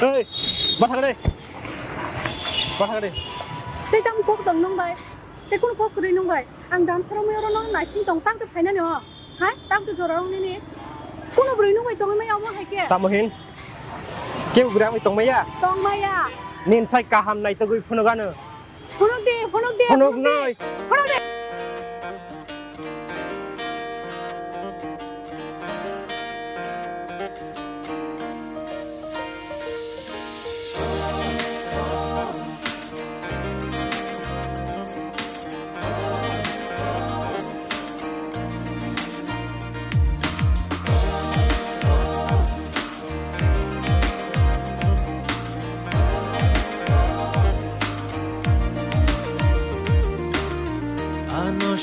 Ê, bắt thằng đây. Bắt thằng đây. Tây tam quốc đồng nông vậy. Tây quân quốc cười nông vậy. Ang dam sarong may orang nong naisin tong tang te phai na nyo. Hai, tang te jorong ni ni. Kuno beri nong vậy tong may awang hai kia. Tamo hin. Kêu gram itong maya. Tong maya. Nin sai kaham nai tagui phunogano. Honok de, honok de. Phunog noi. Honok de.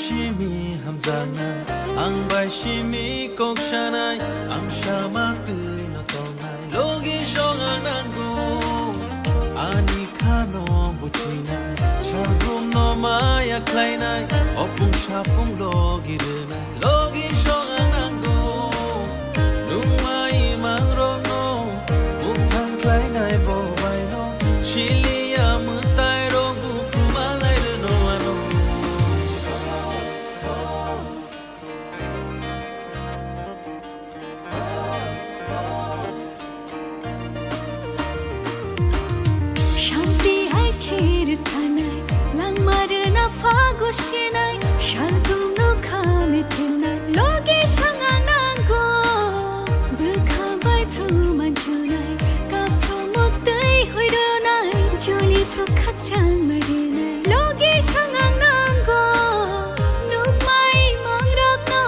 Shimi hamzana ang bai shimi kok shanai ang shama tui no tonai logi shong anango ani khano buchinai chagum no maya klainai opung shapung logi renai logi shong anango numai mangrong no mukhang klainai bo bai no shilia mutai rong bu frumalai no ano Fagosinai shaltum no kametenai logi sanganango bukhabai prumanjunai ka promotei hoironai joli prokhachang marinai logi sanganango numai mangrokno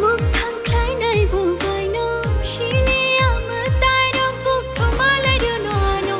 mukhang klainai bobaino shilia matai rokku promalai no ano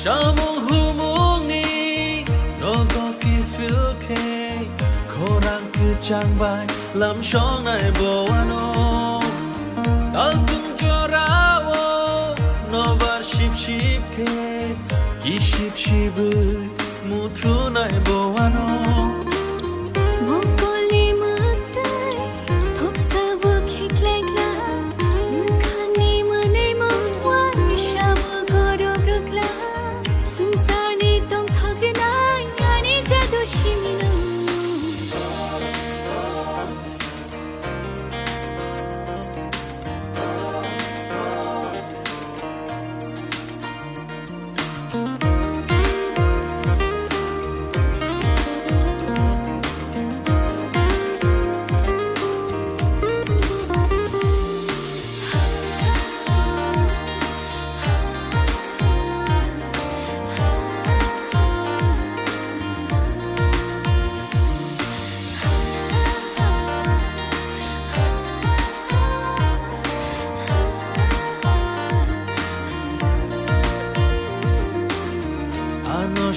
Shamung humung ni nogo ki fil ke korang ke chang bai lam shong nai bo ano dal tung jorawo no bar ship ship ke ki ship ship mutu nai bo ano Mokoli mutai thopsa bu khiklegla mukhani mane mawai shabu goro brukla sungsani tong thogrenai ani jadu shimino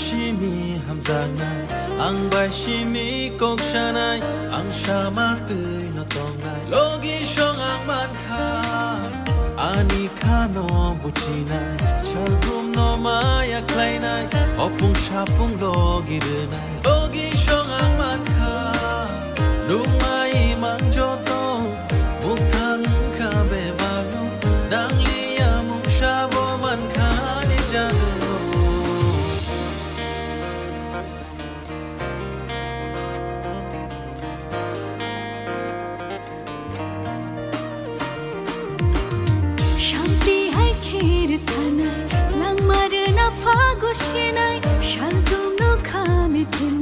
Shimi hamzanai ang bai shimi kok shanai ang shama tui no tongai logi shong ang man kha ani khano buchinai chalgum no maya klainai opung shapung logi renai logi shong ang man kha numai mang joto mukhang kha be balo dang liya mung shabo man kha ni jadu Shanti hai kher thanai langmar na fagosinai shaltum no khametenai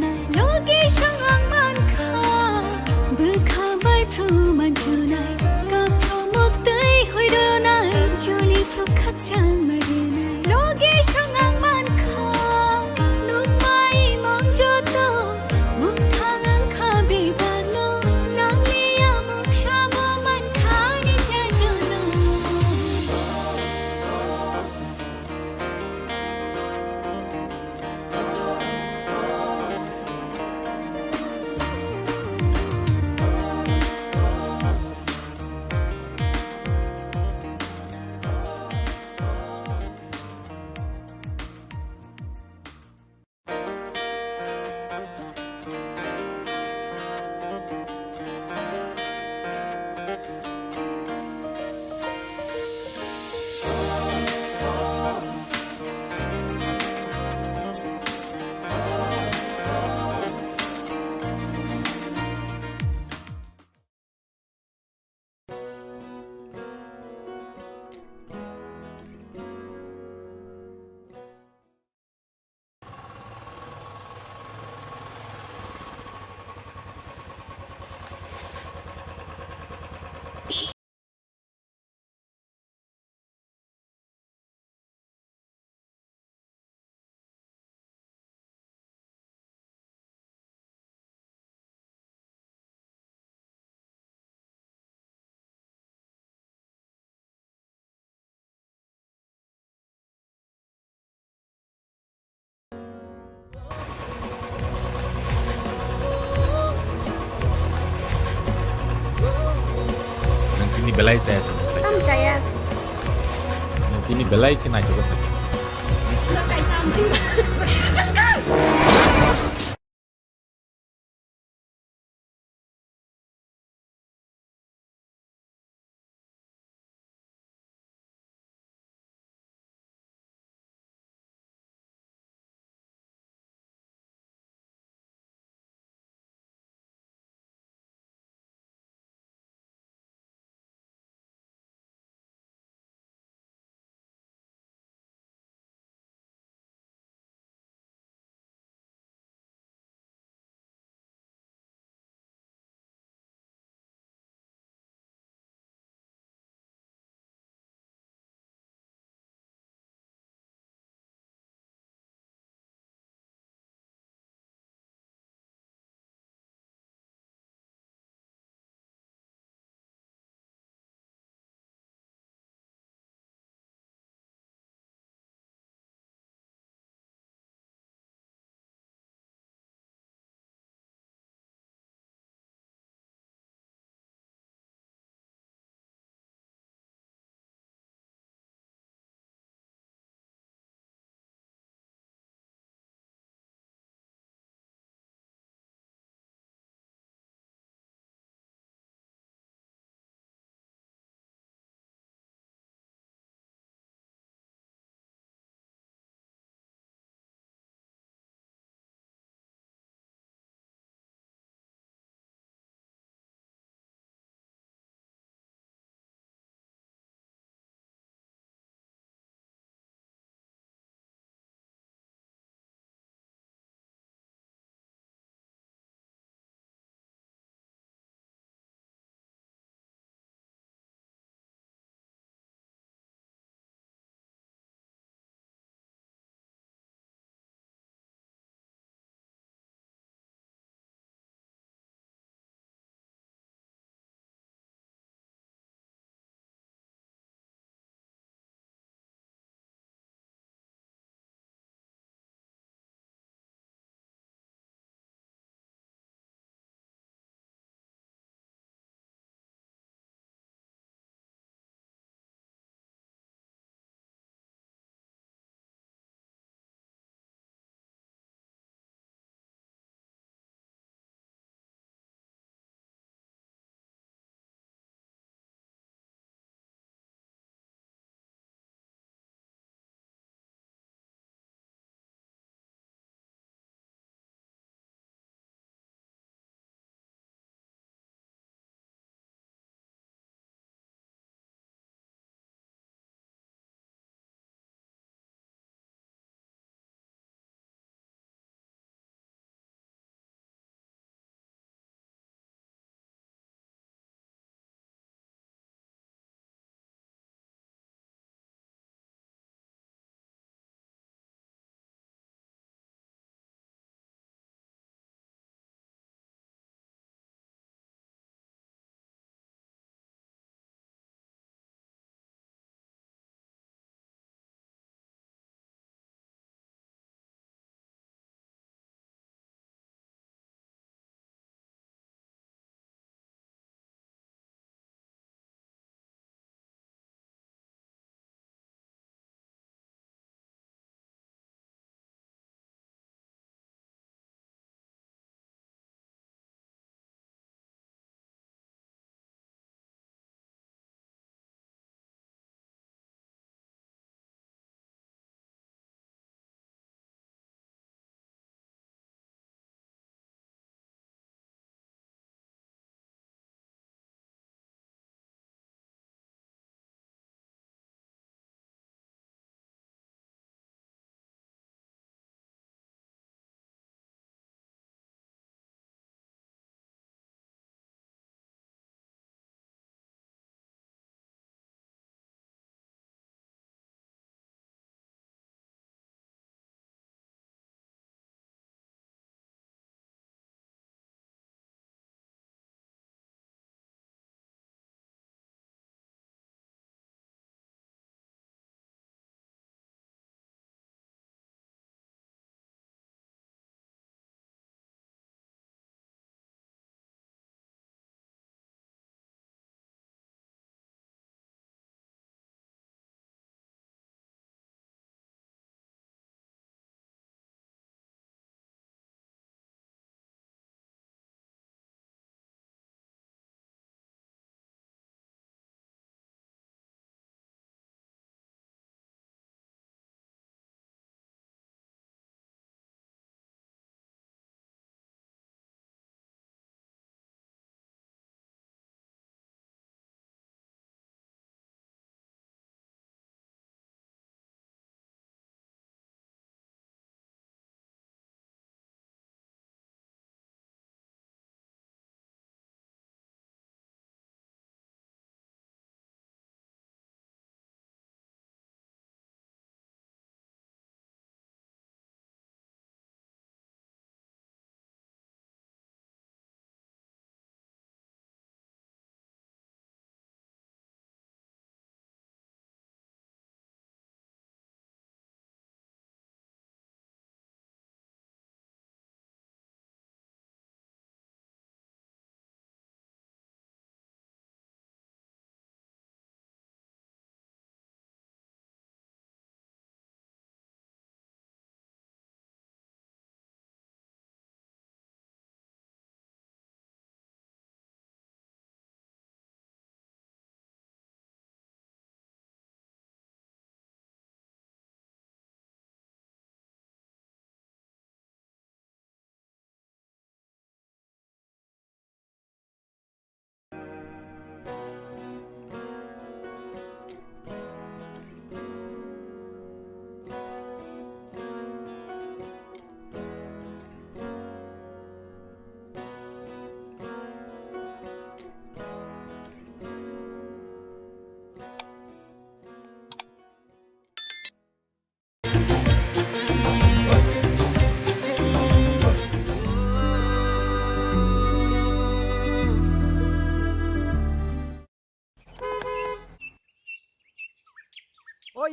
belai saya sana. Am jaya. Tini belai kena juga tak. Let's go.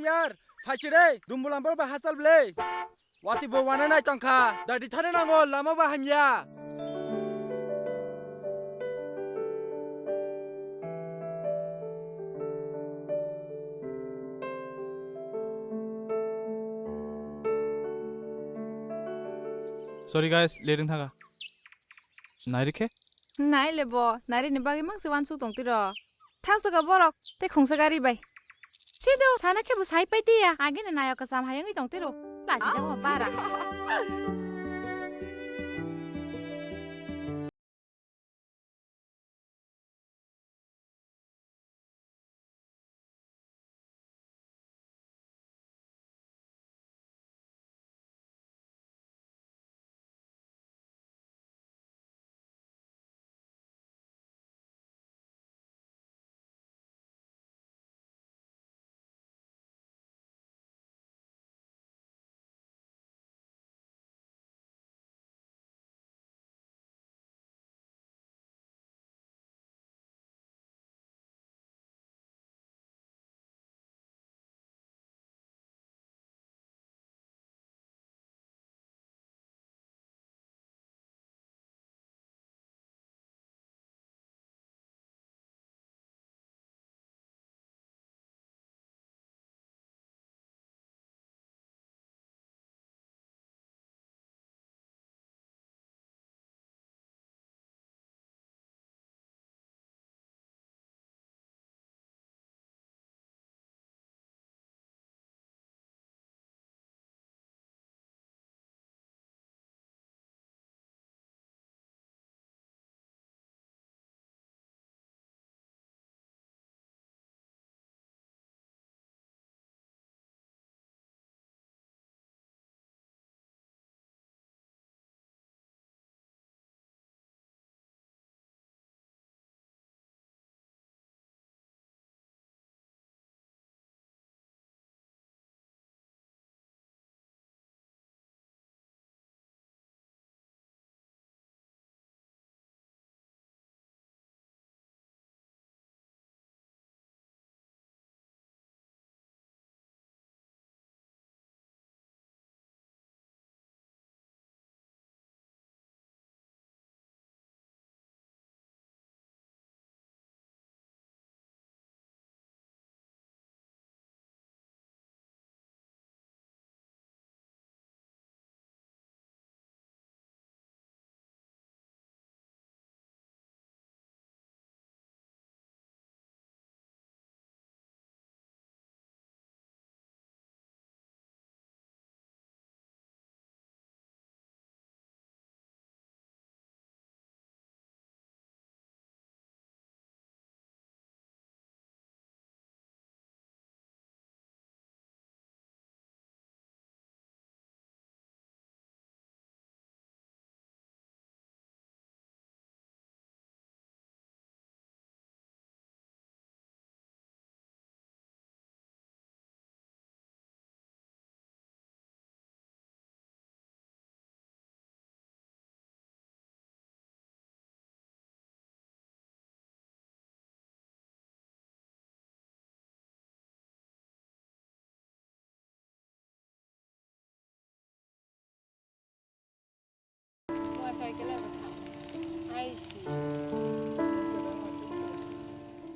यार फाइचिरे दुमबुलामबो बाहासाल ब्ले वाति बवाना नाय तंखा दादि थाने नांगो Lama बाहामिया Sorry guys, leading thaga. Nairike? Nai lebo, nari ni bagi mang sewan su tong tiro. Thang sega borok, te khong segari bai. Sido sana ke bu sai pai dia, agi na nayo kasam hayang i tong tiro. La si jamo para.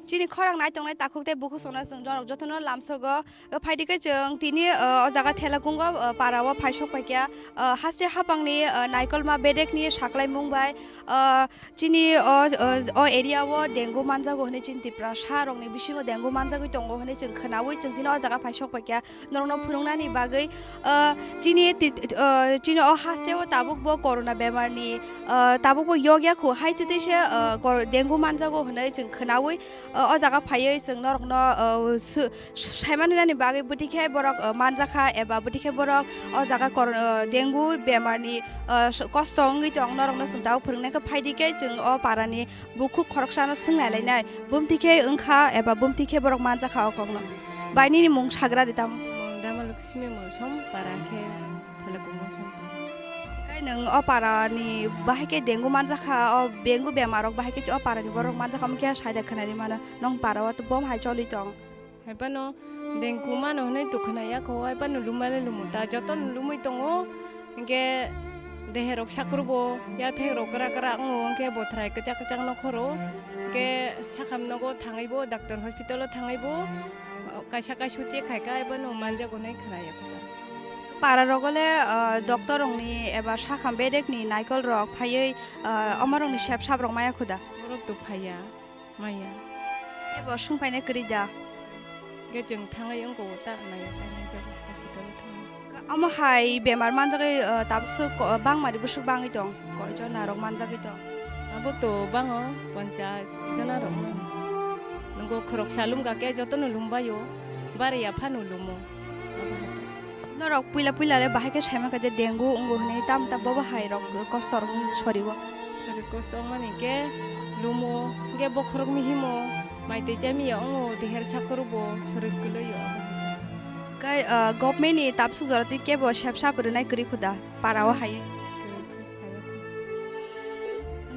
Chini khorang nai tong nai takhuk te buku sona sung jorok jotono lamsogo phaidi ke jeng tini o jaga thela kungo parawa phaisok paikya haste hapangni naikol ma bedek ni saklai mungbai chini o area wo dengu manjago hne chin tipra sharong ni bisingo dengu manjago tongo hne chung khnawi chung tini o jaga phaisok paikya norno phurungnani bagai chini o haste wo tabuk bo corona bemar ni tabuk bo yogya kho haite dese dengu manjago hne chung khnawi o jaga phaiye जों नरकनो साइमाननि बागै बुटिखे बरक मानजाखा एबा बुटिखे बरक ओ जागा dengue बेमारनि कष्ट अंगै दं नरकनो जों दाउ फोरोंनायखौ फायदिखे जों ओ पारानि बुखु खरकसानो सोंनायलायनाय बुमतिखे ओंखा एबा बुमतिखे बरक मानजाखा अकंनो बायनि मुं साग्रा दिताम Damaluk simi mo som parake thalakumo som. नों अपारानि बाहायके डेंगु मानजाखा डेंगु बेमारक बाहायके अपारानि बरक मानजाखा मके साइदा खनारि मानो नों पारावा त बम हाय चलि दं Haibano Dengku mana hone tu kena ya ko ai panu lumale lumuta joton lumui tongo ingke deherok sakrubo ya therok kara kara ngo ingke bothrai kecak kecak no khoro ingke sakam nogo thangaibo doctor hospital o thangaibo kaisa kaisuti khaika ai panu manja gonai khala ya para rogole doctor rongni eba sakam bedek ni naikol rok phaiei amarongni sep sap rok maya khuda borok tu phaya maya eba sungfaine krida ge jeng thangai angko ta naya ta manja hospital thangai amahai bemar manjagai tabsu bangmari busuk bangi tong koijo narok manjagai tong abo to bango 50 jana rok nunggo khorok salum ga ke joton lumbayo bare ya phanu lumo norok puila puila le bahai ke saima ka je dengu ungu hne tam ta baba hai rok kostor soribo sari kosto mani ke lumo ge bokhorok mi himo maite jami ya ongo deher sakrubo sorir kulo yo kai government ni tabsu jorati ke bo sep sap runai kri khuda parawa hai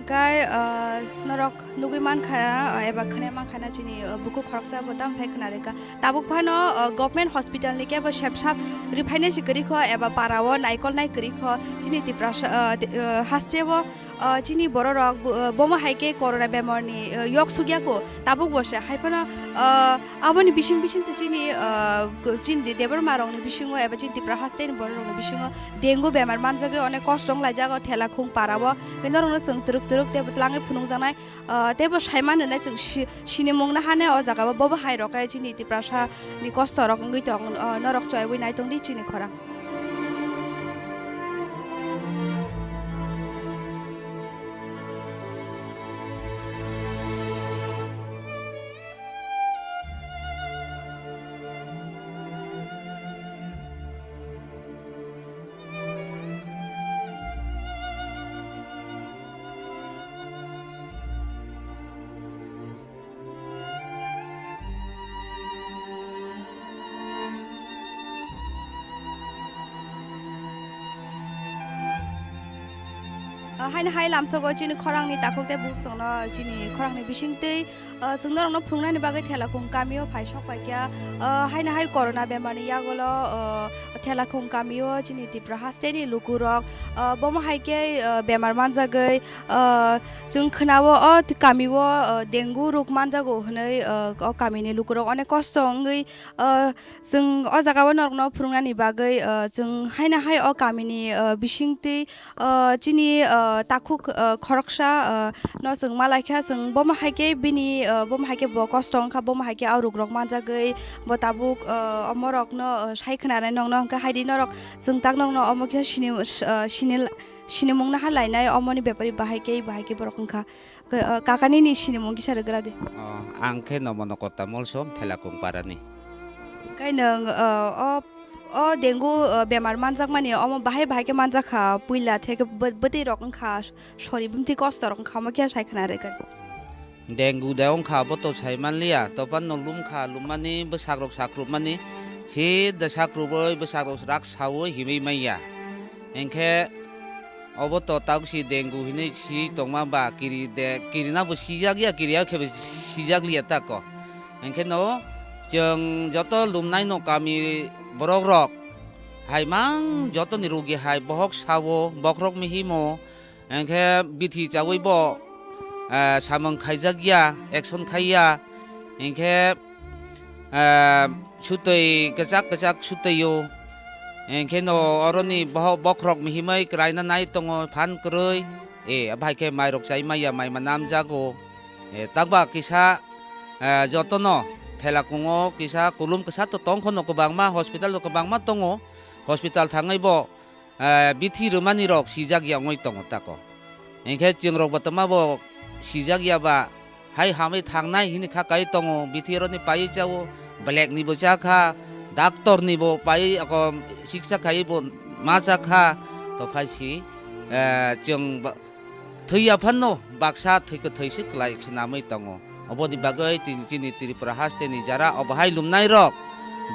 kai norok nugui man khana eba khane man khana chini buku khoroksa botam sai khana reka tabuk phano government hospital ni ke bo sep sap refinance kri kho eba parawo naikol nai kri kho chini tipras hastebo chini bororok boma haike corona bemar ni yok sugya ko tabuk bose haipana aboni bising bising se chini chin debar marong ni bisingo eba chin tipra haste ni bororok ni bisingo dengu bemar manjage onek kostong lai jago thela khung parawo kenorong sung truk truk te butlange phunung janai tebo saiman na chung sini mongna hane o jaga bo hai rokai chini tipra sa ni kosto rok ngi tong norok choi wi nai tong di chini khora haina hai lamsago chini khorang ni takok te buk songno chini khorang ni bisingte sungnorong no phungna ni bagai thela khung kamio phai sok pai kya haina hai corona bemar ni yagolo thela khung kamio chini tipra haste ni lukurok bom hai ke bemar manjagai chung khnawo o kamio dengu rok manjago hnai o kamini lukurok onek kostongui jung o jagao norno phungna ni bagai jung haina hai o kamini bisingte chini takuk khoroksa no jung malaikha jung bom haike bini bom haike bo kostong kha bom haike aruk rok manjagai bo tabuk amorok no saikhna rai nong nong ka haidi norok jung tak nong no amokya sinimong na halainai amoni bepari bahaike borok kha kakani ni sinimong ki sargrade angke nomono kota molsom thelakung parani kai nang o dengu bemar manjak mani omo bahai ke manjak kha puila theke bati rok kha sori bumti kost rok kha ma kya saikhna re ka dengu daung kha boto saimanlia topan nolum kha lumani besakrok sakrup mani si desakruk boy besakrok rak sawo himi maya engke oboto tausi dengu hini si tongma ba kirina bo sijagya kiriya khebe sijaglia ta ko engke no jeng joto lumnai no kami borok rok hai mang joto ni rugi hai bohok sawo bokrok mihimo engke bithi chawoi bo samang khaijagya action khaiya engke sutei kecak suteyo engke no oroni bokrok mihimai kraina nai tongo phan kroi abai ke mai rok chai maya mai manam jago takba kisa joto no thela kungo kisa kulum kesa to tong khono ko bangma hospital ko bangma tongo hospital thangai bo bithi rumani rok sijak ya ngoi tongo tako engke jingrok batama bo sijak ya ba hai hamai thangnai hini kha kai tongo bithi roni pai jawo black ni bo jakha doctor ni bo pai ko siksa khai bo ma jakha to phaisi jeng thaiya phanno baksa thaiko thaisi klai khnamai tongo obodi bagai chini tripura haste ni jara obhai lumnai rok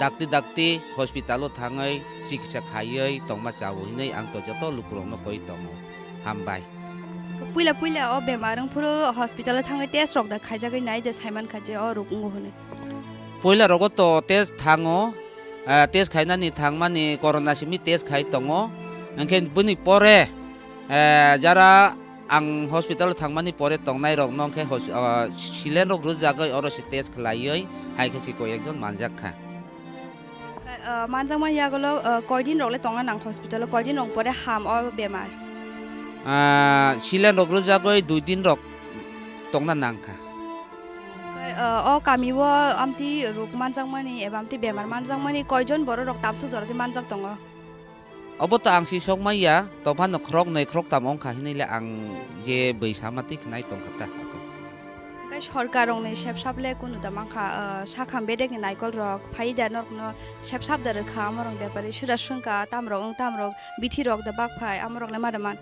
dakti hospitalo thangai siksa khaioi tongma chawo hinai ang to joto lukurong no koi tongo hambai puila o bemarang puro hospital thangai test rok da khaijagai nai de saiman khaje o rukungo hone পয়লা রগত test থাঙো test খাইনানি থাংমানি corona সিমি test খাই দङो ओंखायनो बुनि परे যারা आं हस्पिटाल थांमानि परे तंनाय रक नंखे सिलेन रक रुजागै अरसि टेस्ट खलायै हाइखासि को एकजन मानजाखा मानजामा यागलो कयदिन रगले तंगा नां हस्पिटाल कयदिन रंग परे हाम अ बेमार सिलेन रक रुजागै 2 दिन रक तंना नांखा अ कामिबो आमति रोग मानजांमानि एबा आमति बेमार मानजांमानि कयजन बर रक ताबसु जरति मानजाब दङ अब त आं सिसक माइया तफान ख्रक नै ख्रक तामं खाहिनैले आं जे बैसामाति खनाय तंखाता गाय सरकार रंनि सेबसाबले कुनु दामाखा साखाम बेदेगनि नायकल रक फाइदा नरकनो सेबसाब दर खा मरंग बेपारि सुरासंका तामरक बिथि रक द बागफाय आमरकले मादमान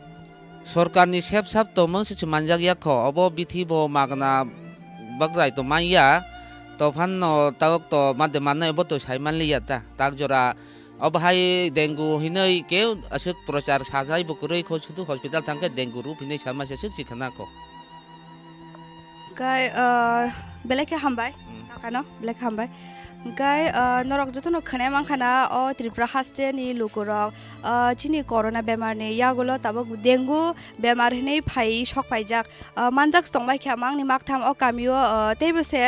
सरकारनि सेबसाब त मंसिच मानजागिया ख अब बिथि बो मागना बागराय त माइया तफान न तावक त मादे माननाय बतो साइमानलिया ता ताक जरा अब हाय डेंगू हिनै के असुक प्रचार साजाय बकुरै खो सुदु हस्पिटाल थांके डेंगू रु फिनै समस्या सुक सिखना को गाय बेलेके हामबाय कानो बेलेके हामबाय गाय नरक जतन खनाय मांखाना अ त्रिपुरा हास्टेनि लुकुरक चिनि कोरोना बेमारनि यागुलो ताबो डेंगू बेमार हिनै फाइ शक फाइजाक मानजाक स्टंबाय ख्या मांनि माखथाम अ कामियो तेबसे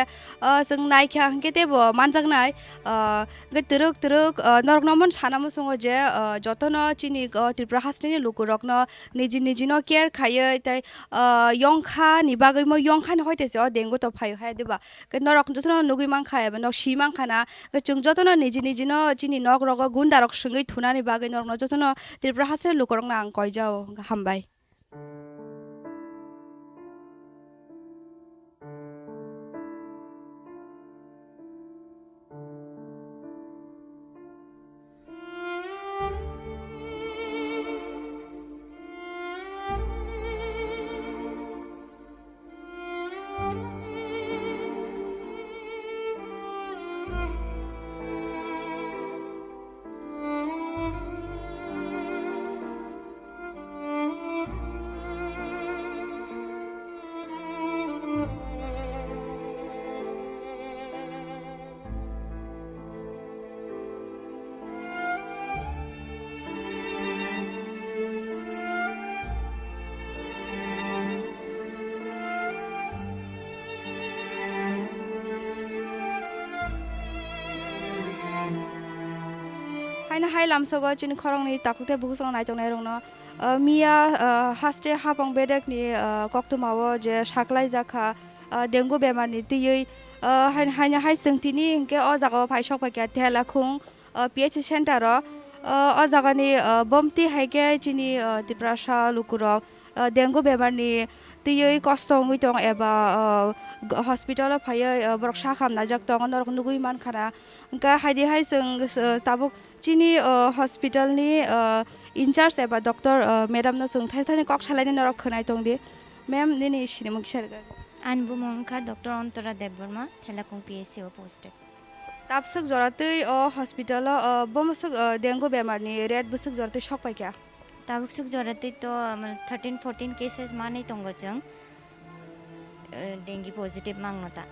जों नायख्या हंके तेबो मानजाक नाय गै तुरुक नरक नमन सानामो संगो जे जतन चिनि त्रिपुरा हास्टेनि लुकुरक न निजि न केयार खायै ताइ यंखा नि बागै मो यंखा नि होइतेसे अ डेंगू त फाइ हाय देबा गै नरक जतन नुगै मांखा एबा न सि मांखा खाना जों जतन निजि न चिनि नक रग गुन्दारक सङै थुनानि बागै नरक जतन त्रिपुरा हास्टे लुकरक ना आं कयजाव हामबाय हायना हाय लामसगो चिनि खरंनि ताकुते बुसं नायजंनाय रंनो मिया हास्टे हापं बेदेकनि कक्तुमावो जे साख्लाय जाखा डेंगू बेमारनि तियै हायना हाय सोंथिनि इंके अ जागाव फाइसक फाइया थेलाखुं पीएच सेन्टर अ जागानि बमति हायके चिनि तिप्रासा लुकुरक डेंगू बेमारनि तियै कष्ट ngui tong एबा हस्पिटाल फाय बरकसा खामना जक तंग नरक नुगुइ मान खाना का हायदि हाय जों ताबुक चिनि हस्पिटालनि इनचार्ज एबा डॉक्टर मेडम न जों थाइथानि कक सालायनि नरक खोनाय तंग दि मैम दिनै सिनेमा किसारगा आनबु मंखा डॉक्टर अंतरा देबबर्मा थेलाकुं पीएचसी पोस्टेड ताबसक जरातै हस्पिटाल बमसक डेंगू बेमारनि रेड बसक जरातै शक पाइका ताबुक जरातै तो 13-14 केसेस मानै तंगो जों डेंगू पॉजिटिव मांगनता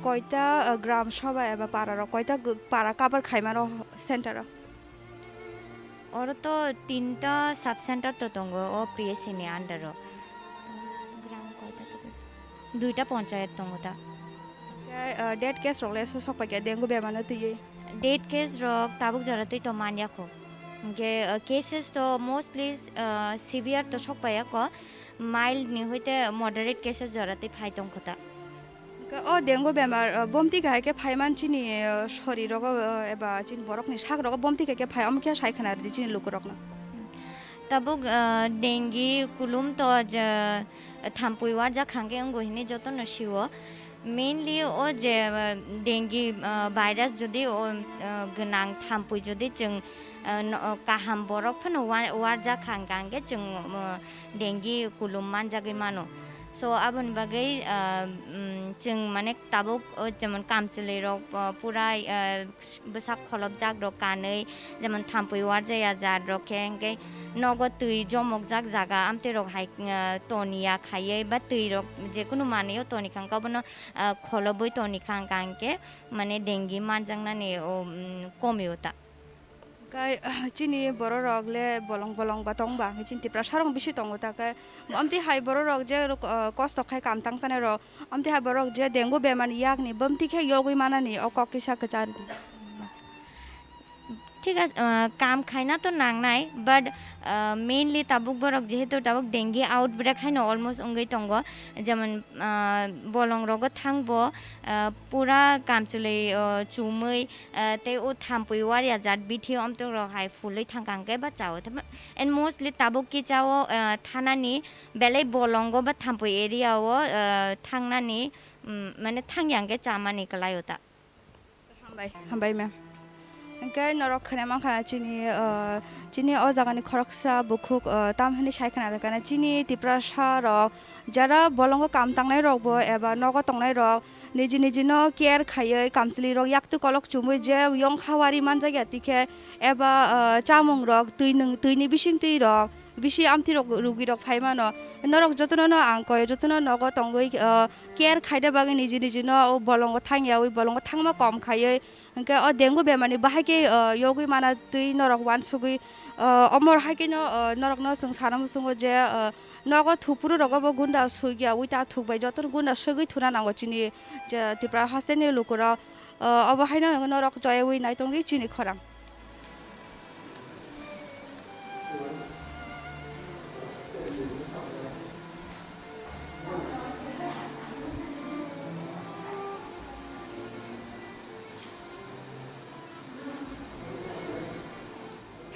कयता ग्राम सभा एबा पारा कयता पारा काबर खाइमारो सेंटर और तो 3टा सब सेंटर तो तंगो ओ पीएचसी नि अंडर ग्राम कयता तो 2टा पंचायत तंगोता डेड केस रगले सपा डेंगू बेमार तियै डेड केस रग ताबुक जरातै तो मान्याखो के केसेस तो मोस्टली सिवियर तो सकपाया को माइल्ड नि होइते मॉडरेट केसेस जरातै फाइतंग खता अ डेंगू बेमार बमति गायके फाइमान चिनि शरीरक एबा चिन बरकनि सागरक बमति गायके फाइ अमखे साइखना दि चिनि लुकरकना ताबुक डेंगी कुलुम तो थाम्पुइवार जा खांगे अंगो हिने जतो नसिवो मेनलि ओ जे डेंगी भाइरास जदि ओ गनां थाम्पुइ जदि जों काहाम बरक फनो वार जा खांगांगे जों डेंगी कुलुम मान जागै मानो so abon bagai जों माने ताबुक जेमन कामचले रक पुरा बसाक खलब जाक रक कानै जेमन थाम्पै वार जाया जाद रक केंगे नगद तुई जमक जाक जागा आमते रक हाइ तनिया खायै बा तुई रक जेकुनु मानेयो तनि खांका बनो खलबै तनि खांकांके माने डेंगि मानजांनाने कमियोता kai chini boro rok le bolong bolong ba tong ba chin ti prasarong bisi tong ta kai amti hai boro rok je kosto khai kam tang sane ro amti hai boro rok je dengu beman yak ni bamti khe yogui mana ni o kokisa kachar ঠিক আছে কাম খাইনা তো নাংনাই but mainly তাবুক বরক যেহেতু তাবুক dengue outbreak খাইনো almost অঙ্গই তঙ্গ যেমন বলং রগ থাংবো পুরা কামচলে চুमै তে ও থাম্পই ওয়ারিয়া জাত বিথি অমতো হাই ফুलै থাংকাংকে বা চাও এন্ড মোস্টলি তাবুক কি চাও থানানি বেলাই বলঙ্গ বা থাম্পই এরিয়াও থাংনানি মানে থাংয়াংকে চামানি কলায়তা hambai ma'am Engkai norok khane mang khana chini o jagani khoroksa bukhuk tam hani sai khana bekana chini tiprasha rok jara bolongo kam tangnai rok bo eba nogo tongnai rok niji niji no care khayai kamsli rok yaktu kolok chumui je yong khawari manjagi atike eba chamung rok tuini bising tui rok bisi amti rok rugi rok phaimano norok jotono no angkoi jotono nogo tongoi care khaida bagi niji niji no o bolongo thangya oi bolongo thangma kom khayai Engke o dengu bemani bahake yogui mana tui norok wan sugui omor hake no norok no sung saram sungo je nogo thupuru rogo bo gunda sugia uita thukbai jotor gunda sugui thuna nango chini je tipra hasene lukura obo haina norok joy ui nai tongri chini khorang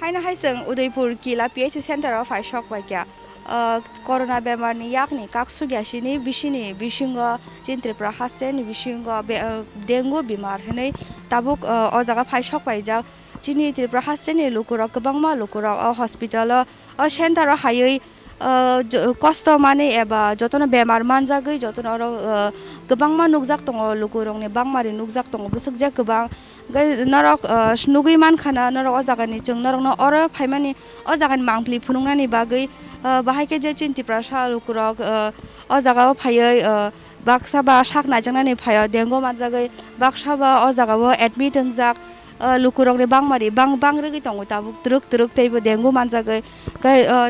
Haina haiseng Udaipur Kila PH Center of I shock by kya corona bemar ni yak ni kaksu gyashini bishini bishingo chin Tripura hasten bishingo dengu bimar henai tabuk o jaga phai shock by ja chini Tripura hasten ni lukura kabangma lukura o hospital o center o hayoi kosto mane eba jotono bemar manjagoi jotono ro kabangma nukjak tongo lukurong ni bangmari nukjak tongo busuk ja kabang norok snugui man khana norok o jagani chung norok no oro phaimani o jagani mangpli phunungnani bagui bahai je chinti prasha lukurok o jagao phaioi baksa ba sak najangnani phaio dengo manjagoi baksa ba o jagao admit ongjak lukurok ni bangmari bang rigi tongo tabuk truk teibo dengo manjagoi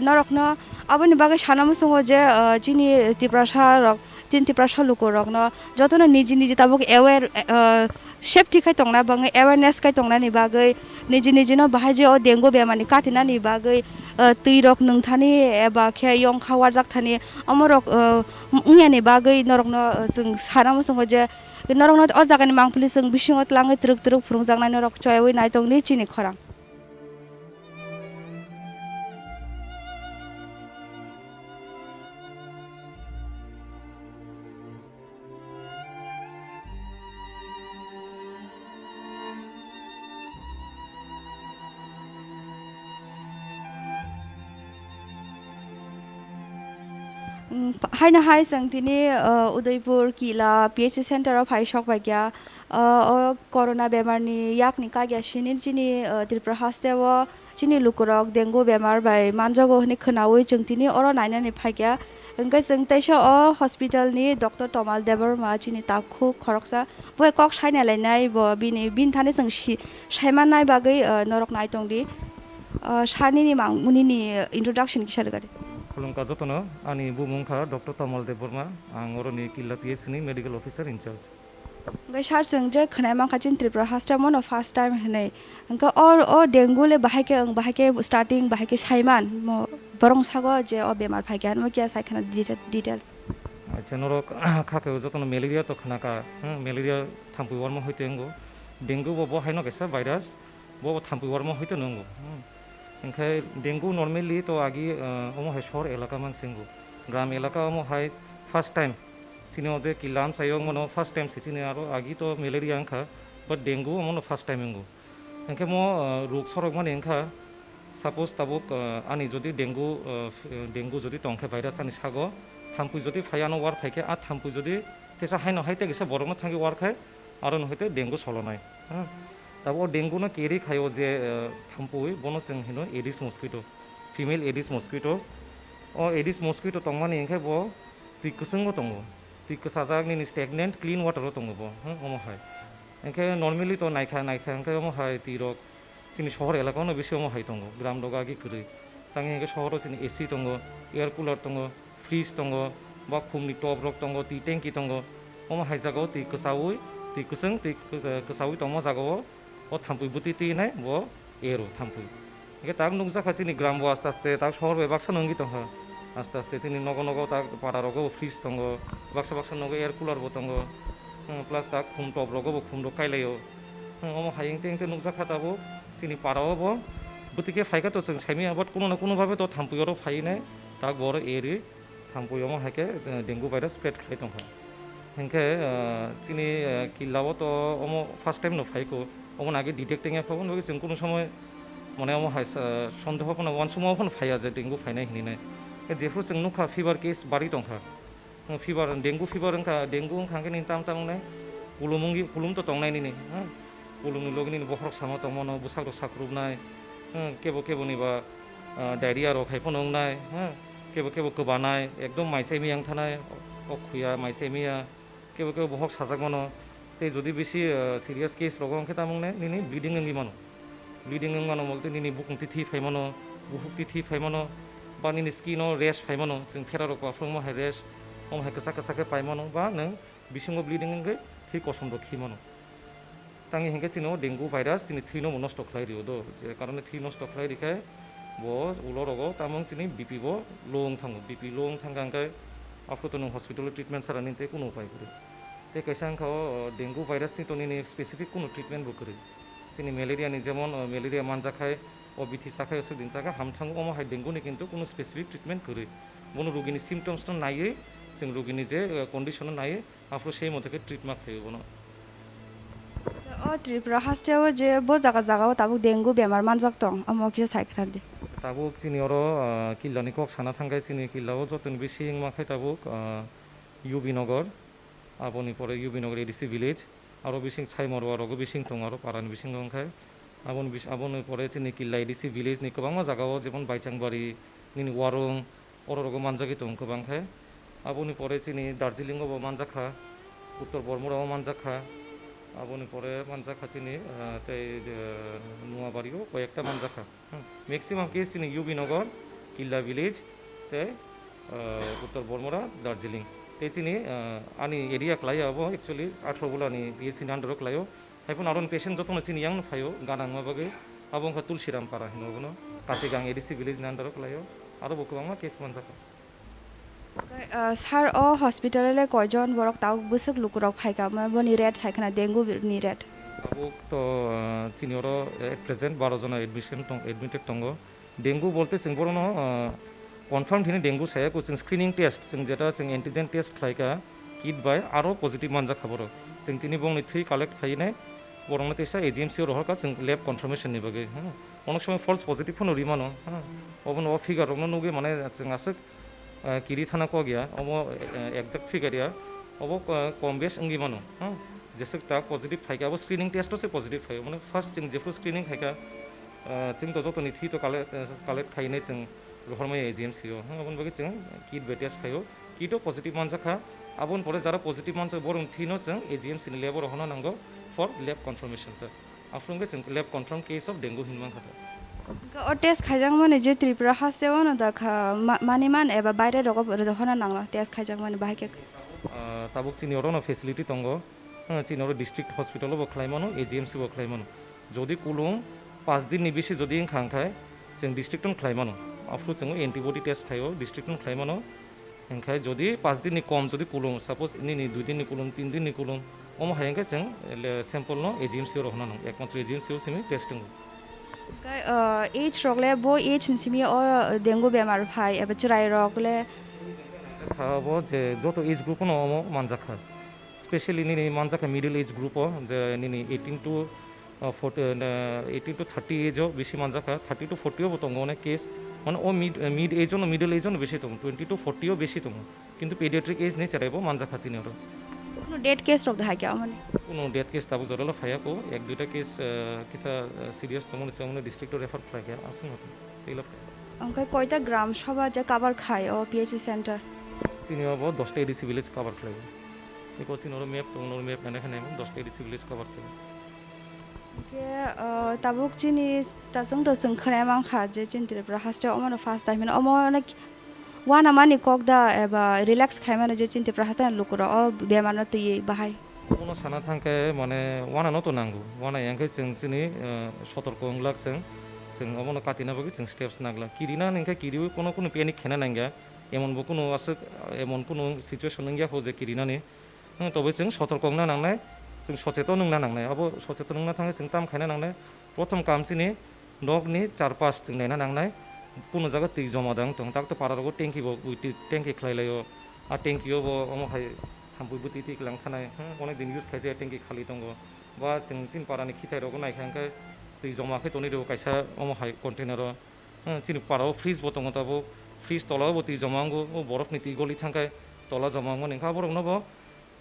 norok no aboni bagai sanamu songo je chini tiprasha rok chinti prasha lukurok no jotono niji tabuk aware safety khai tongna bangai awareness khai tongna ni bagai niji no bahai je o dengo bemani katina ni bagai tuirok nungthani eba khe yong khawar jak thani amorok ungya ni bagai norok no sung saramu songo je norok no o jagani mangpli sung bisingot langai truk phurungjak nai norok choyoi nai tongni chini khorang Haina hai sangtini Udaipur Kila PH Center of High Shock bagya corona bemar ni yak ni ka gyashini chini Tripura hastewo chini lukurok dengu bemar bai manjago hni khnawi chungtini oro naina ni phagya engkai sing taisha o hospital ni Dr. Tomal Deborma chini takhu khoroksa boi kok saina lainai bo bini bin thani sing saimanai bagai norok nai tongdi shani ni mangmuni ni introduction kisar gari खुलुमका जतनो आंनि बुमुंखा doctor Tamal Debbarma आं अरनि किल्ला PH नि medical अफिसार in charge gai sar sung je khnai mang kachin Tripura hasta mono first time hnai angka o dengu le bahake starting bahake saiman mo borong sago je o bemar phagyan mo kya sai khana details আচ্ছা নরক খাপেও যতন malaria তো খানাকা malaria থাম্পই worm হইতে এঙ্গো dengue Bob হাইনো গেছে virus Bob থাম্পই worm হইতে নঙ্গো ओंखाय dengue नर्मेलि तो आगे अमहाय शहर एलाका मानसिंगो ग्राम एलाका अमहाय फार्स्ट टाइम सिनेमा जे किलाम सायो मनो फार्स्ट टाइम सिथिने आरो आगे तो मेलेरिया अंखा बट डेंगू मनो फार्स्ट टाइम एंगो ओंखाय मो रोग सरक माने अंखा सपोज ताबुक आनी जदि डेंगू जदि तंखे भाइरास आनी सागो थाम्फै जुदि फायानो वार फाइखे आरो थाम्फै जुदि तेसा हायनो हायते गेसे बरनो थांगे वार खाय आरो नहयते डेंगु सलनाय दाबो डेंगुनो केरि खायो जे थाम्फै बनो जों हिनो Aedes mosquito female Aedes mosquito Aedes mosquito तंमानि इंखाय बो तिकसंगो तंगो तिकसाजागनि स्टेगनेंट क्लीन वाटर तंगो बो अमहाय इंखाय नर्मेली तो नायखा इंखाय अमहाय तिरक जोंनि शहर एलाकायावनो बेसे अमहाय तंगो ग्राम दगागि करै तांगे इंखाय शहराव जोंनि एसि तंगो एयार कुलार तंगो फ्रिज तंगो बा खुमनि टप रक तंगो टी टेंकी तंगो अमहाय जागाव तिकसावै तिकसं तिकसावै तंगो जागाव ओ थाम्फै बुति तिनाय बो एरो थाम्फै इंखाय ताक नुजाखा जोंनि ग्राम बो आस्ते आस्ते ताक शहर बे बाक्सा नंगि तंहा आस्ते आस्ते जोंनि नग नग ताक पारा रगो फ्रिज तंगो बाक्सा बाक्सा नगो एयार कुलार बो तंगो प्लास ताक खुम टप रगो खुम द कायलायो अमहाय इंते नुजाखा ताबो जोंनि पाराव बो बुतिके फायगा तो जों साइमी आबाद कोनो ना कोनो भाबे तो थाम्फैयाव फायने ताक बर एरि थाम्फैयाव हायके डेंगु भाइरास स्प्रेड खाय तंहा इंखाय जोंनि किल्लाव तो अमो फार्स्ट टाइम नो फायको अमन आगे डिटेक्टिंग एफाबो नगे जों कोनो समय माने अमहाय सन्देह फना वान समाव फन फाया जे डेंगु फायनाय हिने जेफोर जों नुखा फीवर केस बारि तंखा फीवर डेंगु फीवर अंका डेंगु अंखांगे नि ताम तामने कुलुम तो तंनाय नि कुलुमनि लगनि बखरक सामा तंमनो बुसाग्र साख्रुबनाय केबो केबो निबा डायरिया रो खायफोन नंनाय केबो केबो गोबानाय एकदम माइसेमियां थानाय अखुया माइसेमिया केबो केबो बहक साजागमनो ते जदि बेसी सिरियास केस रगो अंखे तामंने निनि ब्लिडिंग अंगि मानो ब्लिडिंग अंगानो मगते निनि बुकुंति थि फायमानो बुहुक्ति थि फायमानो बा निनि स्किनो रेश फायमानो जों फेरा रको आफ्रंमा हाय रेश अमहाय कसा कसाके पायमानो बा नों बिसिंगो ब्लिडिंग अंगे थि कसम द खिमानो तांगे हिंगे चिनो डेंगु भाइरास तिनि थैनो नष्ट खलाय रियो दो जे कारणे थै नष्ट खलाय रिखाय बो उलो रगो तामंग तिनि बीपी बो लोंग थांगो बीपी लोंग थांगांगाय आफुतो नों हॉस्पिटल ट्रिटमेंट सारानि ते कुनो उपाय करे ते कैसांखो डेंगु भाइरास नि तोनि स्पेसिफिक कुनो ट्रिटमेंट बो करे जोंनि मेलेरिया नि जेमन मेलेरिया मानजाखाय ओ बिथि साखाय सुदिन साखा हामथांगो अमहाय डेंगु नि किन्तु कुनो स्पेसिफिक ट्रिटमेंट करे बनो रोगिनि सिम्पटम्स तो नायै जों रोगिनि जे कन्डिशन नायै आफु सेय मतेके ट्रिटमेंट खायो बनो त्रिपुरा हास्टेव जे बो जागा जागाव ताबुक डेंगु बेमार मानजाक दं अमो किसे साइखरार दे ताबुक चिनि अरो किल्लानि कक साना थांगाय चिनि किल्लाव जतन बेसि माखाय ताबुक युबी नगर आबोनि परे युबी नगर एडिसि विलेज आरो बिसिं साइमरवा रगो बिसिं दं आरो पारानि बिसिं दंखाय आबोनि परे चिनि किल्ला एडिसि विलेज नि गोबां जागाव जेमन बाइचांबारि निनि वारं अरो रगो मानजागि दं गोबांखाय आबोनि परे चिनि दार्जिलिंगआव मानजाखा उत्तर बर्मराव मानजाखा आबोनि परे मानजाखा चिनि ते नुवाबारियाव कयेकटा मानजाखा मैक्सिमाम केस चिनि युबी नगर किल्ला विलेज ते उत्तर बर्मरा दार्जिलिंग ते चिनि आनि एरिया क्लायो आबो एक्चुअली 18 गुलानि बीएससी नांदरो क्लायो हायफोन आरो पेशेंट जतन चिनि यांग फायो गानां माबागे आबो का तुलसीराम पारा हिनोगनो कासिगां एडिसि विलेज नांदरो क्लायो आरो बकबांमा केस मानजाखा सार अ हॉस्पिटल कयजन बरक ताव बुसक लुकुरक फायका बनि रेट सायखना डेंगु नि रेट ताबुक तो चिनिरो एट प्रेजेंट 12 जना एडमिटेड तंगो डेंगु बोलते जों बरनो कनफार्म थिनि डेंगु सायाको जों स्क्रिनिंग टेस्ट जों जेटा जों एन्टिजेन टेस्ट खायका किट बाय आरो पजिटिभ मानजा खबर जों तिनि बंनि थ्री कालेक्ट खायने बरनो तेसा एजेन्सी रहरका जों लैब कनफार्मेशन नि बगे अनेक समय फल्स पजिटिभ फनो रिमानो अबन ओ फिगार रनो नुगे माने जों आसक किरि थाना को गया अबो एक्जेक्ट फिगार या अबो कम बेस अंगि मानो जेसे ता पजिटिभ फायका स्क्रिनिंग टेस्ट से पजिटिभ फाय माने फर्स्ट जों जेफोर स्क्रिनिंग खायका जों तो जतनि थि तो कालेक्ट खायने जों रहरमाय एजेन्सी अबन बगे जों किट बे टेस्ट खायो किटो पजिटिभ मानजाखा आबन परे जारा पजिटिभ मानजा बरं थिनो जों एजेन्सी नि लेब रहनो नांगो फर लैब कनफार्मेशन ता आफ्रंगे जों lab confirm case of dengue हिनमान खाता ओ टेस्ट खायजां माने जे त्रिपुरा हास्टेव न दा माने मान एबा बायरे रगो रहना नांला टेस्ट खायजां माने बाहायके ताबुक चिनि अरो न फेसिलिटी तंगो चिनि अरो डिस्ट्रिक्ट हॉस्पिटल बो खलायमानो एजीएमसी बो खलायमानो जदि कुलुम 5 दिन नि बिसि जदि खांखाय जों डिस्ट्रिक्ट न खलायमानो आफ्रु जों एंटीबॉडी टेस्ट खायो डिस्ट्रिक्ट न खलायमानो ओंखाय जदि 5 दिन नि कम जदि कुलुम सपोज नि 2 दिन नि कुलुम 3 दिन नि कुलुम अम हायंगे जों सैंपल न एजेन्सी रहना नांगो एकमात्र एजेन्सी सिमी टेस्टिंग एज रगले बो एज सिमी ओ डेंगु बेमार फाय एबा चराय रगले खाबो जे जतो एज ग्रुप न अमो मानजाखा स्पेशली नि मानजाखा मिडिल एज ग्रुप जे नि 18 to 30 एज बेसी मानजाखा 30 to 40 बो तंगो ने केस মানে ও মিড এজও মিডল এজও বেশি দङ 20 to 40ও বেশি দङ কিন্তু পেডিয়াট্রিক এজ নেই চেরাইব মানজাखासिनो आरो কোনো ডেট কেস রক দেখা মানে কোনো ডেট কেস তাবো জরল ফায়াকো এক দুইটা কেস কিসা সিরিয়াস দङ নিছে ডিস্ট্রিক্ট রেফার ফ্লাইয়া আছে মত এইলা ওকে কয়টা গ্রাম সভা যে কভার খায় ও পিএইচসি সেন্টার চিনিয়াবো 10টা এডিসি ভিলেজ কভার ফ্লাই একো চিনোর ম্যাপ তোর ম্যাপ মানে এখানে 10টা এডিসি ভিলেজ কভার ফ্লাই কে তাবুক চিনি তাসং তো जों खोनाय मांखा जे चिन्तिरफ्रा हास्टेल अमनो फार्स्ट टाइम अमनो वाना मानि ककदा एबा रिलैक्स खायमानो जे चिन्तिरफ्रा हास्टेल लुकुरा अ बेमारनो तै बाहाय কোনো সানা থাঙ্কে মানে ওয়ানানো তো নাঙ্গু ওয়ানা यांखै जों চিনি সতর্ক अंगलाक जों अमनो काटिनाबो जों स्टेप्स नागला किरिना नंखै किरिउ কোনো প্যানিক খেনা নাঙ্গা এমনবো কোনো আছে এমন কোনো সিচুয়েশन नंगिया हो जे किरिनानि তবে जों সতর্ক না নাंनाय जों सचेतन नंना नांनाय अब सचेतन नंना थाङो जों ताम खायना नांनाय प्रथम कामसिनि नगनि चार पास जों नायना नांनाय কোনো জায়গা दै जमा दां दं ताकतो पारारगो टेंकिबो टेंकि खलायलायो आ टेंकियावबो अमहाय थाम्फैबो टिक लांखानाय अनेक दिन इउज खायजे टेंकि खालि दङ बा जों तिन पारानि खिथायरगो नायखांखाय दै जमाखै तनिरो कायसा अमहाय कन्टेनार तिन पाराव फ्रिजबो दङ ताबो फ्रिज तलावबो दै जमांगो बरफनि दै गलि थांखाय तला जमांगो नेखा बरगनबो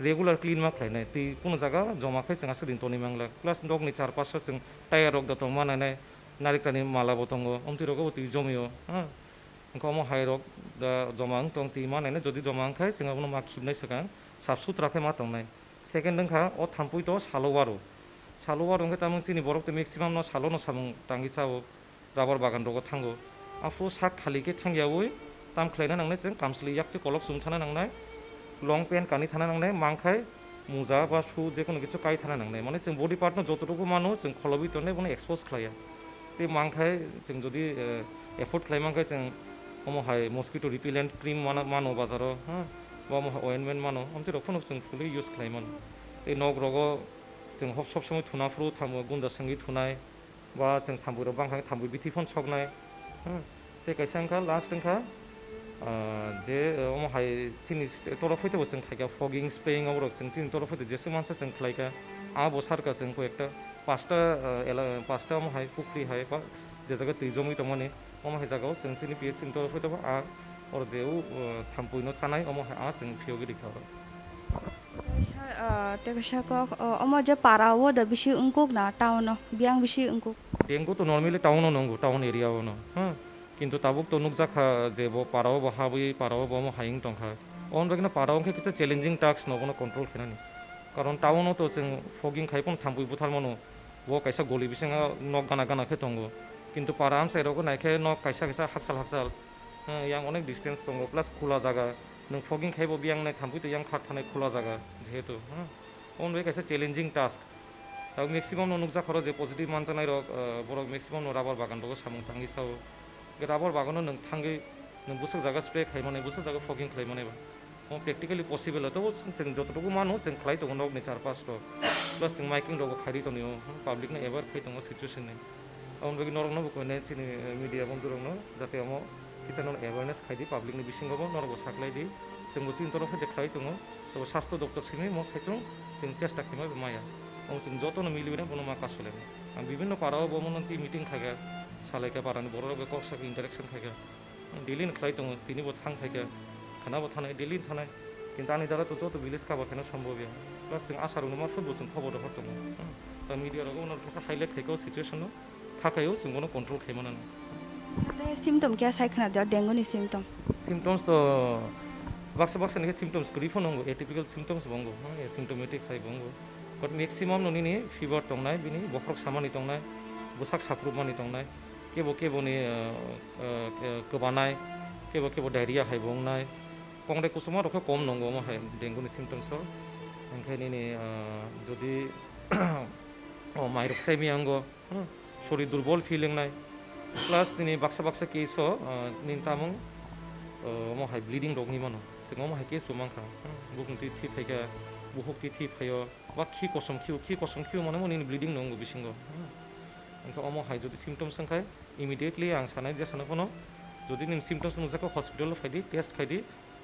रेगुलार क्लीन मा खालायनाय ती कोनो जागा जमाखै जों आसो दिन तनि मांगला प्लास डगनि चार पास जों टायार रक दतो मानायनाय नारिकानि मालाबो दङ अमतिरगो ती जमियो ओंखाम हायरक दा जमां दं ती मानायनाय जदि जमांखाय जों उनाव मा खिबनाय सगां साफ सुथराखै मा दंनाय सेकेन्ड दंखा अ थाम्फै तो सालवारो ओंखाय तामों चिनि बरफ ते मेक्सिमाम न सालो न सामों टांगिसावो राबार बागान रगो थांगो आफु साक खालिके थांगियावै ताम खलायना नांनाय जों कामस्लि याकते कलक सुमथाना नांनाय लং पेन्ट कानि थाना नांनाय मांखाय मुजा बा शू जेखुनु किछु काइ थाना नांनाय माने जों बडि पार्टनो जतटुकु मानो जों खलबि तने बने एक्सपोज खालाया ते मांखाय जों जदि एफर्ट खालायमांखाय जों अमहाय मस्किटो रिपेलेन्ट क्रीम मानो बाजारो बा अइनमेन्ट मानो अमति रखनो जों फुलि इउज खालायमान ते नग रगो जों सब समय थुनाफ्रु थामो गुन्दा संगि थुनाय बा जों थाम्बुरो बांखाय थाम्बु बिथिफोन सकनाय ते कायसांखा लास्ट दंखा जे अमहाय चिनि तोरा फैतो जों खायगा फगिं स्प्रेइं आव जों चिनि तोरा फैतो जेसे मानसि जों खालायगा आ बसारका जों को एकटा पास्टा अमहाय पुख्रि हाय बा जे जागा दै जमै दमने अमहाय जागाव जों चिनि पिए चिनि तोरा फैतो आ और जेउ थाम्पुइनो चानाय अमहाय आ जों फियोगि दिखाव तेगशाको अम जे पारावो द बिसि अंकुक ना टाउन बियां बिसि अंकुक डेंगु तो नर्मेली टाउन नंगु टाउन एरियाव न কিন্তু তাবুক তো নুকজাখা যে পারাও বাহাবই পারাও বম হাইং টংখা অন বেগনা পারাও কে কিছু চ্যালেঞ্জিং টাস্ক নবনো কন্ট্রোল খেনানি কারণ টাউনও তো जों ফগিং খাইপন থাম্পুই বুথার মনো ব কাইসা গলি বিসেঙা নক গানা গানা খে দङ কিন্তু পারাম সাইরগো নাইখে নক কাইসা हाकसाल यां अनेक डिस्टेंस दङ प्लास खुला जागा नों फगिं खाइबो बियां नाय थाम्पुई तो यां खाट थानाय खुला जागा जेहेतु अन बे काइसा চ্যালেঞ্জিং टास्क ता मैक्सिमाम नुकजाखरो जे पजिटिभ मानजानाय रक बरक मैक्सिमाम राबार बागान दङ सामुं थांगि साव राबार बागानो नों थांगै नों बुसुक जागा स्प्रे खायमाने बुसुक जागा फगिं खायमाने बा प्रेक्टिकली पसिबल तो जों जतटुकु मानो जों खालाय दङ नग नेचार पास रो प्लस जों माइकिं दङ खारि दनियो पब्लिक ने एबार फै दङ सिचुएशन ने अन बे नरनो बकने चिनि मीडिया बंदुरनो जाते अमो किचन एवारनेस खायदि पब्लिक ने बिसिंगबो नरगो साख्लायदि जों बुचिन तरफ फै खाय दङ तो स्वास्थ्य डॉक्टर सिनि म साइजों जों चेष्टा खायमा माया जों जतनो मिलिबेना बनो मा कासले आं विभिन्न पाराव बमनति मीटिंग खायगा सालायका पारानि बर'राव कक्साखौ इन्टारेक्सन खायगा डेलिन खालाय दङ तिनिबो थां खायगा खानाबो थानाय डेलिन थानाय কিন্তু आंनि द्वारा तो जत विलेज काभार खानो सम्भव गैया प्लास जों आसारावनो मा फुटबल जों खबर हर दङ दा मिडियाराव उनाव खायसे हाइलाइट खायगाव सिचुएसन थाखायाव जों गनो कन्ट्रोल खायमानो दे सिम्पटम क्या साइखना द डेंगुनि सिम्पटम सिम्पटम्स तो बाक्सा नि सिम्पटम्स ग्रिफ नंगो एटिपिकल सिम्पटम्स बंगो सिम्पटोमेटिक खाय बंगो बट मैक्सिमाम ननि फीवर दंनाय बिनि बफ्रक सामानि दंनाय बुसाक साफ्रुमानि दंनाय केबोनि गोबानाय केबो डायरिया हायबंनाय कंग्रे कुसुमा रखे कम नंगौ माहाय डेंगुनि सिम्पटम्स ओंखायनो जुदि माइरक्साइमि आंगो शरीर दुर्बल फिलिंनाय प्लास दिनै बाक्सा केस निंतामों माहाय ब्लिडिं रगनि मानो जों माहाय केस मांखा बुकुंति थि फायगा बुहुकति थि फायो बा खि कसम खिउ माने मनि ब्लिडिं नंगौ बिसिंगो ओंखाय अमहाय जुदि सिम्पटम्स ओंखाय इमिडिएटली आं सानाय जे सानफोनो जुदि नों सिम्पटम्स नुजाखौ हस्पिटाल फायदि टेस्ट खायदि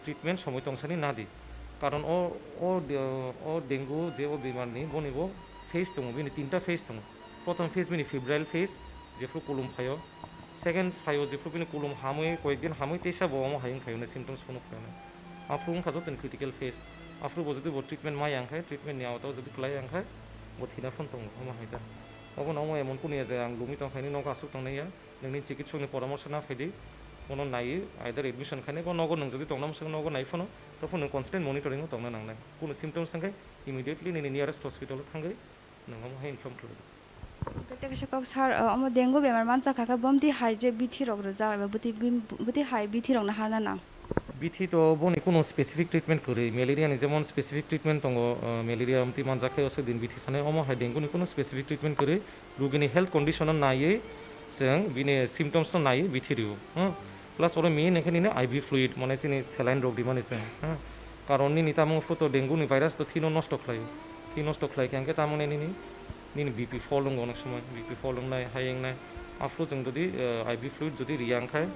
ट्रिटमेन्ट समय तंसानि नादि कारण ओ डेंगु जे ओ बेमारनि बनिबो फेज दङ बिनि तीनटा फेज दङ प्रथम फेज बिनि फेब्राइल फेज जेफ्रु कुलुम फायो সেকেন্ড ফাইও যেফোর বিনি কুলুম হামুই কয়েকদিন হামুই তেসা বমো হাইং খাইনে সিমটমস কোনো খাইনে আফ্রুং খাজো তেন ক্রিটিক্যাল ফেস আফ্রু যদি বো ট্রিটমেন্ট মাই আংখাই ট্রিটমেন্ট নিয়াওতাও যদি ক্লাই আংখাই বো থিনা ফোন দङ হামা হাইदा अब नमो एमन कुनिया जे आं लुमि तंखायनि नग आसुक तंनाया नोंनि चिकित्सकनि परामर्श ना फैदि कोनो नायो आइदार एडमिशन खाने को नगो नों जदि तंनाम संग नगो नायफोनो तो फोनो कन्स्टेंट मनिटरिंग तंना नांनाय कोनो सिम्पटम्स संगे इमिडिएटली नोंनि नियरेस्ट हॉस्पिटल थांगै नोंहा हाय इनफर्म खालाम गते कशक सार अम डेंगु बेमार मानसा खाका बमति हाय जे बिथि रग रजा एबा बुति हाय बिथि रंग हाना ना बिथि तो बनि कोनो स्पेसिफिक ट्रिटमेंट करे मेलेरिया नि जेमन स्पेसिफिक ट्रिटमेंट दङ मेलेरिया आमति मानजाखे असे दिन बिथि साने अम हाय डेंगु नि कोनो स्पेसिफिक ट्रिटमेंट करे रुगिनि हेल्थ कंडिशन नायै जों बिनि सिम्पटम्स नायै बिथि रिउ प्लस और मेन एखाने आईवी फ्लुइड माने चिनि सेलाइन रग दिमाने जों कारण नि तामु फतो डेंगु नि भाइरास तो थिनो नष्ट खलाय थि नष्ट खलाय केंगे तामने नि बीपी फल दङ अनेक समय बीपी फल दंनाय हायेंनाय आफु जों जदि आईवी फ्लुइड जदि रियांखाय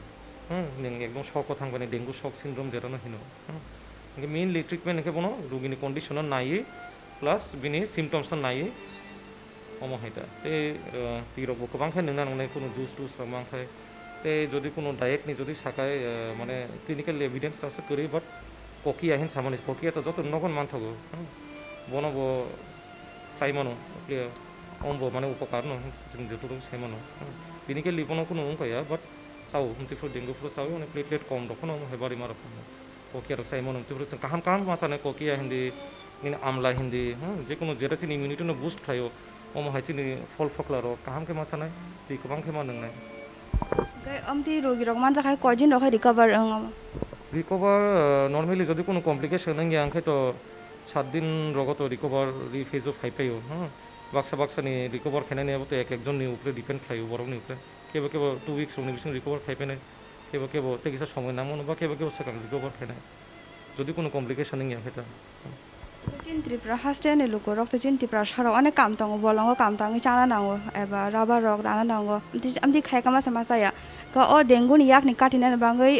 नों एकदम शक थांबाने डेंगु शक सिंड्रोम जेरानो हिनो मेनलि ट्रिटमेंट एखे बनो रुगिनि कंडिशन नायै प्लस बिनि सिम्पटम्स नायै अम हायदा ते तिरबो गोबांखाय नोंना नंनाय कोनो जुस टुस रामांखाय ते जदि कोनो डाइट नि जदि साकाय माने क्लिनिकल एविडेंस आसे करि बाट कोकिया हिन सामाने कोकिया तो जत नगन मानथगो बनबो साइमानो अम्बो माने उपकार न जों जतुरु साइमानो क्लिनिकल लिबनो कोनो उंखाया बाट चाव उमतिफोर डेंगुफोर चाव माने प्लेटलेट कम दखनो हेबारि मार कोकिया रक साइमानो उमतिफोर जों काहाम काहाम मासाने कोकिया हिंदी नि आमला हिंदी जे कोनो जेरासिन इम्युनिटी न बुस्ट खायो अम हाइचिनि फल फकलारो काहाम के मासानाय दै गोबां के मा नंनाय गे अमति रोगी रग मानजा खाय कयदिन रख रिकवर रिकवर नर्माली जदि कोनो कम्प्लिकेशन नंगे आंखाय तो 7 दिन रगत रिकवरी फेज फाइपायो बाक्सा बाक्सानि रिकवर खायनाय तो एक जननि ऊपर डिपेंड खायो बरफनि ऊपर केबो केबो 2 वीक्स उनि बिसिं रिकवर खायफेनाय केबो केबो तेगिसा समय नामनो बा केबो केबो सेकां रिकवर खायनाय जदि कोनो कम्प्लिकेशन नंगे आंखाय तो चिन्त्रिप्रा हास्टेने लुको रक्त चिन्त्रिप्रा सारो अनेक काम तंग बोलंगो काम तंग चाना नांगो एबा राबा रग राना नांगो आमति खायका मा समासाया क ओ डेंगु नि याकनि काटिना बांगै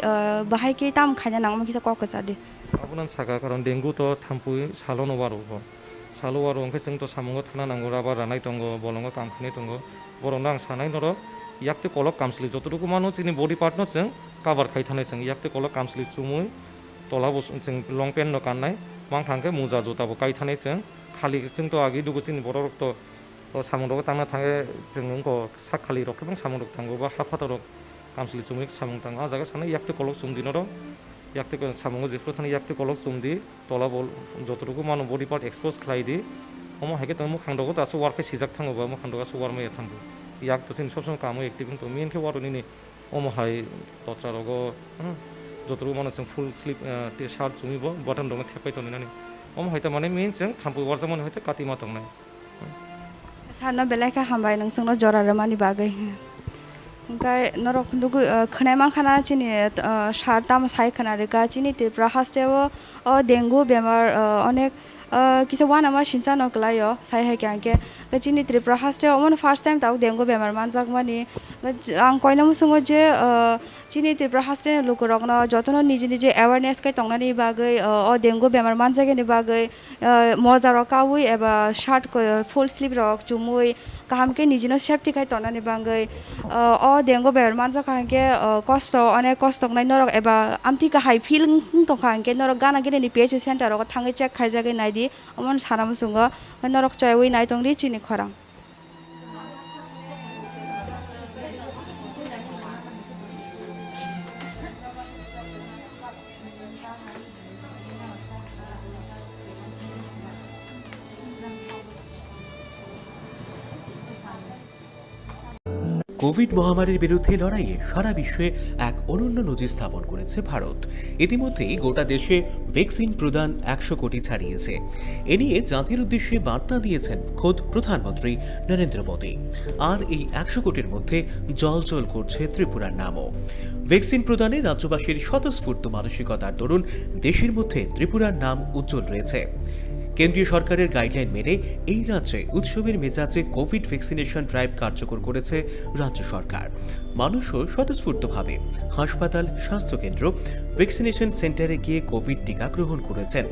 बाहाय के ताम खायना नांगो किसा कक चादि आबुनान सागा कारण डेंगु तो थाम्पुय सालोनो बारो सालो बारो ओंखाय जों तो सामंगो थाना नांगो राबा रानाय दंगो बोलंगो काम खायनाय दंगो बरंना आं सानाय नर याकते कलक कामस्लि जतुरुकु मानो चिनि बडी पार्ट न जों कभार खाय थानाय जों याकते कलक कामस्लि चुमुय तला बस जों लं पेन न काननाय मां थांखे मुजा जुताबो गाय थानाय जों खालि जों तो आगि दुगु चिनि बर रक्त सामंगो तांना थांगे जों उंको साखालि रखबं सामंगो थांगो बा हाफातरक कामस्लि चुमुय सामंग थांगा जागा सानाय याकते कलक चुमदिनर याकते सामंगो जेफ्रो थानाय याकते कलक चुमदि तला बल जतुरुकु मानो बडी पार्ट एक्सपोज खालायदि हम हायके तमु खांदगो तासो वारके सिजाक थांगोबा मु खांदगा सो वारमे थांगो याक तो चिन सब काम एक्टिव तो मेन के वारनि अम हाय तत्रा रगो जतुरुकु मानो जों फुल स्लिप टी शर्ट चुमिबो बटन दङ थेपाय तनिनानि अम हायता माने मेन जों थाम्पु वारजा माने हायता काटिमा तंनाय सारनो बेलायखा हामबाय नोंसोंनो जरा रमानि बागै ओमफ्राय नरक दुगु खनायमा खाना चिनि सार ताम साय खाना रेका चिनि त्रिपुरा हास्टेव डेंगु बेमार अनेक किसा वान आमा सिनसा नकलायो साय है क्यांके चिनि त्रिपुरा हास्टेव अमन फर्स्ट टाइम ताउ डेंगु बेमार मानजाक मानि आं कयना मुसुङो जे चिनि त्रिपुरा हास्टे लोक रगन जतन निजे निजे अवेयरनेस कै तंगनानि बागै डेंगु बेमार मानजागेनि बागै मजा रकावै एबा शर्ट फुल स्लीव रक चुमुय कामके निजिनो सेफ्टी कै तंगनानि बागै डेंगु बेमार मानजा कांके कष्ट अनेक कष्ट नै नरक एबा आमति का हाई फीलिंग तो कांके नरक गाना गेनि पीएच सेंटर रक थाङै चेक खायजागै नायदि अमन साना मुसुङो नरक चायवै नाय तंगरि चिनि खरां কোভিড মহামারীর বিরুদ্ধে লড়াইয়ে সারা বিশ্বে এক অনন্য নজির স্থাপন করেছে ভারত। ইতিমধ্যেই গোটা দেশে ভ্যাকসিন প্রদান 100 কোটি ছাড়িয়েছে। এ নিয়ে জাতির উদ্দেশ্যে বার্তা দিয়েছেন খোদ প্রধানমন্ত্রী নরেন্দ্র মোদী। আর এই 100 কোটির মধ্যে জলজল করছে ত্রিপুরার নামও। ভ্যাকসিন প্রদানে রাজ্যবাসীর স্বতঃস্ফূর্ত মানসিকতার দরুন দেশের মধ্যে ত্রিপুরার নাম উজ্জ্বল রয়েছে। কেন্দ্রীয় সরকারের গাইডলাইন মেনে এই রাজ্যে উৎসবের মেজাজে কোভিড ভ্যাকসিনেশন ড্রাইভ কার্যকর করেছে রাজ্য সরকার। মানুষও স্বতঃস্ফূর্তভাবে হাসপাতাল, স্বাস্থ্যকেন্দ্র, ভ্যাকসিনেশন সেন্টারে গিয়ে কোভিড টিকা গ্রহণ করেছেন।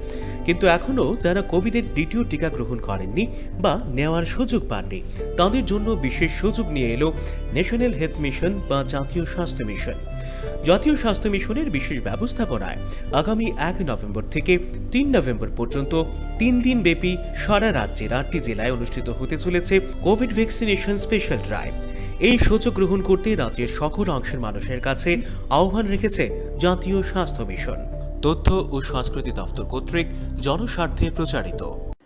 কিন্তু এখনও যারা কোভিডের দ্বিতীয় টিকা গ্রহণ করেননি বা নেওয়ার সুযোগ পাননি, তাদের জন্য বিশেষ সুযোগ নিয়ে এলো ন্যাশনাল হেলথ মিশন বা জাতীয় স্বাস্থ্য মিশন। জাতীয় স্বাস্থ্য মিশনের বিশেষ ব্যবস্থাপনায় আগামী 1 নভেম্বর থেকে 3 নভেম্বর পর্যন্ত 3 দিন ব্যাপী সারা রাজ্যের 8টি জেলায় অনুষ্ঠিত হতে চলেছে কোভিড ভ্যাকসিনেশন স্পেশাল ড্রাইভ। এই সুযোগ গ্রহণ করতে রাজ্যের সকল অংশের মানুষের কাছে আহ্বান রেখেছে জাতীয় স্বাস্থ্য মিশন। তথ্য ও সংস্কৃতি দপ্তর কর্তৃক জনস্বার্থে প্রচারিত।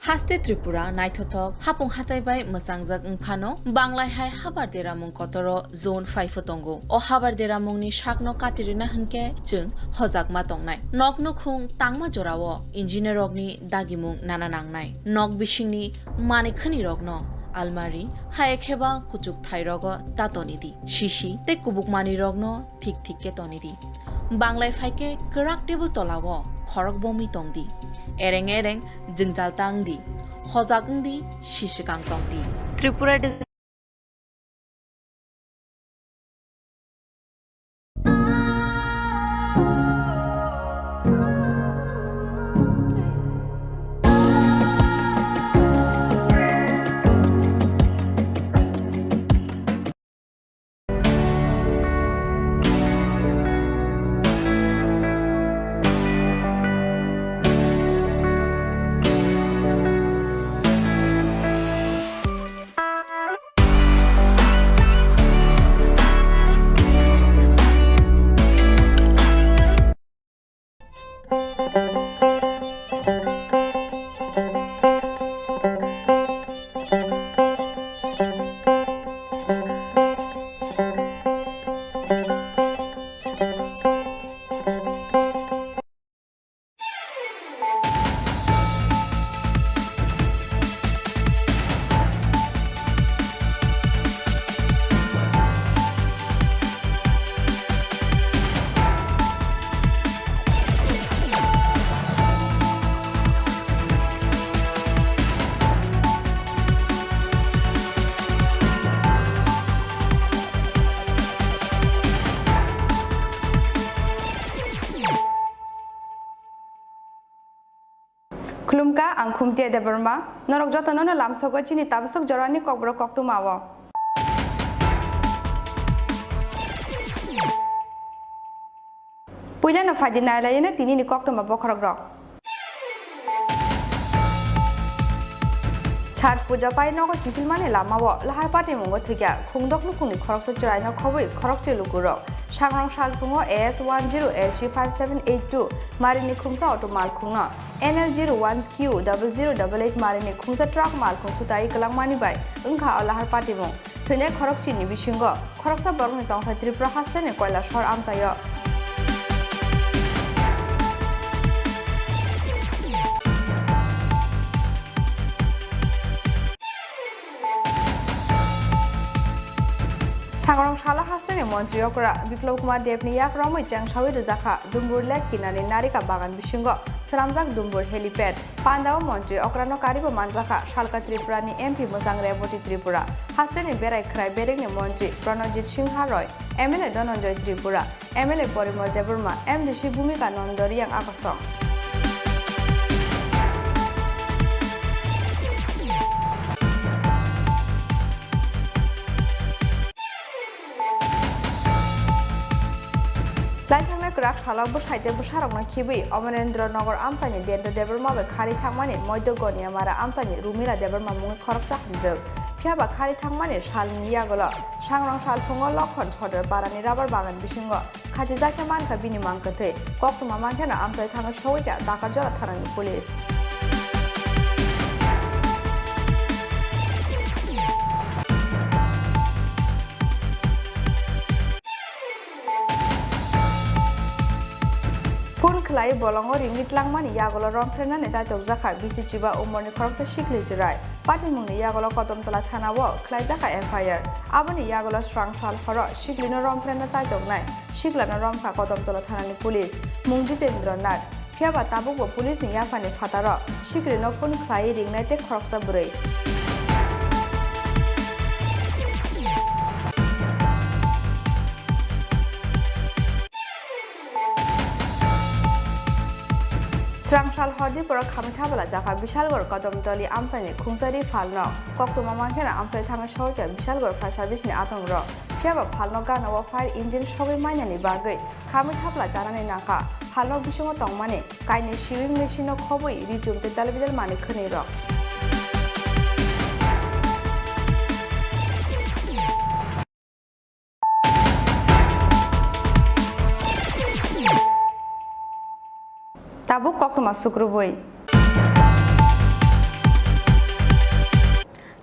হাস্তে ত্রিপুরা নাইথক হাপুং হাতাইবাই মোসাংজাক ফানো বাংলায় হাই হাবার দেরামুং কতর জোন 5 তঙ্গো ও হাবার দেরামুংনি শাকনো কাতিরিনা হনকে जों हजाकमा तंगनाय नक नुखुं तांगमा जराव इन्जिनियर रगनि दागिमुं नाना नांनाय नक बिसिंनि मानेखनि रगनो आलमारी हायखेबा कुचुक थाइरग तातनिदि शिशि ते कुबुकमानि रगनो ठीक ठीक के तनिदि बांग्लाय फाइके कराक टेबल तलाव खरक बमी तंगदि एरें एरें जोंजाल तांगदि हजाकंदि शिशिकां तंगदि त्रिपुरा खुलुमका आं खुमते देबरमा नरक जतननो लामसगो चिनि ताबसक जरानि ककब्र कक्तुमावो पुइलानो फादिनालायनो तिनिनि कक्तुमा बखरग्र छठ पूजा पाइनगो किफिल माने लामावो लाहार पाटे मंगो थैया खुंदक लुकुंनि खरकसे चराइनो खबै खरकसे लुकुरो सांग्रं सालफुङो AS10AC5782 मारिनि खुंसा अटो मालखुंनो NL01Q0088 मारिनि खुंसा ट्राक मालखुं थुताइ गलांमानि बाय ओंखा लाहार पाटे मं थैने खरकचिनि बिसिंगो खरकसा बरगनि तंथाय त्रिपुरा हास्टेने कयला शहर आमसायो सांग्रं साला हास्टेने मन्त्री अकरा बिप्लब कुमार देवनि याकरामै चांगसावि रजाखा दुम्बुर लेक किनारे नारिका बागान बिसिंगो सलामजाक दुम्बुर हेलिपेड पान्दाव मन्त्री अकरानो कारिबो मानजाखा सालका त्रिपुरानि एमपि मोजां रेवती त्रिपुरा हास्टेने बेराय खराय बेरेंनि मन्त्री प्रणजित सिंह रय एमएलए धनन्जय त्रिपुरा एमएलए परिमल देबर्मा एमडिसि भूमिका नन्दरियां आकसं लाइथांनाय क्राक सालावबो साइतेबो सारंना खिबि अमरेन्द्र नगर आमसानि देन्द देबरमाबे खारि थांमानि मध्यगनिया मारा आमसानि रुमिला देबरमा मुङै खरकसा हमजोग फियाबा खारि थांमानि सालनि यागल सांग्रं सालफुङो लखन सदर पारानि राबार बागान बिसिंगो खाथि जाखे मानखा बिनि मांकथै कक्तुमा मानखेना आमसाइ थाङो सौइका दाकाजरा थानानि पुलिस खलाई बलंगो रिंगित लांमानि यागल रमफ्रेनाने जायतक जाखा बिसिचिबा उमरनि खरकसा सिखलि जिराय पार्टी मुंनि यागल कदमतला थानावो खलाई जाखा एफआईआर आबनि यागल स्ट्रांग साल खर सिखलिनो रमफ्रेना जायतक नाय सिखलानो रमखा कदमतला थानानि पुलिस मुं जितेन्द्र नाथ फियाबा ताबुकबो पुलिसनि याफानि फातार सिखलिनो फोन खलाई रिंनाय ते खरकसा बुरै স্রাংশাল হরদিপুর খামিথাবলা জাকা বিশালগড় কদমতলি আমসাইনি খুংসারি ফালন কক্তমা মানখেনা আমসাই থাঙ্গা সহকে বিশালগড় ফায়ার সার্ভিসনি আতঙ্ক ফিয়াবা ফালন গানাও ফায়ার ইঞ্জিন সবাই মাইনানি বাগৈ খামিথাবলা জানানি নাকা ফালন বিসঙ্গ তংমানে কাইনি সিউইং মেশিন খবই রিজুমতে দালবিদাল মানে খনি rock Tabuk kok tuh masuk ruboi.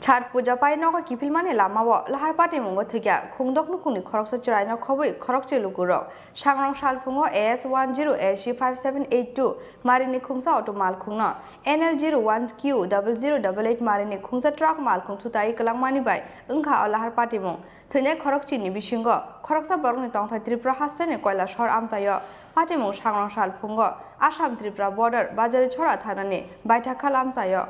Chat puja pai no ko kipil mane lama wo lahar pati mungo thikya khungdok nu khungni khorok sa chrai no khoboi khorok chelu guro sangrong sal phungo S10 SG5782 marini khungsa auto mal khungno NL01Q0088 marini khungsa truck mal khung thutai kalang mani bai ungkha lahar pati mung thine khorok chini bisingo khorok sa borgni tongthai Tripura hastane koila shor amsayo pati mung sangrong sal phungo Assam Tripura border bajari chora thanane baita khalam sayo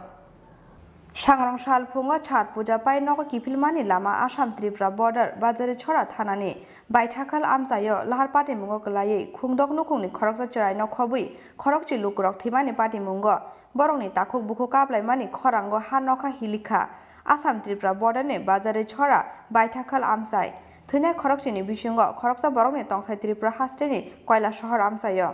Sangrong sal phungo chat puja pai noko kipilmani lama Assam Tripura border bajari chora thanani baithakal amsayo lahar pati mungo kalaye khungdok nukhungni khoroksa charai no khobui khorokchi lukurok thimani pati mungo borongni takhuk bukhu kaplai mani khorango hanokha hilikha Assam Tripura border ne bajari chora baithakal amsai thine khorokchini bisingo khoroksa borongni tongthai Tripura hasteni koila shahar amsayo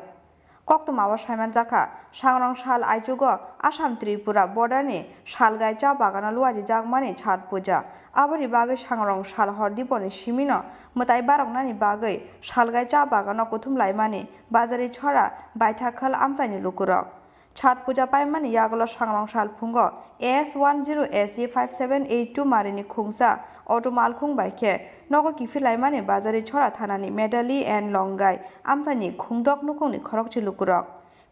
Koktumawa Shaiman Jaka, Sangrong Shal Aijugo, Assam Tripura border ni Shalgai cha bagana luaji jagmani chat puja. Abari bagai Sangrong Shal hordiponi shimino, mutai barong nani bagai, Shalgai cha bagana kutum laimani, bazari chora, baitakal amsani lukurok. Chat puja paimani yagolo Sangrong Shal pungo, S10 SE5782 marini khungsa, automal khung baike. Nogo kifilaimani bazari chora thanani medali and longai amsani khungdok nukhungni khorokchi lukurok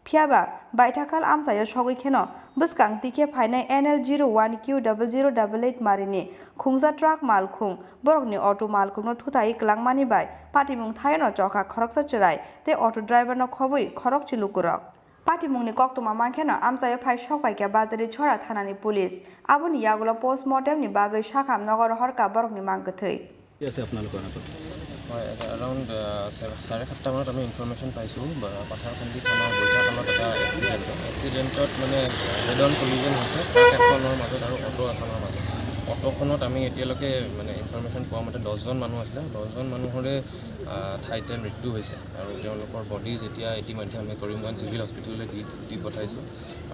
phiaba baitakal amsayo sogoi kheno buskang tike phainai NL01Q0088 marini khungsa truck malkhung borokni auto malkhung no thutai klangmani bai patimung thaino chokha khoroksa chirai te auto driver no khobui khorokchi lukurok Patimungni koktuma mankheno amsayo phai sokbaikya bazari chora thanani police abuni yagulo postmortem ni bagai shakham nagor horka borokni mangkthei আছে আপোনালোকৰ হাতত হয় around 7:30 মানত আমি information পাইছোঁ পাথাৰকান্দি থানাৰ বৈঠাকালত এটা এক্সিডেণ্টত মানে হেড অন কলিজন হৈছে ট্ৰাক এখনৰ মাজত আৰু অটো এখনৰ মাজত অটোখনত আমি এতিয়ালৈকে মানে ইনফৰমেশ্যন পোৱা মতে 10জন মানুহ আছিলে 10জন মানুহৰে ঠাইতে মৃত্যু হৈছে আৰু তেওঁলোকৰ বডি যেতিয়া ইতিমধ্যে আমি কৰিমগঞ্জ চিভিল হস্পিটেললৈ দি পঠাইছোঁ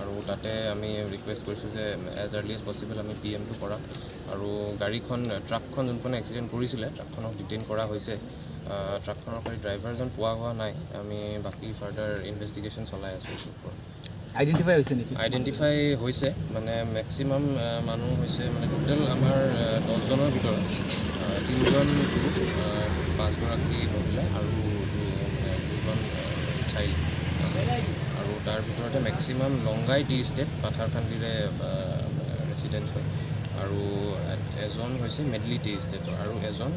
আৰু তাতে আমি ৰিকুৱেষ্ট কৰিছোঁ যে এজ আৰ্লি এজ পচিবল আমি PMটো কৰা আৰু গাড়ীখন ট্ৰাকখন যোনখন এক্সিডেণ্ট কৰিছিলে ট্ৰাকখনক ডিটেইন কৰা হৈছে ট্ৰাকখনৰ খালি ড্ৰাইভাৰজন পোৱা হোৱা নাই আমি বাকী ফাৰ্ডাৰ ইনভেষ্টিগেশ্যন চলাই আছোঁ এইটোৰ ওপৰত আইডেণ্টিফাই হৈছে নেকি আইডেণ্টিফাই হৈছে মানে মেক্সিমাম মানুহ হৈছে মানে টোটেল আমাৰ 10জনৰ ভিতৰত 3জন পুৰুষ 5গৰাকী মহিলা আৰু 2জন চাইল্ড আৰু তাৰ ভিতৰতে মেক্সিমাম লংগাই টি ষ্টেট পাথাৰকান্দিৰে ৰেচিডেঞ্চ হয় আৰু এজন হৈছে মেডলি টি ষ্টেটৰ আৰু এজন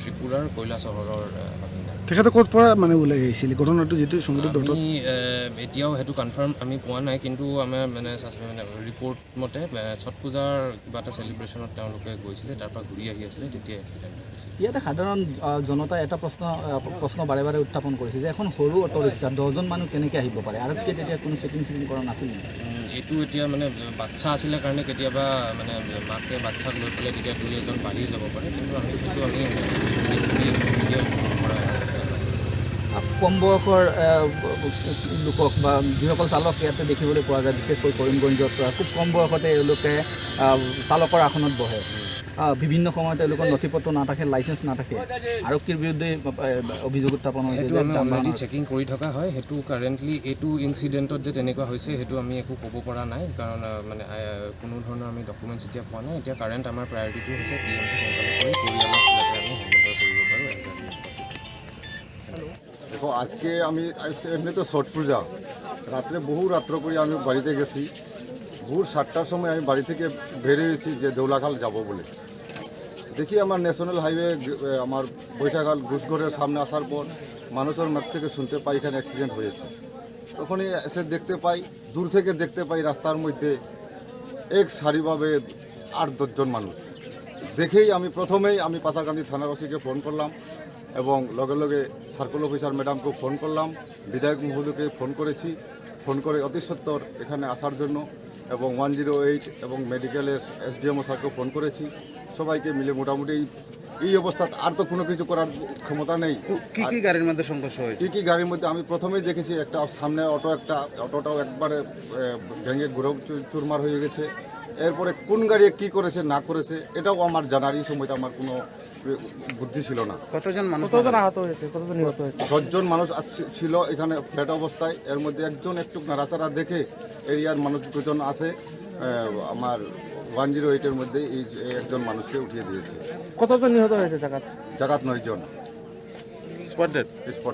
ত্ৰিপুৰাৰ কৈলা চহৰৰ তেখেতে ক'ত পৰা মানে ওলাই আহিছিল ঘটনাটো যেটো সংগঠিত আমি এতিয়াও হেতু কনফাৰ্ম আমি পোৱা নাই কিন্তু আমাৰ মানে ৰিপৰ্ট মতে ছট পূজাৰ কিবা এটা সেলিব্ৰেশনত তেওঁলোকে গৈছিলে তাৰ পৰা ঘূৰি আহি আছিল তেতিয়া এক্সিডেণ্ট হৈছিল ইয়াতে সাধাৰণ জনতা এটা প্ৰশ্ন বাৰে বাৰে উত্থাপন কৰিছে যে এখন সৰু অটো ৰিক্সা 10জন মানুহ কেনেকৈ আহিব পাৰে আৰু তেতিয়া কোনো চেকিং কৰা নাছিল এইটো এতিয়া মানে বাচ্চা আছিলে কাৰণে কেতিয়াবা মানে মাকে বাচ্চাক লৈ পেলাই তেতিয়া 2-এজন বাঢ়ি যাব পাৰে কিন্তু আমি সেইটো আমি কম বয়সৰ লোকক বা যিসকল চালক ইয়াতে দেখিবলৈ পোৱা যায় বিশেষকৈ কৰিমগঞ্জত খুব কম বয়সতে এওঁলোকে চালকৰ আসনত বহে বিভিন্ন সময়ত তেওঁলোকৰ নথি পত্ৰ নাথাকে লাইচেন্স নাথাকে আৰক্ষীৰ বিৰুদ্ধে অভিযোগ উত্থাপন হৈছে যে অলৰেডি চেকিং কৰি থকা হয় সেইটো কাৰেণ্টলি এইটো ইনচিডেণ্টত যে তেনেকুৱা হৈছে সেইটো আমি একো ক'ব পৰা নাই কাৰণ মানে কোনো ধৰণৰ আমি ডকুমেণ্টছ এতিয়া পোৱা নাই এতিয়া কাৰেণ্ট আমাৰ প্ৰায়ৰিটিটো হৈছে PMটো সোনকালে কৰি পৰিয়ালক যাতে আমি হেণ্ডঅভাৰ কৰিব পাৰোঁ দেখো আজকে আমি এমনি তো ছট পূজা রাত্রে বহু রাত্র করে আমি বাড়িতে গেছি ভোর 7টার সময় আমি বাড়ি থেকে বেরিয়েছি যে দেউলাখাল যাব বলে দেখি আমার ন্যাশনাল হাইওয়ে আমার বৈঠাখাল ঘুষঘরের সামনে আসার পর মানুষের মুখ থেকে শুনতে পাই এখানে অ্যাক্সিডেন্ট হয়েছে তখনই এসে দেখতে পাই দূর থেকে দেখতে পাই রাস্তার মধ্যে এক সারিভাবে 8-10 জন মানুষ দেখেই আমি প্রথমেই আমি পাথারকান্দি থানার ওসিকে ফোন করলাম এবং লগে লগে সার্কেল অফিসার ম্যাডামকে ফোন করলাম বিধায়ক মহোদয়কে ফোন করেছি ফোন করে অতি সত্বর এখানে আসার জন্য, এবং 108 এবং মেডিকেলের SDMO স্যারকেও ফোন করেছি। সবাইকে মিলে মোটামুটি এই অবস্থা আর তো কোনো কিছু করার ক্ষমতা নেই। কি কি গাড়ির মধ্যে সংঘর্ষ হয়েছে? কি গাড়ির মধ্যে আমি প্রথমেই দেখেছি একটা সামনে অটোটাও একবারে ভেঙে ঘুরেও চুরমার হয়ে গেছে। এরপরে কোন গাড়ি কি করেছে না করেছে এটাও আমার জানার এই সময়টা আমার কোনো বুদ্ধি ছিল না। কতজন মানুষ আহত হয়েছে, কতজন নিহত হয়েছে? 10 জন মানুষ ছিল এখানে ফ্ল্যাট অবস্থায়। এর মধ্যে একজন একটু নাড়াচাড়া দেখে এরিয়ার মানুষ দুজন আছে আমার 108-এর মধ্যে এই একজন মানুষকে উঠিয়ে দিয়েছে। কতজন নিহত হয়েছে? জাগাত 9 জন স্পট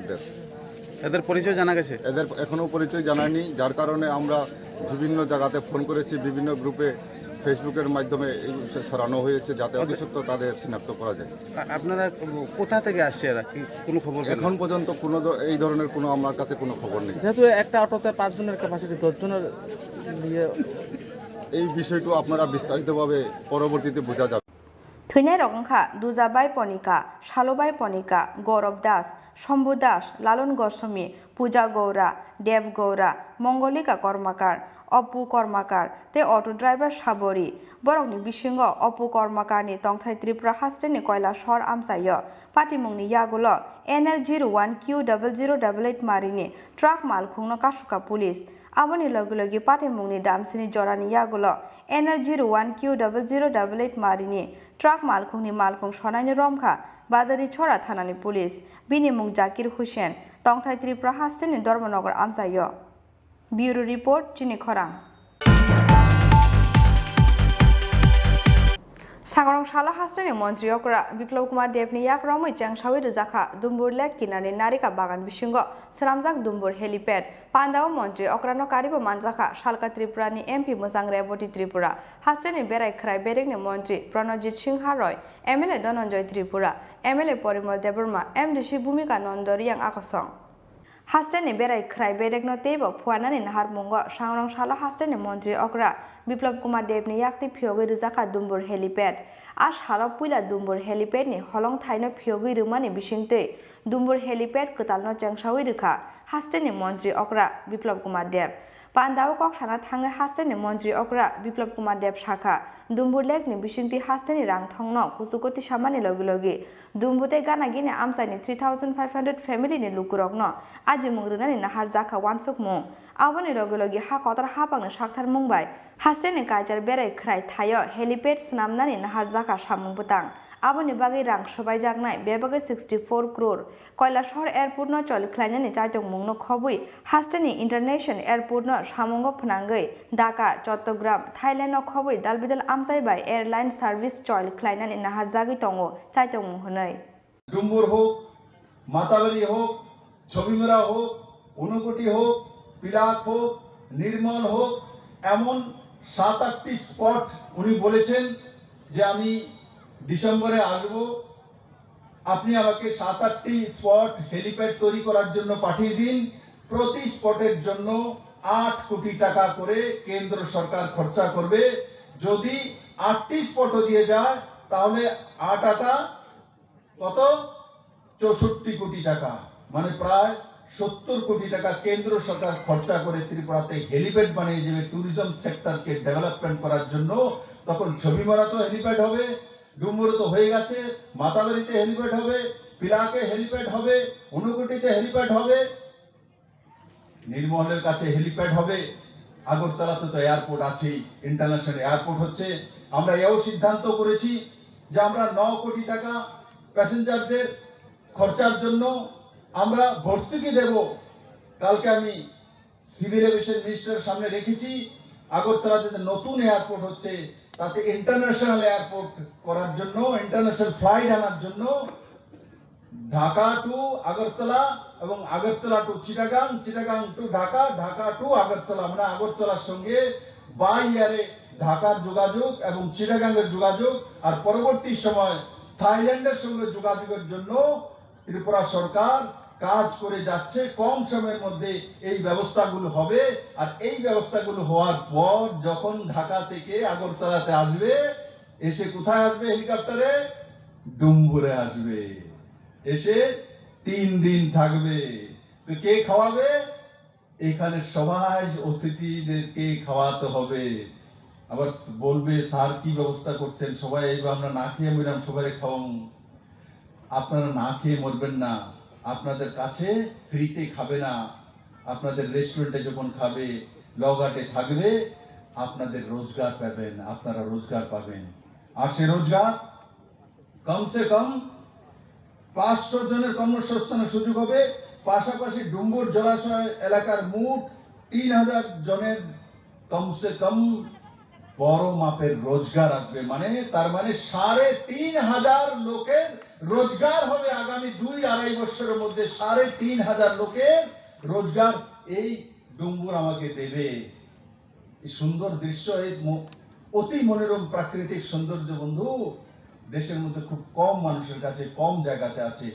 ডেথ। এদের পরিচয় জানা গেছে? এদের এখনও পরিচয় জানায়নি, যার কারণে আমরা বিভিন্ন জায়গাতে ফোন করেছি, বিভিন্ন গ্রুপে ফেসবুকের মাধ্যমে সরানো হয়েছে যাতে অতি সত্ত্বর তাদের শনাক্ত করা যায়। আপনারা কোথা থেকে আসছে এরা, কি কোনো খবর? এখন পর্যন্ত কোনো এই ধরনের কোনো আমার কাছে কোনো খবর নেই। যেহেতু একটা অটোতে 5 জনের ক্যাপাসিটি, 10 জনের নিয়ে এই বিষয়টি আপনারা বিস্তারিতভাবে পরবর্তীতে বোঝা যাবে। থৈনাই রকমখা দুজাবাই পনিকা, শালবাই পনিকা, গৌরব দাস, শম্ভু দাস, লালন গোস্বামী, পূজা গৌরা, দেব গৌরা, মঙ্গলিকা কর্মকার, অপু কর্মকার তে অটো ড্রাইভার সাবরি বরকনি বিসিঙ্গ অপু কর্মকারনি তংথাই ত্রিপুরা হাস্টেনি কয়লা শহর আমসায় পাটিমুংনি ইয়াগুলো NL01Q0088 মারিনি ট্রাক মালখুংনো কাসুকা পুলিশ আবনি লগে লগে পাটিমুংনি দামসিনি জরানি ইয়াগুলো NL01Q0088 মারিনি ট্রাক মালখুংনি মালখুং সনাইনি রমখা বাজারি ছড়া থানানি পুলিশ বিনিমুং জাকির হুসেন তংথাই ত্রিপুরা হাস্টেনি ধর্মনগর আমসায়। ব্যুরো রিপোর্ট চিনি খরাং। সাগরং শালা হাস্টেনি মন্ত্রী অকরা বিপ্লব কুমার দেবনি ইয়াক রমই চাংসাউই রজাখা দুম্বুর লেক কিনারে নারিকা বাগান বিসঙ্গ সালামজাক দুম্বুর হেলিপ্যাড পান্দাও মন্ত্রী অকরানো কারিব মানজাখা শালকা ত্রিপুরানি MP মোজাং রেবতী ত্রিপুরা হাস্টেনি বেড়াই খরাই বেরেকনি মন্ত্রী প্রণজিৎ সিংহা রয় MLA Dhananjay Tripura MLA Parimal Debbarma MDC ভূমিকা নন্দরিয়াং আকসং হাস্টেনি বেড়াই খরাই বেরেকনো তেব ফুয়ানানি নাহার মুঙ্গ সাংরং শালা হাস্টেনি মন্ত্রী অকরা বিপ্লব কুমার দেবনি ইয়াকতি ফিয়গৈ রজাখা দুম্বুর হেলিপ্যাড আর শালা পুইলা দুম্বুর হেলিপ্যাডনি হলং থাইনো ফিয়গৈ রুমানি বিসিংতে দুম্বুর হেলিপ্যাড কতালনো চাংসাউই রেখা হাস্টেনি মন্ত্রী অকরা বিপ্লব কুমার দেব পান্দাও কক সানা থাঙ্গে হাস্টেনি মন্ত্রী অকরা বিপ্লব কুমার দেব শাখা দুম্বুর লেকনি বিসিংতি হাস্টেনি রাং থংনো কুচুকতি সামানি লগে লগে দুম্বুতে গানা গিনে আমসাইনি 3500 ফ্যামিলিনি লুকুরগ্ন আজি মুংরুনানি নাহার জাখা ওয়ানসুক মুং আবনি লগে লগে হা কতার হাপাংनो সাকথার মুংবাই হাস্টেনি কাইজার বেড়াই খরাই থাयो हेलिपेड स्नामनानि नाहार जाखा सामुं बुतां आबोनि बागै रां सबाय जागनाय बेबागै 64 crore कयला शहर एयारपोर्ट न चल ख्लायनानि चाइतों मुंनो खबुइ हास्टेनि इंटरनेशनल एयारपोर्ट न सामुंगो फनांगै ढाका चट्टग्राम थाइलैंड न खबुइ दालबिदाल आमसाइबाय एयारलाइन सार्भिस चल ख्लायनानि नाहार जागै तंगो चाइतों मुहनै डुम्बुर होक माताबारी होक छबिमुरा होक ঊনকোটি হোক পিরাক হোক নির্মল হোক এমন 7-8টি স্পট উনি বলেছেন যে আমি ডিসেম্বরে আসব আপনি আমাকে 7-8টি স্পট হেলিপ্যাড তৈরি করার জন্য পাঠিয়ে দিন প্রতি স্পটের জন্য 8 কোটি টাকা করে কেন্দ্র সরকার খরচা করবে যদি 8টি স্পটও দিয়ে যায় তাহলে 8 কত 64 কোটি টাকা মানে প্রায় 70 কোটি টাকা কেন্দ্র সরকার খরচা করে ত্রিপুরাতে হেলিপ্যাড বানিয়ে দেবে ট্যুরিজম সেক্টরকে ডেভেলপমেন্ট করার জন্য তখন ছবিমারা তো হেলিপ্যাড হবে ডুমুরে তো হয়ে গেছে মাতাবাড়িতে হেলিপ্যাড হবে পিলাকে হেলিপ্যাড হবে ঊনকোটিতে হেলিপ্যাড হবে নির্মলের কাছে হেলিপ্যাড হবে আগরতলাতে তো এয়ারপোর্ট আছে ইন্টারন্যাশনাল এয়ারপোর্ট হচ্ছে আমরা এও সিদ্ধান্ত করেছি যে আমরা 9 কোটি টাকা প্যাসেঞ্জারদের খরচার জন্য আমরা ভর্তুকি দেব কালকে আমি সিভিল এভিয়েশন মিনিস্টারের সামনে রেখেছি আগরতলাতে নতুন এয়ারপোর্ট হচ্ছে তাতে ইন্টারন্যাশনাল এয়ারপোর্ট করার জন্য ইন্টারন্যাশনাল ফ্লাইট আনার জন্য ঢাকা টু আগরতলা এবং Agartala to Chittagong Chittagong to Dhaka Dhaka to Agartala মানে আগরতলার সঙ্গে বাই এয়ারে ঢাকার যোগাযোগ এবং চিটাগাংয়ের যোগাযোগ আর পরবর্তী সময় থাইল্যান্ডের সঙ্গে যোগাযোগের জন্য ত্রিপুরা সরকার কাজ করে যাচ্ছে কম সময়ের মধ্যে এই ব্যবস্থাগুলো হবে আর এই ব্যবস্থাগুলো হওয়ার পর যখন ঢাকা থেকে আগরতলাতে আসবে এসে কোথায় আসবে হেলিকপ্টারে ডুম্বুরে আসবে এসে 3 দিন থাকবে তো কে খাওয়াবে এখানে সবাই অতিথিদেরকে খাওয়াতে হবে আবার বলবে স্যার কি ব্যবস্থা করছেন সবাই এইবার আমরা না খেয়ে মরলাম সবাই খাওয়াম আপনারা না খেয়ে মরবেন না আপনাদের কাছে ফ্রিতে খাবে না আপনাদের রেস্টুরেন্টে যখন খাবে লগাটে থাকবে আপনাদের রোজগার পাবেন আপনারা রোজগার পাবেন আর সে রোজগার কমসে কম 500 জনের কর্মসংস্থানের সুযোগ হবে পাশাপাশি ডুম্বুর জলাশয় এলাকার মোট 3000 জনের কমসে কম বড় মাপের রোজগার আসবে মানে তার মানে 3500 লোকের রোজগার হবে আগামী 2-2.5 বছরের মধ্যে 3500 লোকের রোজগার এই ডুম্বুর আমাকে দেবে এই সুন্দর দৃশ্য এই অতি মনোরম প্রাকৃতিক সৌন্দর্য বন্ধু দেশের মধ্যে খুব কম মানুষের কাছে কম জায়গাতে আছে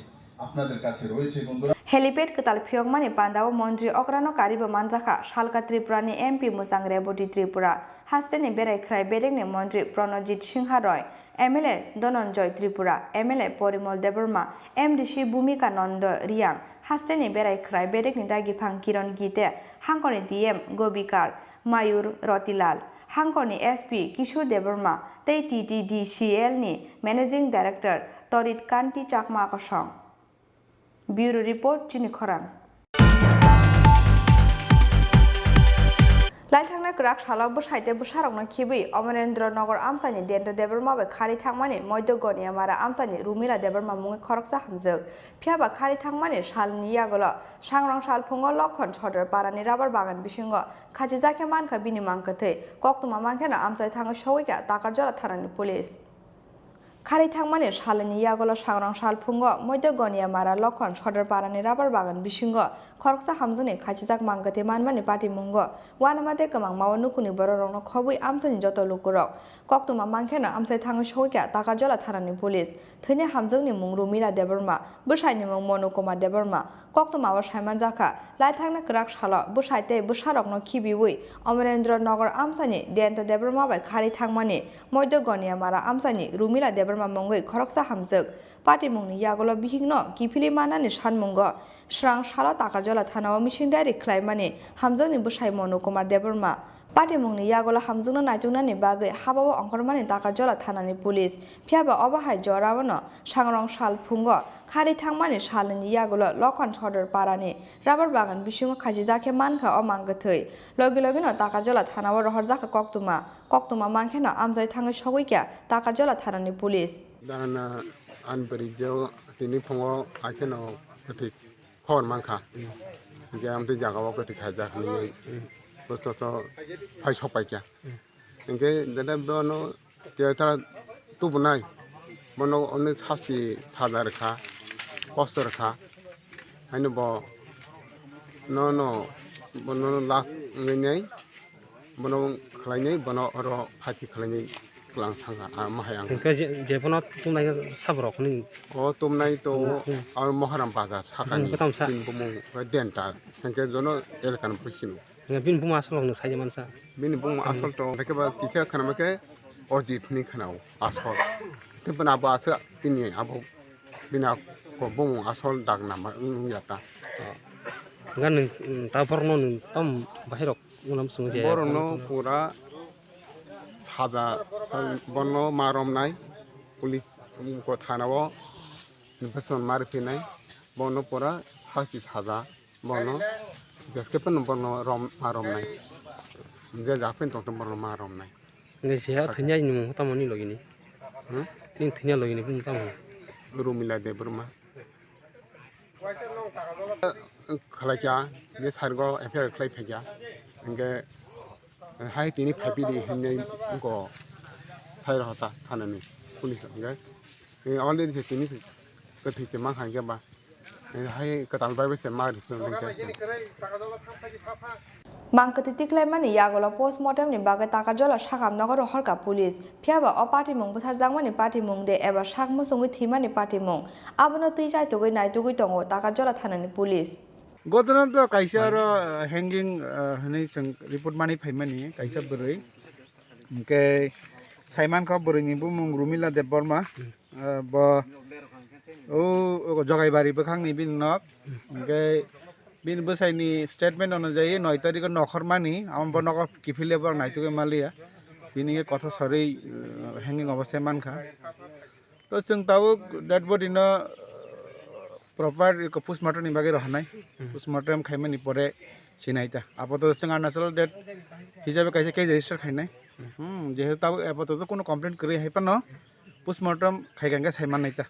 আপনাদের কাছে রয়েছে বন্ধুরা हेलीपैड कताल फियगमानि पान्दाव मन्त्री अग्रानो कारिबो मानजाखा शालका त्रिपुरानि एमपी मुसां रेबती त्रिपुरा हास्टेनि बेरायख्राय बेरेगनि मन्त्री Pranajit Singha Roy MLA Dhananjay Tripura MLA Parimal Debbarma MDC Bhumika Nanda Riang हास्टेनि बेरायख्राय बेरेगनि दागिफां किरण गीते हांकनि डीएम गोबिकार मायूर रतिलाल हांकनि एसपी किशोर देबबर्मा तै टीटीडीसीएल नि मैनेजिंग डायरेक्टर तरित कान्ति चाकमा कसं ब्यूरो रिपोर्ट चिनी खरां लाइथांना क्राक सालाव बसाइते बसारंना खिबि अमरेन्द्र नगर आमसानि देन्टा देबरमा बे खारि थांमानि मध्य गनियामारा आमसानि रुमिला देबरमा मुङै खरकसा हामजोग फियाबा खारि थांमानि सालनि यागल सांग्रां साल फुङो लखन छदर पारानि राबार बागान बिसिंग खाजि जाखे मानखा बिनि मांकथै कक्तमा मांखेना आमसाइ थाङो सौइका ताकारजला थानानि पुलिस खारि थांमानि सालनि यागल सांग्रां साल फुङो मध्य गनियामारा लखन छदर पारानि राबार बागान बिसिंग खरकसा हामजोनि खाजिजाक मांगथे मानमानि पार्टी मुंग वानामाते कमां माव नुकुनि बररंनो खबै आमसानि जत लुकुरक कक्तमा मांखेना आमसाइ थाङो सौइका ताकारजला थानानि पुलिस थैनि हामजोंनि मुं रुमिला देबबर्मा बसाइनि मुं मनोकुमार देबबर्मा कक्तमाव साइमान जाखा लाइथांना क्राक साला बसाइते बसारकनो खिबिवै अमरेन्द्र नगर आमसानि देन्टा देबबर्मा बाय खारि थांमानि मध्य गनियामारा आमसानि रुमिला देबबर्मा मुङै खरकसा हामजोग पार्टी मुंनि यागल बिहिंनो किफिलि मानानि सानमुंग स्रां साला ताकारजला थानाव मिसिंदारि ख्लाइमानि हामजोंनि बसाइ मनोकुमार देबबर्मा पार्टी मुंनि यागल हामजोंनो नायजोंनानि बागै हाबाव अंकरमानि ताकारजला थानानि पुलिस फियाबा अबाहाय जरावनो सांग्रां साल फुंग खारि थांमानि सालनि यागल लखन छदर पारानि राबार बागान बिसिङो खाजि जाखे मानखा अमांगथै लगे लगेनो ताकारजला थानाव रहर जाखा कक्तमा मांखेना आमजाय थाङै सगैका ताकारजला थानानि पुलिस दाना आनबरिजो तिनि फुङाव आखेनो कथि खबर मांखा जे आमते जागाव कथि खाजाखनि बस्तु फाइ सपाइका इनके दादा बनो केता तुबनाय बनो अने सास्ति थादा रखा कष्ट रखा हैनो ब न बनो लास ngैनाय बनो खलायनाय बनो अर फाति खलायनाय क्लां थांगा माहायां इनके जेबनो तुमनाय साबरखनि ओ तुमनाय तो और महाराम बाजार साखानि दिन बमु देन्टा इनके जनो एलकान पखिनु बिन बुमा आसलनो साइजे मानसा बिन बुमा आसल तो लेकेबा किसे खनामके अजितनि खनाव आसल तेबना बासो बिनि आबो बिना को बुम आसल दागनामा याता गान ता परनो तम बाहिरक उनाम सुङे बरनो पुरा सादा बनो मारमनाय पुलिस को थानाव निफासन मारफिनाय बनो पुरा हासि सादा बनो Gaskepan bano maromnai, dia japin tong bano maromnai. Nggak sih, ternyata ini mau tamu ni lagi ni, ini ternyata lagi ni pun tamu. Rumila de Burma. Kalau dia dia sargo affair klay pega, enggak, hai tini papi di ini enggak, saya rasa tanah ni polis enggak. Already saya tini ketika makan dia bah. hai katal bai se mar मांकति तिक्लाइमानि यागल पोस्टमार्टमनि बागै ताकारजला सागामनगर हरका police फियाबा a party मुं बुथारजांमानि party मुं दे एबा सागमसुङै थैमानि party मुं आबनो तैजायतगै नायतगै दङ ताकारजला थानानि police गदना तो काइसा र hanging हनै जों रिपोर्ट मानि फाइमानि काइसा बोरै के साइमान का बोरैनिबो मुं रुमिला देबबर्मा ब ओ जगायबारि बखांनि बिनक ओमफ्राय বিন বসাইনি স্টেটমেন্ট অনুযায়ী 9 তারিখ নখর মানি আমার নখ কিফিলে বর নাইতুকে মালিয়া বিনি কথা সরি হ্যাঙ্গিং অবস্থায় মানখা তো जों তাও ডেড বডি ন প্রপার পোস্টমর্টম নিবাগে রহনাই পোস্টমর্টম খাইমানি পরে সিনাইতা আপাতত जों अरुणाचल डेट হিসাবে কাইছে কেস রেজিস্টার খাইনাই যেহেতু তাও আপাতত কোনো কমপ্লেন করে হাইপান পোস্টমর্টম খাইগাঙ্গে সাইমান নাইতা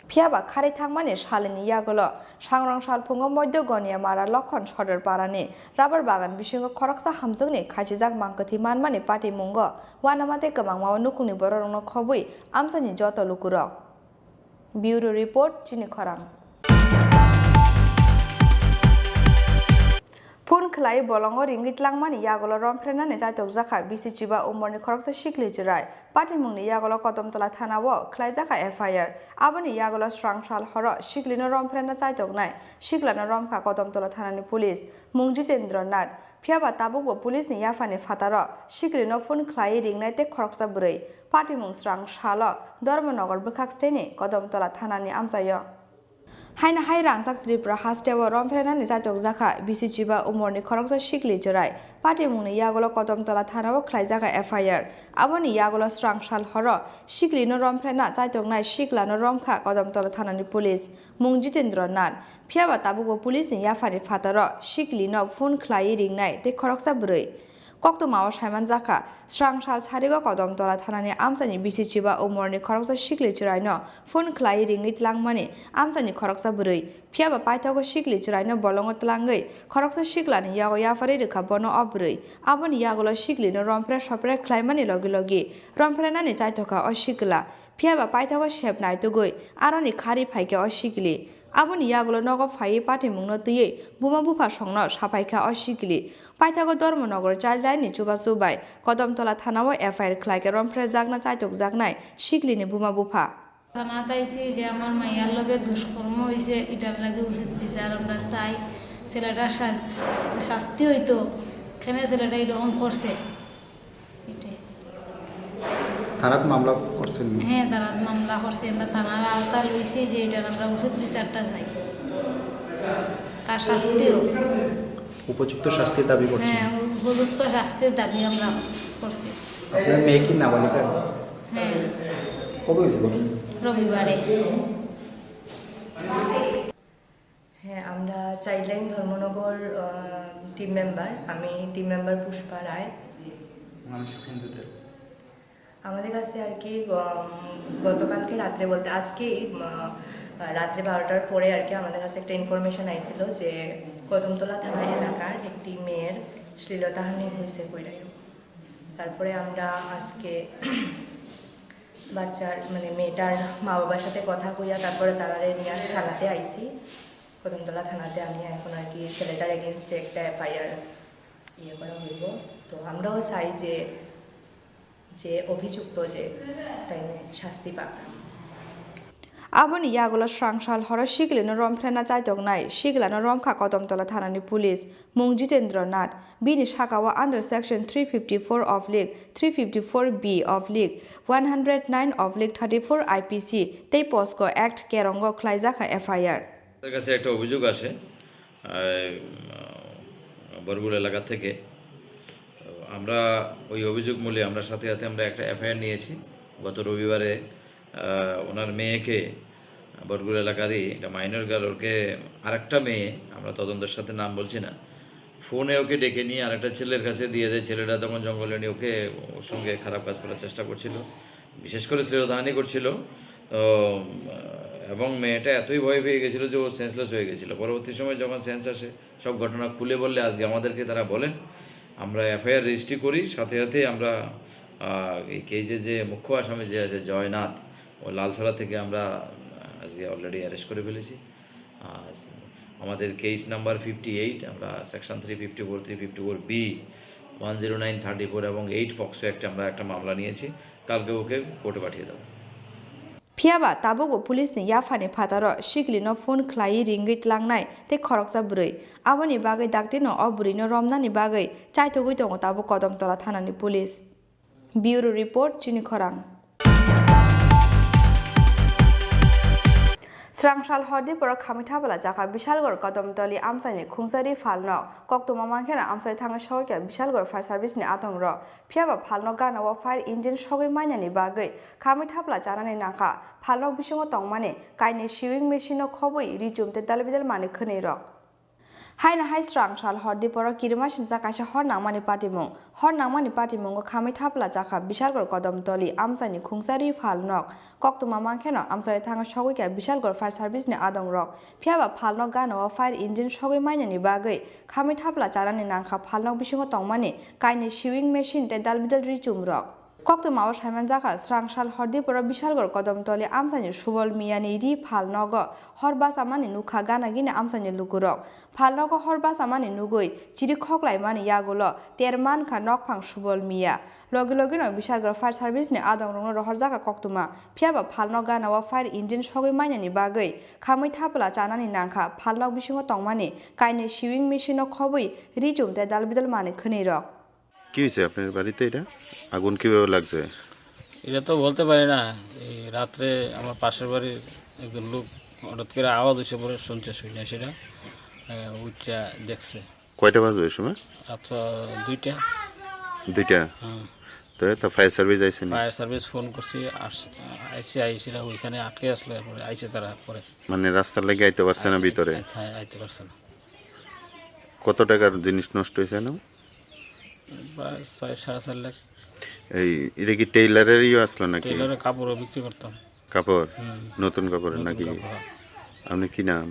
ফিয়াবা খারে থাকমানে শালিনী ইয়াগল সাংরং সালফুঙ্গ মধ্য গনিয়া মারা লক্ষণ সদর পারানি রাবার বাগান বিসঙ্গ খরকসা হামজংনি খাইছিজাক মাংকথি মানমানি পাটি মুঙ্গ ওয়ানামাতে गोबां मावा नुकुनि बररंनो खबुइ आमसानि जत लुकुरक ब्यूरो रिपोर्ट चिनि खरां फुन खलाई बलंगो रिंगित लांगमानि यागल रमफ्रेनानि जातक जाखा बिसिचिबा उमरनि खरकसा सिखलि जिराय पार्टी मुंनि यागल कदमतला थानावो खलाई जाखा एफआईआर आबनि यागल स्रांसाल हर सिखलिनो रमफ्रेना जातक नाय सिखलानो रमखा कदमतला थानानि पुलिस मुं जितेन्द्र नाथ फियाबा ताबुकबो पुलिसनि याफानि फातार सिखलिनो फुन खलाई रिंनाय ते खरकसा बुरै पार्टी मुं स्रांसाल धर्मनगर बोखाक्सटेनि कदमतला थानानि आमजायो हायना हाय रांसाक त्रिपुरा हास्टेव रमफ्रेनानि जातक जाखा बिसिचिबा उमरनि खरकसा सिखलि जिराय पार्टी मुंनि यागल कदमतला थानाव खलाई जाखा एफआईआर आबनि यागल स्रांसाल हर सिखलिनो रमफ्रेना जातक नाय सिखलानो रमखा कदमतला थानानि पुलिस मुं जितेन्द्र नाथ फियाबा ताबुकबो पुलिसनि याफानि फातार सिखलिनो फुन खलाई रिंनाय ते खरकसा बुरै कक्तमाव साइमान जाखा स्रांसाल सारिग कदमतला थानानि आमसानि बिसिचिबा उमरनि खरकसा सिखलि जिरायनो फुन खलाई रिंगित लांमानि आमसानि खरकसा बुरै फियाबा पाइथागो सिखलि जिरायनो बलंगो तलांगै खरकसा सिखलानि यागो याफारि रेखा बनो अबुरै आबनि यागलो सिखलिनो रमफ्रे सप्रे खलाइमानि लगे लगे रमफ्रेनानि जायथका असिखला फियाबा पाइथागो शेप नायतुगै आरनि खारि फाइके असिखलि आबनि यागलो नग फाइ पाटे मुंनो तुयै बुमा बुफा संनो साफाइखा असिखलि पाइथागो धर्मनगर चाइल्ड लाइननि चुबा सुबाय कदमतला थानाव एफआईआर खलाइके रमफ्रे जागना जायतक जागनाय सिखलिनि बुमा बुफा থানা তাইছি যে আমার মাইয়ার লগে দুষ্কর্ম হয়েছে এটার লাগে উচিত বিচার আমরা চাই ছেলেটার শাস্তি হইতো কেন ছেলেটা এরকম করছে এটাই থানাত মামলা করছেন হ্যাঁ থানাত মামলা করছে আমরা থানার আওতা লইছি যে এটার আমরা উচিত বিচারটা চাই তার শাস্তিও উপযুক্ত শাস্তির দাবি করছেন হ্যাঁ উপযুক্ত শাস্তির দাবি আমরা করছি আপনার মেয়ে কি নাবালিকা হ্যাঁ কবে হয়েছিল রবিবারে হ্যাঁ আমরা child line Dharmanagar team member আমি টিম মেম্বার পুষ্পা রায় আমাদের কাছে আর কি গতকালকে রাত্রে বলতে আজকেই রাত্রে 12টার পরে আর কি আমাদের কাছে একটা ইনফরমেশন আইছিল যে কদমতলা থানা এলাকার একটি মেয়ের শ্লীলতাহানি হয়েছে কইরাই তারপরে আমরা আজকে বাচ্চার মানে মেয়েটার মা বাবার সাথে কথা কইয়া তারপরে তারারে নিয়ে থানাতে আইছি কদমতলা থানাতে আমি এখন আর কি ছেলেটার এগেনস্টে একটা এফআইআর ইয়ে করা হইব তো আমরাও চাই যে যে অভিযুক্ত যে তাই শাস্তি পাক आबनि यागल स्रांसाल हर सिखलिनो रमफ्रेना जायतक नाय सिखलानो रमखा कदमतला थानानि पुलिस मुं जितेन्द्र नाथ बिनि साकाव आन्डार सेक्शन 354 अफ लिग 354 बी अफ लिग 109/34 आईपीसी तेई पस्को एक्ट केरंग खलाइजाखा एफआईआर তার কাছে একটা অভিযোগ আসে বরগুল এলাকা থেকে আমরা ওই অভিযোগ মূলে আমরা সাথে সাথে আমরা একটা এফআইআর নিয়েছি গত রবিবারে ওনার মেয়েকে বরগুল এলাকারই একটা মাইনর গার্ল ওকে আরেকটা মেয়ে আমরা তদন্তের সাথে নাম বলছি না ফোনে ওকে ডেকে নিয়ে আরেকটা ছেলের কাছে দিয়ে দেয় ছেলেটা তখন জঙ্গলে নিয়ে ওকে ওর সঙ্গে খারাপ কাজ করার চেষ্টা করছিল বিশেষ করে শ্লীলতাহানি করছিল এবং মেয়েটা এতই ভয় পেয়ে গেছিলো যে ও সেন্সলেস হয়ে গেছিলো পরবর্তী সময় যখন সেন্স আসে সব ঘটনা খুলে বললে আজকে আমাদেরকে তারা বলেন আমরা এফআইআর রেজিস্ট্রি করি সাথে সাথে আমরা এই কেসে যে মুখ্য আসামি যে আছে জয়নাথ ও লালছড়া থেকে আমরা আজকে অলরেডি অ্যারেস্ট করে ফেলেছি আমাদের কেস নাম্বার 58 আমরা সেকশন 354 354 বি 109/34 এবং 8 পক্সো অ্যাক্টে আমরা একটা মামলা নিয়েছি কালকে ওকে কোর্টে পাঠিয়ে দেবো फियाबा ताबुकबो पुलिसनि याफानि फातार सिखलिनो फुन खलाई रिंगित लांनाय ते खरकसा बुरै आबनि बागै दागतिनो अबुरैनो रमनानि बागै चाइथगै दङ ताबु कदमतला थानानि पुलिस ब्यूरो रिपोर्ट चिनि खरां স্রাংশাল হরদি পর খামিথাবলা জাকা বিশালগড় কদমতলি আমসাইনি খুংসারি ফালন কক্তমা মাংখেনা আমসাই থাঙ্গা সহকে বিশালগড় ফায়ার সার্ভিসনি আতং র ফিয়াবা ফালন গানাও ফায়ার ইঞ্জিন সগৈ মাইনানি বাগৈ খামিথাবলা জানানি নাকা ফালন বিসঙ্গ তংমানে কাইনি সিউইং মেশিন খবই রিচুমতে দালবিদাল মানে খনি র হাইনা হাই স্রাংশাল হরদি পর কিরমাসিন জাকাশে হর নামানি পাটিমুঙ্গ খামিথাবলা জাকা বিশালগড় কদমতলি আমসাইনি খুংসারি ফালনক কক্তমা মাংখেন আমসাই থাঙ্গা সগৈকে বিশালগড় ফায়ার সার্ভিসনি আদং রক ফিয়াবা ফালনক গানাও ফায়ার ইঞ্জিন সগৈ মাইনানি বাগৈ খামিথাবলা জানানি নাকা ফালনক বিসঙ্গ তংমানে কাইনি সিউইং মেশিন তে দালবিদাল রিচুম রক কক্তমাও সাইমান জাকা স্রাংশাল হরদি পর বিশালগড় কদমতলি আমসাইনি সুবল মিয়ানি রি ফালনগ হরবাসা মানি নুখা গানাগিনে আমসাইনি লুকুরক ফালনগ হরবাসা মানি নুগৈ চিরি খকলাই মানি ইয়াগুলো তেরমান খা নকফাং সুবল মিয়া লগে লগে ন বিশালগড় ফায়ার সার্ভিসনি আদং রং রহর জাকা কক্তমা ফিয়াবা ফালনগ গানাও ফায়ার ইঞ্জিন সগৈ মাইনানি বাগৈ খামিথাবলা জানানি নাংখা ফালনগ বিসঙ্গ তংমানি কাইনি সিউইং মেশিন খবই রিচুমতে দালবিদাল মানে খনি রক কি হয়েছে আপনার বাড়িতে এটা আগুন কিভাবে লাগছে এটা তো বলতে পারি না এই রাত্রে আমার পাশের বাড়ির একজন লোক হঠাৎ করে আওয়াজ এসে পরে শুনছে শুনে সেটা ওইটা দেখছে কয়টা বাজে ওই সময় রাত 2টা তো ফায়ার সার্ভিস আইছে না ফায়ার সার্ভিস ফোন করছি আইসিরা ওইখানে আটকে আসলে পরে আইছে তারা পরে মানে রাস্তার লাগি আইতে পারছে না ভিতরে হ্যাঁ আইতে পারছে না কত টাকার জিনিস নষ্ট হয়েছে না 6.5 লাখ এই এটা কি টেইলারেরই আসলো নাকি টেইলারের কাপড়ও বিক্রি করতাম কাপড় নতুন কাপড় নাকি আপনি কি নাম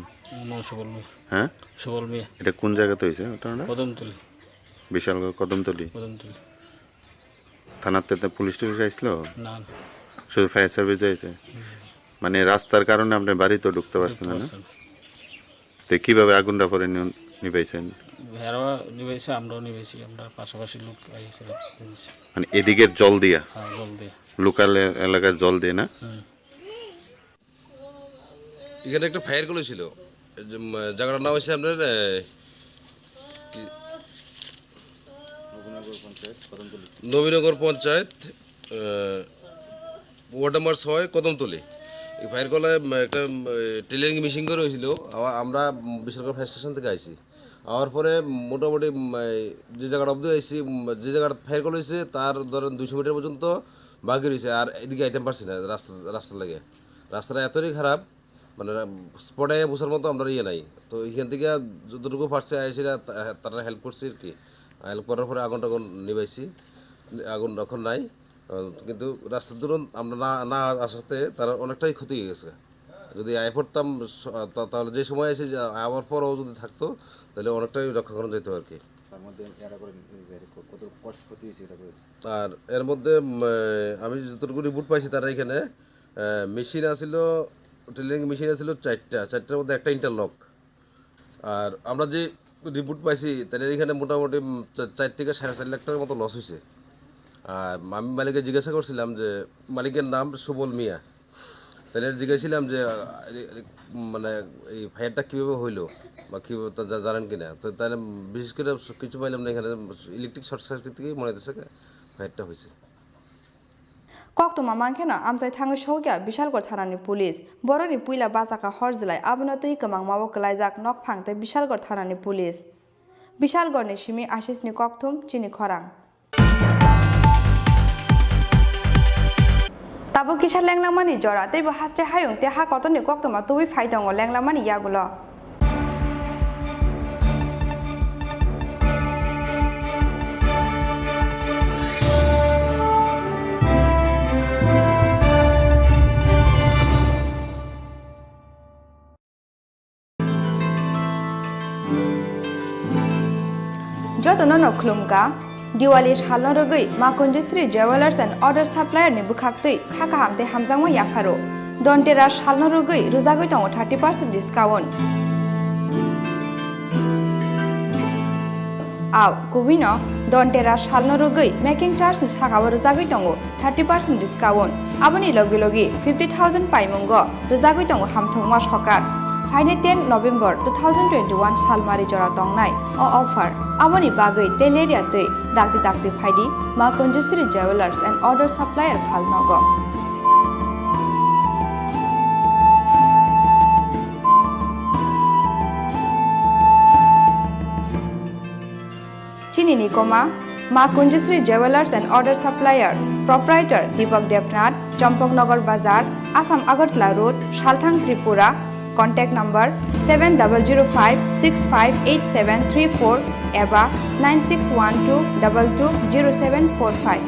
সুবল মিয়া হ্যাঁ সুবল মিয়া এটা কোন জায়গাতে হয়েছে ওটা কদমতলি বিশালগড় কদমতলি থানাতে পুলিশ টুলিশ আসছিল না শুধু ফায়ার সার্ভিস আইছে মানে রাস্তার কারণে আপনি বাড়িতে ঢুকতে পারছেন না তো কিভাবে আগুনটা পরে নিভাইছেন হেরাও নিবেছে আমরাও নিবেছি আমরা পাশাপাশি লোক আইছিল মানে এদিকে জল দিয়া হ্যাঁ জল দিয়া লোকাল এলাকার জল দিয়ে না এখানে একটা ফায়ার কল ছিল জায়গাটার নাম হচ্ছে আপনার নবীনগর পঞ্চায়েত ওয়ার্ড নাম্বার 6 কদমতলি এই ফায়ার কলে একটা টেলারিং মেশিন করে হয়েছিল আমরা বিশালগড় ফায়ার স্টেশন থেকে আইছি আওয়ার পরে মোটামুটি যে জায়গাটা অব্দি আইসি যে জায়গাটা ফায়ার কল হয়েছে তার ধরেন 200 মিটার পর্যন্ত বাকি রয়েছে আর এদিকে আইতে পারছি না রাস্তার লাগে রাস্তাটা এতই খারাপ মানে স্পটে বসার মতো আমরা ইয়ে নাই তো এখান থেকে যতটুকু পারছে আইসিরা তারা হেল্প করছে আর কি হেল্প করার পরে আগুন টাগুন নিবাইছি আগুন এখন নাই কিন্তু রাস্তার দূরন আমরা না আসাতে তারা অনেকটাই ক্ষতি হয়ে গেছে যদি আয় পড়তাম তাহলে যে সময় এসে আবার পরও যদি থাকতো তাহলে অনেকটাই রক্ষা করা যেত আর কি আর এর মধ্যে আমি যতটুকু রিপোর্ট পাইছি তারা এখানে মেশিন আসিল টেলারিং মেশিন আসিল 4টার মধ্যে একটা ইন্টারলক আর আমরা যে রিপোর্ট পাইছি তাহলে এখানে মোটামুটি 4 থেকে 4.5 লাখ টাকার মতো লস হয়েছে আর আমি মালিককে জিজ্ঞাসা করছিলাম যে মালিকের নাম সুবল মিয়া তাহলে জিজ্ঞাসিলাম যে মানে এই ফায়ারটা কীভাবে হইলো বা কীভাবে জানেন কিনা তো তাহলে বিশেষ করে কিছু পাইলাম না এখানে ইলেকট্রিক শর্ট সার্কিট থেকেই মনে হচ্ছে ফায়ারটা হয়েছে কক্তমা মাংখেনা আমসাই থাঙ্গা সৌকিয়া বিশালগড় থানানি পুলিশ বরনি পুইলা বাজাকা হরজিলাই আবনতই কমাং মাবো কলাইজাক নক ফাংতে বিশালগড় থানানি পুলিশ বিশালগড়নি সিমি আশিসনি কক্তম চিনি খরাং তাবো কিসা লেংলামানি জরা তেবো হাসতে হায়ং তে হা কতনি কক্তমা তুই ফাইদং লেংলামানি ইয়াগুলো যত নন খুলুমকা दिवाली सालनो रगै मा Kunjashree jewellers and order supplier नि बुखाक्तै खाका हामते हामजांमा याफारो दन्तेरा सालनो रगै रुजागै दङ 30% डिस्काउंट आव कुबिनो दन्तेरा सालनो रगै मेकिंग चार्ज नि सागाव रुजागै दङ 30% डिस्काउंट आबनि लगे लगे 50000 पाइमंग रुजागै दङ हामथंमा सकाक फाइने 10 नभेम्बर 2021 सालमारि जरा दंनाय अ ऑफर आबनि बागै तेलेरिया तै दागति फाइदि मा Kunjashree jewellers and order supplier फालनग Chini Nikoma, Ma Kunjasri Jewelers and Order Supplier, Proprietor Deepak Devnath, Champongnagar Bazar, Assam Agartala Road, Shalthang Tripura. Contact number 7005658734 eba 9612220745.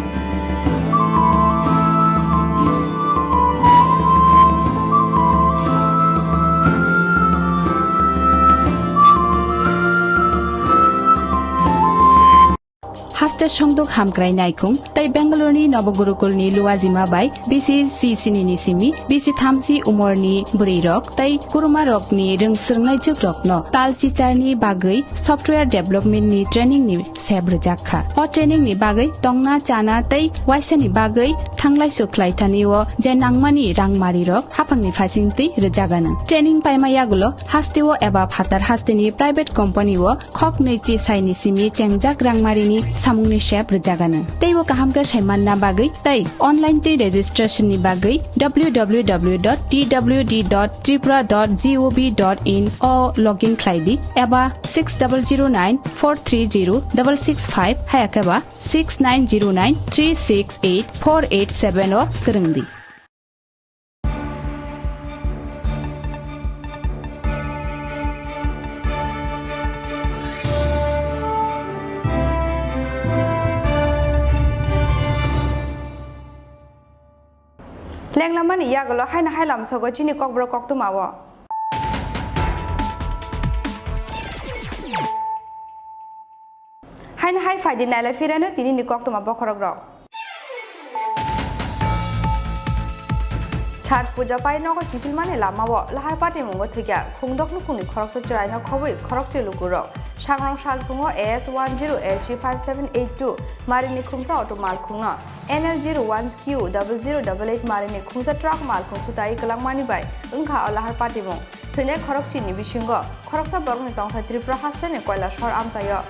Haste Shongdok Hamkrai Naikung, Tai Bangalore Nobogurukulni Luazima Bai, BC Sinini Simi, BC Thamsi Umorni Burirok, Tai Kuruma Rokni Rung Surnai Chukrokno, Tal Chicharni Bagai, Software Development ni Training ni Sebrjakha. O training ni Bagai, Tongna Chana Tai, Waisani Bagai, Tanglai Suklai Taniwo, Janangmani Rangmari Rok, Hapangni Fasingti Rejagana. Training Paimayagulo, Hastiwo Eba Hatar Hastini Private Company wo, Kok Nechi Saini Simi Changjak Rangmarini Samungni Shep Rejagana. Teiwo Kahamka Shaimanna Bagai, Tai, Online Tea Registration ni Bagai, www.twd.tripura.gov.in or login Klaidi, Eba 6009-430-665, Hayakaba 6909-368-487 or Kurungdi. Lenglaman Yagolo Haina Hailam Sogochini Kokbro Koktumawa. Haina Hai Fadi Nala Firana Tini Koktuma Bokorogro. Chat Puja Pai no Kipilmane Lamawa, Lahai Party Mungo Tiga, Kungdok Lukuni Koroksa China Kowi, Korokchi Lukuro, Shangrong Shalpungo AS10SG5782, Marini Kumsa Auto Malkuna, NL01Q0088 Marini Kumsa Truck Malkun Tutai Kalamani Bai, Unka Lahai Party Mung, Tune Korokchi Nibishingo, Koroksa Borni Tong Tripura Hastan Koila Shor Amsayo.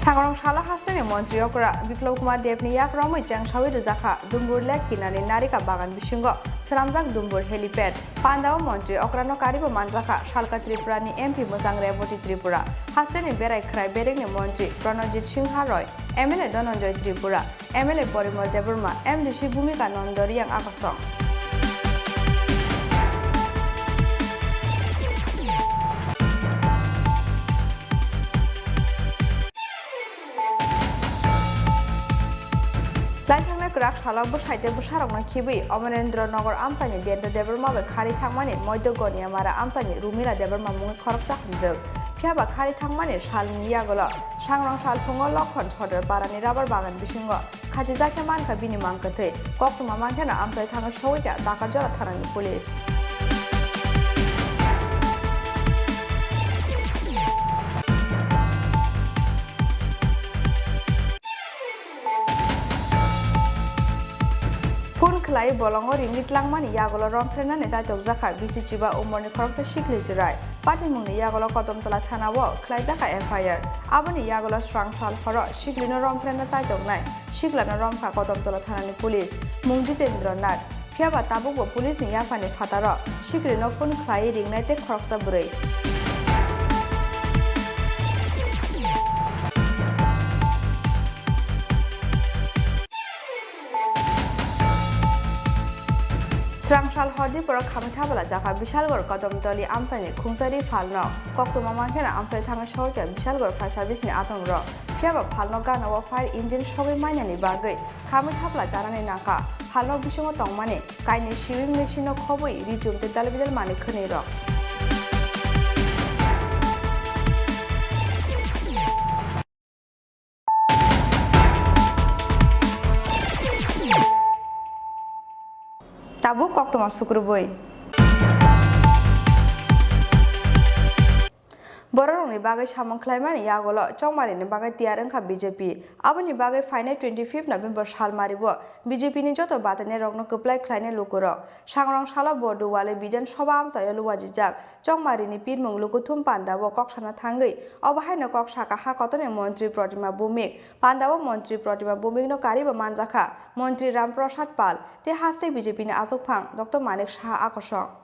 Sangrong Shala Hassan Montri Okra, Biklok Kumar Devni Yakromo Jangshawi Zaka, Dumbur Lek Kinani Narika Bagan Bishingo, Salamzak Dumbur Helipad, Pandao Montri Okrano Karibo Manzaka, Shalka Tripurani MP Musang Revoti Tripura, Hassan in Berai Krai Bering Montri, Pronojit Singharoy, MLA Dononjoy Tripura, MLA Porimor Deburma, MD Shibumika Nondori Yang Akasong. Laisangna Krak Shalabur Haite Busharong Kibi, Omanendra Nogor Amsani, Denta Deberma, Kari Tangmani, Moitogoni, Amara Amsani, Rumila Deberma Mung Koroksa Hamzel, Piaba Kari Tangmani, Shalmi Yagola, Shangrong Shalpungo, Lokon, Chodder, Barani Rabar Bagan Bishingo, Kajizakaman Kabini Mankate, Kokuma Mantana, Amsai Tanga Showika, Dakajala Tarani Police. Klai bolongo ringit langmani yagolo romprena ne jaitok jaka bisi chiba umorni khoroksa shikli jirai pati mungni yagolo kodamtala thana wo klai jaka FIR aboni yagolo strang thal khoro shiklino romprena jaitok nai shiklano romkha kodamtala thana ni police mungji cendra nat phiaba tabugo police ni yafani phataro shiklino phone klai ringnai te khoroksa burei Srangshal Hodi Pura Kamithabala Jaka Bishalgor Kodamtali Amsani Kungsari Falno Koktuma Mankena Amsai Tanga Shorka Bishalgor Fire Service ni Atong Ro Piaba Palno Gana wa Fire Engine Shogi Manyani Bagai Kamithabala Janani Naka Halno Bishomo Tongmani Kaini Shiving Machine of Kobui Rijum the Dalibidal Mani Kuniro Tabu Koktuma Sukruboi Borong ni bagai samong klaiman yagolo chongmari ni bagai tiar engkha BJP aboni bagai final 25 November sal maribo BJP ni joto batane rokno keplai khlaine lukuro sangrong sala bodu wale bidan soba amsayo luwajijak chongmari ni pirmung lukuthum pandabo koksana thangai obahaino koksaka ha kotone mantri Pratima Bhumik pandabo mantri Pratima Bhumik no kariba manjakha mantri Ramprasad Pal te haste BJP ni asokphang Dr. Manik Saha akosong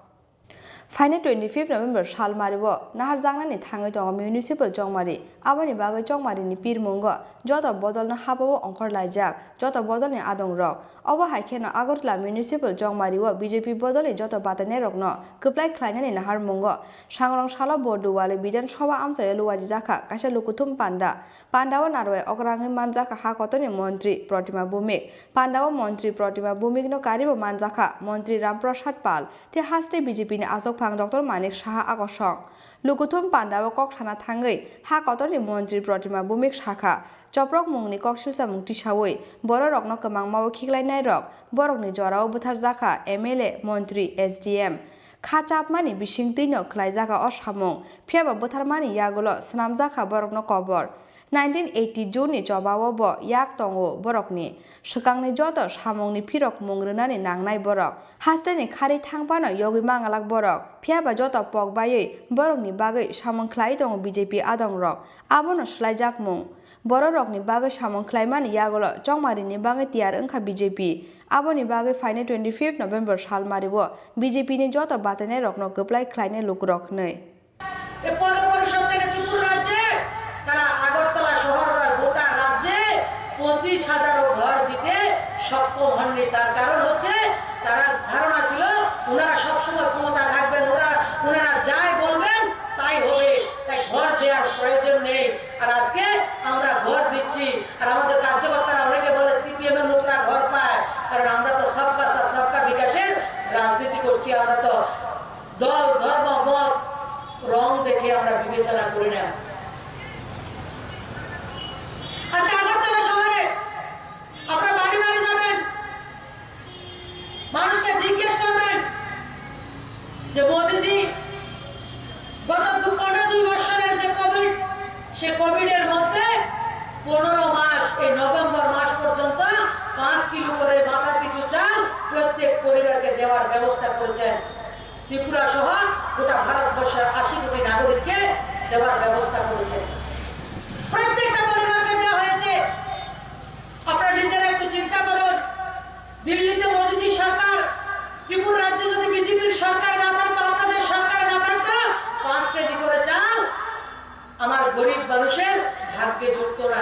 Final 25 November sal maribo nahar jangna ni thangai dong municipal chongmari aboni bagai chongmari ni pirmungo joto bodol na hababo ongkor laijak joto bodol ni adong rok obo haikeno Agartala municipal chongmari wo BJP bodol ni joto batane rokno keplai khlaina ni nahar mungo sangrong sala bodu wale bidan soba amsayo luwaji jakha kaisa lukuthum pandawo narwe okrangni manjaka ha kotoni mantri Pratima Bhumik pandawo mantri Pratima Bhumik no karibo manjaka mantri Ramprasad Pal te haste BJP ni asok phang Dr. Manik Saha akosong lukuthum pandawo kok thana thangai ha kotoni mantri Pratima Bhumik shakha choprok mungni koksilsa mungti sawoi boro rokno kamang mawo khiklainai rok borokni jorao buthar jakha MLA mantri SDM khachapmani bisingtino khlaijaka osamung phiaba butharmani yagolo snamjaka borokno kobor 1980 June Jobawo bo yak tongo borokni swkangni joto samungni phirok mungrunani nangnai borok hasteni khari thangpano yogi mangalak borok phiaba joto pokbai borokni bagai samung khlai tongo BJP adong rok abono slaijak mung borokni bagai samung khlaimani yagolo chongmari ni bagai tiar engkha BJP aboni bagai final 25 November sal maribo BJP ni joto batane rokno keplai khlaine lukrok nei e poro porishod থেকে ত্রিপুরা রাজ্যে তারা আগরতলা শহর গোটা রাজ্যে 25,000 ঘর দিতে সক্ষম হননি তার কারণ হচ্ছে তার ধারণা ছিল ওনারা সব সময় ক্ষমতা থাকবেন ওনারা যাই বলবেন তাই হবে তাই ঘর দেওয়ার প্রয়োজন নেই আর আজকে আমরা ঘর দিচ্ছি আর আমাদের কার্যকর্তারা অনেকে বলে সিপিএম এর লোকরা ঘর পায় কারণ আমরা তো সবকা সাথ সবকা বিকাশের রাজনীতি করছি আমরা তো দল ধর্ম মত রং দেখে আমরা বিবেচনা করি না আজকে আগরতলা শহরে আপনারা বাড়ি বাড়ি যাবেন মানুষকে জিজ্ঞেস করবেন যে মোদিজি গত 15 বছরের যে কোভিড সে কোভিডের মধ্যে 15 মাস এই নভেম্বর মাস পর্যন্ত 5 কিলো করে মাথা পিছু চাল প্রত্যেক পরিবারকে দেওয়ার ব্যবস্থা করেছেন ত্রিপুরা সহ গোটা ভারতবর্ষের 80 কোটি নাগরিককে দেওয়ার ব্যবস্থা করেছেন প্রত্যেকটা পরিবারকে দেওয়া হয়েছে আপনারা নিজেরা একটু চিন্তা করুন দিল্লিতে মোদিজি সরকার ত্রিপুরা রাজ্যে যদি বিজেপির সরকার না থাকতো আপনাদের সরকার না থাকতো 5 কেজি করে চাল আমার গরিব মানুষের ভাগ্যে জুটতো না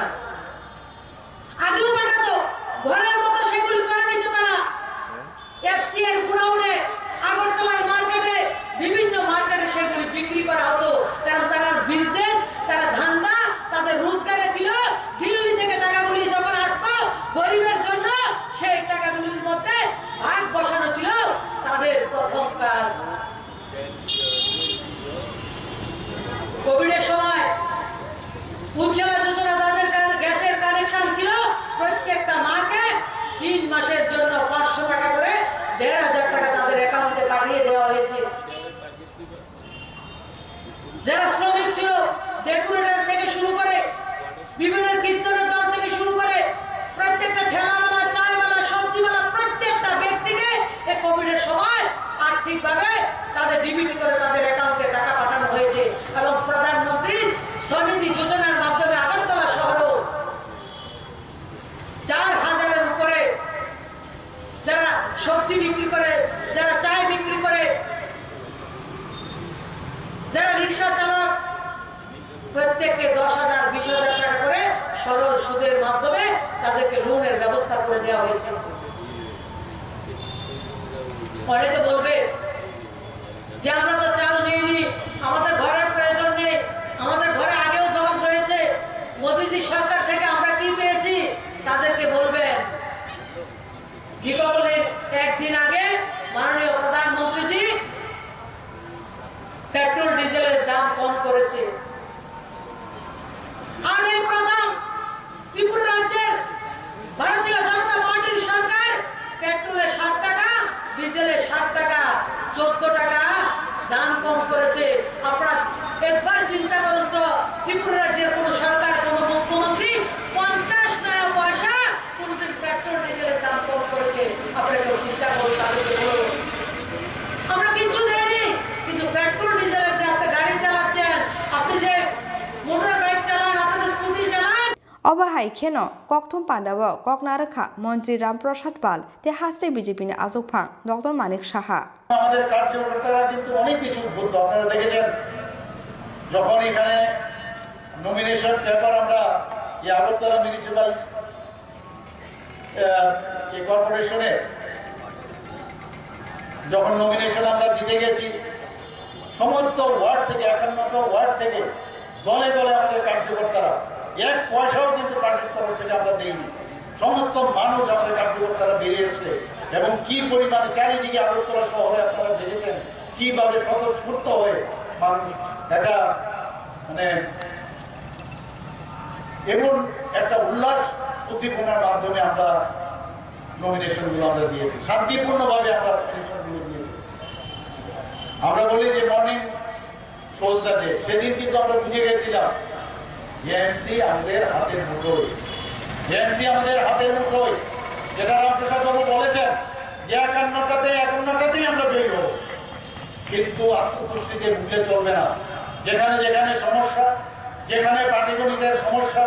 আগেও পাঠাতো ঘরের মতো সেগুলি করে নিত তারা এফসি এর গুড়াউনে আগরতলার মার্কেটে বিভিন্ন মার্কেটে সেগুলি বিক্রি করা হতো কারণ তারা বিজনেস তারা ধান্দা তাদের রোজগারে ছিল দিল্লি থেকে টাকাগুলি যখন আসতো গরিবের জন্য সেই টাকাগুলির মধ্যে ভাগ বসানো ছিল তাদের প্রথম কাজ কোভিডের সময় উজ্জ্বলা যোজনা তাদের গ্যাসের কানেকশন ছিল প্রত্যেকটা মাকে 3 মাসের জন্য 500 টাকা করে 1,500 টাকা তাদের অ্যাকাউন্টে পাঠিয়ে দেওয়া হয়েছে যারা শ্রমিক ছিল ডেকোরেটর থেকে শুরু করে বিভিন্ন কীর্তনের দল থেকে শুরু করে প্রত্যেকটা ঠেলাওয়ালা চায়ওয়ালা সবজিওয়ালা প্রত্যেকটা ব্যক্তিকে এই কোভিডের সময় আর্থিকভাবে তাদের ডিবিটি করে তাদের অ্যাকাউন্টে টাকা পাঠানো হয়েছে এবং প্রধানমন্ত্রীর স্বনিধি যোজনার মাধ্যমে আগরতলা শহরও 4,000-এর উপরে যারা সবজি বিক্রি করে যারা চায় বিক্রি করে যারা রিক্সা চালক প্রত্যেককে 10,000 20,000 টাকা করে সরল সুদের মাধ্যমে তাদেরকে লোনের ব্যবস্থা করে দেওয়া হয়েছে অনেকে বলবে যে আমরা তো চাল নিইনি আমাদের ঘরের প্রয়োজন নেই আমাদের ঘরে আগেও জমা রয়েছে মোদিজি সরকার থেকে আমরা কি পেয়েছি তাদেরকে বলবেন দীপাবলির একদিন আগে মাননীয় প্রধানমন্ত্রীজি পেট্রোল ডিজেলের দাম কম করেছে আর এই প্রথম ত্রিপুরা রাজ্যের ভারতীয় জনতা পার্টির সরকার পেট্রোলে 60 টাকা ডিজেলে 60 টাকা 14 টাকা দাম কম করেছে। আপনারা একবার চিন্তা করুন তো, ত্রিপুরা রাজ্যের কোন সরকার, কোন মুখ্যমন্ত্রী 50 নয়া পয়সা কোনদিন পেট্রোল ডিজেলের দাম কম করেছে? আপনারা কেউ চিন্তা করুন, তাদেরকে বলুন। আমরা কিচ্ছু দেয়নি, কিন্তু পেট্রোল ডিজেলের যে আপনি গাড়ি চালাচ্ছেন, আপনি যে মোটর বাইক চালান, আপনাদের স্কুটি চালান, অবহাই খেন ককথম পান্ডাব ককনারখা মন্ত্রী রামপ্রসাদ পাল তে হাস্তে বিজেপিনি আজকফাং ডক্টর মানিক সাহা। আমাদের কার্যকর্তারা কিন্তু অনেক বেশি উদ্বুদ্ধ। আপনারা দেখেছেন যখন এখানে নমিনেশন পেপার আমরা এই আগরতলা মিউনিসিপাল কর্পোরেশনে যখন নমিনেশন আমরা দিতে গেছি, সমস্ত ওয়ার্ড থেকে 51টা ওয়ার্ড থেকে দলে দলে আমাদের কার্যকর্তারা, এক পয়সাও কিন্তু পার্টির তরফ থেকে আমরা দিইনি। সমস্ত মানুষ আমাদের কার্যকর্তারা বেরিয়ে এসছে এবং কি পরিমাণে চারিদিকে আগরতলা শহরে আপনারা দেখেছেন কিভাবে স্বতঃস্ফূর্ত হয়ে মানুষ একটা মানে এমন একটা উল্লাস উদ্দীপনার মাধ্যমে আমরা নমিনেশনগুলো আমরা দিয়েছি, শান্তিপূর্ণভাবে আমরা নমিনেশনগুলো দিয়েছি। আমরা বলি যে মর্নিং শোজ দ্য ডে, সেদিন কিন্তু আমরা বুঝে গেছিলাম এএমসি আমাদের হাতের মুঠোয়, এএমসি আমাদের হাতের মুঠোয়, যেটা রামপ্রসাদ বাবু বলেছেন যে 51টাতেই আমরা জয়ী হব। কিন্তু আত্মতুষ্টিতে ভুলে চলবে না। যেখানে যেখানে সমস্যা, যেখানে পাটিগণিতের সমস্যা,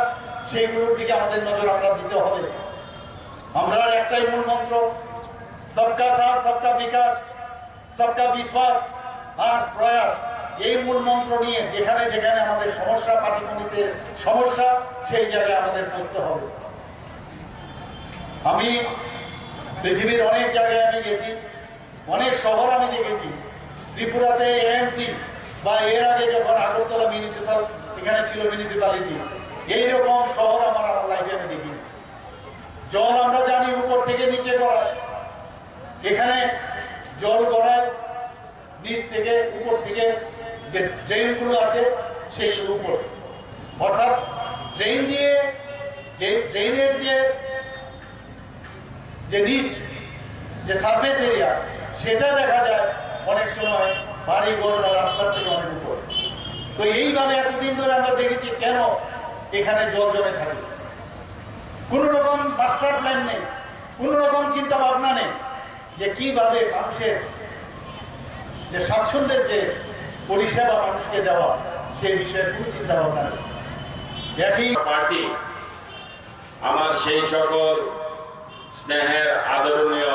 সেইগুলোর দিকে আমাদের নজর আমরা দিতে হবে। আমরা একটাই মূল মন্ত্র, সবকা সাথ সবকা বিকাশ সবকা বিশ্বাস আর প্রয়াস, এই মূল মন্ত্র নিয়ে যেখানে যেখানে আমাদের সমস্যা, পাটিগণিতের সমস্যা, সেই জায়গায় আমাদের বুঝতে হবে। আমি পৃথিবীর অনেক জায়গায় আমি গেছি, অনেক শহর আমি দেখেছি। ত্রিপুরাতে এএমসি বা এর আগে যখন আগরতলা মিউনিসিপাল এখানে ছিল মিউনিসিপ্যালিটি, এইরকম শহর আমার লাইফে আমি দেখিনি। জল আমরা জানি উপর থেকে নিচে গড়ায়, এখানে জল গড়ায় নিচ থেকে উপর থেকে, যে ড্রেনগুলো আছে সেইগুলো উপর, অর্থাৎ ড্রেন দিয়ে যে ড্রেনের যে নিচ যে সারফেস এরিয়া, সেটা দেখা যায় অনেক সময় বাড়ি ঘর বা রাস্তার থেকে অনেক উপর। তো এইভাবে এতদিন ধরে আমরা দেখেছি কেন এখানে জল জমে থাকে, কোনো রকম মাস্টার প্ল্যান নেই, কোনো রকম চিন্তা ভাবনা নেই যে কিভাবে মানুষের যে স্বাচ্ছন্দ্যের যে পরিষেবা মানুষকে দেওয়া, সেই বিষয়ে কোনো চিন্তা ভাবনা নেই। একই পার্টি আমার সেই সকল স্নেহের আদরণীয়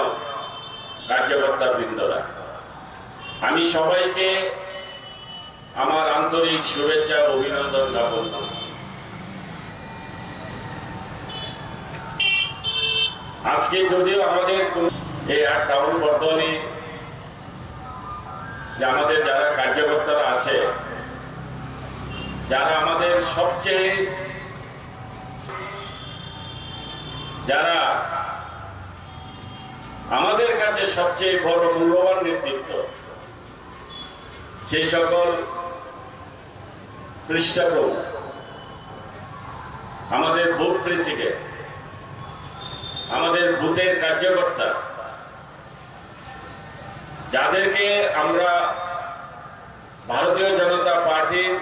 কার্যকর্তা বৃন্দরা, আমি সবাইকে আমার আন্তরিক শুভেচ্ছা ও অভিনন্দন জ্ঞাপন করি। আজকে যদিও আমাদের এই টাউন বর্তমানে যে আমাদের যারা কার্যকর্তারা আছে, যারা আমাদের সবচেয়ে যারা আমাদের কাছে সবচেয়ে বড় মূল্যবান নেতৃত্ব, সেই সকল পৃষ্ঠপোষক, আমাদের বুথ প্রেসিডেন্ট, আমাদের বুথের কার্যকর্তা, যাদেরকে আমরা ভারতীয় জনতা পার্টির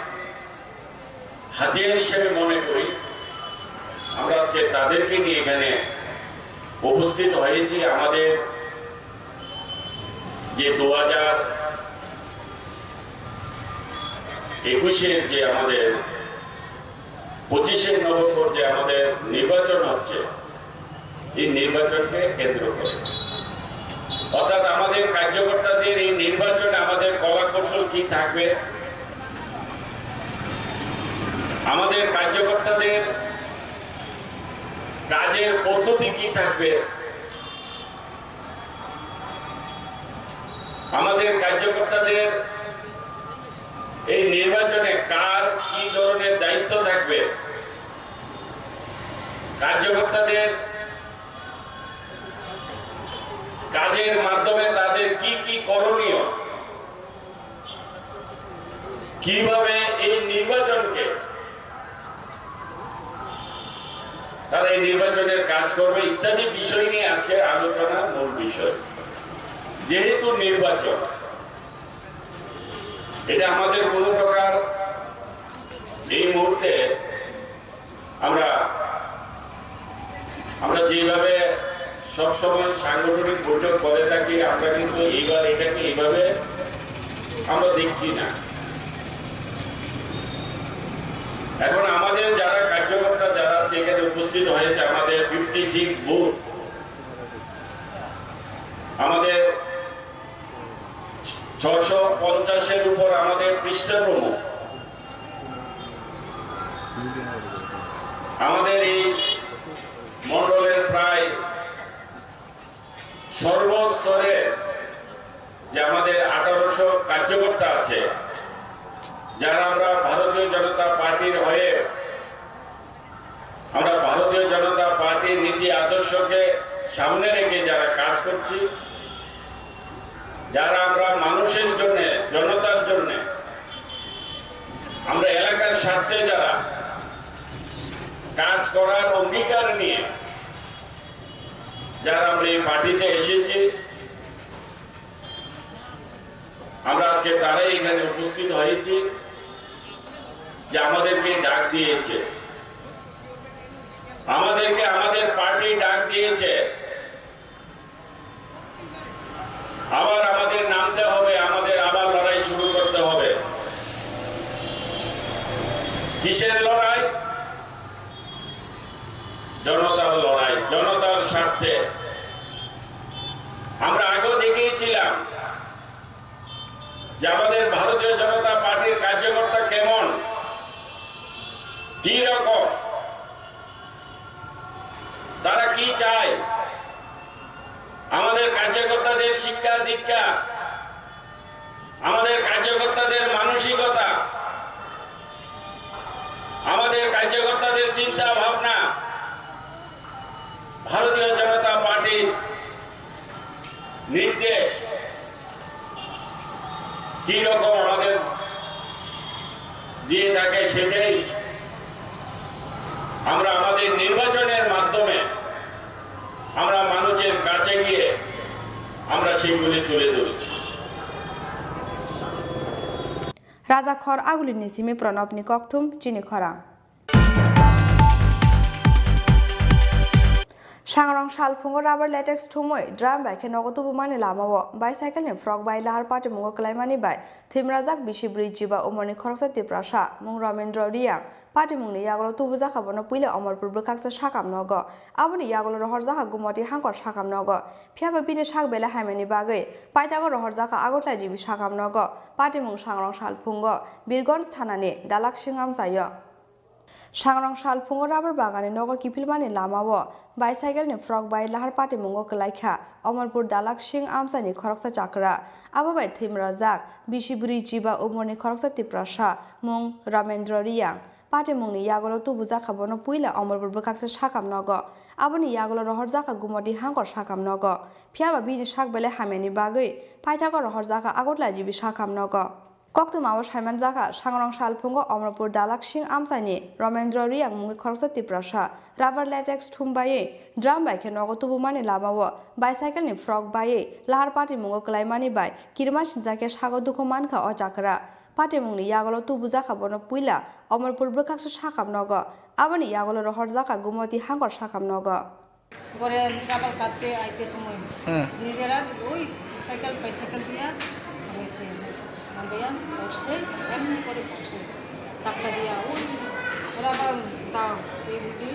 হাতিয়ার হিসেবে মনে করি, আমরা আজকে তাদেরকে নিয়ে এখানে উপস্থিত হয়েছি। আমাদের যে 2021-এর যে আমাদের 25 নভেম্বর যে আমাদের নির্বাচন হচ্ছে, এই নির্বাচনকে কেন্দ্র করে, অর্থাৎ আমাদের কার্যকর্তাদের এই নির্বাচনে আমাদের কলা কৌশল কি থাকবে, আমাদের কার্যকর্তাদের কাজের পদ্ধতি কি থাকবে, আমাদের কার্যকর্তাদের এই নির্বাচনে কার কি ধরনের দায়িত্ব থাকবে, কার্যকর্তাদের কাজের মাধ্যমে তাদের কি কি করণীয়, কিভাবে এই নির্বাচনকে তারা এই নির্বাচনের কাজ করবে ইত্যাদি বিষয় নিয়ে আজকে আলোচনার মূল বিষয়। যেহেতু নির্বাচন, এটা আমাদের কোনো প্রকার এই মুহূর্তে আমরা যেভাবে সবসময় সাংগঠনিক বৈঠক করে থাকি, আমরা কিন্তু এইবার এটাকে এইভাবে আমরা দেখছি না। এখন আমাদের যারা কার্যকর্তা যারা এখানে উপস্থিত হয়েছে, আমাদের 56 বুথ, আমাদের 650-এর উপর আমাদের পৃষ্ঠা প্রমুখ, আমাদের এই মন্ডলের প্রায় সর্বস্তরে যে আমাদের 1800 কার্যকর্তা আছে, যারা আমরা ভারতীয় জনতা পার্টির হয়ে আমরা ভারতীয় জনতা পার্টির নীতি আদর্শকে সামনে রেখে যারা কাজ করছি, যারা আমরা মানুষের জন্য, জনতার জন্য, আমরা এলাকার স্বার্থে যারা কাজ করার অঙ্গীকার নিয়ে যারা আমরা এই পার্টিতে এসেছি, আমরা আজকে তারাই এখানে উপস্থিত হয়েছি যে আমাদেরকে ডাক দিয়েছে, আমাদেরকে আমাদের পার্টি ডাক দিয়েছে, আবার আমাদের নামতে হবে, আমাদের আবার লড়াই শুরু করতে হবে। কিসের লড়াই? জনতার লড়াই, জনতার স্বার্থে। আমরা আগেও দেখিয়েছিলাম যে আমাদের ভারতীয় জনতা পার্টির কার্যকর্তা কেমন, কি রকম, তারা কি চায়, আমাদের কার্যকর্তাদের শিক্ষা দীক্ষা, আমাদের কার্যকর্তাদের মানসিকতা, আমাদের কার্যকর্তাদের চিন্তা ভাবনা, ভারতীয় জনতা পার্টির নির্দেশ কি রকম আমাদের দিয়ে থাকে, সেটাই আমরা আমাদের নির্বাচনের মাধ্যমে আমরা মানুষের কাছে গিয়ে আমরা সেগুলি তুলে ধরি। রাজা খর আগুলি নিসিমি প্রণবনি ককথুম চিনি খরা सांग्रां सालफुंगो राबर लेटेक्स थुमै ड्राम बाइके नगतो बुमानि लामावो बाइसाइकेल नि फ्रक बाइ लाहार पाटे मुंगो क्लाइमानि बाइ थिमराजाक बिसिब्रि जिबा उमरनि खरकसा तिप्रासा मुं रमेन्द्र रिया पाटे मुंनि यागलो तुबु जाखाबनो पुइले अमरपुर बखाक्स साकाम नगो आबनि यागलो रहर जाखा गुमति हांकर साकाम नगो फियाबा बिनि साक बेला हाइमेनि बागै पाइतागो रहर जाखा आगतला जिबि साकाम नगो पाटे मुं सांग्रां सालफुंगो बिरगन्ज थानानि दालाक सिंगाम जायो सांग्रां सालफुंगो राबर बागानि नगो किफिलमानि लामावो बाइसाइकेलनि फ्रक बाइ लाहार पाटे मुंगो क्लाइखा अमरपुर दालाक सिंग आमसानि खरकसा चाकरा आबाबाय थिमराजाक बिसिब्रि जिबा उमरनि खरकसा तिप्रासा मुं रमेन्द्र रिया पाटे मुंनि यागलो तुबु जाखाबनो पुइला अमरपुर बखाक्स साकाम नगो आबनि यागलो रहर जाखा गुमति हांकर साकाम नगो फियाबा बिनि साक बेले हामेनि बागै पाइतागो रहर जाखा आगतला जिबि साकाम नगो कक्तुमाव साइमान जाखा सांग्रां सालफुंगो अमरपुर दालाक सिंग आमसानि रमेन्द्र रिया मुंगै खरकसा तिप्रासा राबार लेटेक्स थुमबायै ड्राम बाइके नगो तुबुमानि लामावो बाइसाइकेलनि फ्रक बायै लाहार पाटे मुंगो क्लाइमानि बाइ किरमा सिनजाके सागो दुखो मानखा अ चाकरा पाटे मुंनि यागलो तुबु जाखाबनो पुइला अमरपुर बखाक्स साकाम नगो आबनि यागलो रहर जाखा गुमति हांकर साकाम नगो ঘরে রাবার কাটতে আইতে সময় নিজেরা ওই সাইকেল বাইসাইকেল দিয়া হয়েছে মাঙ্গাইয়া পড়ছে এমনি করে পড়ছে টাকা দিয়া ওই রাবার দাও এই বুঝি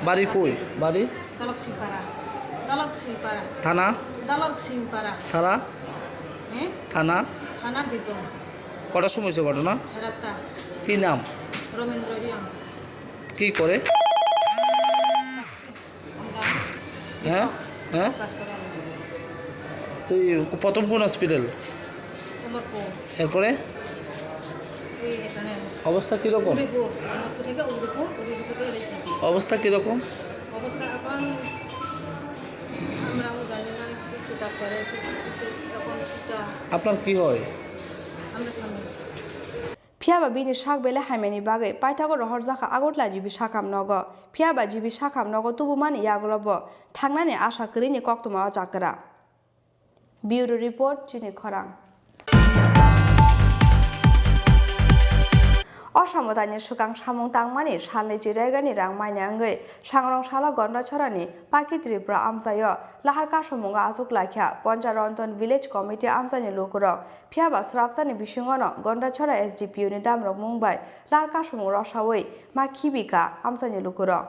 বাড়ি কই বাড়ি দালক সিংপাড়া থানা দালক সিংপাড়া থানা হ্যাঁ থানা থানা বিগম কটার সময় হয়েছে ঘটনা সারাটা কি নাম রমেন্দ্র রিয়াম কি করে হ্যাঁ হ্যাঁ তুই প্রথম কোন হসপিটাল এরপরে অবস্থা কীরকম অবস্থা কীরকম অবস্থা এখন আমরাও জানি না একটু ডাক্তারে আপনার কি হয় আমরা স্বামী फियाबा बिनि साक बेले हाइमेनि बागै पाइतागो रहर जाखा आगतला जिबि साकाम नगो फियाबा जिबि साकाम नगो तुबुमानि यागलबो थांनानि आशा करिनि कक्तुमा चाकरा ब्यूरो रिपोर्ट चिनि खरां অসামতানি সুকাং সামং তাংমানি সালনি জিরাইগানি রাং মাইনাঙ্গै সাংরং সালা গন্ডা ছড়ানি পাখি ত্রিপুরা আমসায় লাহার কাসমুঙ্গা আজুক লাখিয়া পঞ্চারন্তন ভিলেজ কমিটি আমসানি লোকরক ফিয়াবা স্রাবসানি বিসুঙ্গন গন্ডা ছড়া SDPU ni damrok mungbai লাহার কাসমুং রসাওই মা খিবিকা আমসানি লোকরক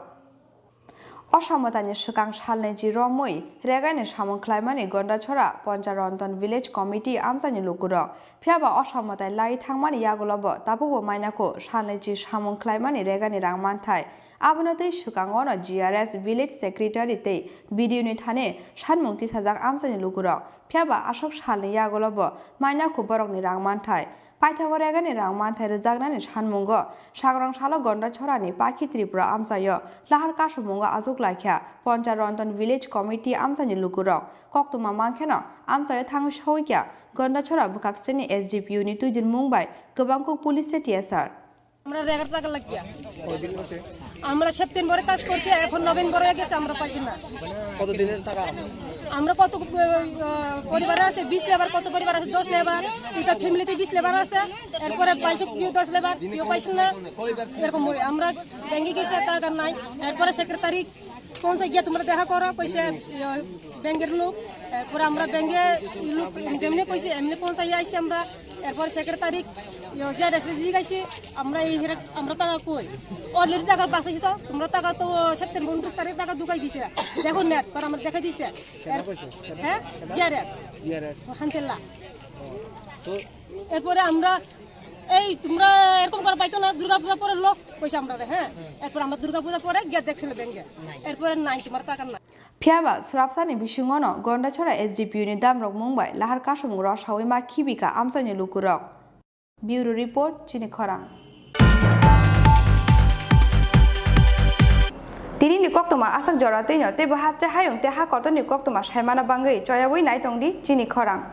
অসামতানি সুকাং সালনি জি রমই রেগানি সামং খ্লাইমানি গন্ডা ছড়া পঞ্চারন্তন ভিলেজ কমিটি আমসানি লোকরক ফিয়াবা অসামতাই লাই থাংমানি ইয়াগুলব তাবুবো মাইনাকো সালনি জি সামং খ্লাইমানি রেগানি রাং মানথাই আবনতৈ সুকাঙ্গন GRS ভিলেজ সেক্রেটারি তে বিডিওনি থানে সানমুংতি সাজাক আমসানি লোকরক ফিয়াবা আশক সালনি ইয়াগুলব মাইনাকো বরকনি রাং মানথাই পাইথাগর এগানি রাং মানথাই রজাগনানি সানমুঙ্গ সাগরং সালো গন্ডা ছড়ানি পাখি ত্রিপুরা আমসায় লাহার কাসমুঙ্গ আজুক লাখিয়া পঞ্চারন্তন ভিলেজ কমিটি আমসানি লোকরক কক্তমা মাংখেন আমসায় থাঙ্গै সহৈকিয়া গন্ডা ছড়া বুকাক শ্রেণী SDPU ni তুইদিন মুম্বাই গোবাংকো পুলিশ টিএসআর আমরা 11 টাকা লাগিয়া আমরা সেপ্টেম্বরে কাজ করছি এখন নভেম্বর হয়ে গেছে আমরা পাইছি না কত দিনের টাকা আমরা কত পরিবার আছে 20 লেবার কত পরিবার আছে 10 লেবার এটা ফ্যামিলিতে 20 লেবার আছে এরপরে 10 লেবার কেউ পাইছে না এরকম আমরা ব্যাংকে গেছে টাকা নাই এরপরে সেক্রেটারি কোন জায়গায় তোমরা দেখা করো কইছে ব্যাংকের লোক এরপরে আমরা ব্যাংকে লোক যেমনি কইছে এমনি পৌঁছাই আইছি আমরা এরপরে সেক্রেটারি যে রেসিজি গাইছে আমরা এই আমরা টাকা কই অলরেডি টাকা পাইছি তো তোমরা টাকা তো সেপ্টেম্বর 29 তারিখ টাকা ঢুকাই দিছে দেখো নেট পর আমরা দেখাই দিছে হ্যাঁ জিআরএস হান্তেলা তো এরপরে আমরা এই তোমরা এরকম করে পাইছো না দুর্গা পূজা পরে লোক পয়সা আমরা হ্যাঁ এরপর আমরা দুর্গা পূজা পরে গিয়ে দেখছিল ব্যাংকে এরপরে নাই তোমার টাকা না ফিয়াবা স্রাবসানি বিসুঙ্গন গন্ডা ছড়া SDPU ni damrok mungbai lahar kasumung rosawai ma khibika amsani lukurok Bureau Report Chini Khorang Tini ni koktoma asak jorate nyo te bahaste hayung te ha korto ni koktoma shaimana bangai choyawai nai tongdi Chini Khorang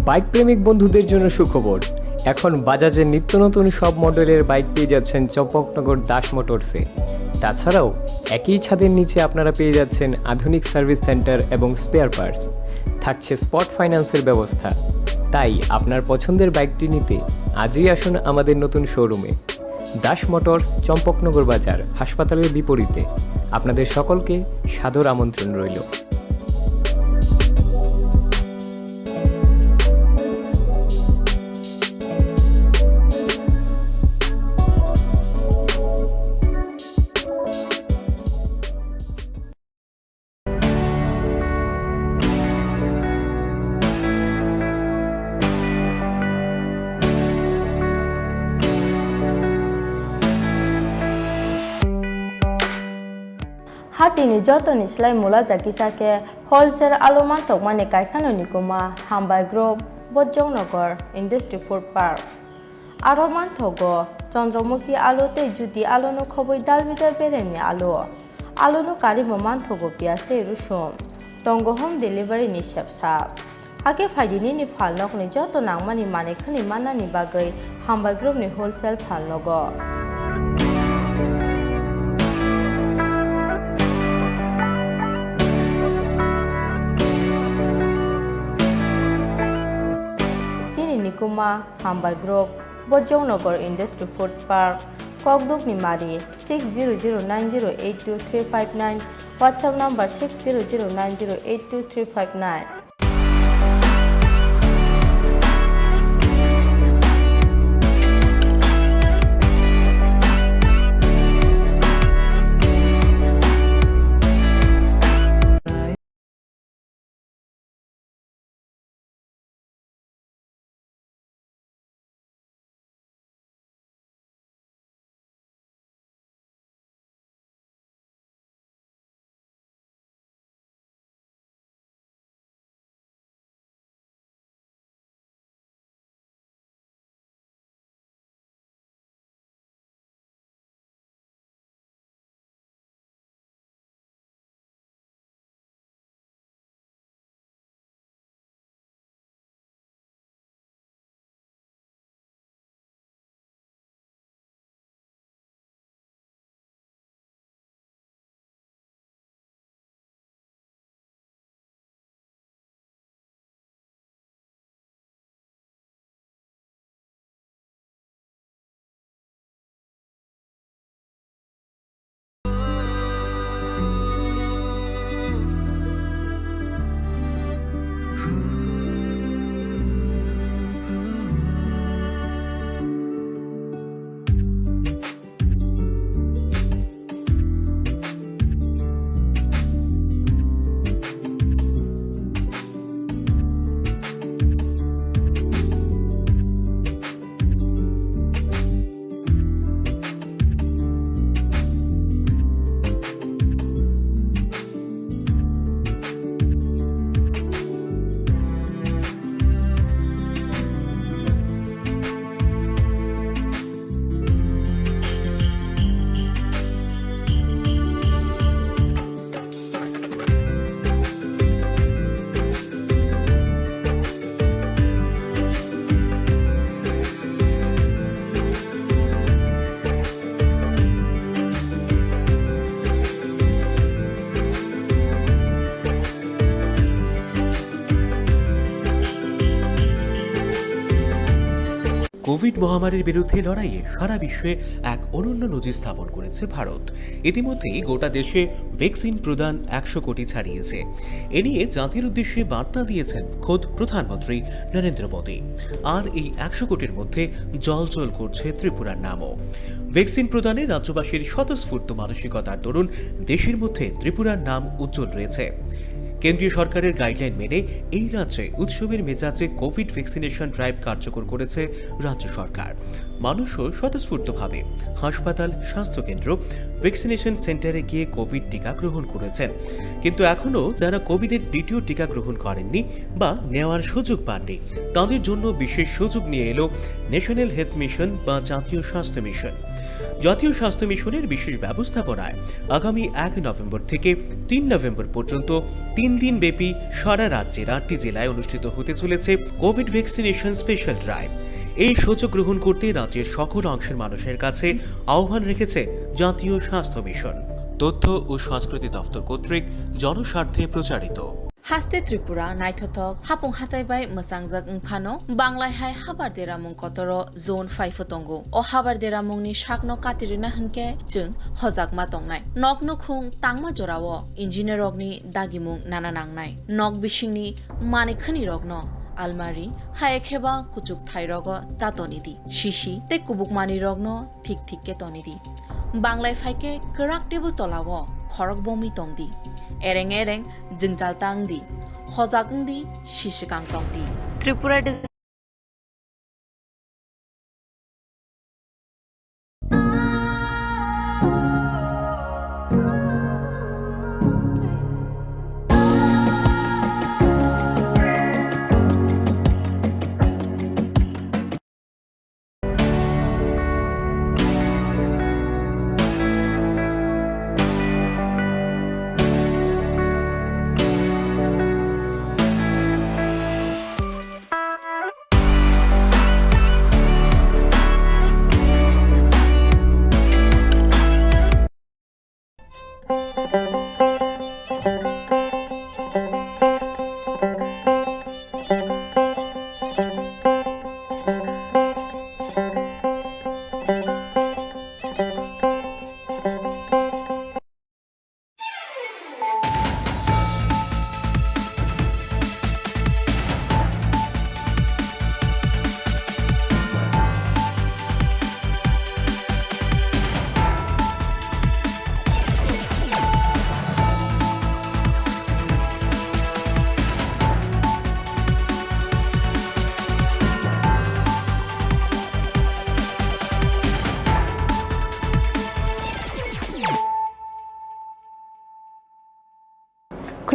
bike প্রেমিক বন্ধুদের জন্য সুখবর এখন বাজাজের নিত্য নতুন সব মডেলের bike পেয়ে যাচ্ছেন চম্পকনগর দাস মোটরসে তাছাড়াও একই ছাদের নিচে আপনারা পেয়ে যাচ্ছেন আধুনিক সার্ভিস সেন্টার এবং স্পেয়ার পার্টস থাকছে স্পট ফাইন্যান্সের ব্যবস্থা তাই আপনার পছন্দের বাইকটি নিতে আজই আসুন আমাদের নতুন শোরুমে দাস মোটরস চম্পকনগর বাজার হাসপাতালের বিপরীতে আপনাদের সকলকে সাদর আমন্ত্রণ রইল Hatini jotoni slai mula jakisake wholesale aloma tokmani kaisano nikuma Hambai Group Bojongnagar Industry Food Park Aroman thogo Chandramukhi alote juti alono khoboi dalbidar beremi alono karimo man thogo piaste rusum tongo home delivery ni shepsap age faidini ni falnok ni joto nangmani manekhani manani bagai Hambai Group ni wholesale falnogo Nikuma Hambai Group Bojongnagar Industry Food Park Kokdukni Mari 6009082359 WhatsApp number 6009082359. Covid মহামারীর বিরুদ্ধে লড়াইয়ে সারা বিশ্বে এক অনন্য নজির স্থাপন করেছে ভারত। ইতিমধ্যেই গোটা দেশে ভ্যাকসিন প্রদান 100 কোটি ছাড়িয়েছে। এ নিয়ে জাতির উদ্দেশ্যে বার্তা দিয়েছেন খোদ প্রধানমন্ত্রী নরেন্দ্র মোদী। আর এই 100 কোটির মধ্যে জলজল করছে ত্রিপুরার নামও। ভ্যাকসিন প্রদানে রাজ্যবাসীর স্বতঃস্ফূর্ত মানসিকতার দরুন দেশের মধ্যে ত্রিপুরার নাম উজ্জ্বল রয়েছে। কেন্দ্রীয় সরকারের গাইডলাইন মেনে এই রাজ্যে উৎসবের মেজাজে কোভিড ভ্যাকসিনেশন ড্রাইভ কার্যকর করেছে রাজ্য সরকার। মানুষও স্বতঃস্ফূর্তভাবে হাসপাতাল, স্বাস্থ্যকেন্দ্র, ভ্যাকসিনেশন সেন্টারে গিয়ে কোভিড টিকা গ্রহণ করেছেন। কিন্তু এখনও যারা কোভিডের দ্বিতীয় টিকা গ্রহণ করেননি বা নেওয়ার সুযোগ পাননি, তাদের জন্য বিশেষ সুযোগ নিয়ে এলো ন্যাশনাল হেলথ মিশন বা জাতীয় স্বাস্থ্য মিশন। জাতীয় স্বাস্থ্য মিশনের বিশেষ ব্যবস্থাপনায় আগামী 1 নভেম্বর থেকে 3 নভেম্বর পর্যন্ত 3 দিন ব্যাপী সারা রাজ্যের 8টি জেলায় অনুষ্ঠিত হতে চলেছে কোভিড ভ্যাকসিনেশন স্পেশাল ড্রাইভ। এই সুযোগ গ্রহণ করতে রাজ্যের সকল অংশের মানুষের কাছে আহ্বান রেখেছে জাতীয় স্বাস্থ্য মিশন। তথ্য ও সংস্কৃতি দপ্তর কর্তৃক জনস্বার্থে প্রচারিত। হাস্তে ত্রিপুরা নাইথক হাপুং হাতাইবাই মোসাংজাক ফানো বাংলায় হাবার দেরামুং কতর জোন 5 তঙ্গো ও হাবার দেরামুংনি শাকনো কাতিরিনা হনকে जों हजाकमा तंगनाय नक नुखुं तांगमा जराव इन्जिनियर रगनि दागिमुं नाना नांनाय नक बिसिंनि मानिखनि रगनो आलमारी हायखेबा कुचुक थाइरग तातनिदि शिशि ते कुबुकमानि रगनो ठीक ठीक के तनिदि बांग्लाय फाइके कराक टेबल तलाव खरक बमी तंगदि एरें एरें जिंजाल तांगदि हजाकंदि शिशिकां तंगदि त्रिपुरा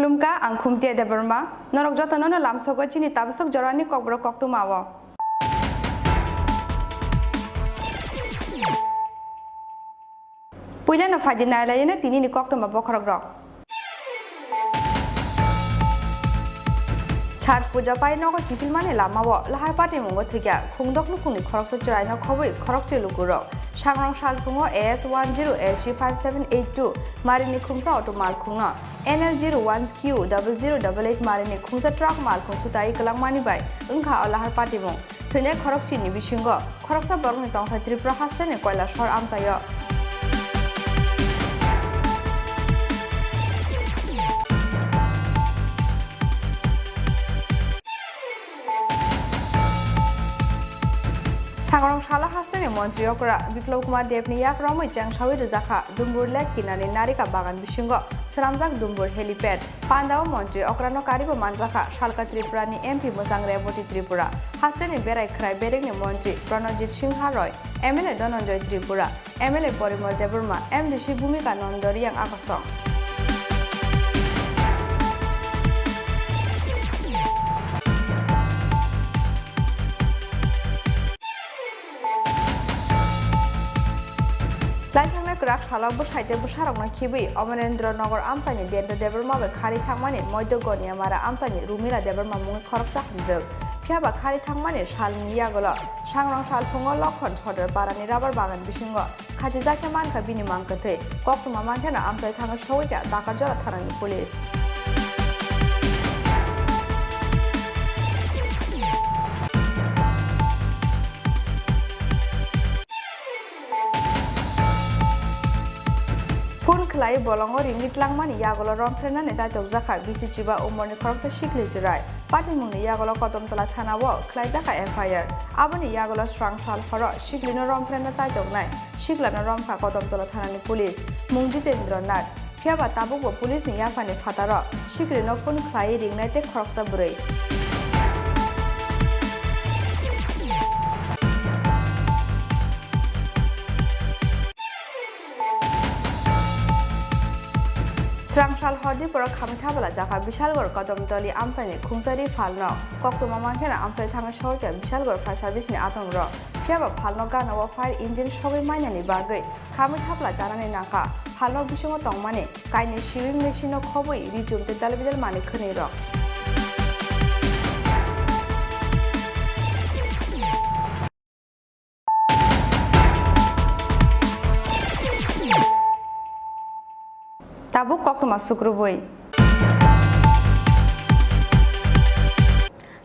खुलुमका आं खुमतिया देबरमा नरक जतननो लामसगो चिनि ताबसक जरानि कब्र कक्तुमाव पुइलानो फादिनालायनो तिनिनि कक्तुमा बखरग्रक छाट पूजा पाइ नको किफिल माने लामाव लाहार पाटे मंगो थैया खुंदक नुखुंनि खरकस चराइनो खबै खरक चेलुकुरो सांरं सालफुङो AS10 SC5782 मारिनि खुंसा अटो मालखुङो NL01Q0088 मारिनि खुंसा ट्राक मालखुं थुताइ गलांमानि बाय ओंखा लाहार पाटे मं थैने खरक चिनि बिसिंगो खरकसा बरगनि तंथा त्रिपुरा हास्टने कयला शहर आमसायो सांरं साला हास्टने मन्त्री अकरा बिप्लव कुमार देवनि याक्रमै चांसावि रजाखा दुम्बुर लेक किनारे नारिका बागान बिसिंगो सरामजाक दुम्बुर हेलिपेड पान्दाव मन्त्री अकरानो कारिबो मानजाखा सालका त्रिपुरानि MP मोजां रेवती त्रिपुरा हास्टने बेराय खराय बेरेंनि मन्त्री प्रणजित सिंह रय MLA Dhananjaya Tripura MLA Parimal Debbarma MDC भूमिका नन्दरियां आकर्षक लाइथांनाय ग्राक सालाबो साइते बुसारंना खिबि अमरेन्द्र नगर आमसानि देन्ट देबरमाबे खारि थांमानि मध्य गनियामारा आमसानि रुमिला देबरमा मुङै खरकसा हमजोग फियाबा खारि थांमानि सालनि यागल सांरं सालफुङो लखन सदर बारानि राबार बागान बिसिंग खाजि जाके मानखा बिनि मांकथै कक्तुमा मानथेना आमसाय थाङो सौइका दाकाजरा थानानि पुलिस खलाई बलंग रिंगित लांमानि यागल रमफ्रेनाने जायतक जाखा बिसिचिबा उमरनि खरकसा शिखलि जिराय पाटिमुंनि यागल कदमतला थानाव खलाई जाखा FIR आबनि यागल स्रांसाल फर शिखलिनो रमफ्रेना जायतक नाय शिखलानो रमखा कदमतला थानानि पुलिस मुं जितेन्द्र नाथ फियाबा ताबुबो पुलिसनि याफानि फातार शिखलिनो फुन खलाई रिंनायते खरकसा बुरै स्रांसाल हरदीपुर खामिथाबला जाखा विशालगढ़ कदमतली आमसानि खुंसारि फालनो कक्तुमा मानखेना आमसाय थाङो सहरके विशालगढ़ फायर सार्भिसनि आतंग फियाबा फालनो गानव फायर इंजिन सबै माइनानि बागै खामिथाबला जानानै नाका फालनो बिसङो तंमाने काइनि सिविं मेसिनो खबै रिजुमते दालबिदाल माने खनै र ताबुक कक्तुमा सुक्रुबुई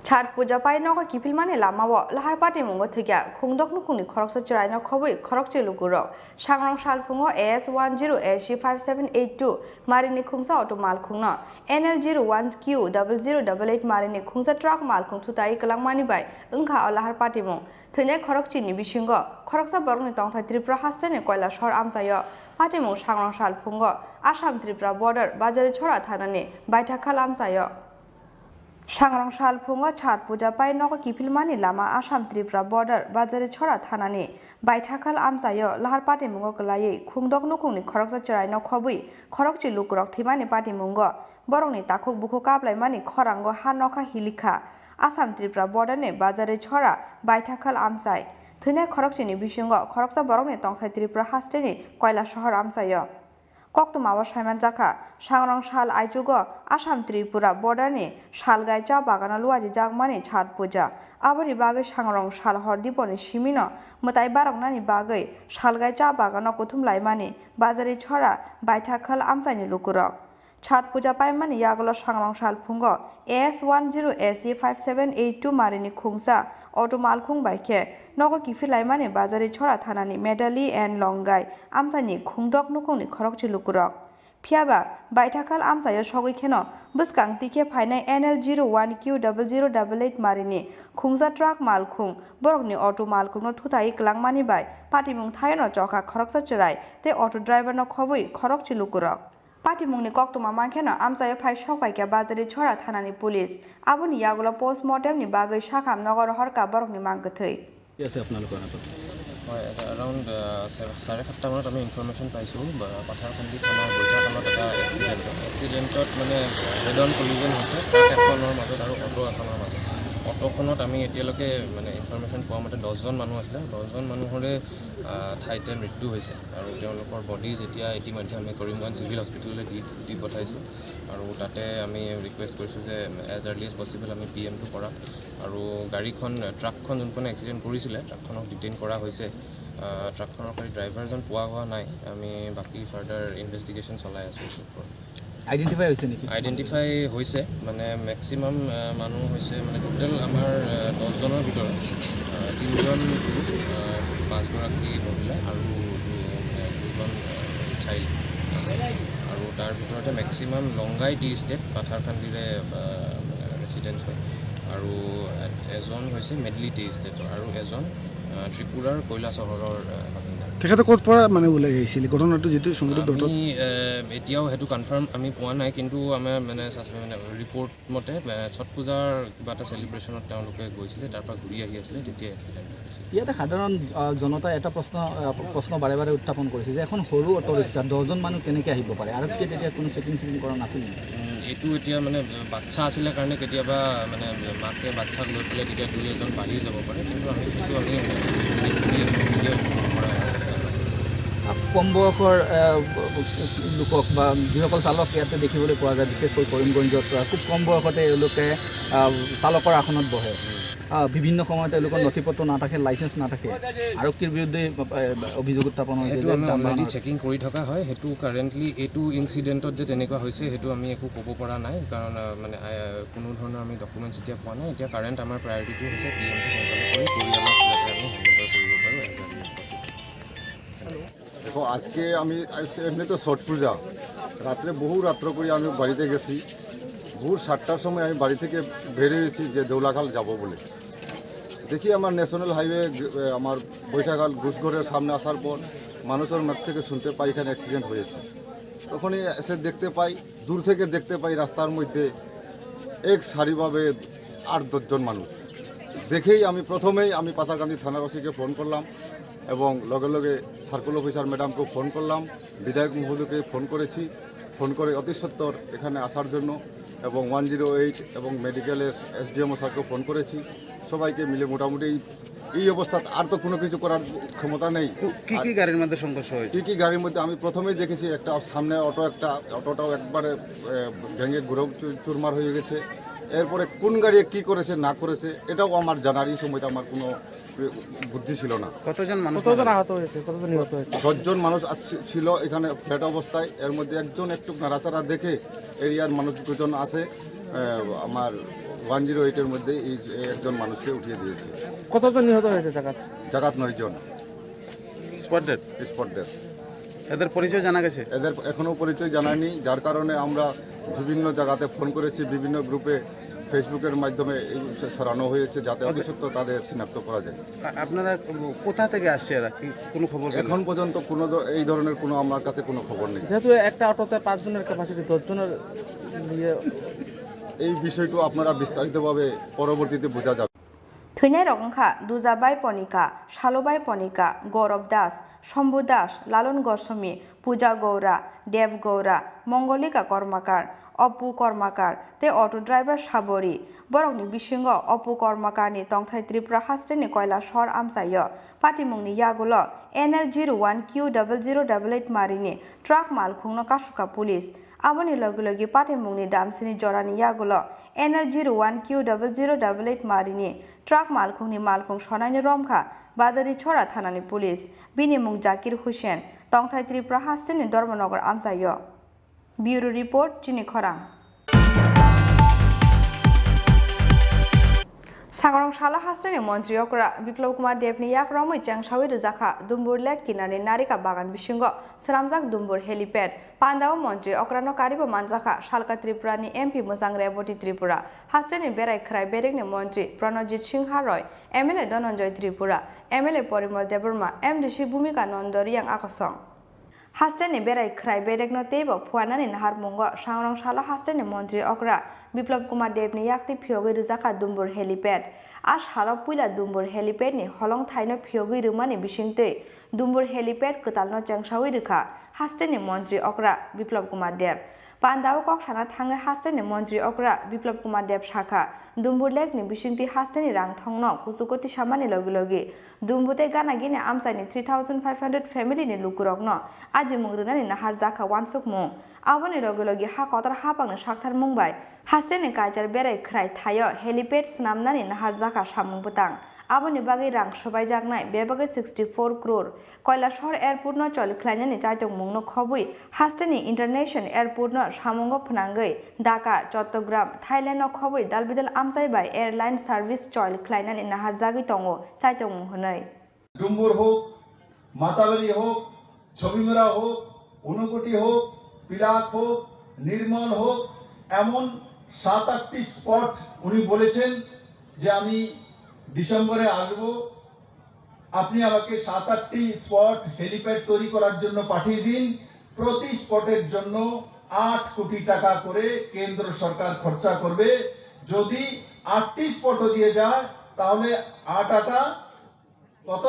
छाट पूजा पाइ नको किफिल माने लामाव लाहार पाटे मंगो थैया खुंदक नुखुंनि खरकसा चराइनो खबै खरक चेलुकुरो सांरं सालफुङो AS10 SC5782 मारिनि खुंसा अटो मालखुङो NL01Q0088 मारिनि खुंसा ट्राक मालखुं थुताइ गलांमानि बाय ओंखा लाहार पाटे मं थैने खरक चिनि बिसिंगो खरकसा बरगनि तंथा त्रिपुरा हास्टने कयला शहर आमसायो पाटे मं सांरं सालफुङो आसाम त्रिपुरा बर्डर बाजारि छरा थानानि बायथाखाल आमसायो सांरं सालफुङो छाट पूजा पाइ नको किफिल मानि लामा आसाम त्रिपुरा बर्डर बाजारि छरा थानानि बायथाखाल आमसायो लाहार पाटे मुङो गलायै खुंदक नुखुंनि खरकसा चराइनो खबै खरक चिलुकुरक थिमानि पाटे मुङो बरंनि ताखुक बुखु काबलाय मानि खरांगो हा नखा हिलिखा आसाम त्रिपुरा बर्डरनि बाजारि छरा बायथाखाल आमसाय थैने खरक चिनि बिसिङो खरकसा बरंनि तंथाय त्रिपुरा हास्टेनि कयला शहर आमसायो कक्तुमाव साइमान जाखा सांरं साल आइजुगो आसाम त्रिपुरा बर्डरनि सालगाय चा बागाना लुवाजि जागमानि छाट पूजा आबनि बागै सांरं साल हरदीपनि सिमिनो मताइ बारंनानि बागै सालगाय चा बागाना कुथुमलाइमानि बाजारि छरा बायथाखाल आमसाइनि लुकुरक छाट पूजा पाइमानि यागल सांरं साल फुंगो AS10 SC5782 मारिनि खुंसा अटो मालखुं बाइके नगो किफिलाइमानि बाजारि छरा थानानि मेडाली एन्ड लंगाय आमसानि खुंदक नुखुंनि खरक चिलुकुरक फियाबा बायथाखाल आमसायो सगैखेनो बुसकां तिखे फाइनाय NL01Q0088 मारिनि खुंसा ट्राक मालखुं बरकनि अटो मालखुंनो थुताइ गलांमानि बाय पाटिमुं थायनो चका खरकसा चराय ते अटो ड्राइभरनो खबै खरक चिलुकुरक पाटिमुंनि कक्तुमा मानखेना आमसायो फाइ सकबाइके बाजारि छरा थानानि पुलिस आबनि यागुलो पोस्टमर्टेमनि बागै साखाम नगर हरका बरकनि मांगथै আছে আপোনালোকৰ হয় এৰাউণ্ড 7:30 মানত আমি ইনফৰমেশ্যন পাইছোঁ পাথাৰকান্দি থানাৰ বৈঠাকালত এটা এক্সিডেণ্টত মানে হেড অন কলিজন হৈছে ট্ৰাক এখনৰ মাজত আৰু অটো এখনৰ মাজত। অটোখনত আমি এতিয়ালৈকে মানে ইনফৰমেশ্যন পোৱা মতে 10জন মানুহ আছিলে, 10জন মানুহৰে ঠাইতে মৃত্যু হৈছে আৰু তেওঁলোকৰ বডিজ এতিয়া ইতিমধ্যে আমি কৰিমগঞ্জ চিভিল হস্পিটেললৈ দি পঠাইছোঁ আৰু তাতে আমি ৰিকুৱেষ্ট কৰিছোঁ যে এজ আৰ্লি এজ পচিবল আমি PMটো কৰা আৰু গাড়ীখন ট্ৰাকখন যোনখনে এক্সিডেণ্ট কৰিছিলে ট্ৰাকখনক ডিটেইন কৰা হৈছে। ট্ৰাকখনৰ ড্ৰাইভাৰজন পোৱা হোৱা নাই, আমি বাকী ফাৰ্ডাৰ ইনভেষ্টিগেশ্যন চলাই আছোঁ। আইডেণ্টিফাই হৈছে নেকি? আইডেণ্টিফাই হৈছে মানে মেক্সিমাম মানুহ হৈছে মানে টোটেল আমাৰ 10জনৰ ভিতৰত 3জন পুৰুষ, 5গৰাকী মহিলা আৰু 2জন চাইল্ড আছে আৰু তাৰ ভিতৰতে মেক্সিমাম লংগাই টি ষ্টেট পাথাৰকান্দিৰে ৰেচিডেঞ্চ হয় আৰু এজন হৈছে মেডলি টি ষ্টেটৰ আৰু এজন ত্ৰিপুৰাৰ কৈলা চহৰৰ তেখেতে ক'ত পৰা মানে ওলাই আহিছিল ঘটনাটো যিটো সংঘটিত আমি এতিয়াও সেইটো কনফাৰ্ম আমি পোৱা নাই, কিন্তু আমাৰ মানে ৰিপৰ্ট মতে ছট পূজাৰ কিবা এটা চেলিব্ৰেশ্যনত তেওঁলোকে গৈছিলে, তাৰ পৰা ঘূৰি আহি আছিলে তেতিয়া এক্সিডেণ্ট হৈছিল। ইয়াতে সাধাৰণ জনতাই এটা প্ৰশ্ন বাৰে বাৰে উত্থাপন কৰিছে যে এখন সৰু অটো ৰিক্সা 10জন মানুহ কেনেকৈ আহিব পাৰে, আৰক্ষীয়ে তেতিয়া কোনো চেকিং কৰা নাছিল নেকি? এইটো এতিয়া মানে বাচ্ছা আছিলে কাৰণে কেতিয়াবা মানে মাকে বাচ্ছাক লৈ পেলাই তেতিয়া 2-এজন বাঢ়ি যাব পাৰে, কিন্তু আমি সেইটো আমি ঘূৰি আছোঁ কেতিয়াও কৰা কম বয়সৰ লোকক বা যিসকল চালক ইয়াতে দেখিবলৈ পোৱা যায়, বিশেষকৈ কৰিমগঞ্জত খুব কম বয়সতে এওঁলোকে চালকৰ আসনত বহে। বিভিন্ন সময়ত তেওঁলোকৰ নথি পত্ৰ নাথাকে, লাইচেঞ্চ নাথাকে, আৰক্ষীৰ বিৰুদ্ধে অভিযোগ উত্থাপন হৈছে। সেইটো আমি অলৰেডি চেকিং কৰি থকা হয়। সেইটো কাৰেণ্টলি এইটো ইনচিডেণ্টত যে তেনেকুৱা হৈছে সেইটো আমি একো ক'ব পৰা নাই, কাৰণ মানে কোনো ধৰণৰ আমি ডকুমেণ্টছ এতিয়া পোৱা নাই। এতিয়া কাৰেণ্ট আমাৰ প্ৰায়ৰিটিটো হৈছে PMটো সোনকালে কৰি পৰিয়ালক যাতে আমি হেণ্ডঅভাৰ কৰিব পাৰোঁ। দেখো আজকে আমি এমনি তো ছট পূজা রাত্রে রাত্র করে আমি বাড়িতে গেছি, ভোর 7টার সময় আমি বাড়ি থেকে বেরিয়েছি যে দেউলাখাল যাব বলে। দেখি আমার ন্যাশনাল হাইওয়ে আমার বৈঠাখাল ঘুষঘরের সামনে আসার পর মানুষের মুখ থেকে শুনতে পাই এখানে অ্যাক্সিডেন্ট হয়েছে। তখনই এসে দেখতে পাই, দূর থেকে দেখতে পাই রাস্তার মধ্যে এক সারিভাবে 8-10জন মানুষ। দেখেই আমি প্রথমেই আমি পাথারকান্দি থানার ওসিকে ফোন করলাম এবং লগে লগে সার্কেল অফিসার ম্যাডামকে ফোন করলাম, বিধায়ক মহোদয়কে ফোন করেছি, ফোন করে অতি সত্বর এখানে আসার জন্য এবং 108 এবং মেডিকেলের SDMO স্যারকে ফোন করেছি। সবাইকে মিলে মোটামুটি এই অবস্থা আর তো কোনো কিছু করার ক্ষমতা নেই। কি গাড়ির মধ্যে সংঘর্ষ হয়েছে? কি গাড়ির মধ্যে আমি প্রথমেই দেখেছি একটা সামনে অটোটাও একবারে ভেঙে ঘুরে চুরমার হয়ে গেছে। এরপরে কোন গাড়ি কি করেছে না করেছে এটাও আমার জানার এই সময়টা আমার কোনো বুদ্ধি ছিল না। কতজন আহত হয়েছে, কতজন নিহত হয়েছে? 10জন মানুষ ছিল এখানে ফ্ল্যাট অবস্থায়। এর মধ্যে একজন একটু নাড়াচাড়া দেখে এরিয়ার মানুষ 2জন আছে, আমার 108-এর মধ্যে এই একজন মানুষকে উঠিয়ে দিয়েছে। কতজন নিহত হয়েছে? জাগাত 9 জন স্পট ডেথ। এদের পরিচয় জানা গেছে? এদের এখনও পরিচয় জানায়নি, যার কারণে আমরা বিভিন্ন জায়গাতে ফোন করেছি, বিভিন্ন গ্রুপে ফেসবুকের মাধ্যমে সরানো হয়েছে যাতে অতি সত্ত্বর তাদের শনাক্ত করা যায়। আপনারা কোথা থেকে আসছে এরা, কি কোনো খবর? এখন পর্যন্ত কোনো এই ধরনের কোনো আমার কাছে কোনো খবর নেই। যেহেতু একটা অটোতে 5 জনের ক্যাপাসিটি, 10 জনের নিয়ে এই বিষয়টা আপনারা বিস্তারিতভাবে পরবর্তীতে বোঝা যাবে। থৈনাই রকমখা দুজাবাই পনিকা, শালবাই পনিকা, গৌরব দাস, শম্ভু দাস, লালন গোস্বামী, পূজা গৌরা, দেব গৌরা, মঙ্গলিকা কর্মাকার, অপু কর্মাকার তে অটো ড্রাইভার সাবরি বরকনি বিশৃঙ্গ অপু কর্মাকারনি তংথাই ত্রিপুরা হাস্টেনি কয়লা শহর আমসায় পাটিমুংনি ইয়াগুল NL01Q0088 মারিনি ট্রাক মাল খুংনো কাশুকা পুলিশ আবনি লগে লগে পাটিমুংনি দামসিনি জরানি ইয়াগুল NL01Q0088 মারিনি ট্রাক মালখুংনি মালখুং সনাইনি রমখা বাজারি ছড়া থানানি পুলিশ বিনিমুং জাকির হুসেন তংথাই ত্রিপুরা হাস্টেনি ধর্মনগর আমসায়। ব্যুরো রিপোর্ট চিনি খরাং। সাগরং শালা হাস্টেনি মন্ত্রী অকরা বিপ্লব কুমার দেবনি ইয়াক রমই চ্যাংসাউই রুজাখা দুম্বুর লেক কিনারে নারিকা বাগান বিশৃঙ্গ শ্রামজাক দুম্বুর হেলিপ্যাড পান্দাও মন্ত্রী অকরানো কারিব মানজাখা শালকা ত্রিপুরানি MP মোসাং রেবতী ত্রিপুরা হাস্টেনি বেড়াই খরাই বেরেকনি মন্ত্রী প্রণজিৎ সিংহা রয় MLA Dhananjay Tripura MLA Parimal Debbarma MDC ভূমিকা নন্দ রিয়াং আকসং हास्टेनि बेराय ख्राय बेरेगनो तेबो फुआनानि नाहार मुंगो सांरंशाला हास्टेनि मन्त्री अग्रा बिप्लब कुमार देवनि याक्ति फियोगै रिजाखा दुम्बुर हेलिपेड आज हालाव पुइला दुम्बुर हेलिपेडनि हलं थाइनो फियोगै रुमानि बिसिंतै दुम्बुर हेलिपेड कतालनो चेंसावै रिखा हास्टेनि मन्त्री अग्रा बिप्लब कुमार देव पान्दाव कक्साना थाङै हास्टेनि मन्त्री अग्रा बिप्लब कुमार देव शाखा दुम्बुर लेकनि बिसिंति हास्टेनि रां थंनो कुसुकोति सामानि लगे लगे दुम्बुते गानागिनि आमसानि 3500 फेमिलिनि लुकुरकनो आजि मुंग्रुनानि नाहार जाखा वानसुक मुं आवनि लगे लगे हा कतर हापांनो साक्थार मुंबाय हास्टेनि कायचार बेराय ख्राय थायो हेलिपेड स्नामनानि नाहार जाखा सामुं बुतां आबनि बागै रां सबाय जागनाय बेबागै 64 करोड़ কৈলাসহর एयारपोर्ट न चलिख्लायनानि जायतों मुंनो खबुइ हास्टेनि इंटरनेशनल एयारपोर्ट न सामुंगो फनांगै ढाका चट्टग्राम थाईलैंड न खबुइ दालबिदाल आमसायबाय एयारलाइन सार्विस चलिख्लायनानि नाहार जागै तंगो जायतों मुंहनै डुम्बुर হোক মাতাবাড়ি হোক ছবিমরা হোক ঊনকোটি হোক পিলাক হোক নির্মল হোক এমন 7-8টি স্পট উনি বলেছেন যে আমি ডিসেম্বরে আসব আপনি আমাকে 7-8টি স্পট হেলিপ্যাড তৈরি করার জন্য পাঠিয়ে দিন প্রতি স্পটের জন্য 8 কোটি টাকা করে কেন্দ্র সরকার খরচা করবে যদি 8টি স্পটও দিয়ে যায় তাহলে 8 কত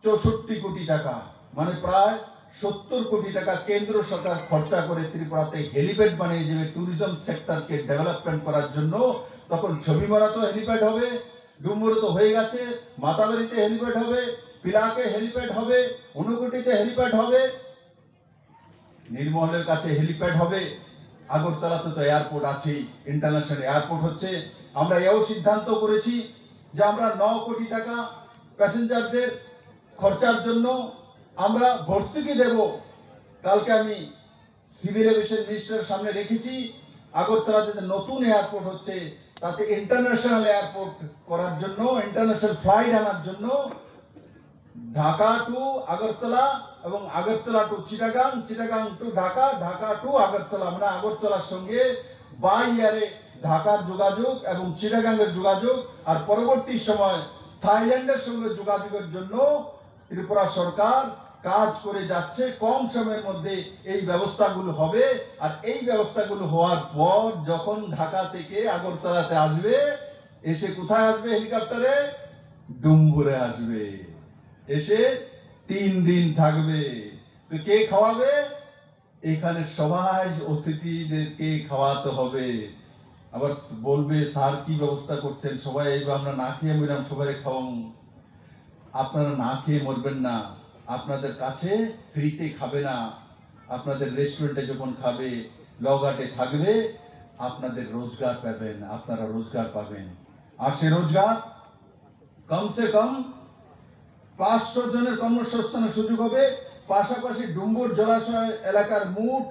64 কোটি টাকা মানে প্রায় 70 কোটি টাকা কেন্দ্র সরকার খরচা করে ত্রিপুরাতে হেলিপ্যাড বানিয়ে দেবে ট্যুরিজম সেক্টরকে ডেভেলপমেন্ট করার জন্য তখন ছবিমারা তো হেলিপ্যাড হবে ডুম্বুরে তো হয়ে গেছে মাতাবাড়িতে হেলিপ্যাড হবে পিলাকে হেলিপ্যাড হবে ঊনকোটিতে হেলিপ্যাড হবে নির্মলের কাছে হেলিপ্যাড হবে আগরতলাতে তো এয়ারপোর্ট আছেই ইন্টারন্যাশনাল এয়ারপোর্ট হচ্ছে আমরা এও সিদ্ধান্ত করেছি যে আমরা 9 কোটি টাকা প্যাসেঞ্জারদের খরচার জন্য আমরা ভর্তুকি দেব কালকে আমি সিভিল এভিয়েশন মিনিস্টারের সামনে রেখেছি আগরতলাতে নতুন এয়ারপোর্ট হচ্ছে তাতে ইন্টারন্যাশনাল এয়ারপোর্ট করার জন্য ইন্টারন্যাশনাল ফ্লাইট আনার জন্য ঢাকা টু আগরতলা এবং Agartala to Chittagong Chittagong to Dhaka Dhaka to Agartala মানে আগরতলার সঙ্গে বাই এয়ারে ঢাকার যোগাযোগ এবং চিটাগাংয়ের যোগাযোগ আর পরবর্তী সময় থাইল্যান্ডের সঙ্গে যোগাযোগের জন্য ত্রিপুরা সরকার কাজ করে যাচ্ছে কম সময়ের মধ্যে এই ব্যবস্থাগুলো হবে আর এই ব্যবস্থাগুলো হওয়ার পর যখন ঢাকা থেকে আগরতলাতে আসবে এসে কোথায় আসবে হেলিকপ্টারে ডুম্বুরে আসবে এসে 3 দিন থাকবে তো কে খাওয়াবে এখানে সবাই অতিথিদেরকে খাওয়াতে হবে আবার বলবে স্যার কি ব্যবস্থা করছেন সবাই এইবার আমরা না খেয়ে মরলাম সবাই খাওয়াবো আপনারা না খেয়ে মরবেন না আপনাদের কাছে ফ্রিতে খাবে না আপনাদের রেস্টুরেন্টে যখন খাবে লগাটে থাকবে আপনাদের রোজগার পাবেন আপনারা রোজগার পাবেন আর সে রোজগার কমসে কম 500 জনের কর্মসংস্থানের সুযোগ হবে পাশাপাশি ডুম্বুর জলাশয় এলাকার মোট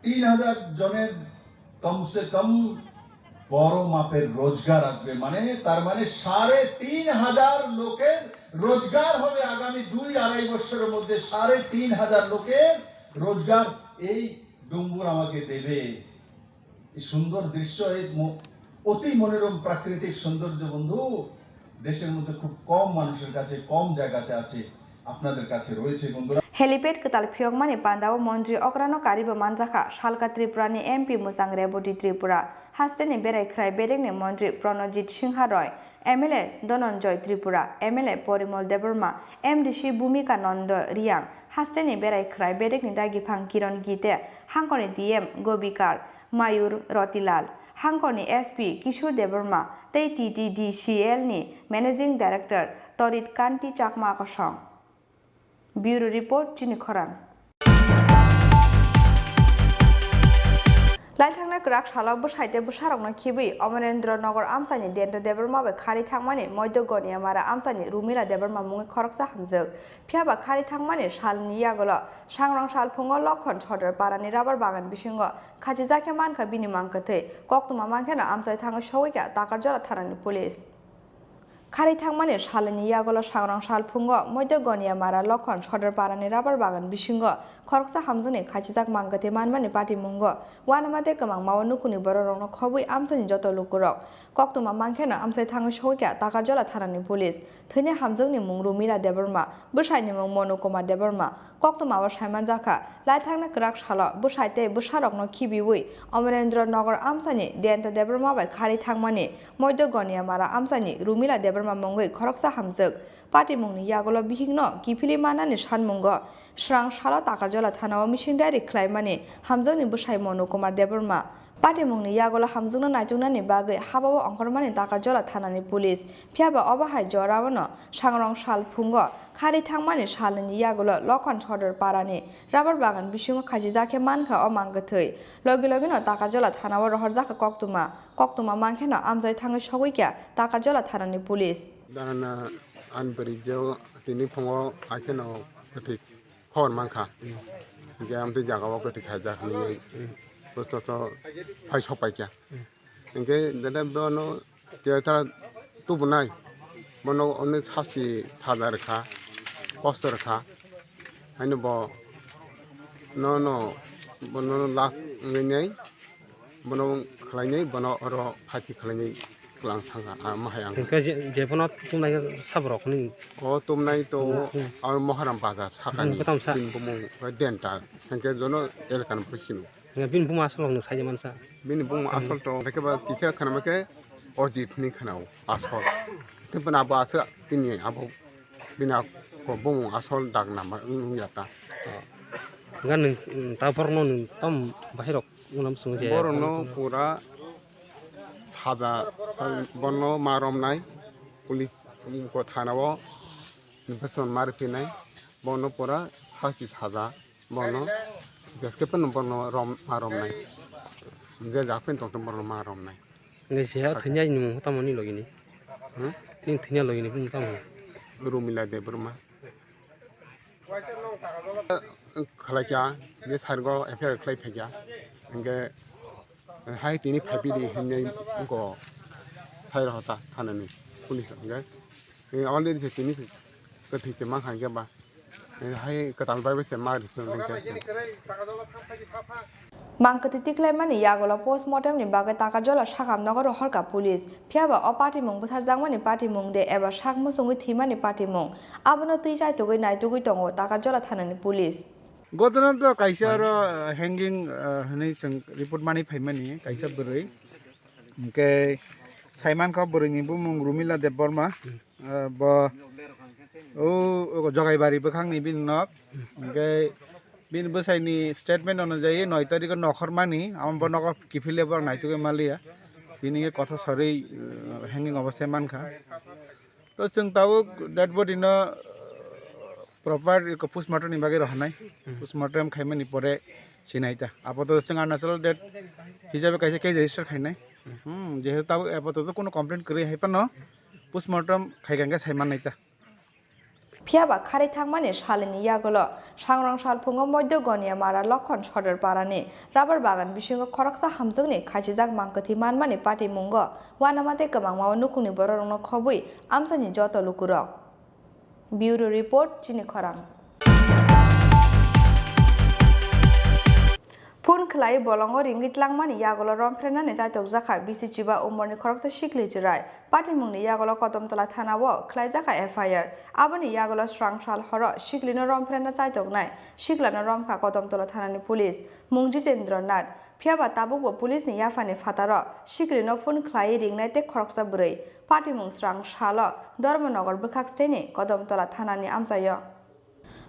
3000 জনের কমসে কম বড় মাপের রোজগার আসবে মানে তার মানে 3500 লোকের রোজগার হবে আগামী 2-2.5 বছরের মধ্যে 3500 লোকের রোজগার এই ডুম্বুর আমাকে দেবে এই সুন্দর দৃশ্য এই অতি মনোরম প্রাকৃতিক সৌন্দর্য বন্ধু দেশের মধ্যে খুব কম মানুষের কাছে কম জায়গাতে আছে আপনাদের কাছে রয়েছে বন্ধুরা हेलिपेड कताल फियोगमानि पान्दाव मन्त्री अग्रानो कारिबो मानजाखा सालका त्रिपुरानि एमपी मुसां रेबती त्रिपुरा हास्टेनि बेरायख्राय बेरेगनि मन्त्री Pranajit Singh Roy MLA Dhananjay Tripura MLA Parimal Debbarma MDC Bhumika Nanda Riang हास्टेनि बेरायख्राय बेरेगनि दागिफां किरण गीते हांकनि डीएम गोबिकार मायूर रतिलाल हांकनि एसपी किशोर देबबर्मा तै टीटीडीसीएल नि मैनेजिंग डाइरेक्टर तरित कान्ति चाकमा कसं ब्यूरो रिपोर्ट चिनी खरां लाइथांना क्राक सालावबो साइतेबो सारावना खिबि अमरेन्द्र नगर आमसानि देन्ट देबरमाबे खारि थांमानि मध्यगनिया मारा आमसानि रुमिला देबरमा मुङै खरकसा हामजोग फियाबा खारि थांमानि सालनि यागल सांग्रां साल फुङो लखन सदर पारानि राबार बागान बिसिंग खाथि जाखे मानखा बिनि मांकथै कक्तमा मांखेना आमसाय थाङो सौइका ताकारजरा थानानि पुलिस খারি থাংমানি সালেনি ইয়াগল সাংরাং সালফুঙ্গ মধ্য গনিয়া মারা লক্ষণ সদর পারানি রাবার বাগান বিসিঙ্গ খরকসা হামজনি খাইচিজাক মাংগতে মানমানি পাটি মুঙ্গ ওয়ানামাতে কমাং মাওয়া নুকুনি বড় খবুই আমসানি যত লুকুরক কক্তমা মাংখেনা আমসাই থাঙ্গি সহইকা তাকারজলা থানানি পুলিশ থৈনি হামজংনি মুং রুমিলা দেবর্মা বসাইনি মুং মনুকুমার দেবর্মা কক্তমাওয়া সাইমান জাখা লাইথাংনা করাক সাল বসাইতে বসারকনো খিবিউই অমরেন্দ্র নগর আমসানি দেন্তা দেবর্মা বাই খারি থাংমানি মধ্য গনিয়া মারা আমসানি রুমিলা দেবর্মা মঙ্গই খরকসা হামজক পাটি মুংনি ইয়াগল বিহিংন কিফিলি মানানি সানমুঙ্গ স্রাং সাল তাকারজলা থানাও মিশিং ডাইরেক্ট খ্লাইমানি হামজংনি বসাই মনুকুমার দেবর্মা পাটি মুংনি ইয়াগল হামজংনো নাইতুংনানি বাগৈ হাবাও অঙ্করমানি তাকারজলা থানানি পুলিশ ফিয়াবা অবাহাই জরাবন সাংরং সাল ফুঙ্গ খারি থাংমানি সালনি ইয়াগল লক্ষণ সদর পারানি রাবার বাগান বিসুঙ্গ খাইজি জাखे मानखा अमांगथै लगे लगेनो ताकारजला थानाव रहर जाखा कक्तुमा मांखेनो आमजाय थाङै सगैक्या ताकारजला थानानि पुलिस दाना आनबरिजो तिनि फुङाव आखेनो गथि खबर मांखा जे आमते जागाव गथि खाजाखनि बस्तुथ फाइ सपाइक्या इंके दादा बनो केता तुबनाय बनो अने सास्ति थादारखा कस्तरखा हैनो ब no bono las ngai bono khlainai bono oro phati khlainai klang thanga mahayang ke je bono tumnai sabrok ni o tumnai to ar moharam bazar hakani tin bumu denta ke jono elkan pukhinu bin bumu asol no saje mansa bin bumu asol to ke ba kicha khanama ke ojit ni khanao asol tepana ba asa bini abo bina ko bumu asol dag nama yata gan taporno tam bahirok unam sungje borno pura sada bonno marom nai pulis ko thanawo infection marpinai bonno pura haki sada bonno deske pen bonno rom marom nai ge japen to bonno marom nai nge sia thnya ni mu tamoni logini tin thnya logini pun tam rumila de burma खलाइया बे सारगो FIR खलाइ फैया इंगे हाय तिनि फाइबिदि हिनै को साइर होता थानानि police इंगे already तिनि कथि मा खान गेबा हाय कताल बाय से मा मांकति तिक्लाइमानि यागल पोस्टमर्टमनि बागै ताकारजला सागामनगर हरका पुलिस फियाबा अ पार्टी मुं बुथार जांमानि पार्टी मुं दे एबा सागमु संगै थिमानि पार्टी मुं आबनो तै जायतगै नायतगै दङ ताकारजला थानानि पुलिस गतन तो काइसा र हैंगिंग हनै जों रिपोर्ट मानि फाइमानि काइसा बोरै के साइमान का बोरैनि बुमुं रुमिला देबबर्मा ब ओ जगाइबारि बखांनि बिनक के बिन बसाइनि स्टेटमेंट अनुযায়ী 9 तारिख नखरमानि आमब नगर किफिलेबर नाइतुगे मालिया बिनि कथा सरै हैंगिंग अवस्था मानखा तो जों ताव डेड बडी न प्रपार पोस्टमार्टम बागै रहनाय पोस्टमार्टम खाइमानि परे सिनाइता आपातत जों अरुणाचल डेट हिसाबै काइसे केस रेजिस्टार खाइनाय जेहेतु ताव आपातत कोनो कमप्लेन करै हाइपन पोस्टमार्टम खाइगांगा साइमान नाइता फियाबा खारि थांमानि सालेनि यागल सांरां सालफुंग मध्य गनिया मारा लक्षण सदर पारानि राबार बागान बिसिंग खरकसा हामजोंनि खाइसिजाक मांकथि मानमानि पार्टी मुंग वानामाते कमां माव नुकुनि बररंनो खबुइ आमसानि जत लुकुरक ब्यूरो रिपोर्ट चिनि खरां फुन खलाई बलंग रिंगित लांगमानि यागल रमफ्रेनानि जायतक जाखा बिसिचिबा उमरनि खरकसा शिखलि जिराय पार्टी मुंनि यागल कदमतला थानाव खलाई जाखा एफआईआर आबनि यागल स्रांसाल हर शिखलिनो रमफ्रेना जायतक नाय शिखलानो रमखा कदमतला थानानि पुलिस मुं जितेन्द्र नाथ फियाबा ताबुक पुलिसनि याफानि फातार शिखलिनो फुन खलाई रिंनाय ते खरकसा बुरै पार्टी मुं स्रांसाल धर्मनगर बखाक्सटेनि कदमतला थानानि आमजाय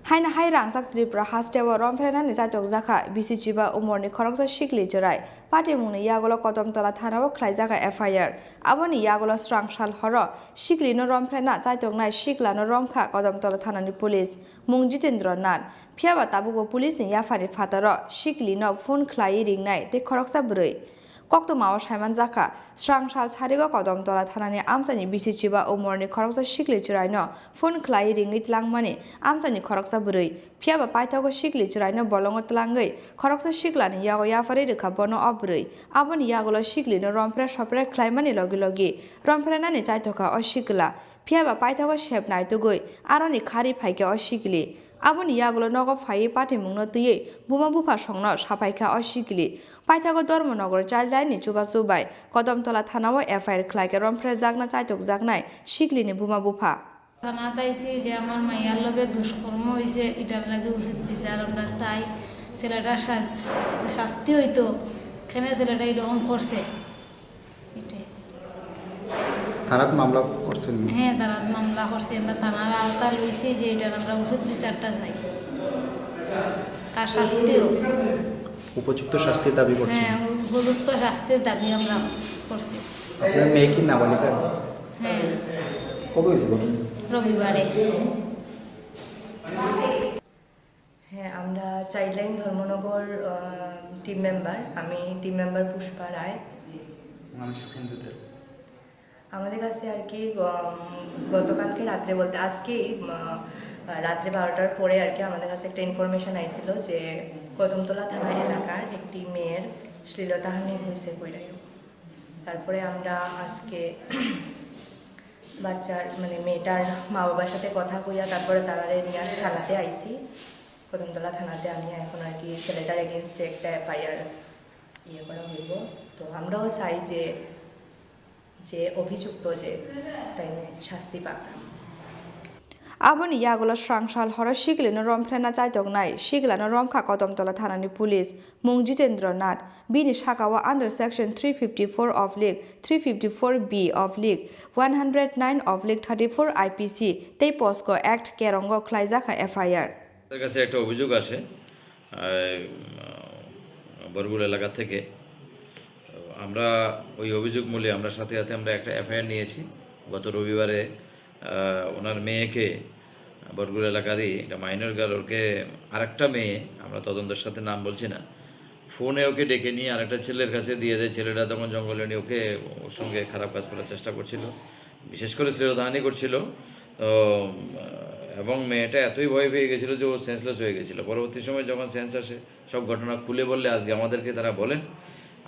हायना हाय रांसाक त्रिपुरा हास्टेव रमफ्रेनानि जायतक जाखा बिसिचिबा उमरनि खरकसा शिखलि जिराय पार्टी मुंनि यागल कदमतला थानाव खलाई जाखा एफआईआर आबनि यागल स्रांसाल हर शिखलिनो रमफ्रेना जायतक नाय शिखलानो रमखा कदमतला थानानि पुलिस मुं जितेन्द्र नाथ फियाबा ताबुक पुलिसनि याफानि फातार शिखलिनो फुन खलाई रिंनाय ते खरकसा बुरै কক্তমাও সাইমান জাখা স্রাংসাল সারিগা কদমতলা থানানি আমসানি বিসিচিবা উমরনি খরকসা শিকলি চিরাইনো ফোন খ্লাই রিঙ্গি ত্লাংমানি আমসানি খরকসা বুरै ফিয়াবা পাইথাগো শিকলি চিরাইनो বলঙ্গ ত্লাঙ্গै খরকসা শিকলানি ইয়াগো ইয়াফারি রেখা বনো অবरै আবনি ইয়াগলো শিকলিনো রমফ্রা সপ্রা খ্লাইমানি লগে লগে রমফ্রা নানি চাইতকা অশিকলা ফিয়াবা পাইথাগো শেপ নাইতুগৈ আরনি খারি ফাইকে অশিকলি আবনি ইয়াগলো নগ ফাই পাটি মুংনো তুই বুমা বুফা সংন সাফাইখা অশিকলি পাইথাগো ধর্মনগর চাইলদাইনি চুবা চুবাই কদমতলা থানাও এফআইআর খ্লাইকে রমফ্রা জাগনা চাইতক জাগনাই শিকলিনি বুমা বুফা থানা তাইছি যে আমার মাইয়ার লগে দুষ্কর্ম হয়েছে এটার লাগে উচিত বিচার আমরা চাই ছেলেটার শাস্তি হইতো কেন ছেলেটা এরকম করছে এটাই থানাত মামলা করছেন হ্যাঁ থানাত মামলা করছে আমরা থানার আওতা লইছি যে এটার আমরা উচিত বিচারটা চাই তার শাস্তিও উপযুক্ত শাস্তির দাবি করছেন হ্যাঁ উপযুক্ত শাস্তির দাবি আমরা করছি আপনার মেয়ে কি নাবালিকা হ্যাঁ কবে হয়েছিল রবিবারে হ্যাঁ আমরা চাইল্ডলাইন ধর্মনগর টিম মেম্বার আমি টিম মেম্বার পুষ্পা রায় আমাদের কাছে আর কি গতকালকে রাত্রে বলতে আজকেই রাত্রে 12টার পরে আর কি আমাদের কাছে একটা ইনফরমেশন আইছিল যে কদমতলা থানা এলাকার একটি মেয়ের শ্লীলতাহানি হয়েছে কইরাইও তারপরে আমরা আজকে বাচ্চার মানে মেয়েটার মা বাবার সাথে কথা কইয়া তারপরে তারারে নিয়ে থানাতে আইছি কদমতলা থানাতে আমি এখন আর কি ছেলেটার এগেনস্টে একটা এফআইআর করা হইব তো আমরাও চাই যে অভিযুক্ত যে তাই শাস্তি পাক আবনি ইয়াগুলো স্রাংসাল হর শিগলিনো রমফ্রেনা চাইতক নাই শিগলানো রমখা কদমতলা থানানি পুলিশ মুং জিতেন্দ্র নাথ বিনি শাখাওয়া আন্ডার সেকশন 354 অফ লিগ 354B অফ লিগ 109 অফ লিগ 34 IPC তেই পস্কো অ্যাক্ট কেরঙ্গ খ্লাইজাখা এফআইআর তার কাছে একটা অভিযোগ আসে বরগুল এলাকা থেকে আমরা ওই অভিযোগ মূলে আমরা সাথে সাথে আমরা একটা এফআইআর নিয়েছি গত রবিবারে ওনার মেয়েকে বরগুল এলাকারই একটা মাইনর গার্ল ওকে আরেকটা মেয়ে আমরা তদন্তের সাথে নাম বলছি না ফোনে ওকে ডেকে নিয়ে আরেকটা ছেলের কাছে দিয়ে দেয় ছেলেটা তখন জঙ্গলে নিয়ে ওকে ওর সঙ্গে খারাপ কাজ করার চেষ্টা করছিল বিশেষ করে শ্লীলতাহানি করছিল তো এবং মেয়েটা এতই ভয় পেয়ে গেছিলো যে ও সেন্সলেস হয়ে গেছিলো পরবর্তী সময় যখন সেন্স আসে সব ঘটনা খুলে বললে আজকে আমাদেরকে তারা বলেন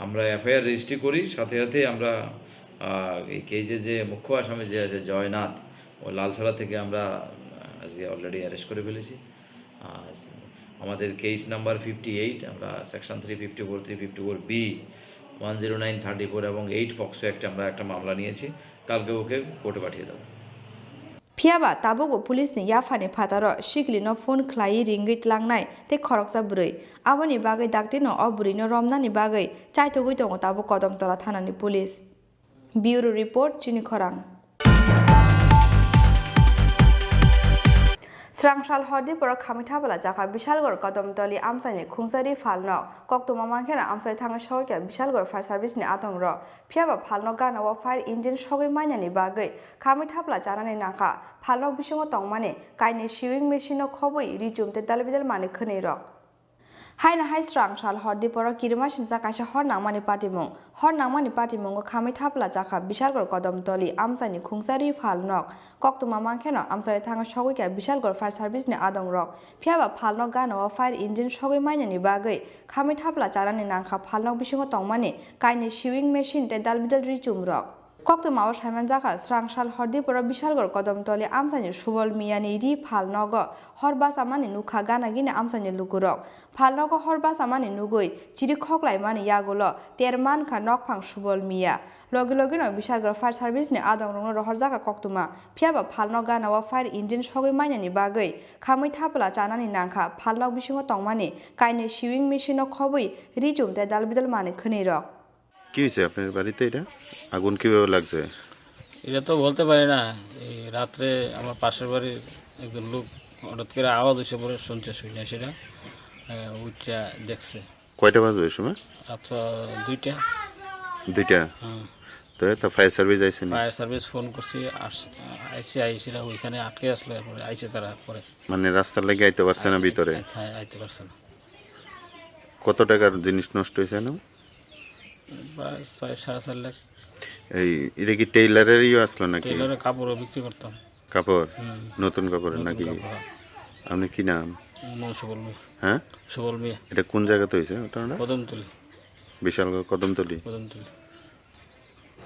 আমরা এফআইআর রেজিস্ট্রি করি সাথে সাথে আমরা এই কেসে যে মুখ্য আসামি যে আছে জয়নাথ ও লালছড়া থেকে আমরা আজকে অলরেডি অ্যারেস্ট করে ফেলেছি আমাদের কেস নাম্বার 58 আমরা সেকশন 354 354B 10934 এবং 8 পক্সো অ্যাক্টে আমরা একটা মামলা নিয়েছি কালকে ওকে কোর্টে পাঠিয়ে দেবো ফিয়াবা তাবগো পুলিसनि याफानि फातारो शिगलिनो फोन ख्लाई रिंगै tlangनाय ते खरकसा बुरै आबनि बागै दागतिनो अ बुरैनो रमनानि बागै चाइथगै दङ ताबो कदमतला थानानि पुलिस ब्यूरो रिपोर्ट चिनि खरां स्रांसाल हरदिपर खामिथाबला जाखा विशालगढ़ कदमतली आमसानि खुंसारि फालनो कक्तमा मांखेना आमसाइ थाङा सौके विशालगढ़ फायर सार्भिसनि आतंग र फियाबा फालनो गानाव फायर इंजिन सगै माइनानि बागै खामिथाबला जानानै नाखा फालनो बिसंग तंमाने काइनि सिविंग मेशिनो खबै रिजुमते दालबिदाल माने खनै र हाइना हाइ स्रांसाल हरदिपर किरमासिन जाकासे हरनांमानि पाटिमुंग खामिथाबला जाखा विशालगढ़ कदमतली आमसानि खुंसारि फालनक कक्तमा मांखेना आमसाइ थाङा सगैके विशालगढ़ फायर सार्भिसनि आदं रक फियाबा फालनक गानाव फायर इंजिन सगै माइनानि बागै खामिथाबला जानानै नांखा फालनक बिसंग तंमाने काइनि सिविंग मेशिन ते दालबिदाल रिजुम रक कक्तमाव साइमान जाखा स्रांसाल हरदिपर विशालगढ़ कदमतली आमसानि सुबल मियानि रि फालनग हरबासामानि नुखा गानागिनि आमसानि लुकुरक फालनग हरबासामानि नुगै चिरि खगलाइमानि यागुल तेरमानखा नकफां सुबल मिया लगे लगेनो विशालगढ़ फायर सार्भिसनि आदं रंनो रहर जाखा कक्तमा फियाबा फालनग गानाव फायर इंजिन सगै माइनानि बागै खामै थापला जानानै नांखा फालनग बिसंग तंमानि काइनि सिविंग मेशिनो खबै रिजुमते दालबिदाल माने खनैरक কি হয়েছে আপনার বাড়িতে এটা আগুন কিভাবে লাগছে এটা তো বলতে পারি না এই রাত্রে আমার পাশের বাড়ির একজন লোক হঠাৎ করে আওয়াজ এসে পড়ে শুনছে শুনে সেটা ওইটা দেখছে কয়টা বাজে ওই সময় রাত 2টা তো এটা ফায়ার সার্ভিস আইছে না ফায়ার সার্ভিস ফোন করছি আইসিরা ওইখানে আটকে আসলো পরে আইছে তারা পরে মানে রাস্তার লাগি আইতে পারছে না ভিতরে হ্যাঁ আইতে পারছে না কত টাকার জিনিস নষ্ট হয়েছে না প্রায় 4.5 লাখ। এই এটা কি টেইলারেরই আসলো নাকি? টেইলারে কাপড়ও বিক্রি করতাম। কাপড় নতুন কাপড়ের নতুন নাকি? কাপড়, হ্যাঁ। আপনি কি নাম? সুবল মিয়া। হ্যাঁ, সুবল মিয়া। এটা কোন জায়গাতে হয়েছে ঘটনাটা? কদমতলি। বিশালগড় কদমতলি। কদমতলি।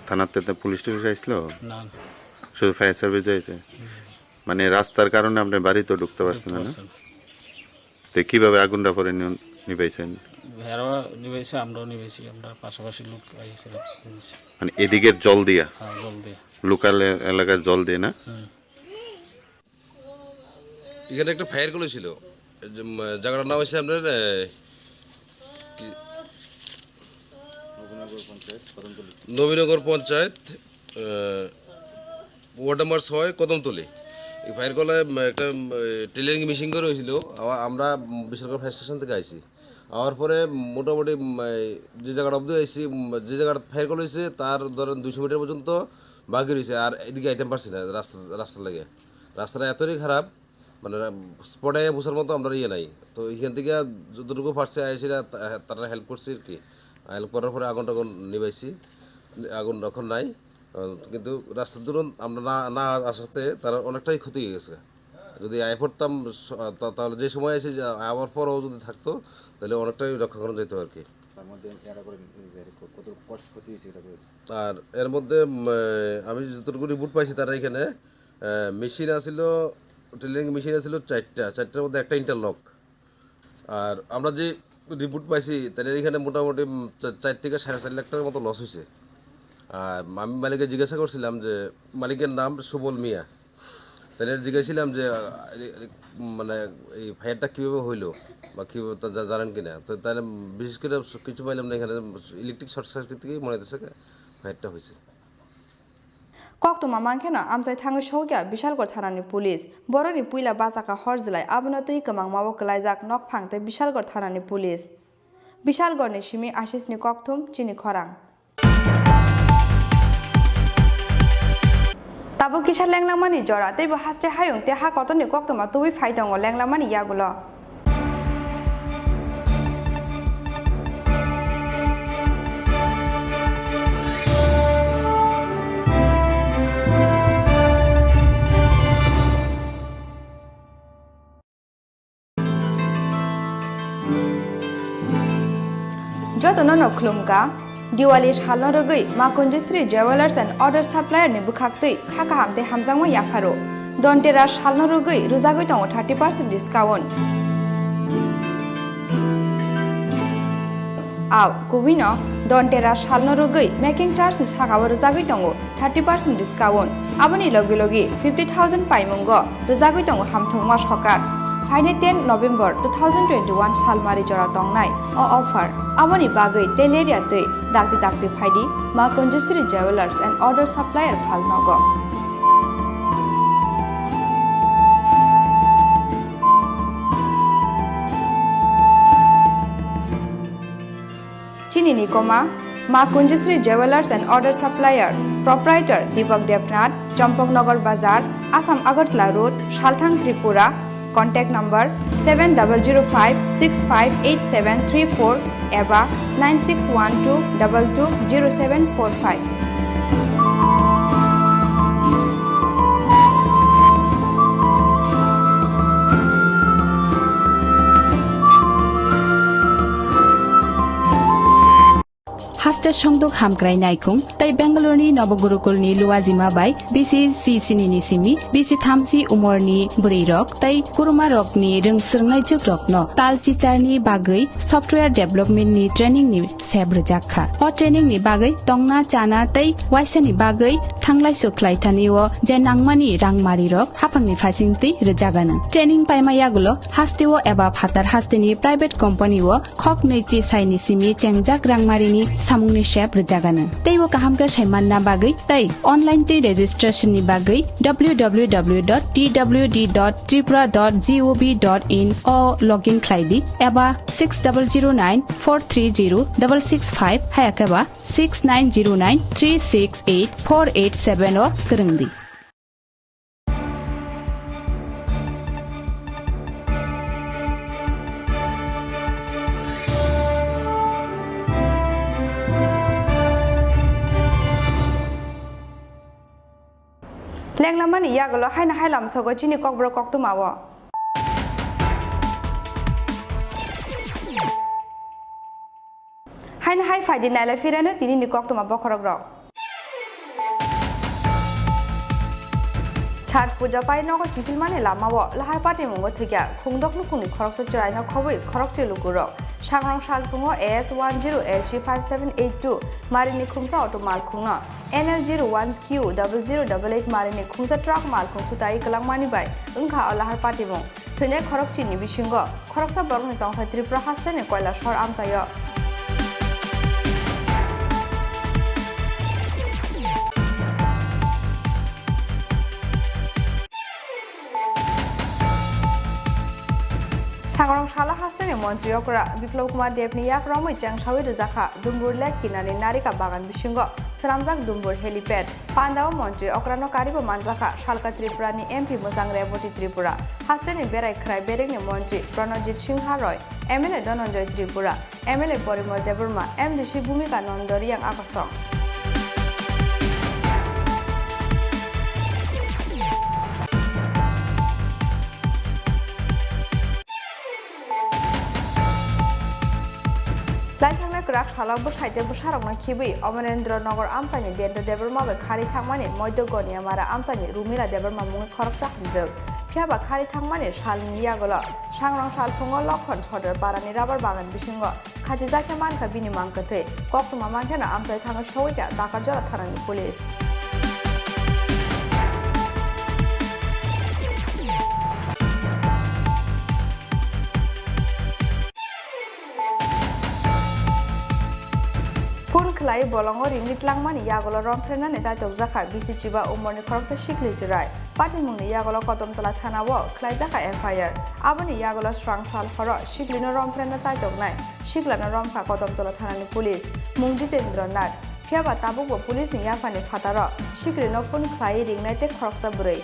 থানাতে তো পুলিশ টুলিশ আসলো? না। শুধু ফায়ার সার্ভিস যাইছে? মানে রাস্তার কারণে আপনি বাড়ি তো ঢুকতে পারছেন না? তো কিভাবে আগুনটা পরে নিবাইছেন? ভেড়া নিবেছে, আমরাও নিবেছি, আমরা পাশাপাশি লোক আইছিলাম। মানে এদিকের জল দিয়া? হ্যাঁ, জল দিয়া। লোকাল এলাকার জল দিয়ে না? এখানে একটা ফায়ার কল ছিল, জায়গাটার নাম হচ্ছে আপনার নবীনগর পঞ্চায়েত, ওয়ার্ড নাম্বার 6, কদমতলি। এই ফায়ার কলে একটা টেলারিং মেশিন করে হয়েছিল। আমরা বিশালগড় ফায়ার স্টেশন থেকে আইছি। আওয়ার পরে মোটামুটি যে জায়গাটা অব্দি আইসি, যে জায়গাটা ফায়ার কল হয়েছে তার ধরেন 200 মিটার পর্যন্ত বাকি রয়েছে। আর এদিকে আইতেম পারছি না রাস্তার লাগে। রাস্তাটা এতই খারাপ, মানে স্পটে বসার মতো আমরা ইয়ে নাই। তো এখান থেকে যতটুকু পারছে আইসিরা তারা হেল্প করছে আর কি। হেল্প করার পরে আগুন টাগুন নিবাইছি। আগুন এখন নাই, কিন্তু রাস্তার দূর আমরা না আসাতে তারা অনেকটাই ক্ষতি হয়ে গেছে। যদি আয় পড়তাম তাহলে যে সময় এসে আবার পরও যদি থাকতো তাহলে অনেকটাই রক্ষা করা যেত আর কি। আর এর মধ্যে আমি যতটুকু রিপোর্ট পাইছি তারা এখানে মেশিন আসছিল, টেলারিং মেশিন আসছিল 4টার মধ্যে একটা ইন্টারলক। আর আমরা যে রিপোর্ট পাইছি তাদের এখানে মোটামুটি 4 থেকে 4.5 লাখ টাকার মতো লস হয়েছে। আর আমি মালিককে জিজ্ঞাসা করছিলাম যে, মালিকের নাম সুবল মিয়া, তাদের জিজ্ঞাসিলাম যে মানে এই ফায়ারটা কীভাবে হইলো বা কীভাবে জানেন কিনা। তো তাহলে বিশেষ করে কিছু পাইলাম না, এখানে ইলেকট্রিক শর্ট সার্কিট থেকেই মনে হচ্ছে ফায়ারটা হয়েছে। কক্তমা মানখেন আমসাই থাঙ্গै सौग्या बिशालगढ़ थानानि पुलिस बर'नि पुइला बाजाका हरजिलाय आबनो तै गोबां मावो गलायजाक नक फांते बिशालगढ़ थानानि पुलिस बिशालगढ़नि सिमी आशिसनि कक्थुम चिनि खरां ताबो किसा लेंलामानि जरा तैबो हास्टे हायुं ते हा कतनि कक्तमा तुबि फाइदंग लेंलामानि यागुलो जतन नखलुमगा दिवाली सालनो रगै माकुंजश्री ज्वेलर्स एंड अदर सप्लायर नि बुखाक्तै खाका हामते हामजांमा याफारो दन्तेरा सालनो रगै रुजागै दङ 30% डिस्काउंट आव कुबिनो दन्तेरा सालनो रगै मेकिंग चार्ज नि सागाव रुजागै दङ 30% डिस्काउंट आबनि लगे लगे 50,000 पाइमुंगो रुजागै दङ हामथंमा सकाक फाइने 10 नवेम्बर 2021 सालमारि जरा दंनाय अ ऑफर आबनि बागै तेलेरिया तै दागति दागति फाइदि मा Kunjashree jewellers and other supplier फालनगो चिनी निकोमा मा Kunjashree jewellers and other supplier proprietor Dipak Debnath Champaknagar बाजार आसाम अगरतला रोड सालथां त्रिपुरा Contact number 7005658734 एबा 9612220745 हास्टे संदुक हामग्राय नायकुं तै बेंगलुरुनि नवगुरुकुलनि लुवाजिमा बाय बिसि सिसिनि सिमि बिसि थामसि उमरनि बुरैरक तै कुरुमा रकनि रोंसोरनाय जोग्रकनो ताल चिचारनि बागै सफ्टवेयर डेभलपमेन्टनि ट्रेनिंनि सेब्रजाखा अ ट्रेनिंनि बागै तंना चाना तै वाइसेनि बागै थांलाय सुख्लायथानिओ जे नांमानि रांमारिरक हाफांनि फासिंतै रजागानो ट्रेनिं पाइमायागुलो हास्तेओ एबा फातार हास्तेनि प्राइवेट कम्पानिओ खक नैचि साइनि सिमि चेंजाक रांमारिनि सामुंनि शेप रजागानो तैबो काहामगा साइमानना बागै तै अनलाइन तै रेजिस्ट्रेशननि बागै www.twd.tripura.gov.in अ लॉगिन खालायदि एबा 6009430665 हायाकेबा 6909368487 अ गोरोंदि লেংলামানি ইয়াগলো হাইনা হাইলাম সগো চিনি ককব্র কক্তমাও হাইনা হাই ফাইদি নাইলা ফিরানো তিনি নি কক্তমা বখরগ্র छठ पूजा पाई नग किफिल माने लामाओ लाहाय पार्टी मंगो थैया खुंदक नुखुंनि खरकसे चरायना खबै खरकसे लुकुरो सांग्रां सालफुङो AS10AC5782 मारिनि खुंसा अटो मालखुंनो NL01Q0088 मारिनि खुंसा ट्राक मालखुं खुताय गलांमानि बाय ओंखा लाहाय पार्टी मं थैनाय खरकचिनि बिसिंगो खरकसा बरगनि तंथाय त्रिपुरा हास्टेनि कयला सर आमसायो सांग्रां साला हास्टेनि मन्त्री अकरा बिप्लब कुमार देवनि याक्रमै चांसावि रजाखा दुम्बुर लेक किनारे नारिका बागान बिसिंगो सलामजाक दुम्बुर हेलिपेड पान्दाव मन्त्री अक्रानो कारिबो मानजाखा सालका त्रिपुरानि MP मोजां रेवती त्रिपुरा हास्टेनि बेराय खराय बेरेंनि मन्त्री प्रणजित सिंहा रय MLA Dhananjaya Tripura MLA Parimal Debbarma MDC भूमिका नन्दरियां आकर्षक लाइथांनाय ग्राक सालाबो साइतेबो सारावना खिबै अमरेन्द्र नगर आमसानि देन्द देबरमाबे खारि थांमानि मध्य गनियामारा आमसानि रुमिला देबरमा मुङै खरकसा हमजोग फियाबा खारि थांमानि सालनि यागल सांग्रां सालफुङो लखन सदर पारानि राबार बागान बिसिंग खाजि जाखे मानखा बिनि मांकथै कक्तमा मानखेना आमसाय थाङो सौइका दाकाजरा थानानि पुलिस खलाई बलंग रिंगित लांमानि यागल रंफ्रेनाने जायतक जाखा बिसिचिबा उमरनि खरकसा सिखलि जिराय पाटिन मुंनि यागल कदमतला थानाव खलाई जाखा FIR आबनि यागल स्रांसाल हर सिखलिनो रंफ्रेना जायतक नाय सिखलाना रंखा कदमतला थानानि पुलिस मुं जितेन्द्र नाथ फियाबा ताबुबो पुलिसनि याफानि फातार सिखलिनो फोन खलाई रिंनायते खरकसा बुरै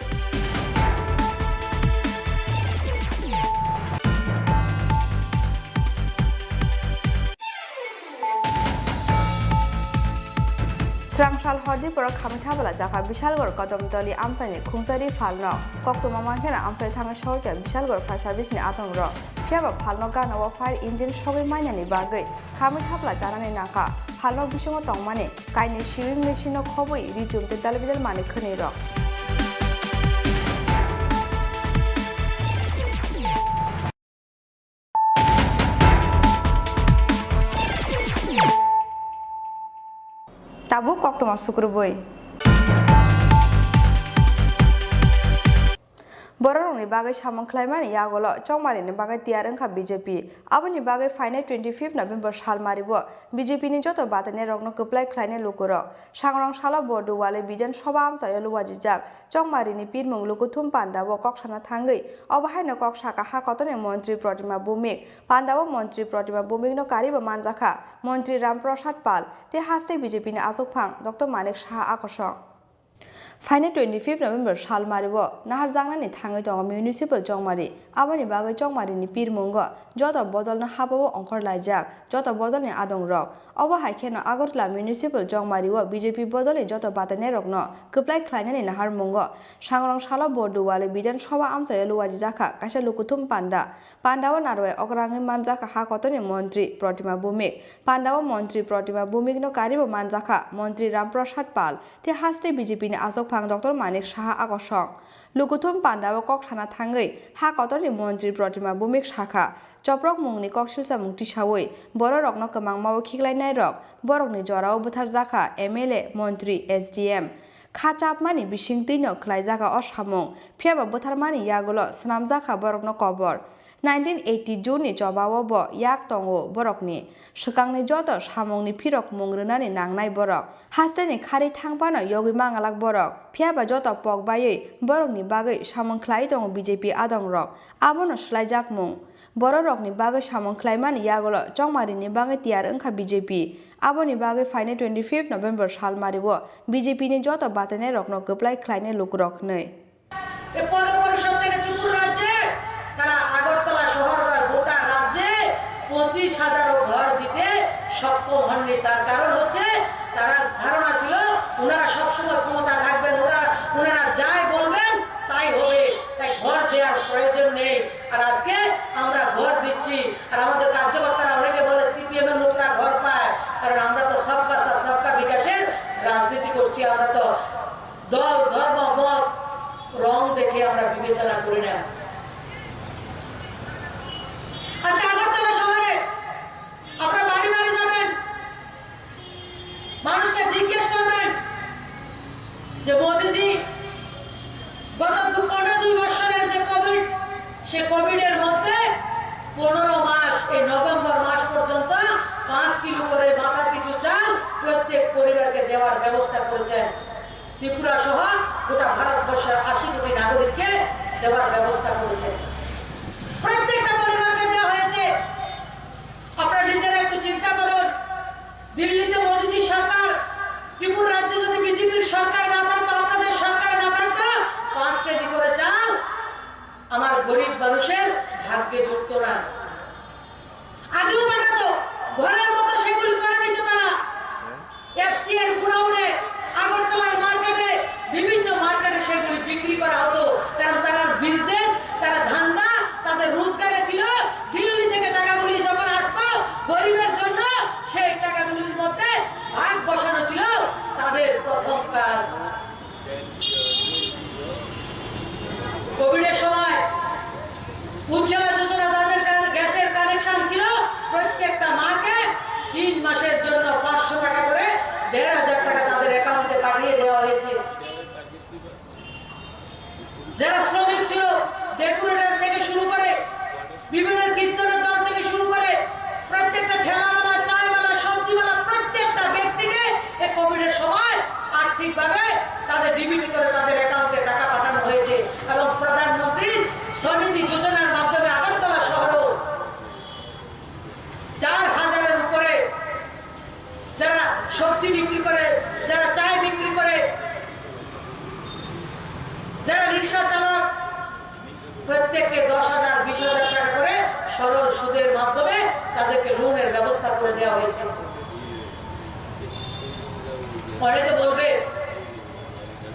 स्रांसाल हरदीपर खामिथाबला जाखा विशालगढ़ कदमतली आमसानि खुंसारि फालनो कक्तमा मानखेना आमसाय थाङो सौइका विशालगढ़ फायर सार्भिसनि आतंग फियाबा फालनो गानाव फायर इंजिन सबै माइनानि बागै खामिथाबला जानानै नाका फालनो बिसङो तंमाने काइनि सिविं मेसिनो खबै रिजुमते दालबिदाल माने खनै र ताबु कक्तमा सुक्रुबोय बररंनि बागै सामंख्लायमानि यागल चौमारिनि बागै तियार ओंखा BJP आबनि बागै फाइनाय 25 नभेम्बर सालमारिबो BJP नि जत बातने रगनो कप्लाय ख्लायने लुकुर सांग्रां साला बडुवाले बिजन सभा आमसाय लुवाजि जाक चौमारिनि पिरमुं लुकुथुम पान्दाबो कक्साना थांगै अबहायनो कक्साका हाकतने मन्त्री प्रतिमा बुमिक पान्दाबो मन्त्री प्रतिमा बुमिकनो कारिबो मानजाखा मन्त्री रामप्रसाद पाल ते हास्टे BJP नि आसोकफां डक्टर मानिक शाह आकर्षक फाइनाय 25 नभेम्बर सालमारिबो नाहारजांनानि थाङै दङ म्युनिसिपल चौमारि आबनि बागै चौमारिनि पिरमुंग जत बदलनो हाबाबो अंखर लायजाक जत बदलनि आदं रक अब हाइखेन आगरतला म्युनिसिपल चौमारिबो BJP बदलनि जत बातने रगनो कप्लाय ख्लायनानि नाहार मुंग सांग्रां साला बडुवाले बिधान सभा आमसाय लुवाजि जाखा कासे लुकुथुम पान्दाव नारवे अग्राङै मानजाखा हाकतनि मन्त्री प्रतिमा बुमिक पान्दाव मन्त्री प्रतिमा बुमिकनो कारिबो मानजाखा मन्त्री रामप्रसाद पाल ते हास्टे BJP नि आसोक फां डक्टर मानिक शाह आकर्षक लुकुथुम पान्दाव कक्साना थांगै हाकतनि मन्त्री प्रतिमा बुमिक शाखा चप्रक मुंनि कक्सिलसा मुक्ति सावै बर रगनो कमां मावो खिगलायनाय रग बरकनि जराव बुथार जाखा MLA मन्त्री SDM खाचापमानि बिसिं दैनो खलाय जाखा असामुं फियाबा बुथारमानि यागल स्नाम जाखा बरकनो कबर 1980 जुननि जबावबो याक तंगो बरकनि सुकांनि जत सामुंनि फिरक मुंग्रोनानि नांनाय बरक हास्टेनि खारि थांबानो योगी मांगालाक बरक फियाबा जत पगबायै बरकनि बागै सामुंख्लाय दङ BJP आदं रक आबनो स्लायजाक मुं बर रकनि बागै सामुंख्लायमानि यागल चौमारिनि बागै तियार ओंखा BJP आबनि बागै फाइनाय 25 नभेम्बर सालमारिबो BJP नि जत बातने रकनो कप्लाय ख्लायने लुकरक नै তারা আগরতলা শহর গোটা রাজ্যে 25,000 ঘর দিতে সক্ষম হননি তার কারণ হচ্ছে তার ধারণা ছিল ওনারা সবসময় ক্ষমতা থাকবেন ওনারা যায় গত 2 বছরের যে কোভিড, সে কোভিডের মধ্যে 15 মাস, এই নভেম্বর মাস পর্যন্ত 5 কিলো করে মাথা পিছু চাল প্রত্যেক পরিবারকে দেওয়ার ব্যবস্থা করেছেন। ত্রিপুরা সহ গোটা ভারতবর্ষের 80 কোটি নাগরিককে দেওয়ার ব্যবস্থা করেছে। প্রত্যেকটা পরিবারকে দেওয়া হয়েছে। আপনারা নিজেরা একটু চিন্তা করুন, দিল্লিতে মোদীজি সরকার, ত্রিপুরা রাজ্যে যদি বিজেপির সরকার না থাকতো, আপনাদের সরকার না থাকতো, 5 কেজি করে চাল আমার গরিব মানুষের ভাগ্যে যুক্ত না। আগেও পাঠাতো, ঘরের মতো সেগুলি করে নিত তারা। এফসিআর গুড়াউনে, আগরতলার মার্কেটে, বিভিন্ন মার্কেটে সেগুলি বিক্রি করা হতো, কারণ তারা বিজনেস, তারা ধান্দা, তাদের রোজগারে ছিল। দিল্লি থেকে টাকাগুলি যখন আসতো গরিবের জন্য, সেই টাকাগুলির মধ্যে ভাগ বসানো ছিল তাদের প্রথম কাজ। কোভিডের সময় উজ্জ্বলা যোজনা, তাদের কাছে গ্যাসের কানেকশন ছিল, প্রত্যেকটা মাকে 3 মাসের জন্য 500 টাকা করে 1,500 টাকা তাদের অ্যাকাউন্টে পাঠিয়ে দেওয়া হয়েছে। যারা শ্রমিক ছিল, ডেকোরেটর থেকে শুরু করে, বিভিন্ন কীর্তনের দল থেকে শুরু করে, প্রত্যেকটা ঠেলাওয়ালা, চায়ওয়ালা, সবজিওয়ালা, প্রত্যেকটা ব্যক্তিকে এই কোভিডের সময় আর্থিকভাবে তাদের ডিবিটি করে তাদের অ্যাকাউন্টে টাকা পাঠানো হয়েছে। এবং প্রধানমন্ত্রীর স্বনিধি যোজনার মাধ্যমে আগরতলা শহরও 4,000-এর উপরে যারা সবজি বিক্রি করে, যারা চায় বিক্রি করে, যারা রিক্সা চালক, প্রত্যেককে 10,000, 20,000 টাকা করে সরল সুদের মাধ্যমে তাদেরকে লোনের ব্যবস্থা করে দেওয়া হয়েছে। অনেকে বলবে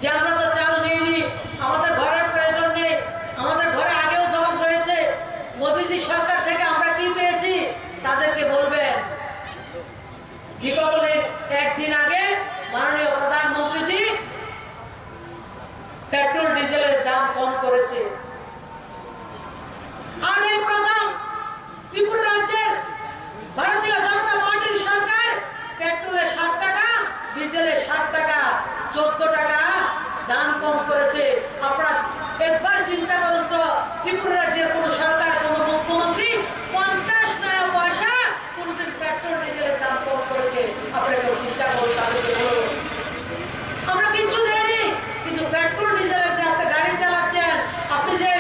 যে আমরা তো চাল নিইনি, আমাদের ঘরের প্রয়োজন নেই, আমাদের ঘরে আগেও জমা রয়েছে, মোদীজি সরকার থেকে আমরা কি পেয়েছি? তাদেরকে বলবেন, দীপাবলির একদিন আগে মাননীয় প্রধানমন্ত্রীজি পেট্রোল ডিজেলের দাম কম করেছে। আর এই প্রথম ত্রিপুরা রাজ্যের ভারতীয় জনতা পার্টির সরকার পেট্রোলে 60 টাকা, ডিজেলে 60 টাকা, 14 টাকা দাম কম করেছে। আপনারা একবার চিন্তা করুন তো, ত্রিপুরা রাজ্যের কোন সরকার, কোন মুখ্যমন্ত্রী 50 পয়সা কোনদিন পেট্রোল ডিজেলের দাম কম করেছে? আপনারা একটু চিন্তা করুন, তাদেরকে বলুন। আমরা কিচ্ছু দেয়নি, কিন্তু পেট্রোল ডিজেলের যে আপনি গাড়ি চালাচ্ছেন, আপনি যে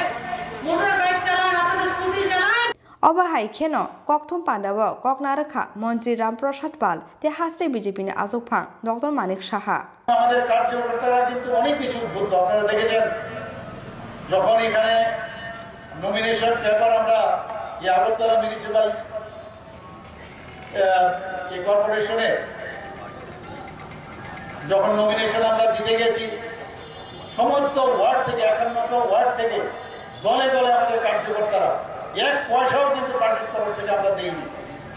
মোটর বাইক চালান, আপনাদের স্কুটি চালান। অবাহাই খেন ককথম পান্ডাব ককনারখা মন্ত্রী রামপ্রসাদ পাল তে হাস্টে বিজেপিনি আজকফাং ডক্টর মানিক সাহা। আমাদের কার্যকর্তারা কিন্তু অনেক বেশি উদ্বুদ্ধ। আপনারা দেখেছেন, যখন এখানে নমিনেশন পেপার আমরা আগরতলা মিউনিসিপাল কর্পোরেশনে যখন নমিনেশন আমরা দিতে গেছি, সমস্ত ওয়ার্ড থেকে, 51টা ওয়ার্ড থেকে দলে দলে আমাদের কার্যকর্তারা, 1 পয়সাও কিন্তু পার্টির তরফ থেকে আমরা দিইনি।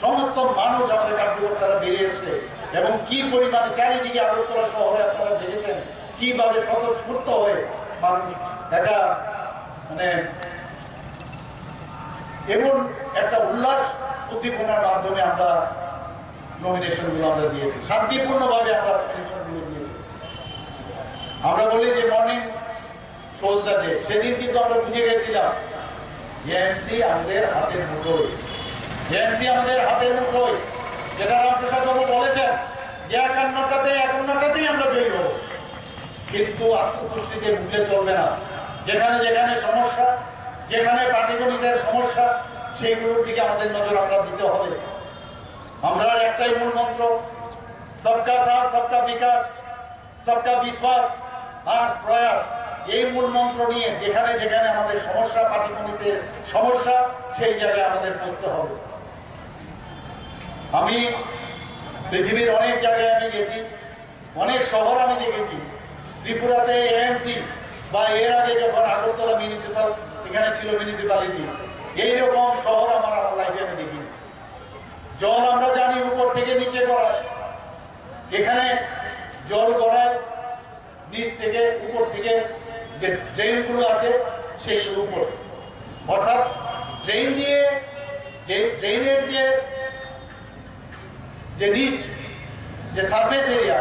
সমস্ত মানুষ আমাদের কার্যকর্তারা বেরিয়ে এসছে, এবং কি পরিমাণে চারিদিকে আগরতলা শহরে আপনারা দেখেছেন কিভাবে স্বতঃস্ফূর্ত হয়ে মানুষ একটা মানে এমন একটা উল্লাস উদ্দীপনার মাধ্যমে আমরা নমিনেশনগুলো আমরা দিয়েছি, শান্তিপূর্ণভাবে আমরা নমিনেশনগুলো দিয়েছি। আমরা বলি যে মর্নিং শোজ দ্য ডে, সেদিন কিন্তু আমরা বুঝে গেছিলাম এএমসি আমাদের হাতের মুঠোয়, এএমসি আমাদের হাতের মুঠোয়। যেটা রামপ্রসাদ বাবু বলেছেন যে 51টাতেই আমরা জয়ী হব, কিন্তু আত্মতুষ্টিতে ভুলে চলবে না। যেখানে যেখানে সমস্যা, যেখানে পাটিগণিতের সমস্যা, সেইগুলোর দিকে আমাদের নজর আমরা দিতে হবে। আমরা একটাই মূল মন্ত্র, সবকা সাথ, সবকা বিকাশ, সবকা বিশ্বাস আর প্রয়াস, এই মূল মন্ত্র নিয়ে যেখানে যেখানে আমাদের সমস্যা, পাটিগণিতের সমস্যা, সেই জায়গায় আমাদের বসতে হবে। আমি পৃথিবীর অনেক জায়গায় আমি গেছি, অনেক শহর আমি দেখেছি। ত্রিপুরাতে এএমসি বা এর আগে যখন আগরতলা মিউনিসিপাল এখানে ছিল মিউনিসিপ্যালিটি, এইরকম শহর আমার লাইফে আমি দেখিনি। জল আমরা জানি উপর থেকে নিচে গড়ায়, এখানে জল গড়ায় নিচ থেকে, উপর থেকে যে ড্রেনগুলো আছে সেইগুলো উপর, অর্থাৎ ড্রেন দিয়ে যে ড্রেনের যে নিচ, যে সারফেস এরিয়া,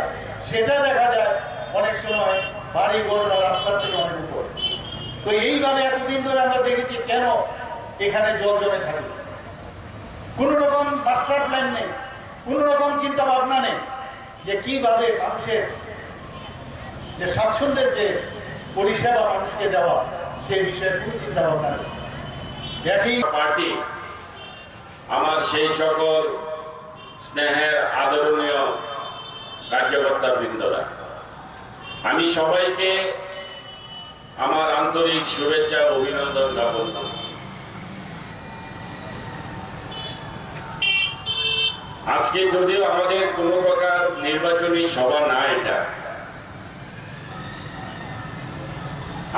সেটা দেখা যায় অনেক সময় বাড়ি ঘর বা রাস্তার থেকে অনেক উপর। এইভাবে এতদিন ধরে আমরা দেখেছি কেন এখানে জল জমে থাকে, কোনো রকম মাস্টার প্ল্যান নেই, কোনো রকম চিন্তা ভাবনা নেই যে কিভাবে মানুষের যে স্বাচ্ছন্দ্যের যে পরিষেবা মানুষকে দেওয়া সেই বিষয়ে কোনো চিন্তা ভাবনা নেই। একই পার্টি আমার সেই সকল স্নেহের আদরণীয় কার্যকর্তা বৃন্দরা, আমি সবাইকে আমার আন্তরিক শুভেচ্ছা ও অভিনন্দন জ্ঞাপন করি। আজকে যদিও আমাদের কোনো প্রকার নির্বাচনী সভা না, এটা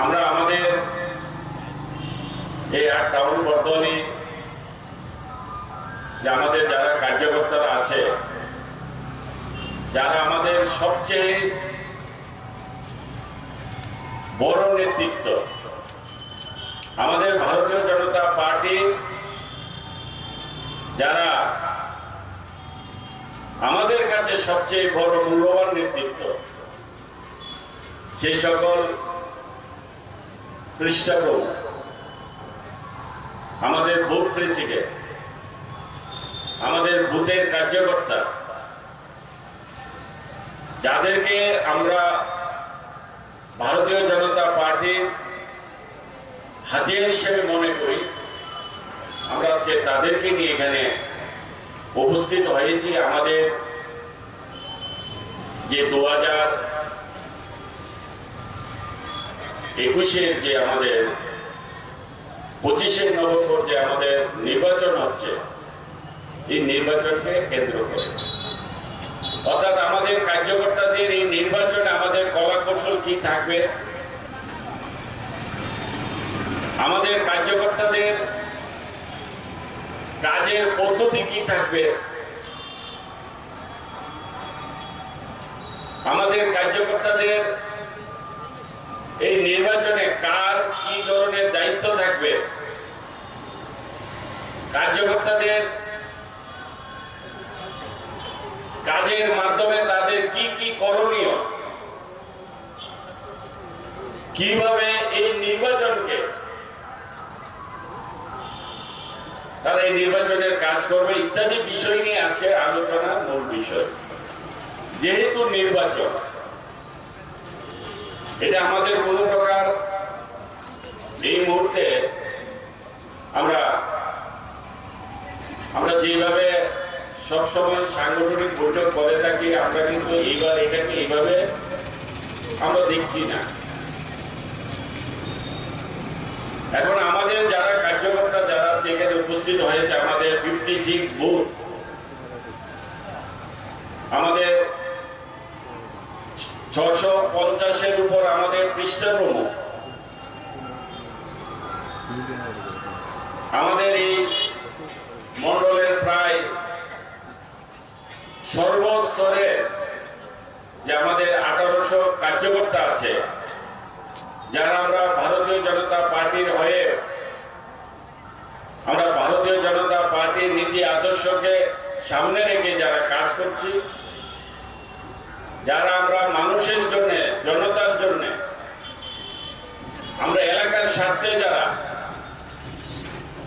আমরা আমাদের এই টাউন বর্তমানে যে আমাদের যারা কার্যকর্তারা আছে, যারা আমাদের সবচেয়ে বড় নেতৃত্ব, আমাদের ভারতীয় জনতা পার্টির যারা আমাদের কাছে সবচেয়ে বড় মূল্যবান নেতৃত্ব, সেই সকল পৃষ্ঠপোষক, আমাদের বুথ প্রেসিডেন্ট, আমাদের বুথের কার্যকর্তা, যাদেরকে আমরা ভারতীয় জনতা পার্টির হাতিয়ার হিসেবে মনে করি, আমরা আজকে তাদেরকে নিয়ে এখানে উপস্থিত হয়েছি। আমাদের যে 2021-এর যে আমাদের 25-এর নভেম্বর যে আমাদের নির্বাচন হচ্ছে, এই নির্বাচনকে কেন্দ্র করে, অর্থাৎ আমাদের কার্যকর্তাদের এই নির্বাচনে আমাদের কলা কৌশল কি থাকবে, আমাদের কার্যকর্তাদের কাজের পদ্ধতি কি থাকবে, আমাদের কার্যকর্তাদের এই নির্বাচনে কার কি ধরনের দায়িত্ব থাকবে, কার্যকর্তাদের কাজের মাধ্যমে তাদের কি কি করণীয়, কিভাবে এই নির্বাচনকে তারা এই নির্বাচনের কাজ করবে ইত্যাদি বিষয় নিয়ে আজকে আলোচনার মূল বিষয়। যেহেতু নির্বাচন এটা আমাদের কোন প্রকার এই মুহূর্তে আমরা যেভাবে সবসময় সাংগঠনিক বৈঠক করে থাকি, আমরা কিন্তু এইবার এটাকে এইভাবে আমরা দেখছি না। এখন আমাদের যারা কার্যকর্তা যারা আজকে এখানে উপস্থিত হয়েছে, আমাদের 56 বুথ, আমাদের 650-এর উপর আমাদের পৃষ্ঠপ্রমুখ, আমাদের এই মন্ডলের প্রায় সর্বস্তরে যে আমাদের 1800 কার্যকর্তা আছে, যারা আমরা ভারতীয় জনতা পার্টির হয়ে আমরা ভারতীয় জনতা পার্টির নীতি আদর্শকে সামনে রেখে যারা কাজ করছি, যারা আমরা মানুষের জন্য, জনতার জন্য, আমরা এলাকার স্বার্থে যারা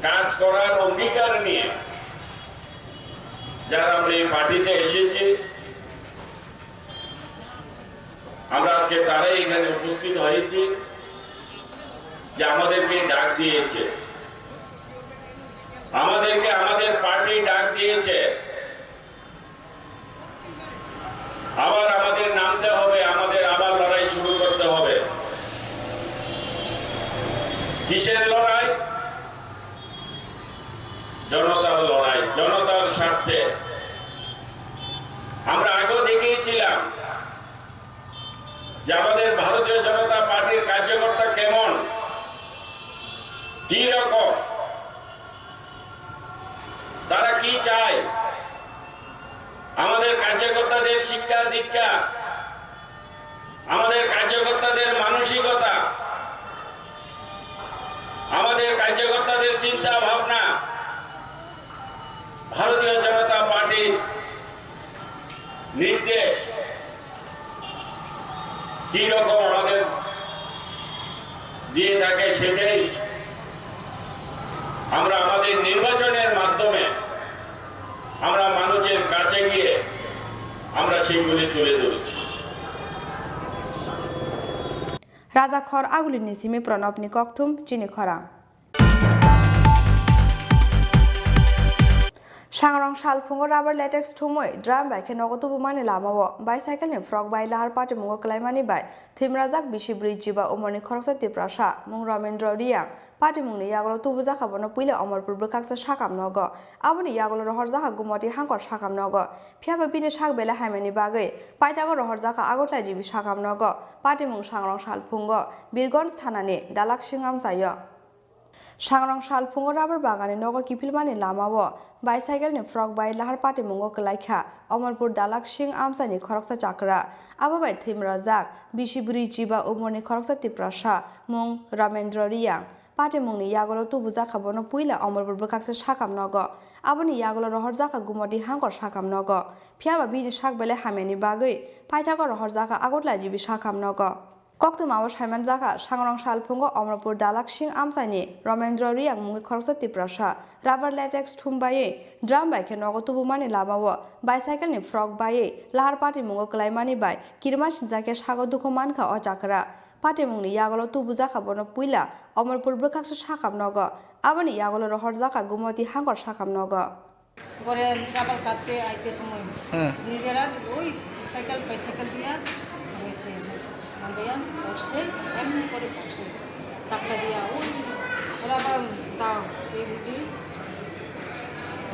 কাজ করার অঙ্গীকার নিয়ে যারা আমরা এই পার্টিতে এসেছি, আমরা আজকে তারাই এখানে উপস্থিত হয়েছি যে আমাদেরকে ডাক দিয়েছে, আমাদেরকে আমাদের পার্টি ডাক দিয়েছে, আবার আমাদের নামতে হবে, আমাদের আবার লড়াই শুরু করতে হবে। কিসের লড়াই? জনতার লড়াই, জনতার স্বার্থে। আমরা আগেও দেখিয়েছিলাম যে আমাদের ভারতীয় জনতা পার্টির কার্যকর্তা কেমন, কি রকম, তারা কি চায়, আমাদের কার্যকর্তাদের শিক্ষা দীক্ষা, আমাদের কার্যকর্তাদের মানসিকতা, আমাদের কার্যকর্তাদের চিন্তা ভাবনা, ভারতীয় জনতা পার্টির নির্দেশ কি রকম আমাদের দিয়ে থাকে সেটাই আমরা আমাদের নির্বাচনের মাধ্যমে আমরা মানুষের কাছে গিয়ে আমরা সেগুলি তুলে ধরি। রাজা খর আগুলি নিসিমি প্রণবনি ককথুম চিনি খরা सांग्रां सालफुंगो राबर लेटेक्स थुमै ड्राम बाइके नगतो बुमानि लामावो बाइसाइकेल नि फ्रक बाइ लाहार पाटे मुंगो क्लाइमानि बाइ थिमराजाक बिसिब्रै जिबा उमरनि खरकसा तिप्रासा मुं रमेन्द्र रिया पाटे मुंनि यागलो तुबु जाखाबनो पुइले अमरपुर बखाक्स साकाम नग आबनि यागलो रहर जाखा गुमति हांकर साकाम नग फियाबा बिनि साक बेला हाइमेनि बागै पाइतागो रहर जाखा आगतलाय जिबि साकाम नग पाटे मुं सांग्रां सालफुंगो बिरगन्ज थानानि दालाक सिंगाम जायो सांग्रां सालफुंगो राबर बागाने नगो किफिलमानि लामावो बाइसाइकेलनि फ्रक बाइ लाहार पाटे मुंगो कलाइखा अमरपुर दालाक सिंग आमसानि खरकसा चाकरा आबो बाइ थिमराजाक बिसिब्रै जिबा उमरनि खरकसा तिप्रासा मुं रमेन्द्र रिया पाटे मुंनि यागलो तुबु जाखाबनो पुइला अमरपुर बखाक्स साकाम नग आबनि यागलो रहर जाखा गुमति हांकर साकाम नग फियाबा बिनि साक बेले हामेनि बागै पाइतागो रहर जाखा आगतलाय जिबि साकाम नग कक्तुमाव साइमान जाखा सांग्रां सालफुंगो अमरपुर दालाक सिंग आमसानि रमेन्द्र रियां मुंगै खरकसा तिप्रासा राबार लेटेक्स थुमबायै ड्राम बाइके नगो तुबुमानि लामावो बाइसाइकेलनि फ्रक बायै लाहार पाटे मुंगो क्लाइमानि बाइ किरमा सिनजाके सागो दुखो मानखा अ चाकरा पाटे मुंनि यागलो तुबु जाखाबनो पुइला अमरपुर बखाक्स साकाम नग आबनि यागलो रहर जाखा गुमति हांकर साकाम नग করে রাবার কাটতে আইতে সময় নিজেরা ওই সাইকেল বাইসাইকেল দিয়া হয়েছে মাঙ্গাইয়া পড়ছে এমনি করে পড়ছে টাকা দিয়া ওই রাবার দাও এই দিদি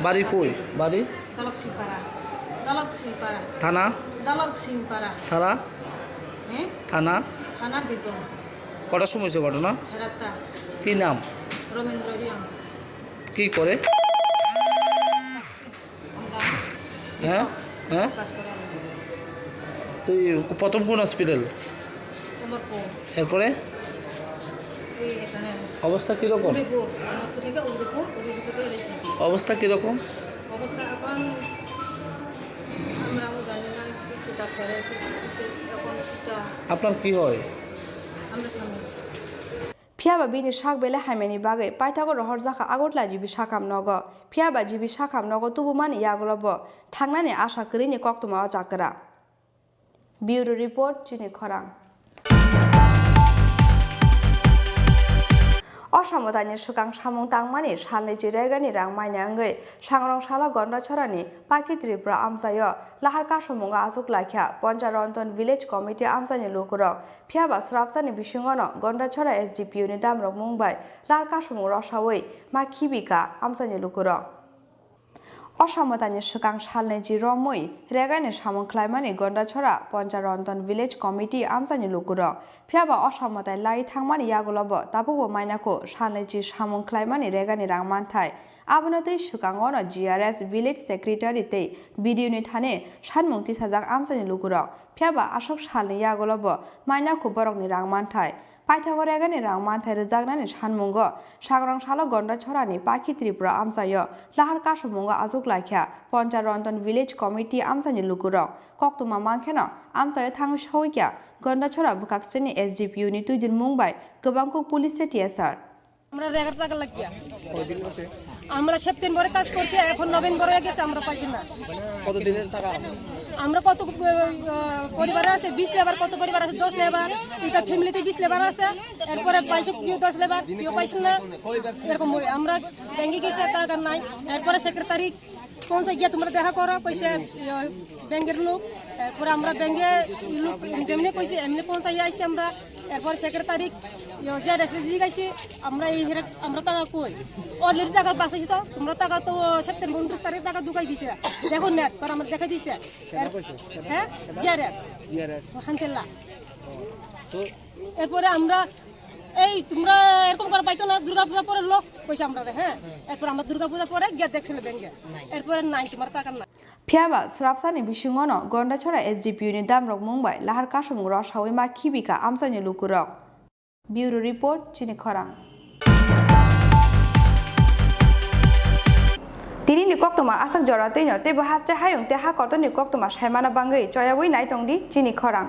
বাড়ি কই বাড়ি দালক সিংপাড়া থানা দালক সিংপাড়া থানা হ্যাঁ থানা থানা বিগম কটার সময় হয়েছে ঘটনা সারাটা কি নাম রমেন্দ্র রিয়াং কি করে হ্যাঁ হ্যাঁ তুই প্রথম কোন হসপিটাল এরপরে অবস্থা কীরকম অবস্থা কীরকম অবস্থা এখন আমরাও জানি না ডাক্তারের আপনার কি হয় আমরা স্বামী फियाबा बिनि साक बेले हाइमेनि बागै पाइतागो रहर जाखा आगतला जिबि साकाम नग फियाबा जिबि साकाम नग तुबुमानि यागलबो थांनानि आशा करिनि कक्तुमा चाकरा ब्यूरो रिपोर्ट चिनि खरां असामतानि सुकां सामुं तांमानि सालनै जिरायगानि रां माइनांगै सांग्रां साला गन्डाछरानि पाखि त्रिपुरा आमसायो लाहार कासमुंगा आजुक लाखिया पन्चारन्तन विलेज कमिटि आमसानि लोकरक फियाबा स्राबसानि बिसिङनो गन्डाछरा एसडिपियुनि दामरक मुंबाय लाहार कासमुं रसावै मा खिबिका आमसानि लोकरक असामतानि सुकां सालनै जिरमै रेगानि सामुं ख्लाइमानि गन्डाछरा पन्चारन्तन विलेज कमिटि आमसानि लोकरक फियाबा असामताय लाई थांमानि यागलबो ताबुबो माइनाखौ सालनै जि सामुं ख्लाइमानि रेगानि रां मानथाय आबनो तै सुकांगनो जिआरएस विलेज सेक्रेटारि तै बिडिउनि थाने सानमुंति साजाक आमसानि लोकरक फियाबा आसक सालनै यागलबो माइनाखौ बरकनि रां मानथाय पाइथागो रेगानि रां मानथाय रोजागनानि सानमुंगो सांग्रां साला गन्डाछरानि पाखि त्रिपुरा आमसायो लाहार कासमुंगा आजुक लाखिया पन्चारन्तन विलेज कमिटि आमसानि लोकरक कक्तुमा मांखेनो आमसायो थाङो सौइया गन्डाछरा बुखाक्सनि एसडिपियुनि तुइदिन मुंबाय गोबांखौ पुलिस टिएसआर আমরা রেগার টাকা লাগিয়া আমরা সেপ্টেম্বরে কাজ করছি এখন নভেম্বরে গেছে আমরা পাইছি না কত দিনের টাকা আমরা কত পরিবার আছে 20 লেবার কত পরিবার আছে 10 লেবার এটা ফ্যামিলিতে 20 লেবার আছে এরপরে পাইছে কেউ 10 লেবার কেউ পাইছে না এরকম আমরা ব্যাংকে গেছে টাকা নাই এরপরে সেক্রেটারি কোন জায়গা তোমরা দেখা করো কইছে ব্যাংকের লোক এরপরে আমরা ব্যাংকে লোক যেমনি কইছে এমনি পৌঁছাই আইছি আমরা এরপর সেক্রেটারি যে রেসিজি গাইছি আমরা এই আমরা টাকা কই অলরেডি টাকা বাঁচাইছি তো তোমরা টাকা তো সেপ্টেম্বর 29 তারিখ টাকা ঢুকাই দিছে দেখো নেট পর আমরা দেখাই দিছে হ্যাঁ জিআরএস হানতেলা এরপরে আমরা এই তোমরা এরকম করে পাইছো না দুর্গা পূজা পরে লোক পয়সা আমরা হ্যাঁ এরপর আমরা দুর্গা পূজা পরে গিয়ে দেখছিল ব্যাংকে এরপরে নাই তোমার টাকা না फियाबा स्राबसानि बिसिङनो गन्डाछरा एसडिपियुनि दामरक मुंबाय लाहार कासमुं रसावै मा खिबिका आमसानि लोकरक ब्यूरो रिपोर्ट चिनि खरां तिनि कक्तमा आसाक जरातैनो तेबो हास्ते हायुं ते हा कतनि कक्तमा सायमाना बांगै चयावै नायतंदि चिनि खरां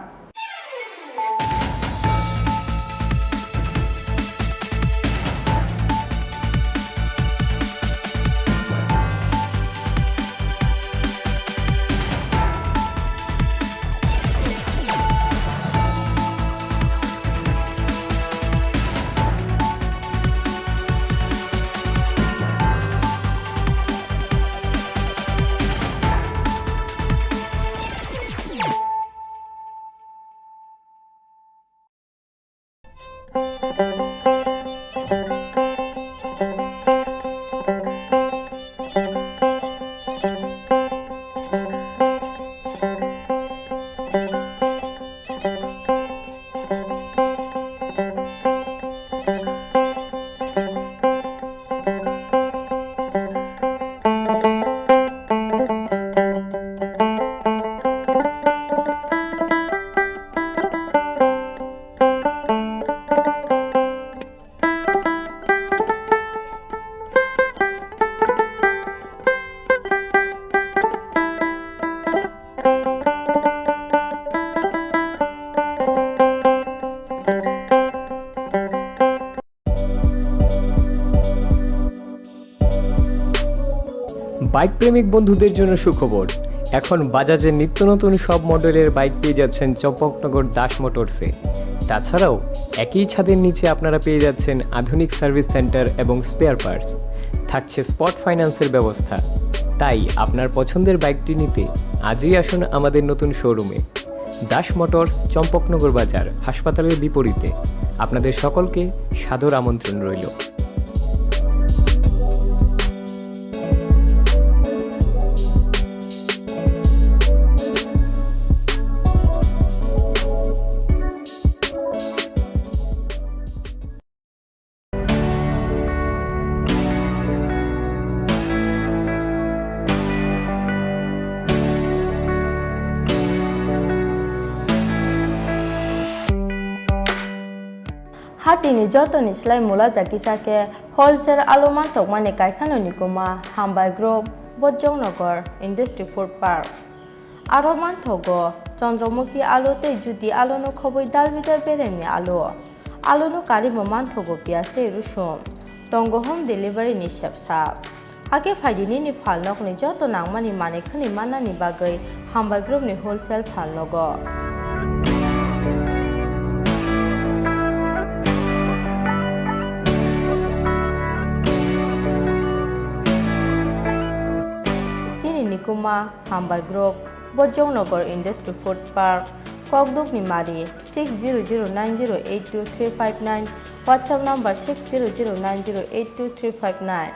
বাইক প্রেমিক বন্ধুদের জন্য সুখবর, এখন বাজাজের নিত্য নতুন সব মডেলের বাইক পেয়ে যাচ্ছেন চম্পকনগর দাস মোটরসে। তাছাড়াও একই ছাদের নিচে আপনারা পেয়ে যাচ্ছেন আধুনিক সার্ভিস সেন্টার এবং স্পেয়ার পার্টস, থাকছে স্পট ফাইন্যান্সের ব্যবস্থা। তাই আপনার পছন্দের বাইকটি নিতে আজই আসুন আমাদের নতুন শোরুমে। দাস মোটরস, চম্পকনগর বাজার, হাসপাতালের বিপরীতে। আপনাদের সকলকে সাদর আমন্ত্রণ রইল। Hatini jotoni slai mula jakisake wholesale aluman tokmani kaisano nikuma Hambai Group Bojongnagar Industry Food Park Aroman thogo Chandramukhi alote judi alonu khoboi dalbidar beremi alonu karibo man thogo piaste rusum tongo home delivery ni shepsa hake faidini ni falnok ni joto nangmani manekhani manani bagai Hambai Group ni wholesale falnogo Nikuma Hambai Group Bojongnagar Industry Food Park Kokduk Nimari 6009082359 WhatsApp number 6009082359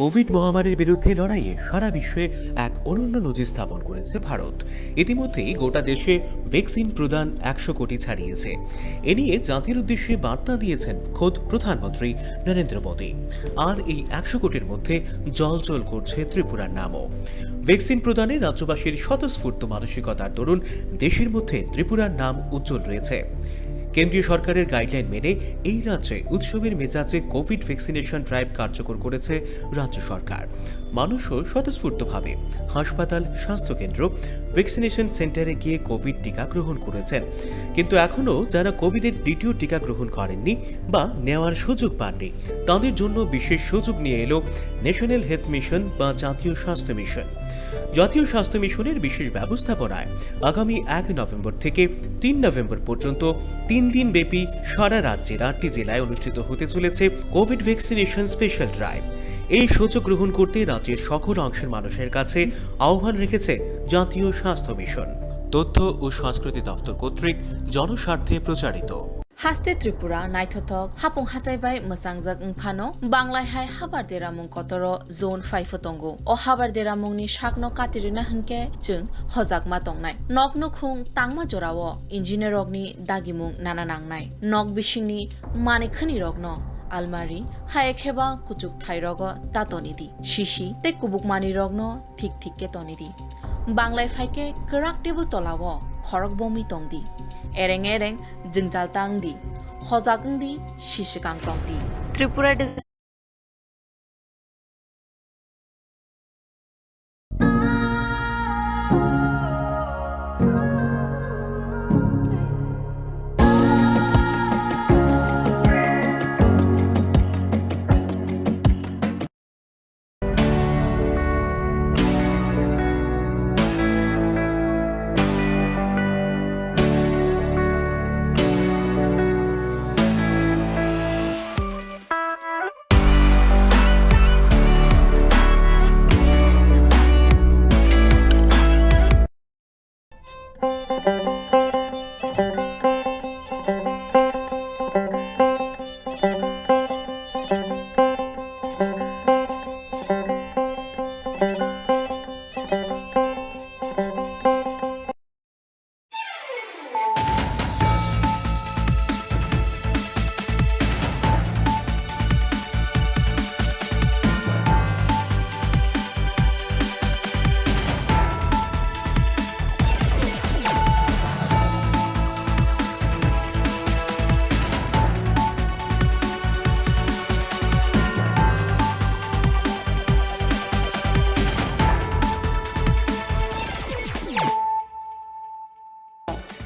Covid মহামারীর বিরুদ্ধে লড়াইয়ে সারা বিশ্বে এক অনন্য নজির স্থাপন করেছে ভারত। ইতিমধ্যেই গোটা দেশে ভ্যাকসিন প্রদান 100 কোটি ছাড়িয়েছে। এ নিয়ে জাতির উদ্দেশ্যে বার্তা দিয়েছেন খোদ প্রধানমন্ত্রী নরেন্দ্র মোদী। আর এই 100 কোটির মধ্যে জলজল করছে ত্রিপুরার নামও। ভ্যাকসিন প্রদানে রাজ্যবাসীর স্বতঃস্ফূর্ত মানসিকতার দরুন দেশের মধ্যে ত্রিপুরার নাম উজ্জ্বল রয়েছে। কেন্দ্রীয় সরকারের গাইডলাইন মেনে এই রাজ্যে উৎসবের মেজাজে কোভিড ভ্যাকসিনেশন ড্রাইভ কার্যকর করেছে রাজ্য সরকার। মানুষও স্বতঃস্ফূর্তভাবে হাসপাতাল, স্বাস্থ্যকেন্দ্র, ভ্যাকসিনেশন সেন্টারে গিয়ে কোভিড টিকা গ্রহণ করেছেন। কিন্তু এখনও যারা কোভিডের দ্বিতীয় টিকা গ্রহণ করেননি বা নেওয়ার সুযোগ পাননি, তাদের জন্য বিশেষ সুযোগ নিয়ে এলো ন্যাশনাল হেলথ মিশন বা জাতীয় স্বাস্থ্য মিশন। জাতীয় স্বাস্থ্য মিশনের বিশেষ ব্যবস্থাপনায় আগামী 1 নভেম্বর থেকে 3 নভেম্বর পর্যন্ত 3 দিন ব্যাপী সারা রাজ্যের 8টি জেলায় অনুষ্ঠিত হতে চলেছে কোভিড ভ্যাকসিনেশন স্পেশাল ড্রাইভ। এই সুযোগ গ্রহণ করতে রাজ্যের সকল অংশের মানুষের কাছে আহ্বান রেখেছে জাতীয় স্বাস্থ্য মিশন। তথ্য ও সংস্কৃতি দপ্তর কর্তৃক জনস্বার্থে প্রচারিত। হাস্তে ত্রিপুরা নাইথক হাপং হাতাইবাই মোসাংজাক ফানো বাংলায় হাই হাবার দেরামুং কতর জোন 5 তঙ্গু ও হাবার দেরামুংনি শাকনো কাতিরিনা হনকে जों हजाकमा तंगनाय नक नुखुं तांगमा जरावो इन्जिनियर रगनि दागिमुं नाना नांनाय नक बिसिंनि मानिखनि रगनो आलमारी हायखेबा कुचुक थाइरग तातनिदि शिशि ते कुबुकमानि रगनो ठीक ठीक के तनिदि बांग्लाय फाइके कराक टेबल तलावो खरक बमी तंगदि एरें एरें जिंजाल तांगदि हजाकंदि शिशिकां तंगदि त्रिपुरा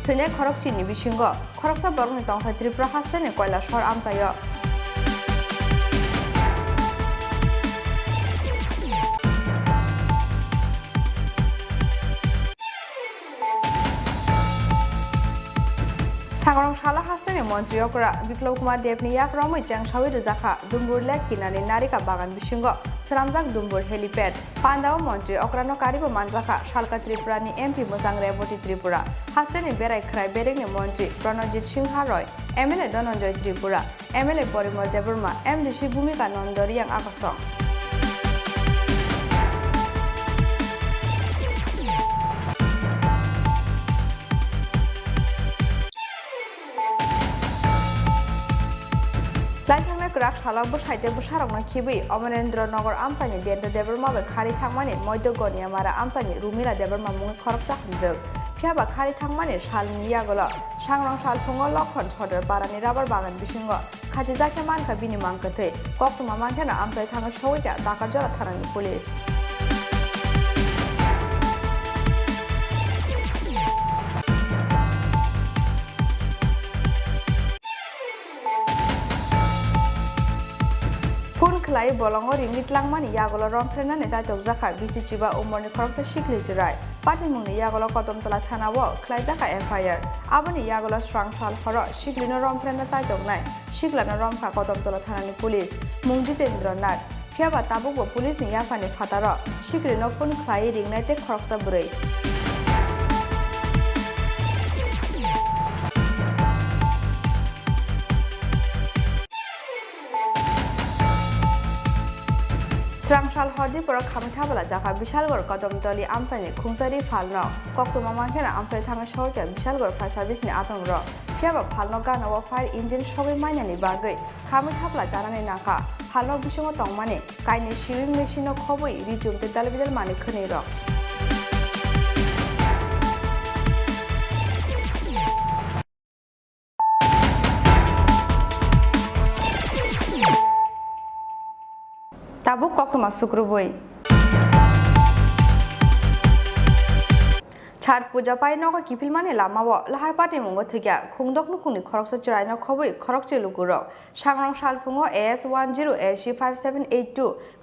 थैनाय खरकचिनि बिसिंगो खरकसा बरगनि तंथाय त्रिपुरा हास्टेनि कयला शहर आमसायो सांग्रां शाला हास्टेनि मन्त्री अकरा बिप्लब कुमार देवनि याक्रमै चांगसावि रजाखा दुम्बुर लेक किनानि नारिका बागान बिसिंगो सरामजाक दुम्बुर हेलिपेड पान्दाव मन्त्री अकरानो कारिबो मानजाखा शालका त्रिपुरानि एमपी मोजां रेवती त्रिपुरा हास्टेनि बेराय खराय बेरेंनि मन्त्री Pranajit Singh Roy MLA Dhananjay Tripura MLA Parimal Debbarma MDC Bhumika Nanda Riang आकाशं लाइथांनाय क्राक शालाबो साइतेबो सारंना खिबि अमरेन्द्रनगर आमसानि देन्द देबरमाबे खारि थांमानि मध्यगनिया मारा आमसानि रुमिला देबरमा मुङै खरकसा हमजोग फियाबा खारि थांमानि सालनि यागल सांग्रां साल फुङो लखन सदर पारानि राबार बागान बिसिंगो खाजि जाखे मानखा बिनि मांकथै कक्तमा मानथेना आमसाय थाङो सौइका दाकारजरा थानानि पुलिस फुन खलाई बलंगो रिंगित लांमानि यागल रंफ्रेनानि जायतक जाखा बिसिचिबा उमरनि खरकसा सिखलि जिराय पार्टी मुंनि यागल कदमतला थानावो खलाई जाखा एफआईआर आबनि यागल स्ट्रांग साल हर सिखलिनो रंफ्रेना जायतक नाय सिखलानो रंखा कदमतला थानानि पुलिस मुं जितेन्द्र नाथ फियाबा ताबुकबो पुलिसनि याफानि फातार सिखलिनो फुन खलाई रिंनायते खरकसा बुरै স্রাংশাল হরদি পর খামিথাবলা জাকা বিশালগড় কদমতলি আমসাইনি খুংসারি ফালন কক্তমা মানখেনা আমসাই থামে শহরকে বিশালগড় ফায়ার সার্ভিসনি আতং র ফিয়াবা ফালন গানাও ফায়ার ইঞ্জিন সবাই মাইনানি বাগৈ খামিথাবলা জানানি নাকা ফালন বিসঙ্গ তংমানে কাইনি সিউইং মেশিন খবই রিজুমতে দালবিদাল মানে খনি র Tabuk kok masuk ruboi. Chat puja pai no kipil mane lama wo lahar pati mungo thikya khungdok nu khungni khorok sa chirai no khoboi khorok chilu guro sangrong sal phungo AS10 SG5782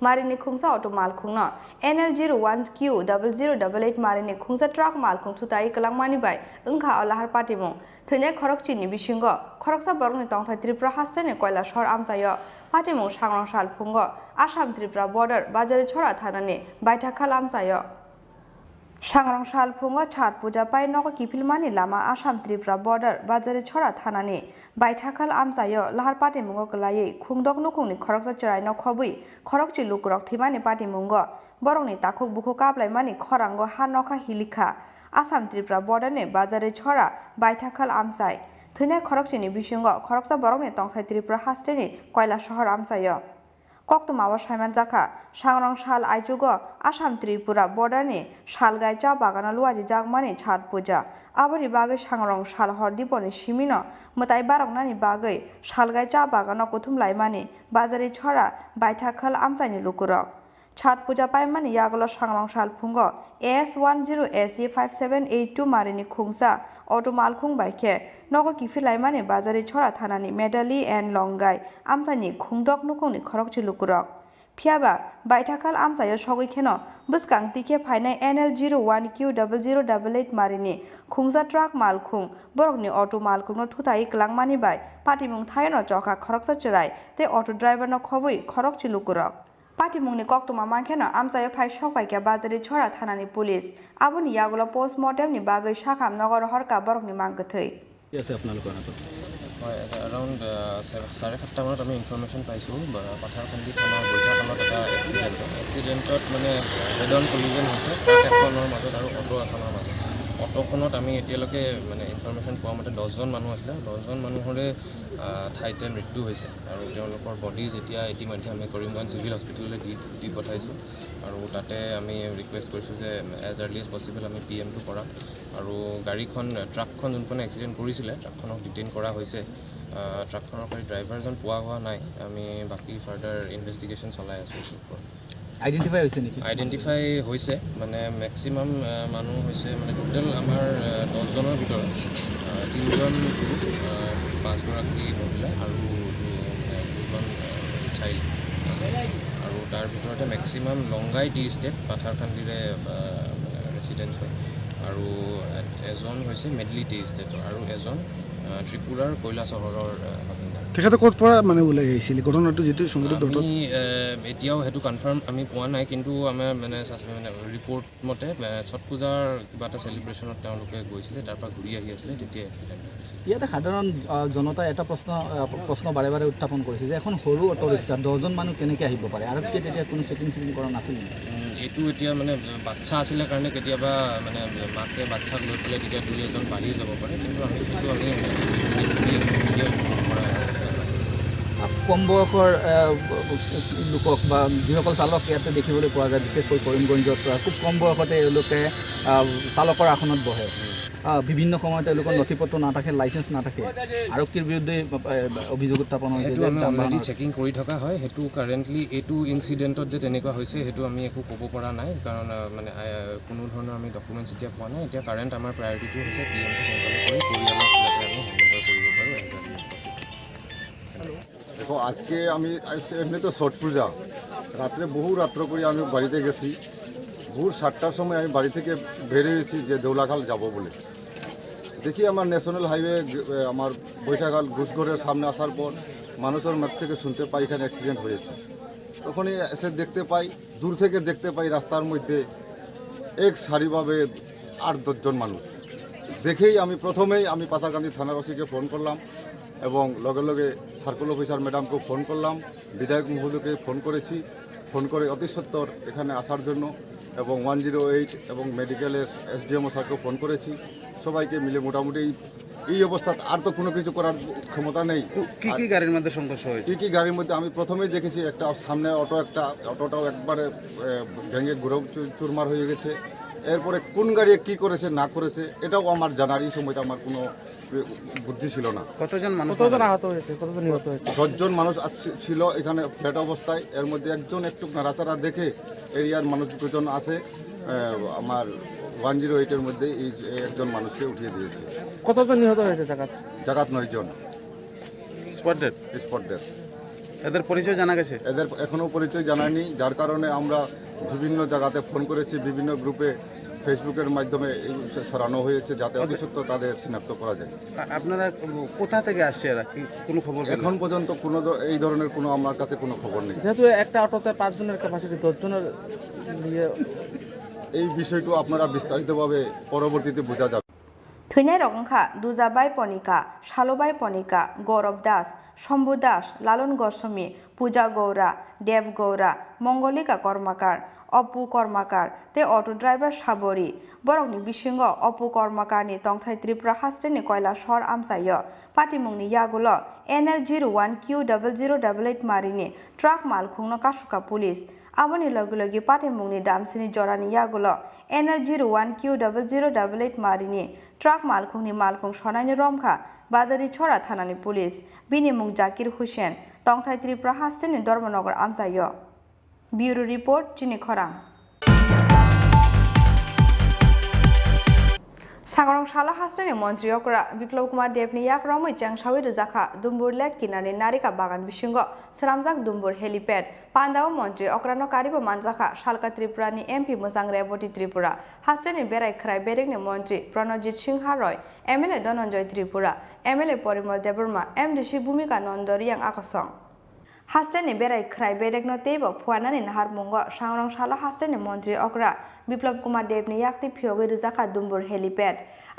marini khungsa auto mal khungno NL01Q0088 marini khungsa truck mal khung thutai kalang mani bai ungkha lahar pati mung thine khorok chini bisingo khorok sa borong ni tongthai Tripura hastane koila shor amsayo pati mung sangrong sal phungo Assam Tripura border bajare chora thanani baithakal amsayo Sangrong sal phungo chat puja pai noko kipilmani lama Assam Tripura border bajare chora thanani baithakal amsayo lahar pati mungo kalai khungdok nukungni khoroksa chirai no khobui khorok chi lukurok thimani pati mungo borongni takhuk bukhuk kaplai mani khorango hanokha hilika Assam Tripura border ne bajare chora baithakal amsai thune khorok chini bisingo khoroksa borongni tongthai Tripura hasteni koila shahar amsayo Koktoma Shaiman Jaka, Sangrong Shal Aijugo, Assam Tripura border ni Shalgai cha bagana luaji jagmani chat puja. Abari bagai Sangrong Shal hordiponi shimino, mutai barong nani bagai Shalgai cha bagana kutum laimani, bazari chora, baithakal amsani lukurok. Chat puja paimani yagolo Sangrong Shal pungo, AS10 SE5782 marini khungsa, auto malkhung baike. Nogo kifilaimani bazari chora thanani medali and longai amsani khungdok nukungni khorok chilukurok phiaba baithakal amsayo sogoi kheno buskang tike phainai NL01Q0088 marini khungsa truck malkhung borokni auto malkhung no thutai klangmani bai patimung thayono chokha khoroksa chirai te auto driver no khoboi khorok chilukurok Patimungni koktoma mankhena amsayo phai sokpaikya bazari chora thanani police aboni yagulo postmortem ni bagai shakham nagor horka borokni manggathai আছে আপোনালোকৰ আগত হয় around 7:30 মানত আমি information পাইছোঁ পাথাৰকান্দি থানাৰ বৈঠাকালত এটা এক্সিডেণ্টত মানে হেড অন কলিজন হৈছে ট্ৰাক এখনৰ মাজত আৰু অটো এখনৰ মাজত অটোখনত আমি এতিয়ালৈকে মানে ইনফৰমেশ্যন পোৱা মতে 10জন মানুহ আছিলে 10জন মানুহৰে ঠাইতে মৃত্যু হৈছে আৰু তেওঁলোকৰ বডিজ এতিয়া ইতিমধ্যে আমি কৰিমগঞ্জ চিভিল হস্পিটেললৈ দি পঠাইছোঁ আৰু তাতে আমি ৰিকুৱেষ্ট কৰিছোঁ যে এজ আৰ্লি এজ পচিবল আমি PMটো কৰা আৰু গাড়ীখন ট্ৰাকখন যোনখনে এক্সিডেণ্ট কৰিছিলে ট্ৰাকখনক ডিটেইন কৰা হৈছে ট্ৰাকখনৰ ড্ৰাইভাৰজন পোৱা হোৱা নাই আমি বাকী ফাৰ্ডাৰ ইনভেষ্টিগেশ্যন চলাই আছোঁ আইডেণ্টিফাই হৈছে নেকি আইডেণ্টিফাই হৈছে মানে মেক্সিমাম মানুহ হৈছে মানে টোটেল আমাৰ 10জনৰ ভিতৰত 3জন পুৰুষ 5গৰাকী মহিলা আৰু 2জন চাইল্ড আৰু তাৰ ভিতৰতে মেক্সিমাম লংগাই টি ষ্টেট পাথাৰকান্দিৰে ৰেচিডেঞ্চ হয় আৰু এজন হৈছে মেডলি টি ষ্টেটৰ আৰু এজন ত্ৰিপুৰাৰ কৈলা চহৰৰ তেখেতে ক'ত পৰা মানে ওলাই আহিছিল ঘটনাটো যেটো সংগঠিত আমি এতিয়াও হেতু কনফাৰ্ম আমি পোৱা নাই কিন্তু আমাৰ মানে ৰিপৰ্ট মতে ছট পূজাৰ কিবা এটা সেলিব্ৰেশনত তেওঁলোকে গৈছিলে তাৰ পৰা ঘূৰি আহি আছিল তেতিয়া এক্সিডেণ্ট হৈছিল ইয়াতে সাধাৰণ জনতা এটা প্ৰশ্ন বাৰে বাৰে উত্থাপন কৰিছে যে এখন সৰু অটো ৰিক্সা 10জন মানুহ কেনেকৈ আহিব পাৰে আৰু তেতিয়া কোনো চেকিং কৰা নাছিল এইটো এতিয়া মানে বাচ্চা আছিলে কাৰণে কেতিয়াবা মানে মাকে বাচ্চাক লৈ পেলাই তেতিয়া 2-এজন বাঢ়ি যাব পাৰে কিন্তু আমি সেইটো আমি কম বয়সৰ লোকক বা যিসকল চালক ইয়াতে দেখিবলৈ পোৱা যায় বিশেষকৈ কৰিমগঞ্জত খুব কম বয়সতে এওঁলোকে চালকৰ আসনত বহে বিভিন্ন সময়ত তেওঁলোকৰ নথি পত্ৰ নাথাকে লাইচেন্স নাথাকে আৰক্ষীৰ বিৰুদ্ধে অভিযোগ উত্থাপন হৈছে অলৰেডি চেকিং কৰি থকা হয় সেইটো কাৰেণ্টলি এইটো ইনচিডেণ্টত যে তেনেকুৱা হৈছে সেইটো আমি একো ক'ব পৰা নাই কাৰণ মানে কোনো ধৰণৰ আমি ডকুমেণ্টছ এতিয়া পোৱা নাই এতিয়া কাৰেণ্ট আমাৰ প্ৰায়ৰিটিটো হৈছে PMটো সোনকালে কৰি পৰিয়ালক যাতে আমি হেণ্ডঅভাৰ কৰিব পাৰোঁ দেখো আজকে আমি এমনি তো ছট পূজা রাত্রে বহু রাত্র করে আমি বাড়িতে গেছি ভোর 7টার সময় আমি বাড়ি থেকে বেরিয়েছি যে দেউলাখাল যাব বলে দেখি আমার ন্যাশনাল হাইওয়ে আমার বৈঠাখাল ঘুষঘরের সামনে আসার পর মানুষের মুখ থেকে শুনতে পাই এখানে অ্যাক্সিডেন্ট হয়েছে তখনই এসে দেখতে পাই দূর থেকে দেখতে পাই রাস্তার মধ্যে এক সারিভাবে 8-10 জন মানুষ দেখেই আমি প্রথমেই আমি পাথারকান্দি থানার ওসিকে ফোন করলাম এবং লগে লগে সার্কেল অফিসার ম্যাডামকে ফোন করলাম বিধায়ক মহোদয়কে ফোন করেছি ফোন করে অতি সত্বর এখানে আসার জন্য, এবং 108 এবং মেডিকেলের SDMO স্যারকেও ফোন করেছি। সবাইকে মিলে মোটামুটি এই অবস্থা, আর তো কোনো কিছু করার ক্ষমতা নেই। কি গাড়ির মধ্যে সংঘর্ষ হয়েছে? কি গাড়ির মধ্যে আমি প্রথমেই দেখেছি একটা সামনে অটোটাও একবারে ভেঙে ঘুরে চুরমার হয়ে গেছে। এরপরে কোন গাড়ি কি করেছে না করেছে এটাও আমার জানার এই সময়টা আমার কোনো বুদ্ধি ছিল না। কতজন আহত হয়েছে, কতজন নিহত হয়েছে? 10 জন মানুষ ছিল এখানে ফ্ল্যাট অবস্থায়। এর মধ্যে একজন একটু নাড়াচাড়া দেখে এরিয়ার মানুষ দুজন আছে, আমার 108-এর মধ্যে এই একজন মানুষকে উঠিয়ে দিয়েছে। কতজন নিহত হয়েছে? জাগাত 9 জন। Spot death. এদের পরিচয় জানা গেছে? এদের এখনও পরিচয় জানায়নি, যার কারণে আমরা বিভিন্ন জায়গাতে ফোন করেছি, বিভিন্ন গ্রুপে ফেসবুকের মাধ্যমে সরানো হয়েছে যাতে অতি সত্ত্বর তাদের শনাক্ত করা যায়। আপনারা কোথা থেকে আসছে এরা, কি কোনো খবর? এখন পর্যন্ত কোনো এই ধরনের কোনো আমার কাছে কোনো খবর নেই। যেহেতু একটা অটোতে 5 জনের ক্যাপাসিটি, 10 জনের নিয়ে এই বিষয়টা আপনারা বিস্তারিতভাবে পরবর্তীতে বোঝা যাবে। থৈনাই রকমখা দুজাবাই পনিকা, শালবাই পনিকা, গৌরব দাস, শম্ভু দাস, লালন গোস্বামী, পূজা গৌরা, দেব গৌরা, মঙ্গলিকা কর্মাকার, অপু কর্মাকার তে অটো ড্রাইভার সাবরি বরকনি বিসিঙ্গ অপু কর্মাকারনি তংথাই ত্রিপুরা হাস্টেনি কয়লা শহর আমসায় পাটিमुंनि यागुल NL01Q0088 मारिनि ट्राक मालखुंनो कासुका पुलिस आबोनि लगे लगे पाटिमुंनि दामसिनि जरानि यागुल NL01Q0088 मारिनि ट्राक मालखुंनि मालखुं सनायनि रमखा बाजारि छरा थानानि पुलिस बिनि मुं जाकिर हुसेन तंथाइ त्रिपुरा हास्टेनि धर्मनगर आमसाय। ब्यूरो रिपोर्ट चिनि खरां। सांगरं शाला हास्टेनि मन्त्री अकरा बिप्लब कुमार देवनि याक्रमै चांगसावि रजाखा दुम्बुर लेक किनारे नारिका बागान बिसिंग सरामजाक दुम्बुर हेलिपेड पान्दाव मन्त्री अक्रानो कारिबो मानजाखा शालका त्रिपुरानि MP मोजां रेवती त्रिपुरा हास्टेनि बेराय खराय बेरेकनि मन्त्री प्रणजित सिंह रय MLA Dhananjaya Tripura MLA Parimal Debbarma MDC भूमिका नन्दरियां आकसं हास्टेनि बेराय खराय बेरेकनो तेबो फुवानानि नाहार मुंग सांगरं शाला हास्टेनि मन्त्री अकरा बिप्लब कुमार देवनि याक्ति फियोगै रजाखा दुम्बुर हेलिपेड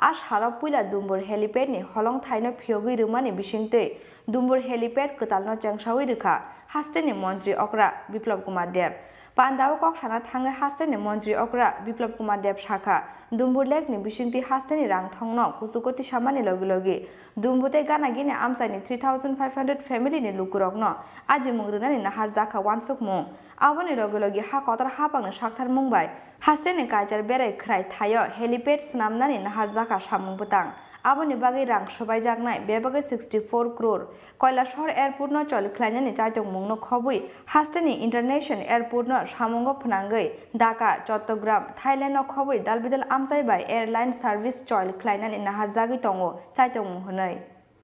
आज हालाव पुइला दुम्बुर हेलिपेडनि हलं थाइनो फियोगै रुमानि बिसिंतै दुम्बुर हेलिपेड कतालनो चांगसावै रखा हास्टेनि मन्त्री अकरा बिप्लब कुमार देव पान्दाव कक्साना थाङै हास्टेनि मन्त्री अकरा बिप्लब कुमार देव शाखा दुम्बुर लेकनि बिसिंति हास्टेनि रां थंनो कुसुकति सामानि लगे लगे दुम्बुते गानागिनि आमसाइनि 3500 फेमिलिनि लुकुरकनो आजि मुंग्रुनानि नाहार जाखा वानसुक मुं आबोनि लगे लगे हा कतर हापांनो साक्थार मुंबाय हास्टेनि काइजार बेराय खराय थायो हेलिपेड स्नामनानि नाहार जाखा सामुं बुतां आबोनि बागै रां सबाय जागनाय बेबागै 64 करोड़ कयला शहर एयारपोर्ट न चल खलायनानि चाइतों मुंनो खबुइ हास्टेनि इंटरनेशनल एयारपोर्ट न सामुंगो फनांगै ढाका चट्टग्राम थाइलैंड न खबुइ दालबिदाल आमसाइबाय एयारलाइन सार्विस चल खलायनानि नाहार जागै तंगो चाइतों मुहनै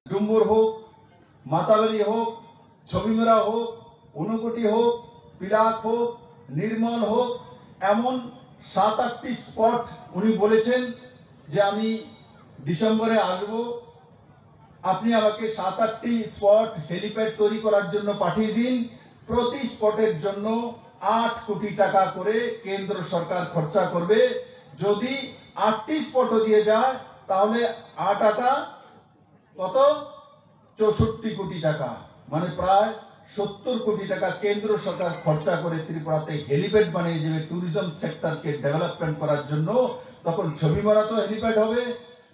डुम्बुर होक माताबाड़ी होक छबिमुरा होक ऊनकोटी होक पिराक होक निर्मल होक एमन 7-8टी स्पट उनी बोलेছেন যে আমি ডিসেম্বরে আসবো আপনি আমাকে 7-8টি স্পট হেলিপ্যাড তৈরি করার জন্য পাঠিয়ে দিন প্রতি স্পটের জন্য 8 কোটি টাকা করে কেন্দ্র সরকার খরচা করবে যদি 8টি স্পটও দিয়ে যায় তাহলে 8 কত 64 কোটি টাকা মানে প্রায় 70 কোটি টাকা কেন্দ্র সরকার খরচা করে ত্রিপুরাতে হেলিপ্যাড বানিয়ে দেবে ট্যুরিজম সেক্টরকে ডেভেলপমেন্ট করার জন্য তখন ছবিমারা তো হেলিপ্যাড হবে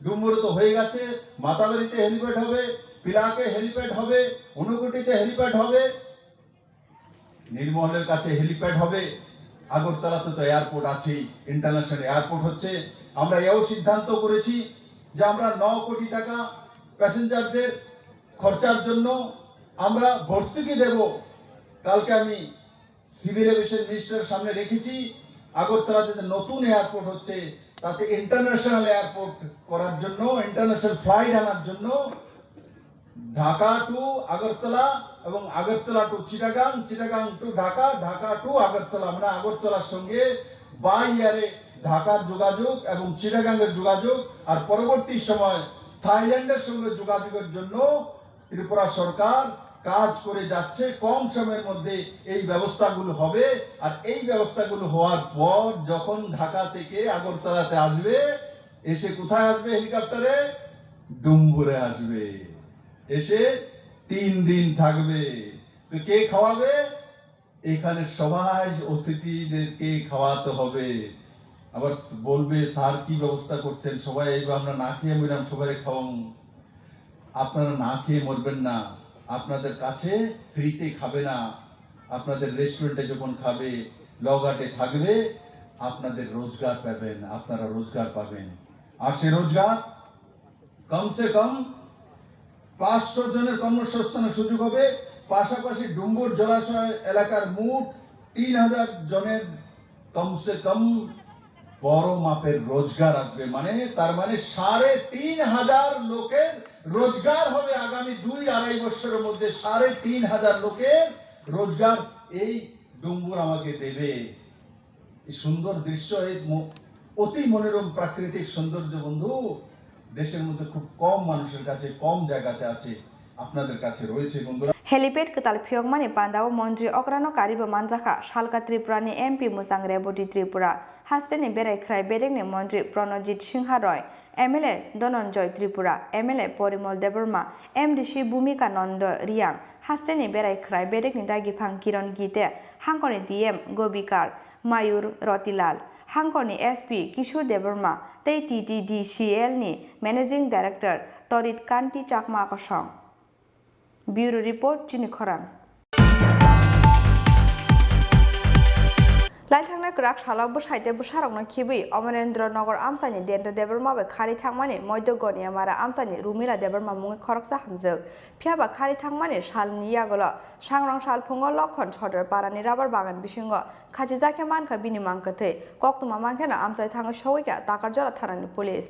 ডুমুরে তো হয়ে গেছে মাতাবাড়িতে হেলিপ্যাড হবে পিলাকে হেলিপ্যাড হবে ঊনকোটিতে হেলিপ্যাড হবে নির্মলের কাছে হেলিপ্যাড হবে আগরতলাতে তো এয়ারপোর্ট আছেই ইন্টারন্যাশনাল এয়ারপোর্ট হচ্ছে আমরা এও সিদ্ধান্ত করেছি যে আমরা 9 কোটি টাকা প্যাসেঞ্জারদের খরচার জন্য আমরা ভর্তুকি দেব কালকে আমি সিভিল এভিয়েশন মিনিস্টারের সামনে রেখেছি আগরতলাতে নতুন এয়ারপোর্ট হচ্ছে তাতে ইন্টারন্যাশনাল এয়ারপোর্ট করার জন্য ইন্টারন্যাশনাল ফ্লাইট আনার জন্য ঢাকা টু আগরতলা এবং Agartala to Chittagong Chittagong to Dhaka Dhaka to Agartala আমরা আগরতলার সঙ্গে বাই এয়ারে ঢাকার যোগাযোগ এবং চিটাগাংয়ের যোগাযোগ আর পরবর্তী সময় থাইল্যান্ডের সঙ্গে যোগাযোগের জন্য ত্রিপুরা সরকার কাজ করে যাচ্ছে কম সময়ের মধ্যে এই ব্যবস্থাগুলো হবে আর এই ব্যবস্থাগুলো হওয়ার পর যখন ঢাকা থেকে আগরতলাতে আসবে এসে কোথায় আসবে হেলিকপ্টারে ডুম্বুরে আসবে এসে 3 দিন থাকবে তো কে খাওয়াবে এখানে সবাই অতিথিদেরকে খাওয়াতে হবে। আবার বলবে স্যার কি ব্যবস্থা করছেন, সবাই এইবার আমরা না খেয়ে মরলাম, সবাই খাওয়াম। আপনারা না খেয়ে মরবেন না, আপনাদের কাছে ফ্রিতে খাবে না, আপনাদের রেস্টুরেন্টে যখন খাবে, লগাটে থাকবে, আপনাদের রোজগার পাবেন, আপনারা রোজগার পাবেন। আর সে রোজগার কমসে কম 500 জনের কর্মসংস্থানের সুযোগ হবে। পাশাপাশি ডুম্বুর জলাশয় এলাকার মোট 3000 জনের কমসে কম বড় মাপের রোজগার আসবে। মানে তার মানে 3500 লোকের রোজগার হবে আগামী 2-2.5 বছরের মধ্যে। 3500 লোকের রোজগার এই ডুম্বুর আমাকে দেবে। এই সুন্দর দৃশ্য, এই অতি মনোরম প্রাকৃতিক সৌন্দর্য বন্ধু দেশের মধ্যে খুব কম মানুষের কাছে, কম জায়গাতে আছে, আপনাদের কাছে রয়েছে বন্ধুরা। हेलिपेड कताल फियगमानि पान्दाव मन्त्री अग्रानो कारिबो मानजाखा सालका त्रिपुरानि एमपि मुसां रेबती त्रिपुरा हास्टेनि बेरायख्राय बेरेंनि मन्त्री प्रणजित सिंहा रय एमएलए धनन्जय त्रिपुरा एमएलए परिमल देबबर्मा एमडिसि भूमिका नन्द रियां हास्टेनि बेरायख्राय बेरेंनि दागिफां किरण गीते हांकनि डीएम गोबिकार मायूर रतिलाल हांकनि एसपि किशोर देबबर्मा तै टीटीडीसीएल नि मैनेजिंग डाइरेक्टर तरित कान्ति चाकमा आकसं ब्यूरो रिपोर्ट चिनी खरां लाइथांना ग्राक सालावबो साइतेबो सारंना खिबि अमरेन्द्र नगर आमसानि देन्ट देबरमाबे खारि थांमानि मध्यगनिया मारा आमसानि रुमिला देबरमा मुङै खरकसा हामजोग फियाबा खारि थांमानि सालनि यागल सांग्रां साल फुङो लखन सदर पारानि राबार बागान बिसिंग खाजि जाखे मानखा बिनि मांकथै कक्तमा मांखेना आमसाय थाङो सौइका ताकारजला थानानि पुलिस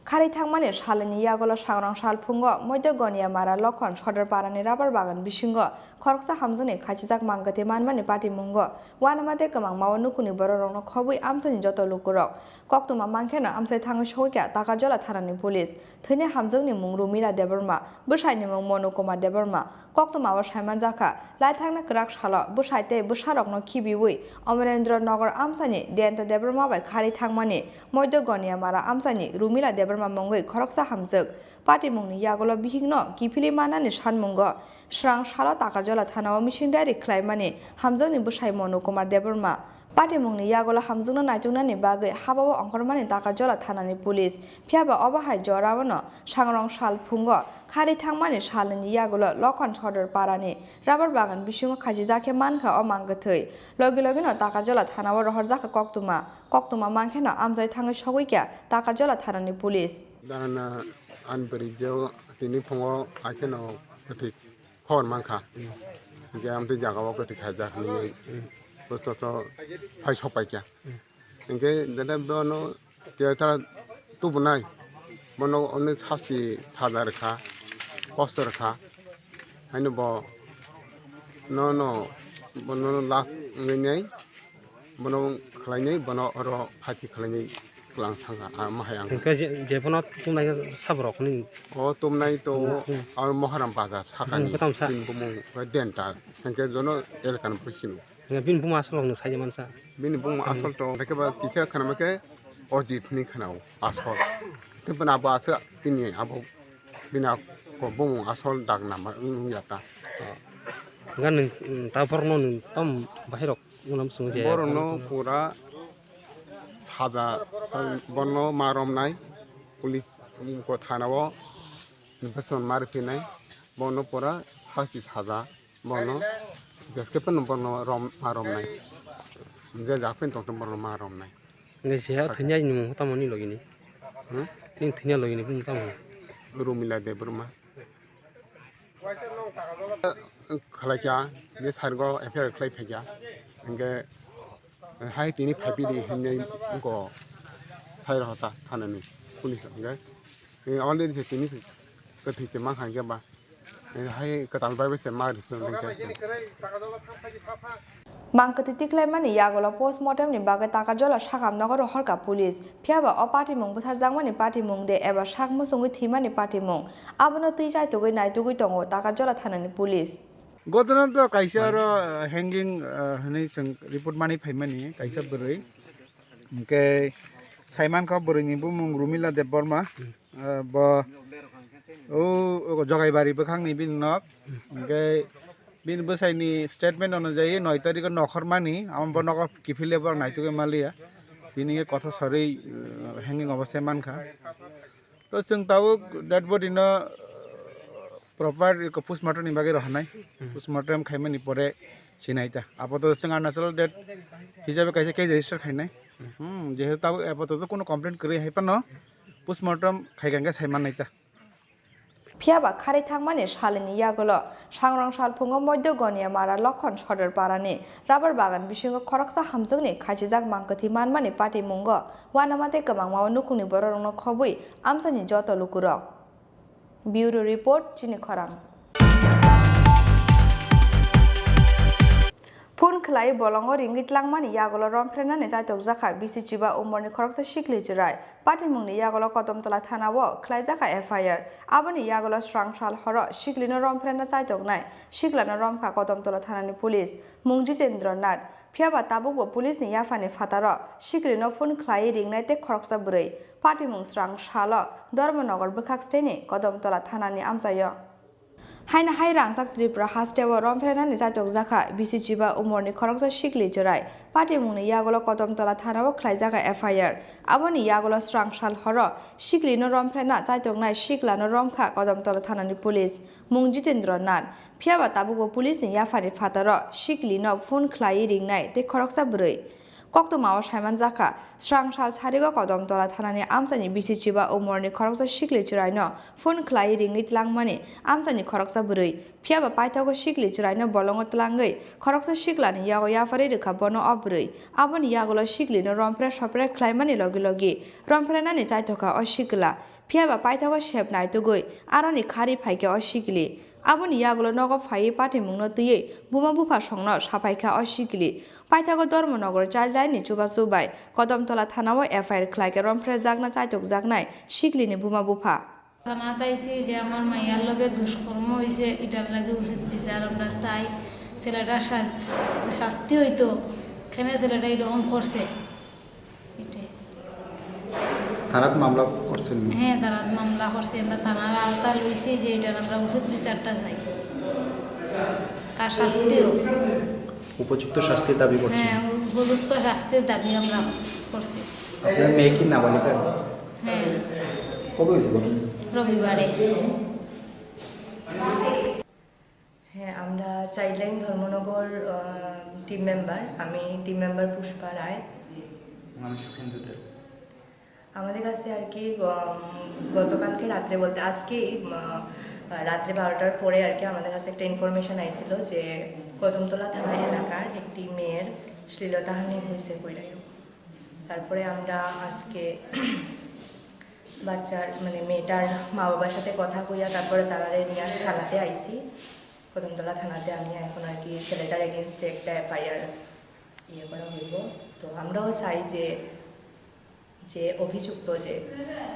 खारि थांमानि सालनि यागल सांग्रां साल फुङो मध्यगनिया मारा लखन सदर पारानि राबार बागान बिसिंग खरकसा हामजोनि खाजिजाक मांगथे मानमानि पार्टी मुंग वानामाते कमां मावा नुकुनि बररंनो खबुइ आमसानि जत लुकुरक कक्तमा मांखेना आमसाय थाङो सौइका ताकारजला थानानि पुलिस थैनि हामजोंनि मुं रुमिला देबरमा बोसाइनि मुं मनोकुमार देबरमा कक्तमा वा साइमान जाखा लाइथांना ग्राक साला बोसाइते बोसारकनो खिबिउइ अमरेन्द्र नगर आमसानि देन्ट देबरमा बाय खारि थांमानि मध्यगनिया मारा आमसानि रुमिला देबरमा मंगै खरकसा हामजोग पार्टी मुंनि यागल बिहिंनो किफिलि मानानि सानमुंग स्रां साला ताकारजला थानाव मिसिं डाइरि ख्लाइमानि हामजोंनि बोसाइ मनोकुमार देबरमा पार्टी मुंनि यागल हामजोंनो नायथुंनानि बागै हाबाव अंकरमानि ताकारजला थानानि पुलिस फियाबा अबाहाय जरावनो सांग्रां साल फुंग खारि थांमानि सालनि यागल लखन सदर पारानि राबार बागान बिसिङो खाजि जाखे मानखा अमांगथै लगे लगेनो ताकारजला थानाव रहर जाखा कक्तमा मांखेना आमजाय थाङै सगैक्या ताकारजला थानानि पुलिस दाना आनबरिजो तिनि फुङो आखेनो गथि खबर मांखा जे आमते जागाव गथि खाजा खनि बस्तु फाइ सपाइक्या इनके दादा बनो केता तुबनाय बनो अने शास्ति थादा रखा कष्ट रखा हैनो ब नो बनो लास्ट ngै बनो खलाइनै बनो अरो फाति खलाइनै क्लां थांगा आ माहायां इनके जेफोना तुमनाय साबरखनि ओ तुमनाय तो और महाराम बाजार साखानि दिन बुमु देन्टा इनके जनो एलकान फसिनु बिन बुमा आसल साइजे मानसा बिन बुमा आसल तो देखेबा किसे खानामके अजितनि खानाव आसल तेबना बा आसे बिनि आबो बिना को बुमु आसल दागनामा याता गान ताफरनो तम बाहिरक उनाम सुंजे बरनो पुरा सादा बनो मारमनाय पुलिस को थानाव इनफेक्शन मारफिनाय बनो पुरा हासि सादा बनो देसकेपन बनो रम मारमनाय जे जाफिन तो बनो मारमनाय nge sia thanya ni mu tamani logini tin thanya logini pun tamu Rumila Debbarma खलाइया बे सारगो एफआर खलाइ फैया इनके हाय तिनि फाइपिदि हिन्नै को साइर होता थानानि पुलिस इनके अलरेडी तिनि कथि मा खान गेबा हाय कताल बाय से मा मांकति तिक्लाइमानि यागल पोस्टमर्टमनि बागै ताकारजला साखामनगर हरका पुलिस फियाबा अ पार्टी मुं बुथार जांमानि पार्टी मुं दे एबा साखमु संगै थिमानि पार्टी मुं आबनो तै जायतुगै नायतुगै दङ ताकारजला थानानि पुलिस गतनाथ काइसा र हैंगिंग हनै जों रिपोर्ट मानि फाइमानि काइसा बोरै इनके साइमान का बोरैनि बुमुं रुमिला देबबर्मा ब ओ जगाइबारि बखांनि बिनक इनके bin bosaini statement অনুযায়ী 9 তারিখে নখরমানি আমব নক কিফিলেবর নাইতুকে মালিয়া bini কথা সরি হ্যাঙ্গিং অবস্থায় মানখা তো जों তাও ডেড বডি ন প্রপার পোস্টমর্টম नि बागै रहनाय पोस्टमर्टम खाइमानि परे सिनाइता आपातत जों अरुणाचल डेट हिसाबै काइसे केस रेजिस्टार खाइनाय जेहेतु ताव आपातत कोनो कमप्लेन करै हाइपान पोस्टमर्टम खाइगांगा साइमानाइता फियाबा खारै थांमानि सालिनि यागोलो सांग्रां साल फुंगो मध्य गनिया मारा लखन सदर पारानि राबार बागान बिसिंगो खरकसा हामजोंनि खासिजाक मांकथि मानमानि पार्टी मुंगो वानामाते गोबां माव नुखुंनि बररंनो खबै आमसानि जत लुकुरक ब्यूरो रिपोर्ट चिनि खरां फुन खलाई बलंगो रिंगित लांमानि यागोलो रमफ्रेनानि जायतक जाखा बिसिचिबा उमरनि खरकसा शिखलि जिराय पार्टी मुंनि यागोलो कदमतला थानावो खलाई जाखा एफआईआर आबनि यागोलो स्रांसाल हर शिखलिनो रमफ्रेना जायतक नाय शिखलानो रमखा कदमतला थानानि पुलिस मुं जितेन्द्र नाथ फियाबा ताबुकबो पुलिसनि याफानि फातार शिखलिनो फुन खलाई रिंनाय ते खरकसा बुरै पार्टी मुं स्रांसाल धर्मनगर बखाक्सटेनि कदमतला थानानि आमजायो हायना हाय रांसाक त्रिपुरा हास्टेवा रमफ्रेनानि जायतक जाखा बिसिचिबा उमरनि खरकसा शिखलि जिराय पार्टी मुंनि यागोलो कदमतला थानावो खलाई जाखा एफआईआर आबनि यागोलो स्रांसाल हर शिखलिनो रमफ्रेना जायतक नाय शिखलानो रमखा कदमतला थानानि पुलिस मुं जितेन्द्र नाथ फियाबा ताबुकबो पुलिसनि याफानि फातार शिखलिनो फुन खलाई रिंनाय ते खरकसा बुरै कक्तमाव साइमान जाखा स्रांसाल सारिगो कदमतला थानानि आमसानि बिसिचिबा उमरनि खरकसा शिखलि जिरायनो फुन खलाई रिंगित लांमानि आमसानि खरकसा बुरै फियाबा पाइथागो शिखलि जिरायनो बलंगो तलांगै खरकसा शिखलानि यागो याफारि रेखा बनो अबुरै आबनि यागोलो शिखलिनो रमफ्रे सप्रे खलाइमानि लगे लगे रमफ्रेनानि जायतका अशिखला फियाबा पाइथागो शेप नायतुगै आरनि खारि फाइके अशिखलि आबनि यागोलो नगो फाइ पार्टी मुंनो तुयै बुमा बुफा संनो साफाइखा अशिखलि पाइथागो धर्मनगर चाइल्डलाइननि चुबा सुबाय कदमतला थानाव एफआईआर खलाइके रमफ्रे जागना जायतक जागनाय शिखलिनि बुमा बुफा থানা তাইছি যে আমার মাইয়ার লগে দুষ্কর্ম হয়েছে এটার লাগে উচিত বিচার আমরা চাই ছেলেটার শাস্তি হইতো এখানে ছেলেটা এরকম করছে এটাই থানাত মামলা করছেন হ্যাঁ থানাত মামলা করছে আমরা থানার আওতা লইছি যে এটার আমরা উচিত বিচারটা চাই তার শাস্তিও উপযুক্ত শাস্তির দাবি করছেন হ্যাঁ উপযুক্ত শাস্তির দাবি আমরা করছি আপনার মেয়ে কি নাবালিকা হ্যাঁ কবে হয়েছিল রবিবারে হ্যাঁ আমরা চাইল্ডলাইন ধর্মনগর টিম মেম্বার আমি টিম মেম্বার পুষ্পা রায় আমাদের কাছে আর কি গতকালকে রাত্রে বলতে আজকেই রাত্রে 12টার পরে আর কি আমাদের কাছে একটা ইনফরমেশন আইছিল যে কদমতলা থানা এলাকার একটি মেয়ের শ্লীলতাহানি হয়েছে কইরাইও তারপরে আমরা আজকে বাচ্চার মানে মেয়েটার মা বাবার সাথে কথা কইয়া তারপরে তারারে নিয়ে থানাতে আইছি কদমতলা থানাতে আমি এখন আর কি ছেলেটার এগেনস্টে একটা এফআইআর ইয়ে করা হইব তো আমরাও চাই যে অভিযুক্ত যে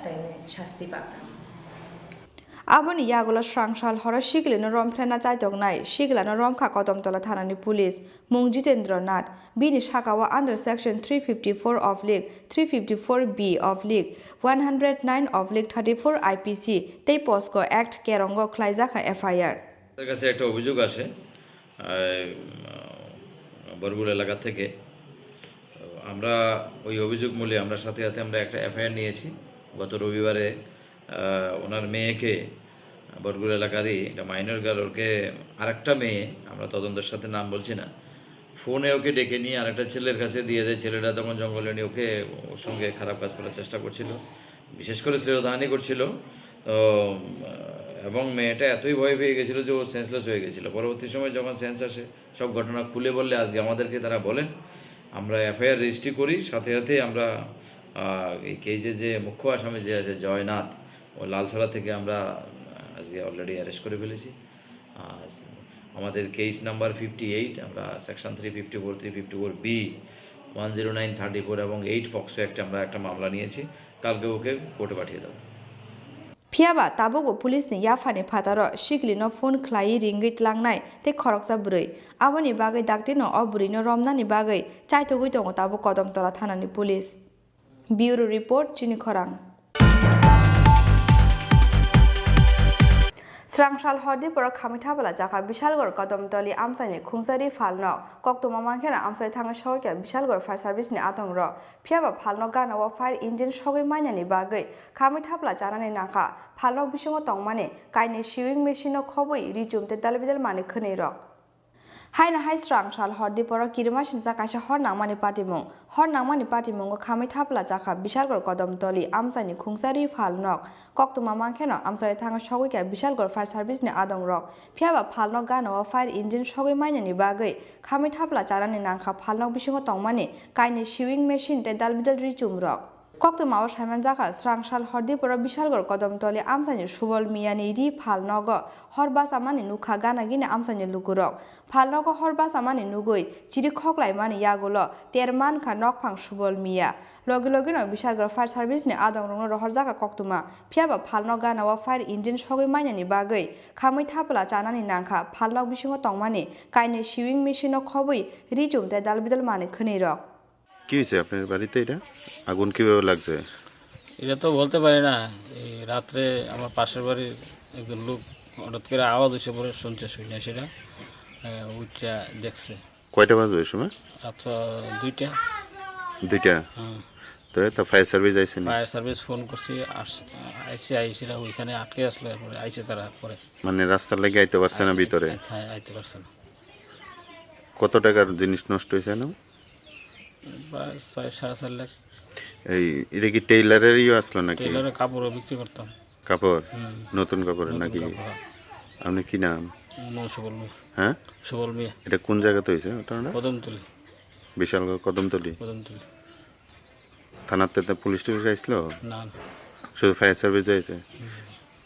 তাই শাস্তি পাক आबनि यागोलो स्रांसाल हर शिखलिनो रमफ्रेना जायतक नाय शिखलानो रमखा कदमतला थानानि पुलिस मुं जितेन्द्र नाथ बिनि साकावा आन्डार सेक्शन 354 of लीग 354B of लीग 109 of लीग 34 IPC तेई पोस्को एक्ट केरंगो खलाइजाखा एफआईआर তার কাছে একটা অভিযোগ আসে বরগুল এলাকা থেকে আমরা ওই অভিযোগ মূলে আমরা সাথে সাথে আমরা একটা এফআইআর নিয়েছি গত রবিবারে ওনার মেয়েকে বরগুল এলাকারই একটা মাইনর গার্ল ওকে আরেকটা মেয়ে আমরা তদন্তের সাথে নাম বলছি না ফোনে ওকে ডেকে নিয়ে আরেকটা ছেলের কাছে দিয়ে দেয় ছেলেটা তখন জঙ্গলে নিয়ে ওকে ওর সঙ্গে খারাপ কাজ করার চেষ্টা করছিল বিশেষ করে শ্লীলতাহানি করছিল তো এবং মেয়েটা এতই ভয় পেয়ে গেছিলো যে ও সেন্সলেস হয়ে গেছিলো পরবর্তী সময় যখন সেন্স আসে সব ঘটনা খুলে বললে আজকে আমাদেরকে তারা বলেন আমরা এফআইআর রেজিস্ট্রি করি সাথে সাথে আমরা এই কেসে যে মুখ্য আসামি যে আছে জয়নাথ ও লালছড়া থেকে আমরা আজকে অলরেডি অ্যারেস্ট করে ফেলেছি আমাদের কেস নাম্বার 58 আমরা সেকশন 354 354B 10934 এবং 8 পক্সো অ্যাক্টে আমরা একটা মামলা নিয়েছি কালকে ওকে কোর্টে পাঠিয়ে দেবো फियाबा ताबुकबो पुलिसनि याफानि फातार शिखलिनो फुन खलाई रिंगित लांनाय ते खरकसा बुरै आबनि बागै दागतिनो अबुरैनो रमनानि बागै चाइथगै दङ ताबु कदमतला थानानि पुलिस ब्यूरो रिपोर्ट चिनि खरां স্রাংশাল হরদিপুর খামিথাবলা জাকা বিশালগড় কদমতলি আমসাইনি খুংসারি ফালন কক্তমা মাংখেনা আমসাই থাঙ্গা সহকে বিশালগড় ফায়ার সার্ভিসনি আতং র ফিয়াবা ফালন গানাও ফায়ার ইঞ্জিন সগৈ মাইনানি বাগৈ খামিথাবলা জানানি নাকা ফালন বিসঙ্গ তংমানে কাইনি সিউইং মেশিনও খবই রিজুমতে দালবিদাল মানে খनै র হাইনা হাই স্রাংশাল হরদিপুর কিরমাসিন জাকাশা হর নাংমানি পাটিমুঙ্গ খামিথাবলা জাকা বিশালগড় কদমতলি আমসাইনি খুংসারি ফালনক কক্তমা মাংখেনা আমসাই থাঙ্গা সগৈকে বিশালগড় ফায়ার সার্ভিসনি আদং র ফিয়াবা ফালনক গানাও ফায়ার ইঞ্জিন সগৈ মাইনানি বাগৈ খামিথাবলা জানানি নাংখা ফালনক বিসঙ্গ তংমানে কাইনি সিউইং মেশিন তে দালবিদাল রিজুম র কক্তমাও সাইমান জাকা স্রাংশাল হরদিপুর বিশালগড় কদমতলি আমসাইনি সুবল মিয়ানি রি ফালনগ হরবাস আমানি নুখা গানাগিনে আমসাইনি লুকুরক ফালনগ হরবাস আমানি নুগৈ চিরি খকলাই মানি ইয়াগুল তেরমান খা নকফাং সুবল মিয়া লগে লগে বিশালগড় ফায়ার সার্ভিসনি আদং রং রহর জাকা কক্তমা ফিয়াবা ফালনগ গানাও ফায়ার ইঞ্জিন সগৈ মাইনানি বাগৈ খাमै থাপলা চানানি নাংখা ফালনগ বিসঙ্গ তংমানে কাইনে সিউইং মেশিনও খবই রিজুম তে দালবিদাল মানে খनै রক কি হয়েছে আপনার বাড়িতে এটা আগুন কিভাবে লাগছে এটা তো বলতে পারি না এই রাত্রে আমার পাশের বাড়ির একজন লোক হঠাৎ করে আওয়াজ হয়েছে পরে শুনছে শুনে সেটা উঠটা দেখছে কয়টা বাজে ওই সময় রাত 2টা তো ফায়ার সার্ভিস আইছে না ফায়ার সার্ভিস ফোন করছি আইসিরা ওইখানে আটকে আসলো পরে আইছে তারা পরে মানে রাস্তার লাগি আইতে পারছে না ভিতরে হ্যাঁ আইতে পারছে না কত টাকার জিনিস নষ্ট হয়েছে না 6.5 লাখ এই এটা কি টেইলারেরই আসলো নাকি টেইলারের কাপড় বিক্রি করতাম কাপড় নতুন কাপড় নাকি আপনি কি নাম সুবল মিয়া হ্যাঁ সুবল মিয়া এটা কোন জায়গাতে হয়েছে ওটা না কদমতলি বিশালগড় কদমতলি থানাতে পুলিশ টুলিশ আসলো না শুধু ফায়ার সার্ভিস যাইছে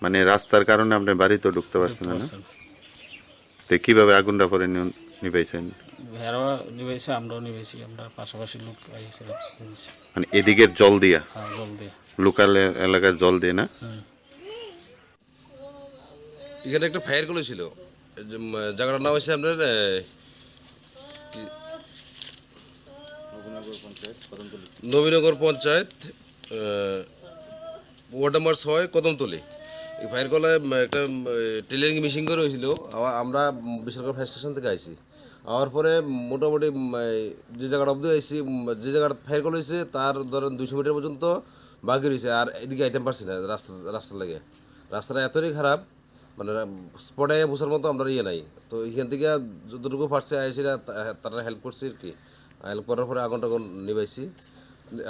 মানে রাস্তার কারণে আপনি বাড়িতে ঢুকতে পারছেন না তো কিভাবে আগুনটা পরে নিভাইছেন ভেড়া নিবেছে আমরাও নিবেছি আমরা পাশাপাশি লোক আইছিল মানে এদিকের জল দিয়া হ্যাঁ জল দিয়ে লোকাল এলাকার জল দিয়ে না এখানে একটা ফায়ার কল ছিল জায়গাটার নাম হচ্ছে আপনার নবীনগর পঞ্চায়েত ওয়ার্ড নাম্বার 6 কদমতলি এই ফায়ার কলে একটা টেলারিং মেশিন করে হয়েছিল আমরা বিশালগড় ফায়ার স্টেশন থেকে আইছি আওয়ার পরে মোটামুটি যে জায়গাটা অবধি আইসি যে জায়গাটা ফায়ার কল হয়েছে তার ধরেন 200 মিটার পর্যন্ত বাকি রয়েছে আর এদিকে আইতে পারছি না রাস্তার লাগে রাস্তাটা এতই খারাপ মানে স্পটে বসার মতো আমরা নাই তো এখান থেকে যতটুকু পারছে আইসিরা তারা হেল্প করছে আর কি হেল্প করার পরে আগুন টাগুন নিভাইছি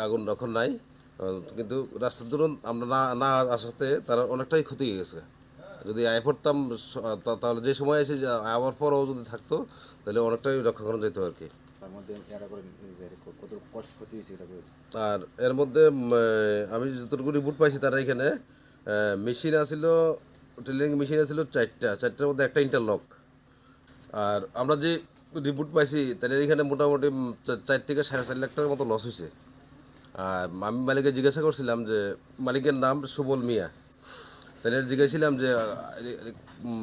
আগুন এখন নাই কিন্তু রাস্তার দূর আমরা না আসাতে তারা অনেকটাই ক্ষতি হয়ে গেছে যদি আয় পড়তাম তাহলে যে সময় এসে আবার পরও যদি থাকতো তাহলে অনেকটাই রক্ষা করা যেত আর কি আর এর মধ্যে আমি যতটুকু রিপোর্ট পাইছি তারা এখানে মেশিন আসছিল টেলারিং মেশিন আসছিল 4টার মধ্যে একটা ইন্টারলক আর আমরা যে রিপোর্ট পাইছি তাহলে এখানে মোটামুটি 4 থেকে 4.5 লাখ টাকার মতো লস হয়েছে আর আমি মালিককে জিজ্ঞাসা করছিলাম যে মালিকের নাম সুবল মিয়া তাহলে জিজ্ঞাসিলাম যে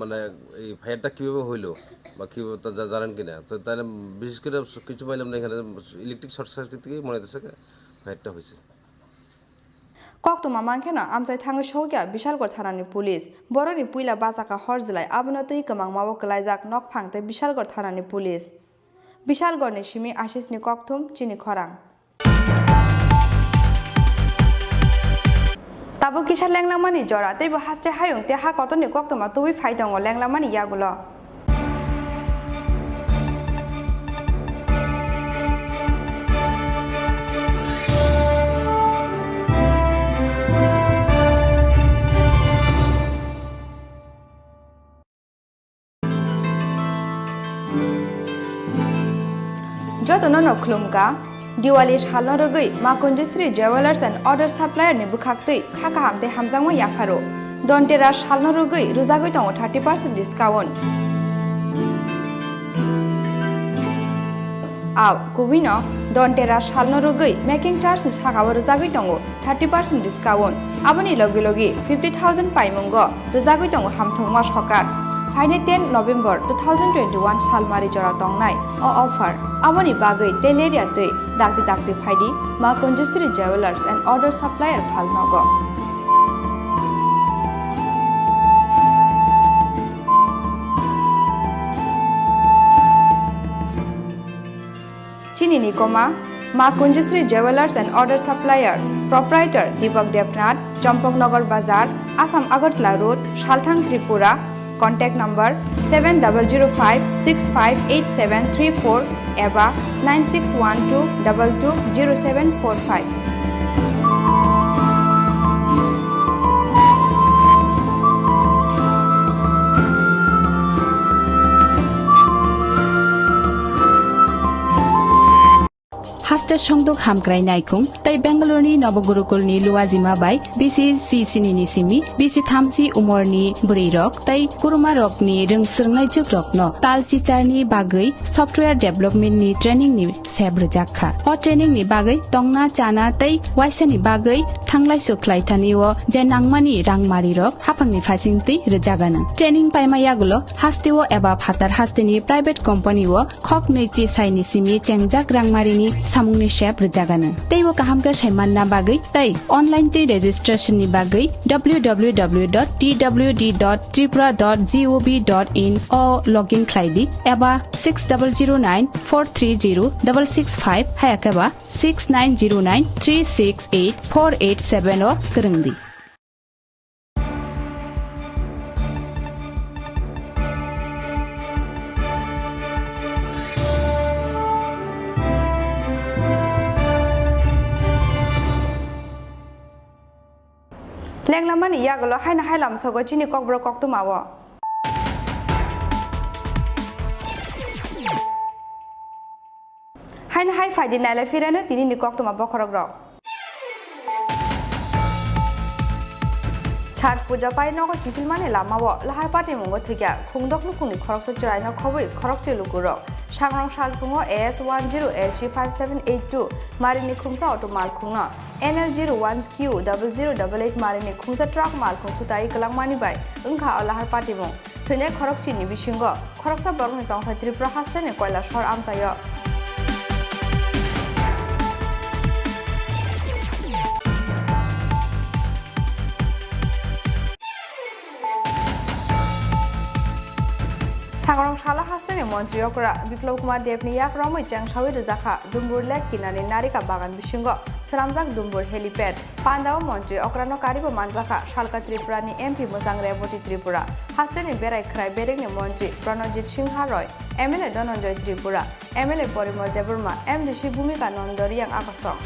মানে এই ফায়ারটা কীভাবে হইলো বা কীভাবে জানেন কিনা তো তাহলে বিশেষ করে কিছু পাইলাম না এখানে ইলেকট্রিক শর্ট সার্কিট থেকেই মনে হচ্ছে ফায়ারটা হয়েছে কক্তমা মাংখেনা আমসাই থাঙ্গা সৌকিয়া বিশালগড় থানানি পুলিশ বরনি পুইলা বাজাকা হরজলাই আবনতই কমাং মাবো কলাইজাক নক ফাংতে বিশালগড় থানানি পুলিশ বিশালগড়নি সিমি আশিসনি কক্তুম চিনি খরাং তাবো কিসা লেংলামানি জরা তেবো হাসতে হায়ং তে হা কতনি কক্তমা তুই ফাইদং লেংলামানি ইয়াগুলো যতন খুলুমকা दिवाली सालनो रगै माकुंजश्री ज्वेलार्स एंड अर्डर सप्लायर नि बुखाक्तै खाका हामते हामजांमा याफारो दन्तेरा सालनो रगै रुजागै दङ 30% डिस्काउंट आव कुबिनो दन्तेरा सालनो रगै मेकिंग चार्ज नि सागाव रुजागै दङ 30% डिस्काउंट आबनि लगे लगे 50,000 पाइमंग रुजागै दङ हामथंमा सकाक फाइने 10 नभेम्बर 2021 सालमारि जरा तंनाय ऑफर आमनि बागै तेलेरिया दै दाक्ति दाक्ति फाइदि मा Kunjashree jewellers and order supplier फालनग Chini Nikoma, Ma Kunjusri Jewelers and Order Supplier, Proprietor Deepak Devnath, Champaknagar Bazar, Assam Agartala Road, Shalthang Tripura. Contact number 7005658734 eba 9612220745. Haste Shongdok Hamkrai Naikung, Tai Bangalore Nobogurukulni Luazima Bai, BC Sinini Simi, BC Thamsi Umorni Burirok, Tai Kuruma Rockni, Rung Surnai Chukrokno, Tal Chicharni Bagai, Software Development ni Training ni Sebr Jakha. O training ni Bagai, Tongna Chana Tai, Waisani Bagai, Tanglai Suklai Taniwo, Janangmani Rangmari Rock, Hapangni Fasinti, Rejagana. Training Paimayagulo, Hastiwo Eba Hatar Hastini Private Company wo, Kok Nichi Saini Simi, Chengjak Rangmarini, Samungni Shep Rejagana. Teiwo Kahamka Shaimanna Bagai, Tai, Online Tea Registration ni Bagai, www.twd.tripura.gov.in or login Klaidi, Eba 6009-430-665, Hayakaba 6909-368-487 or Kurungdi. Lenglaman Yagolo Haina Hilam Sogochini Kokbro Koktumawa. Haina Hai Fadi Nala Firana, Tini Koktuma Bokorogro. Chat Puja Pai no Kipilmane Lamawa, Lahai Party Mungo Tiga, Kungdok Lukuni Koroksa China Kowi, Korokchi Lukuro, Shangrong Shalpungo AS10SG5782, Marini Kumsa Auto Malkuna, NL01Q0088 Marini Kumsa Truck Malkun Tutai Kalamani Bai, Unka or Lahai Party Mung, Tune Korokchi Nibishingo, Koroksa Born Tong Tripura Hastan and Koila Shor Amsayo. Sangrong Shala Hastan Montreal, Biplok Kumar Devni Yak Romo Jang Shawi Zaka, Dumbur Lek Kinani Narika Bagan Bishingo, Salamzak Dumbur Helipad, Pandao Montreal, Okrano Karibo Manzaka, Shalka Tripurani MP Musang Reboti Tripura, Hastan in Berai Krai Bering Montre, Pranojit Singharoy, MLA Dononjoy Tripura, MLA Porimor Deburma, MD Shibumika Nondori Yang Akasong.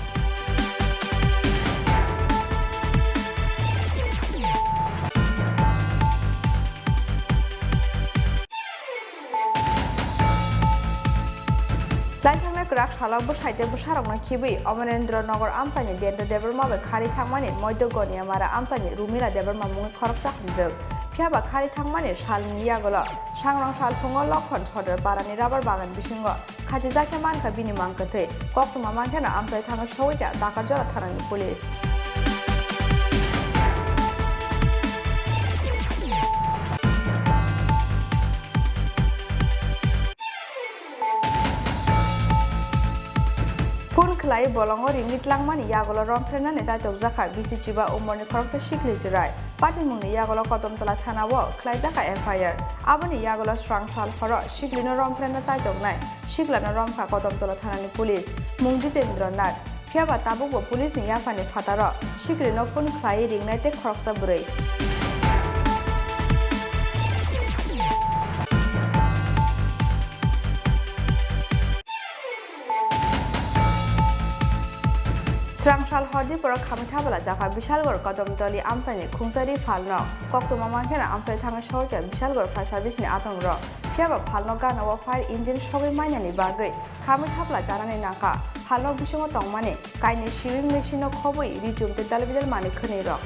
Laithangna Krak Shalak Bushaite Busharokna Kibi, Omanendra Nogor Amsani, Denta Deverma, Kari Tangmani, Moitogoni, Amara Amsani, Rumira Deverma Mung Koroksa Himzel, Piaba Kari Tangmani, Shalin Yagola, Shangrong Shalpungo Lokon Chodder, Barani Rubber Bagan Bishingo, Kajizaka Manka Bini Mankate, Koktuma Mankana Amsai Tanga Showika, Dakajora Tarani Police. Klai bolongo ringit langmani yagolo romprena ne jaitok jaka bisi chiba umorni khoroksa shikli chirai patin mungni yagolo kotomtola thana wo klai jaka FIR aboni yagolo strang thal khoro shiklino romprena jaitok nai shiklana romkha kotomtola thanani police mungji jendranath phiaba tabukbo police ni yafani phataro shiklino phone klai ringnai te khoroksa burei Srangshal Hordi Pura Kamithabala Jaka Bishalgor Kodomtoli Amsani Kungsari Falno, Koktuma Mankana Amsai Tanga Shorka, Bishalgor Fire Service ni Atongro, Piaba Palno Gana Fire Engine Shobi Minani Bagay, Kamithabla Jarani Naka, Halo Bishomo Tongmani, Kaini Shiving Machine of Hobby, Rijum the Television Mani Kuniro.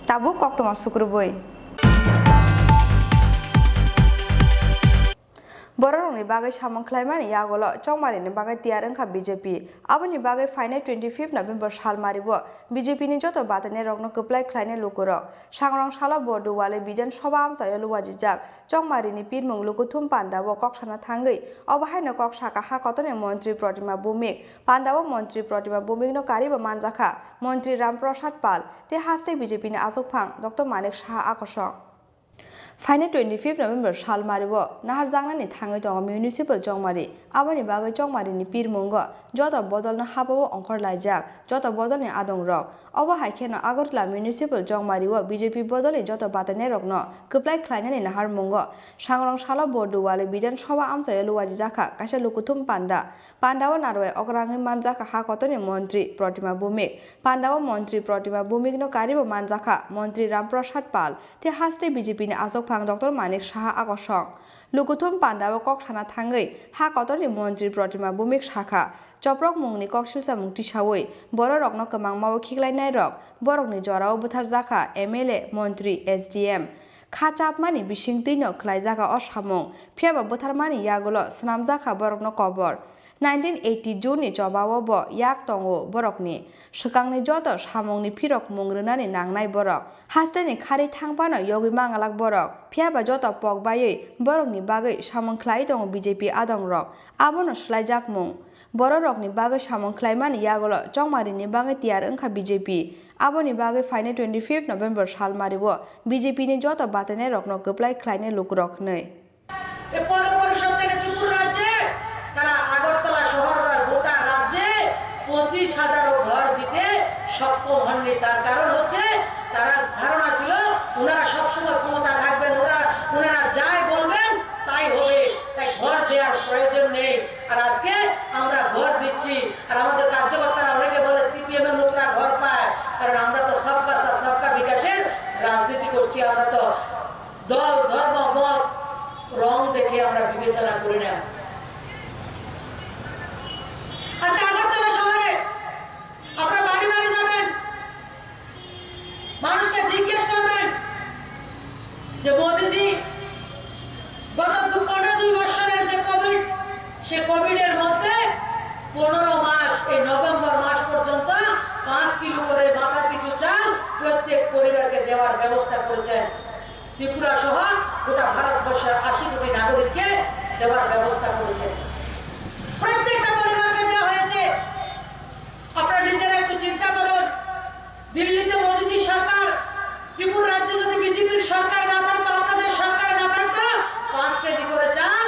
Tabu Koktuma Sukruboi Boroni bagai samang klaiman yagolo chongmari ni bagai tiareng kha BJP aboni bagai final 25 November sal maribo BJP ni joto batane rokno keplai khlaine lukuro sangrong sala bodu wale bijan soba amsayo luwaji jak chongmari ni pirmung lukuthum pandabo koksana thangai obahaino koksaka ha kotone মন্ত্রী প্রতিমা ভৌমিক পান্ডাব মন্ত্রী Pratima Bhowmik no kariba manjaka মন্ত্রী রামপ্রসাদ পাল te haste BJP ni asokphang Dr. Manik Shah akosok Final 25 November sal maribo nahar jangna ni thangai dong municipal jongmari aboni bagai jongmari ni pirmungo joto bodol na hababo ongkor laijak joto bodol ni adong rok obo haikeno Agartala municipal jongmari wo BJP bodol ni joto batane rokno keplai khlaina ni nahar mungo sangrong sala bordu wale bidan soba amsayo luwaji jaka kaisa lukuthum pandawo narwe okrangni manjaka ha kotoni মন্ত্রী প্রতিমা ভৌমিক পান্ডাব মন্ত্রী Pratima Bhowmik no karibo manjaka মন্ত্রী রামপ্রসাদ পাল te haste BJP ni asok phang Dr. Manik Shah akosok lukuthum pandabo kok thana thangai ha kotoni মন্ত্রী প্রতিমা ভৌমিক শাখা চপ্রক মুংনি ককশিলসা মুক্তি সাওই বড় রকনো কমাংমাও খিগলাইনাই rock বরকনি জরাও বুথার জাখা MLA মন্ত্রী SDM খাচাপমানি বিসিংতিনো খ্লাইজাকা অসামং ফিয়াবা বুথারমানি ইয়াগলো স্নামজাখা বরকনো কবর 1980 June jobawo bo yak tongo borokni swkangni joto samongni phirok mungrunani nangnai borok hasteni khari thangpano yogi mangalak borok phiaba joto pokbai borokni bagai samong khlai tongo BJP adong rok abono slaijak mung bororokni bagai samong khlaimani yagolo chongmari ni bagai tiar engkha BJP aboni bagai final 25 November sal maribo BJP ni joto batane rokno keplai khlaine lukrok nei e poro porishod থেকে ত্রিপুরা রাজ্যে তারা আগরতলা শহর গোটা রাজ্যে 25,000 ঘর দিতে সক্ষম হননি তার কারণ হচ্ছে তার ধারণা ছিল ওনারা সব সময় ক্ষমতা থাকবেন ওনারা যাই বলবেন তাই হবে তাই ঘর দেওয়ার প্রয়োজন নেই আর আজকে আমরা ঘর দিচ্ছি আর আমাদের কার্যকর্তারা অনেকে বলে সিপিএম এর লোকরা ঘর পায় কারণ আমরা তো সবকা সাথ সবকা বিকাশের রাজনীতি করছি আমরা তো দল ধর্ম মত রং দেখে আমরা বিবেচনা করি না আজকে আগরতলা শহরে আপনারা বাড়ি বাড়ি যাবেন মানুষকে জিজ্ঞেস করবেন যে মোদিজি গত 2 বছরের যে কোভিড সে কোভিডের মধ্যে 15 মাস এই নভেম্বর মাস পর্যন্ত 5 কিলো করে মাথা পিছু চাল প্রত্যেক পরিবারকে দেওয়ার ব্যবস্থা করেছেন ত্রিপুরা সহ গোটা ভারতবর্ষের 80 কোটি নাগরিককে দেওয়ার ব্যবস্থা করেছেন প্রত্যেকটা পরিবারকে দেওয়া হয়েছে আপনারা নিজেরা একটু চিন্তা করুন দিল্লিতে মোদিজি সরকার ত্রিপুরা রাজ্যে যদি বিজেপির সরকার না থাকতো আপনাদের সরকার না থাকতো 5 কেজি করে চাল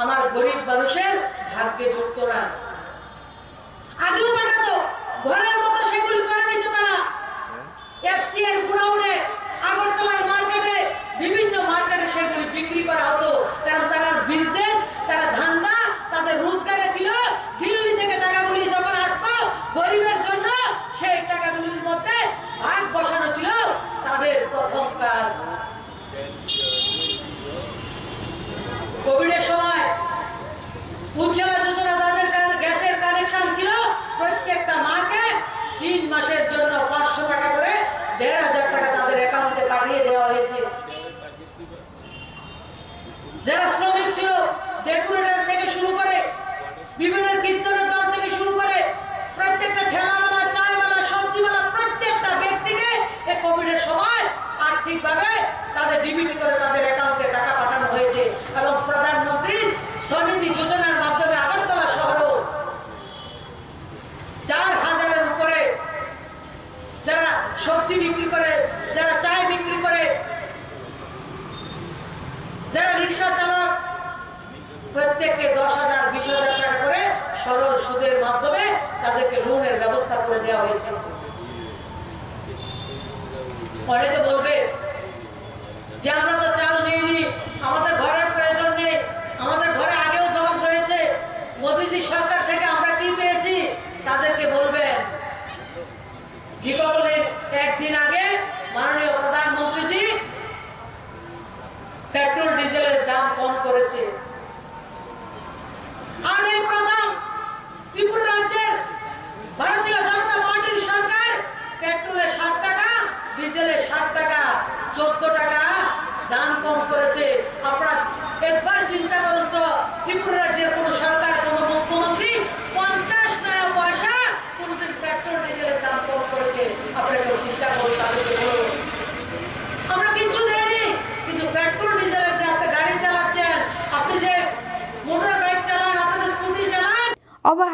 আমার গরিব মানুষের ভাগ্যে যুক্ত না আগেও পাঠাতো ঘরের মতো সেগুলি করে নিত তারা এফসিআর গুড়াউনে আগরতলার মার্কেটে বিভিন্ন মার্কেটে সেগুলি বিক্রি করা হতো কারণ তারা বিজনেস তারা ধান্দা তাদের রোজগারে ছিল দিল্লি থেকে টাকাগুলি যখন আসতো গরিবের জন্য সেই টাকাগুলির মধ্যে ভাগ বসানো ছিল তাদের প্রথম কাজ কোভিডের সময় উজ্জ্বলা যোজনা তাদের কাছে গ্যাসের কানেকশন ছিল প্রত্যেকটা মাকে 3 মাসের জন্য 500 টাকা করে 1,500 টাকা তাদের অ্যাকাউন্টে পাঠিয়ে দেওয়া হয়েছে যারা শ্রমিক ছিল ডেকোরেটর থেকে শুরু করে বিভিন্ন কীর্তনের দল থেকে শুরু করে প্রত্যেকটা ঠেলাওয়ালা চায়ওয়ালা সবজিওয়ালা প্রত্যেকটা ব্যক্তিকে এই কোভিডের সময় আর্থিকভাবে তাদের ডিবিটি করে তাদের অ্যাকাউন্টে টাকা পাঠানো হয়েছে এবং প্রধানমন্ত্রীর স্বনিধি যোজনার মাধ্যমে আগরতলা শহরও 4,000-এর উপরে যারা সবজি বিক্রি করে যারা চায় বিক্রি করে যারা রিক্সা চালক প্রত্যেককে 10,000 20,000 টাকা করে সরল সুদের মাধ্যমে তাদেরকে লোনের ব্যবস্থা করে দেওয়া হয়েছে অনেকে বলবে যে আমরা তো চাল নিইনি আমাদের ঘরের প্রয়োজন নেই আমাদের ঘরে আগেও জমা রয়েছে মোদিজি সরকার থেকে আমরা কি পেয়েছি তাদেরকে বলবেন দীপাবলির একদিন আগে মাননীয় প্রধানমন্ত্রীজি পেট্রোল ডিজেলের দাম কম করেছে আর এই প্রথম ত্রিপুরা রাজ্যের ভারতীয় জনতা পার্টির সরকার পেট্রোলে 60 টাকা ডিজেলে 60 টাকা 14 টাকা দাম কম করেছে আপনারা একবার চিন্তা করুন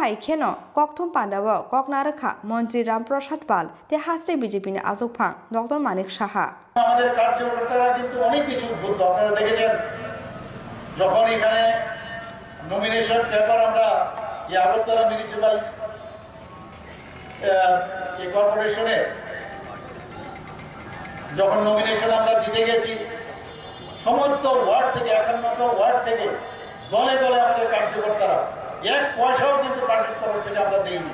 হাইখেন ককথম পান্ডাব ককনারখা মন্ত্রী রামপ্রসাদ পাল তে হাস্টে বিজেপিনি আজকফাং ডক্টর মানিক সাহা আমাদের কার্যকর্তারা কিন্তু অনেক বেশি উদ্বুদ্ধ। আপনারা দেখেছেন যখন এখানে নমিনেশন পেপার আমরা আগরতলা মিউনিসিপাল কর্পোরেশনে যখন নমিনেশন আমরা দিতে গেছি, সমস্ত ওয়ার্ড থেকে 51টা ওয়ার্ড থেকে দলে দলে আমাদের কার্যকর্তারা এক পয়সাও কিন্তু পার্টির তরফ থেকে আমরা দিইনি।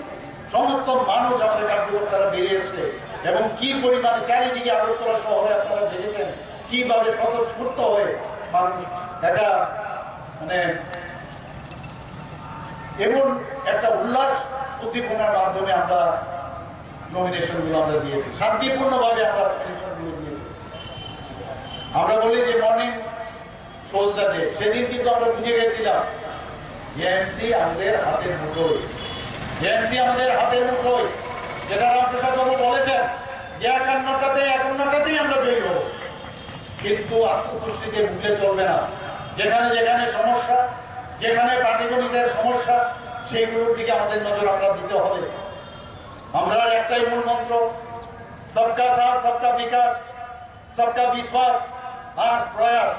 সমস্ত মানুষ আমাদের কার্যকর্তারা বেরিয়ে এসছে এবং কি পরিমাণে চারিদিকে আগরতলা শহরে আপনারা দেখেছেন কিভাবে স্বতঃস্ফূর্ত হয়ে মানুষ একটা মানে এমন একটা উল্লাস উদ্দীপনার মাধ্যমে আমরা নমিনেশনগুলো আমরা দিয়েছি, শান্তিপূর্ণভাবে আমরা নমিনেশনগুলো দিয়েছি। আমরা বলি যে মর্নিং শোজ দ্য ডে, সেদিন কিন্তু আমরা বুঝে গেছিলাম এএমসি আমাদের হাতের মুঠোয়, এএমসি আমাদের হাতের মুঠোয়, যেটা রামপ্রসাদ বাবু বলেছেন যে 51টাতেই আমরা জয়ী হব। কিন্তু আত্মতুষ্টিতে ভুলে চলবে না। যেখানে যেখানে সমস্যা, যেখানে পাটিগণিতের সমস্যা, সেইগুলোর দিকে আমাদের নজর আমরা দিতে হবে। আমরা একটাই মূল মন্ত্র, সবকা সাথ সবকা বিকাশ সবকা বিশ্বাস আর প্রয়াস,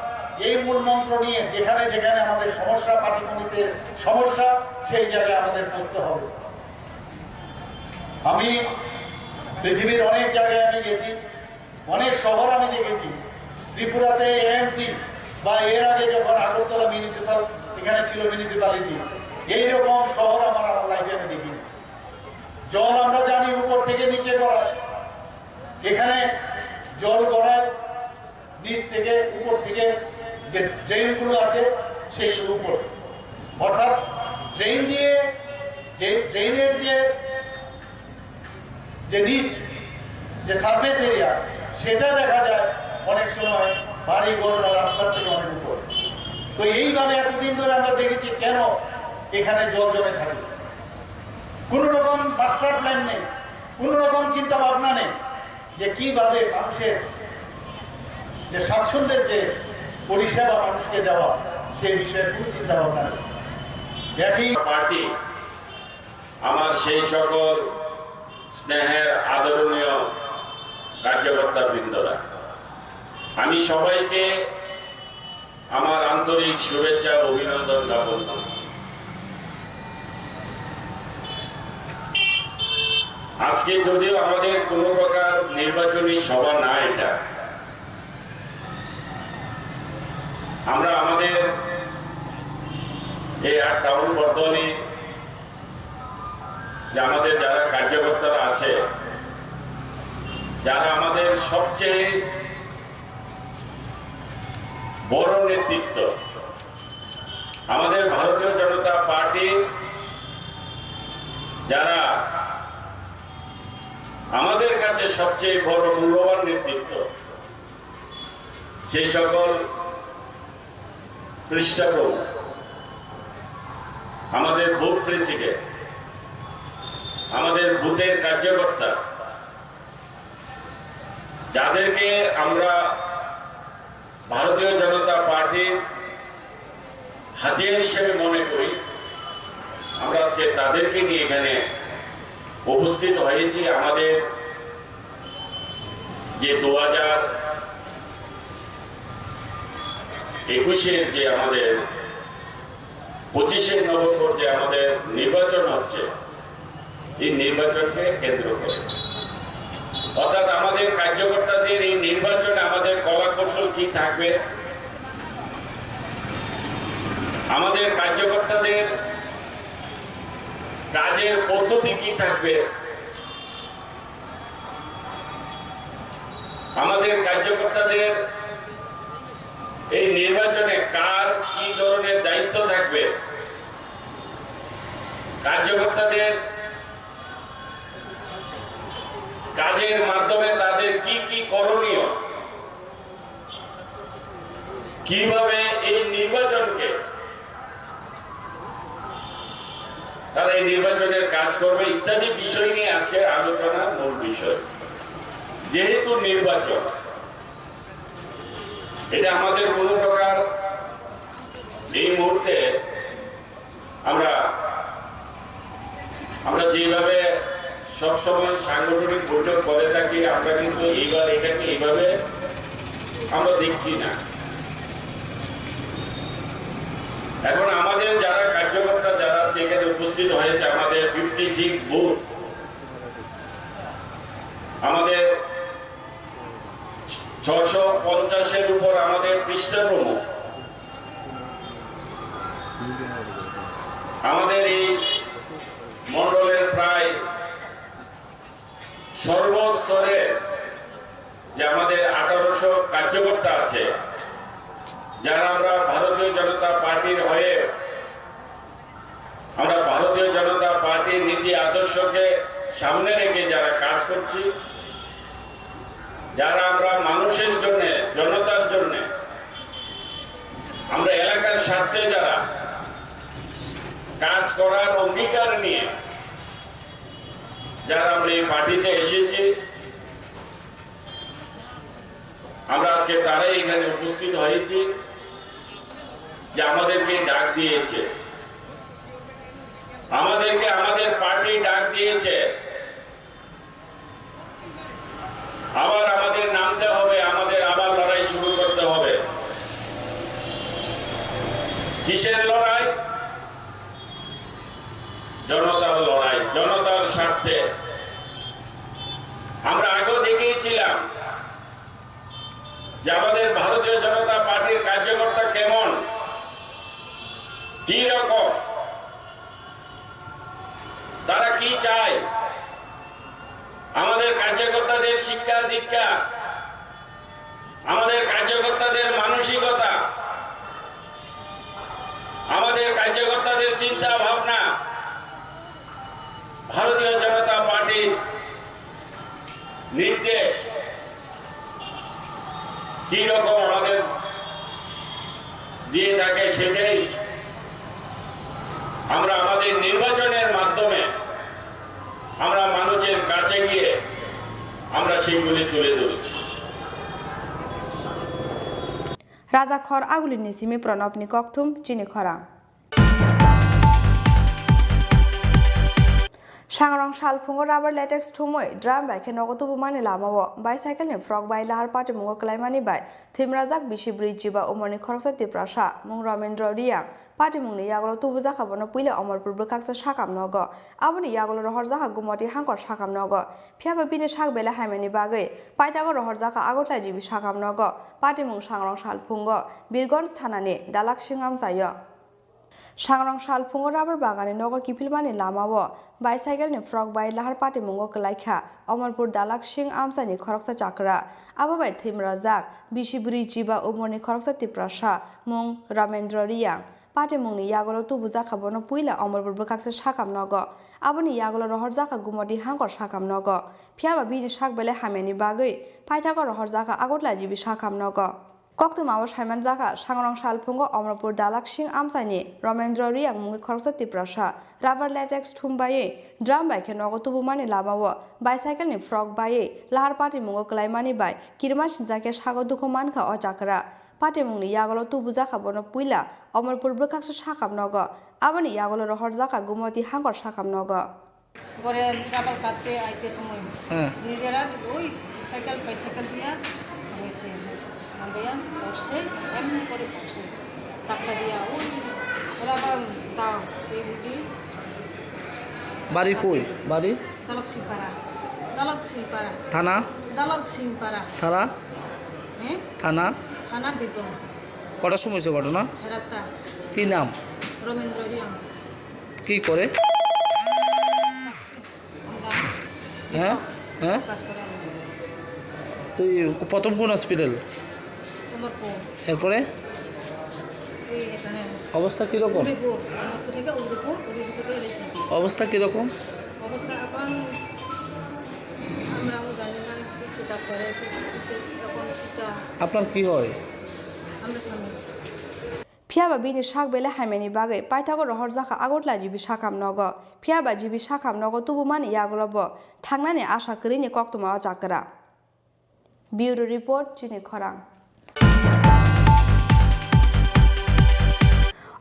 এই মূল মন্ত্র নিয়ে যেখানে যেখানে আমাদের সমস্যা, পাটিগণিতের সমস্যা, সেই জায়গায় আমাদের বসতে হবে। আমি পৃথিবীর অনেক জায়গায় আমি গেছি, অনেক শহর আমি দেখেছি। ত্রিপুরাতে এএমসি বা এর আগে যখন আগরতলা মিউনিসিপাল এখানে ছিল মিউনিসিপ্যালিটি, এইরকম শহর আমার লাইফে আমি দেখিনি। জল আমরা জানি উপর থেকে নিচে গড়ায়, এখানে জল গড়ায় নিচ থেকে উপর থেকে, যে ড্রেনগুলো আছে সেইগুলো উপর, অর্থাৎ ড্রেন দিয়ে যে ড্রেনের যে নিচ যে সারফেস এরিয়া, সেটা দেখা যায় অনেক সময় বাড়ি ঘর বা রাস্তার থেকে অনেক উপর। তো এইভাবে এতদিন ধরে আমরা দেখেছি কেন এখানে জল জমে থাকে। কোনো রকম মাস্টার প্ল্যান নেই, কোনো রকম চিন্তা ভাবনা নেই যে কিভাবে মানুষের যে স্বাচ্ছন্দ্যের যে পরিষেবা মানুষকে দেওয়া, সেই বিষয়ে কোনো চিন্তা ভাবনা নেই। একই পার্টি আমার সেই সকল স্নেহের আদরণীয় কার্যকর্তা বৃন্দরা, আমি সবাইকে আমার আন্তরিক শুভেচ্ছা ও অভিনন্দন জ্ঞাপন করি। আজকে যদিও আমাদের কোনো প্রকার নির্বাচনী সভা না, এটা আমরা আমাদের এই টাউন বর্তমানে যে আমাদের যারা কার্যকর্তারা আছে, যারা আমাদের সবচেয়ে বড় নেতৃত্ব, আমাদের ভারতীয় জনতা পার্টির যারা আমাদের কাছে সবচেয়ে বড় মূল্যবান নেতৃত্ব, সেই সকল পৃষ্ঠপোষক, আমাদের বুথ প্রেসিডেন্ট, আমাদের বুথের কার্যকর্তা, যাদেরকে আমরা ভারতীয় জনতা পার্টির হাতিয়ার হিসেবে মনে করি, আমরা আজকে তাদেরকে নিয়ে এখানে উপস্থিত হয়েছি। আমাদের যে 2021-এর যে আমাদের 25-এর নভেম্বর যে আমাদের নির্বাচন হচ্ছে, এই নির্বাচনকে কেন্দ্র করে, অর্থাৎ আমাদের কার্যকর্তাদের এই নির্বাচনে আমাদের কলা কৌশল কি থাকবে, আমাদের কার্যকর্তাদের কাজের পদ্ধতি কি থাকবে, আমাদের কার্যকর্তাদের এই নির্বাচনে কার কি ধরনের দায়িত্ব থাকবে, কার্যকর্তাদের কাজের মাধ্যমে তাদের কি কি করণীয়, কিভাবে এই নির্বাচনকে তারা এই নির্বাচনের কাজ করবে, ইত্যাদি বিষয় নিয়ে আজকে আলোচনার মূল বিষয়। যেহেতু নির্বাচন, এটা আমাদের কোন প্রকার এই মুহূর্তে আমরা আমরা যেভাবে সবসময় সাংগঠনিক বৈঠক করে থাকি, আমরা কিন্তু এইবার এটাকে এইভাবে আমরা দেখছি না। এখন আমাদের যারা কার্যকর্তা যারা আজকে এখানে উপস্থিত হয়েছে, আমাদের 56 বুথ, আমাদের 650-এর উপর আমাদের পৃষ্ঠা প্রমুখ, আমাদের এই মন্ডলের প্রায় সর্বস্তরে যে আমাদের 1800 কার্যকর্তা আছে, যারা আমরা ভারতীয় জনতা পার্টির হয়ে আমরা ভারতীয় জনতা পার্টির নীতি আদর্শকে সামনে রেখে যারা কাজ করছি, যারা আমরা মানুষের জন্য, জনতার জন্য, আমরা এলাকার স্বার্থে যারা কাজ করার অঙ্গীকার নিয়ে যারা আমরা এই পার্টিতে এসেছি, আমরা আজকে তারাই এখানে উপস্থিত হয়েছি যে আমাদেরকে ডাক দিয়েছে, আমাদেরকে আমাদের পার্টি ডাক দিয়েছে, আবার আমাদের নামতে হবে, আমাদের আবার লড়াই শুরু করতে হবে। কিসের লড়াই? জনতার লড়াই, জনতার স্বার্থে। আমরা আগেও দেখিয়েছিলাম যে আমাদের ভারতীয় জনতা পার্টির কার্যকর্তা কেমন, কি রকম, তারা কি চায়, আমাদের কার্যকর্তাদের শিক্ষা দীক্ষা, আমাদের কার্যকর্তাদের মানসিকতা, আমাদের কার্যকর্তাদের চিন্তা ভাবনা, ভারতীয় জনতা পার্টির নির্দেশ কি রকম আমাদের দিয়ে থাকে, সেটাই আমরা আমাদের নির্বাচনের মাধ্যমে আমরা মানুষের কাছে গিয়ে আমরা সেগুলি তুলে ধরি। রাজা খর আগুলি নিসিমি প্রণবনি ককথুম চিনি খরা सांग्रां सालफुंगो राबार लेटेक्स थुमै ड्राम बाइके नगतो बुमानि लामावो बाइसाइकेलनि फ्रक बाइ लाहार पाटे मुंगो क्लाइमानि बाइ थिमराजाक बिसिब्रि जिबा उमरनि खरकसा तिप्रासा मुं रमेन्द्र रिया पाटे मुंनि यागलो तुबु जाखाबनो पुइले अमरपुर बखाक्सा साकाम नग आबनि यागलो रहर जाखा गुमति हांकर साकाम नग फियाबा बिनि साक बेला हाइमेनि बागै पाइतागो रहर जाखा आगतला जिबि साकाम नग पाटे मुं सांग्रां सालफुंगो बिरगन्ज थानानि दालाक सिंगाम जायो सांग्रां सालफुंगो राबार बागानि नग किफिलमानि लामावो बाइसाइकेलनि फ्रक बाइ लाहार पाटे मुंगो क्लाइखा अमरपुर दालाक सिंग आमसानि खरकसा चाकरा आबो बाइ थिमराजाक बिसिब्रि जिबा उमरनि खरकसा तिप्रासा मुं रमेन्द्र रिया पाटे मुंनि यागलो तुबु जाखाबनो पुइला अमरपुर बखाक्सा साकाम नग आबनि यागलो रहर जाखा गुमति हांकर साकाम नग फियाबा बिनि साक बेले हामेनि बागै पाइतागो रहर जाखा आगतला जिबि साकाम नग कक्तुमाव साइमान जाखा सांग्रां सालफुंगो अमरपुर दालाक सिंग आमसानि रमेन्द्र रियां मुंगै खरकसा तिप्रासा राबार लेटेक्स थुमबायै ड्राम बाइके नगो तुबुमानि लामावो बाइसाइकेलनि फ्रक बायै लाहार पाटे मुंगो क्लाइमानि बाइ किरमा सिनजाके सागो दुखो मानखा अ चाकरा पाटे मुंनि यागलो तुबु जाखाबनो पुइला अमरपुर बखाक्सा साकाम नग आबनि यागलो रहर जाखा गुमति हांकर साकाम नग করে রাবার কাটতে আইতে সময় নিজেরা ওই সাইকেল বাইসাইকেল দিয়া হয়েছে মাঙ্গাইয়া পড়ছে এমনি করে পড়ছে টাকা দিয়া ওই রাবার দাও এই দিদি বাড়ি কই বাড়ি দালক সিংপাড়া থানা দালক সিংপাড়া থানা হ্যাঁ থানা থানা বেগম কটার সময় হয়েছে ঘটনা সারাটা কি নাম রমেন্দ্র রিয়াং কি করে হ্যাঁ হ্যাঁ তুই প্রথম কোন হসপিটাল এরপরে অবস্থা কীরকম অবস্থা কীরকম অবস্থা এখন আমরাও জানি না কি ডাক্তারে আপনার কি হয় আমরা স্বামী फियाबा बिनि साक बेले हाइमेनि बागै पाइतागो रहर जाखा आगतला जिबि साकाम नग फियाबा जिबि साकाम नग तुबुमानि यागलबो थांनानि आशा करिनि कक्तुमा चाकरा ब्यूरो रिपोर्ट चिनि खरां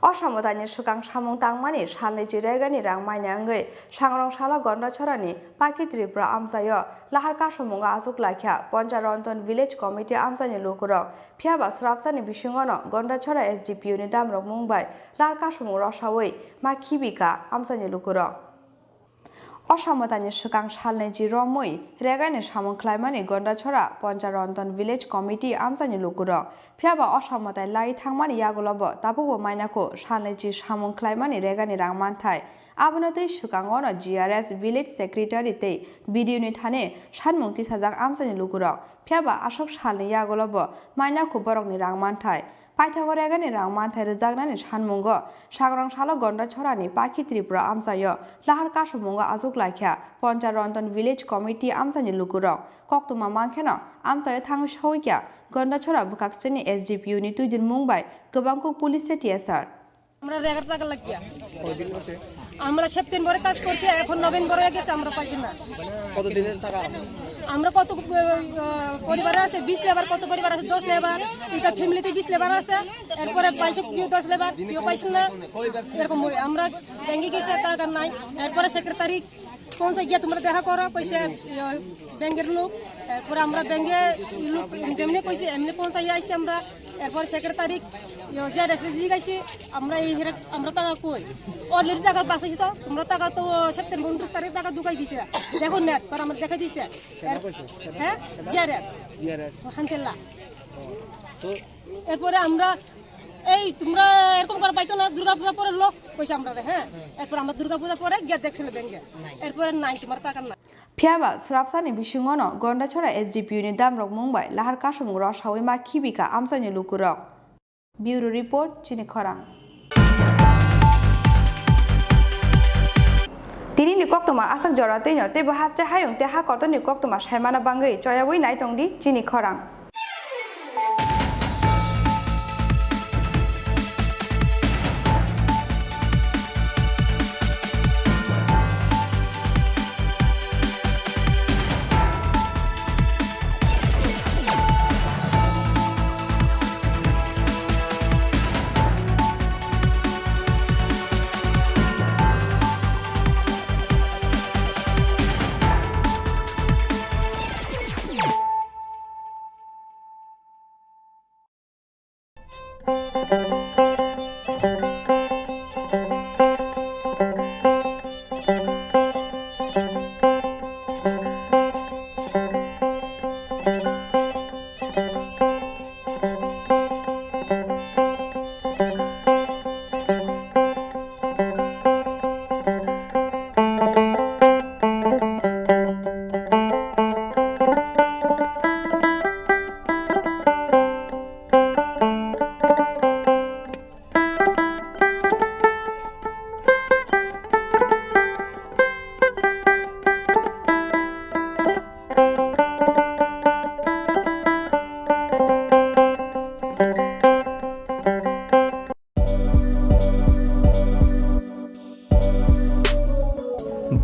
অসমতানি সুকাং সামং তাংমানি সালনি জিরাইগানি রাং মাইনাঙ্গै সাংরং সালা গন্ডা ছড়ানি পাকি ত্রিপুরা আমসায় লাহার কাসমুঙ্গা আজুক লাখিয়া পঞ্চারন্তন ভিলেজ কমিটি আমসানি লোকরক ফিয়াবা স্রাবসানি বিসিংগন গন্ডা ছড়া SDPU ni damrok mungbai লাহার কাসমুং রসাওই মা খিবিকা আমসানি লোকরক অসমতানি সুকাং সালনি জিরমই রেগানি সামং খ্লাইমানি গন্ডা ছড়া পঞ্চারন্তন ভিলেজ কমিটি আমসানি লোকরক ফিয়াবা অসমতাই লাই থাংমানি ইয়াগলব তাবুবো মাইনাকো সালনি জি সামং খ্লাইমানি রেগানি রাং মানথাই আবনতৈ সুকাংগন GRS ভিলেজ সেক্রেটারি তে বিডিওনি থানে সানমুং তিসাজাক আমসানি লোকরক ফিয়াবা আশক সালনি ইয়াগলব মাইনাকো বরকনি রাং মানথাই পাইথাগর এগানি রাং মানথাই রজাগনানি সানমুঙ্গ সাগরং সালো গন্ডা ছড়ানি পাখি ত্রিপুরা আমসায় লাহার কাসমুঙ্গ আজুক লাখিয়া পঞ্চারন্তন ভিলেজ কমিটি আমসানি লোকরক কক্তমা মাংখেন আমসায় থাঙ্গু সহইয়া গন্ডা ছড়া বুকাক শ্রেণী SDPU ni তুইদিন মুম্বাই গোবাংকু পুলিশ টিএসআর আমরা 11 টাকা লাগিয়া আমরা সেপ্টেম্বরে কাজ করছি এখন নভেম্বরে গেছে আমরা পাইছি না কত দিনের টাকা আমরা কত পরিবার আছে 20 লেবার কত পরিবার আছে 10 লেবার এটা ফ্যামিলিতে 20 লেবার আছে এরপরে পাইছে কেউ 10 লেবার কেউ পাইছে না এরকম আমরা ব্যাংকে গেছে টাকা নাই এরপরে সেক্রেটারি কোন জায়গা তোমরা দেখা করো কইছে ব্যাংকের লোক এরপরে আমরা ব্যাংকে লোক যেমনি কইছে এমনি পৌঁছাই আইছি আমরা এরপর সেক্রেটারি যে রেসিজি গাইছি আমরা এই আমরা টাকা কই অলরেডি টাকা পাইছি তো তোমরা টাকা তো সেপ্টেম্বর 29 তারিখ টাকা দুকাই দিছে দেখো নেট পর আমরা দেখাই দিছে হ্যাঁ জিআরএস হানতেলা তো এরপরে আমরা এই তোমরা এরকম করে পাইছো না দুর্গা পূজা পরে লোক পয়সা আমরা হ্যাঁ এরপর আমরা দুর্গা পূজা পরে গিয়ে দেখছিল ব্যাংকে এরপরে নাই তোমার টাকা না ফিয়াবা স্রাবসানি বিসিংগন গন্ডা ছড়া SDPU ni damrok mungbai lahar kasumung rosawai ma khibika amsani lukurok Bureau report chini khorang Tini ni koktoma asak jorateinyo te bahaste hayung te ha kotoni koktoma saimana bangai choyawai naitongdi chini khorang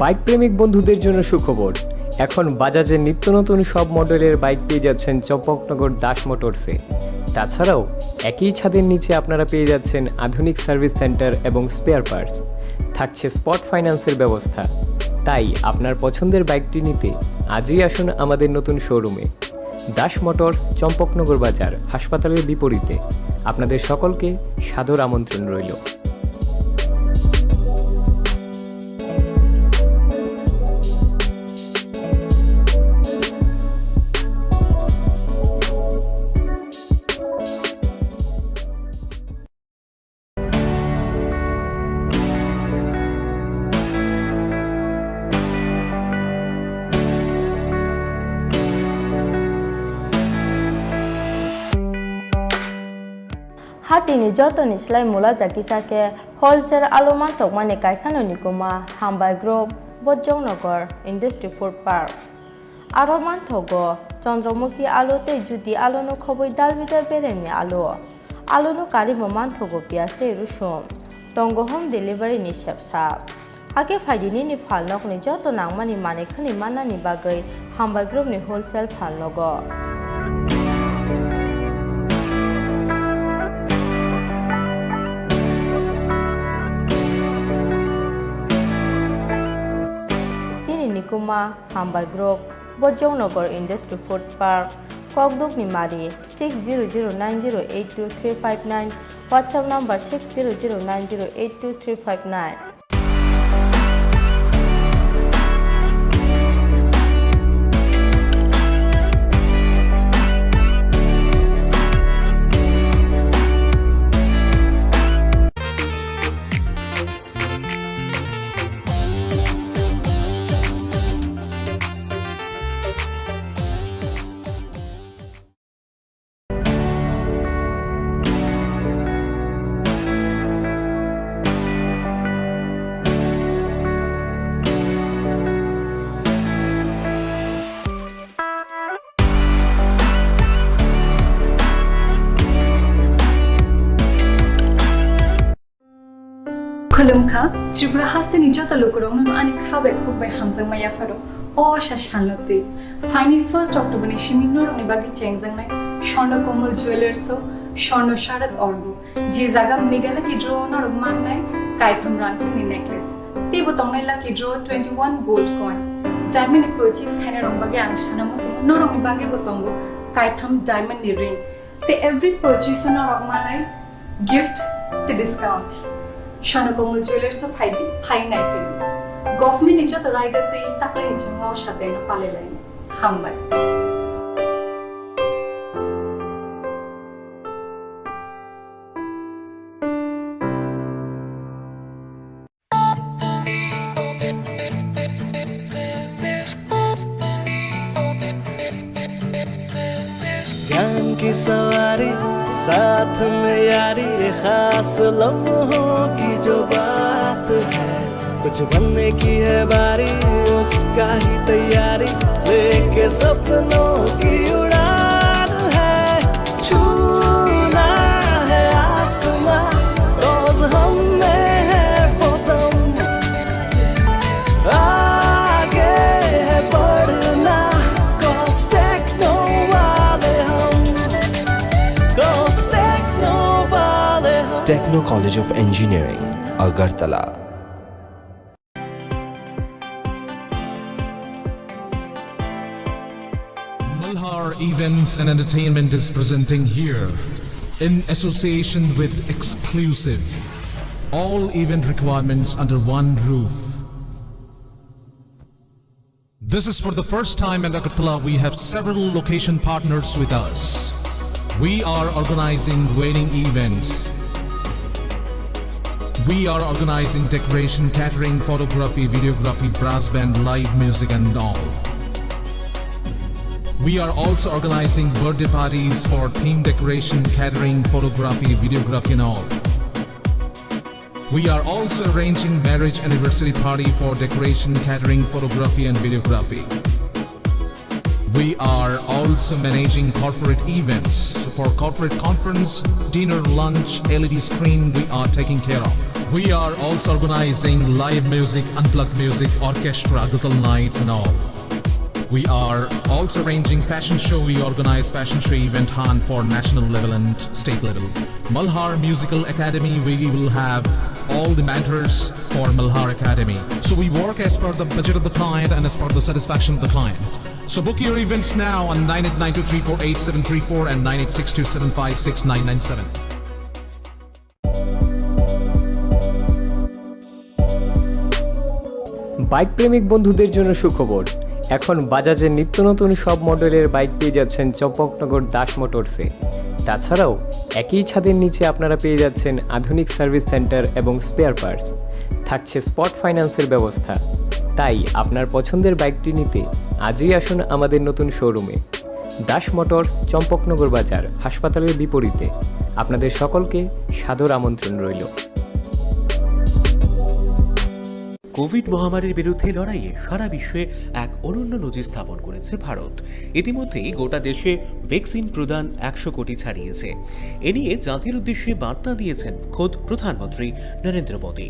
bike প্রেমিক বন্ধুদের জন্য সুখবর এখন বাজাজের নিত্য নতুন সব মডেলের bike পেয়ে যাচ্ছেন চম্পকনগর দাস মোটরসে তাছাড়াও একই ছাদের নিচে আপনারা পেয়ে যাচ্ছেন আধুনিক সার্ভিস সেন্টার এবং স্পেয়ার পার্টস থাকছে স্পট ফাইন্যান্সের ব্যবস্থা তাই আপনার পছন্দের বাইকটি নিতে আজই আসুন আমাদের নতুন শোরুমে দাস মোটরস চম্পকনগর বাজার হাসপাতালের বিপরীতে আপনাদের সকলকে সাদর আমন্ত্রণ রইল Hatini jotoni slai mula jakisake wholesale aloma tokmani kaisano nikoma Hambai Group Bojongnagar Industry Food Park Aroman thogo Chandramukhi alote judi alono khoboi dalbidar beremi alono karibo man thogo piaste rusum tongo home delivery ni shepsap age faidini ni falnok ni joto nangmani mane khani manani bagai Hambai Group ni wholesale falnogo Chini Nikuma, Hambai Group, Bojongnagar Industry Food Park, Kokduk Nimari, 6009082359, WhatsApp number 6009082359. Kolumka, Tripura Hastin Jota Lokurong, and Kabe Cook by Hamzang Mayafaro, or Shashanlote. Finally, 1st October, Shiminor on Ibagi Chengzang, Shono Komal Jewelers, so Shono Sharat Orgo, Jizaga Megala Kidro, not of Magnai, Kaitham Ransom necklace. Tibotong Lucky draw 21 gold coin. Diamond purchase Canada on Bagang, Shanamos, not on Ibagi Botongo, Kaitham diamond ring. The every purchase on our Manai gift the discounts. Shonokomal Jewelers of Heidi, High Knife. Government Ninja the rider the Taklin Chimo Shaten Paleline. Hambai. ज्ञान की सवारी साथ में यारी खास लम्हों की जो बात है कुछ बनने की है बारी उसका ही तैयारी लेके सपनों की उड़ान है छूना है आसमां रोज हम में है वो दम आगे है बढ़ना techno Techno College of Engineering, Agartala. Malhar Events and Entertainment is presenting here, in association with Exclusive, all event requirements under one roof. This is for the first time in Agartala. We have several location partners with us. We are organizing wedding events. We are organizing decoration, catering, photography, videography, brass band, live music and all. We are also organizing birthday parties for theme decoration, catering, photography, videography and all. We are also arranging marriage anniversary party for decoration, catering, photography and videography. We are also managing corporate events. So for corporate conference, dinner, lunch, LED screen, we are taking care of. We are also organizing live music, unplugged music, orchestra, ghazal nights and all. We are also arranging fashion show. We organize fashion show event hunt for national level and state level. Malhar Musical Academy, we will have all the mentors for Malhar Academy. So we work as per the budget of the client and as per the satisfaction of the client. So book your events now on 9892348734 and 9862756997. Bike প্রেমিক বন্ধুদের জন্য সুখবর, এখন বাজাজের নিত্য নতুন সব মডেলের bike পেয়ে যাচ্ছেন চম্পকনগর দাস মোটরসে। তাছাড়াও একই ছাদের নিচে আপনারা পেয়ে যাচ্ছেন আধুনিক সার্ভিস সেন্টার এবং স্পেয়ার পার্টস, থাকছে স্পট ফাইন্যান্সের ব্যবস্থা। তাই আপনার পছন্দের বাইকটি নিতে আজই আসুন আমাদের নতুন শোরুমে। দাস মোটরস, চম্পকনগর বাজার, হাসপাতালের বিপরীতে। আপনাদের সকলকে সাদর আমন্ত্রণ রইল। কোভিড মহামারীর বিরুদ্ধে লড়াইয়ে সারা বিশ্বে এক অনন্য নজির স্থাপন করেছে ভারত। ইতিমধ্যেই গোটা দেশে ভ্যাকসিন প্রদান 100 কোটি ছাড়িয়েছে। এ নিয়ে জাতির উদ্দেশ্যে বার্তা দিয়েছেন খোদ প্রধানমন্ত্রী নরেন্দ্র মোদী।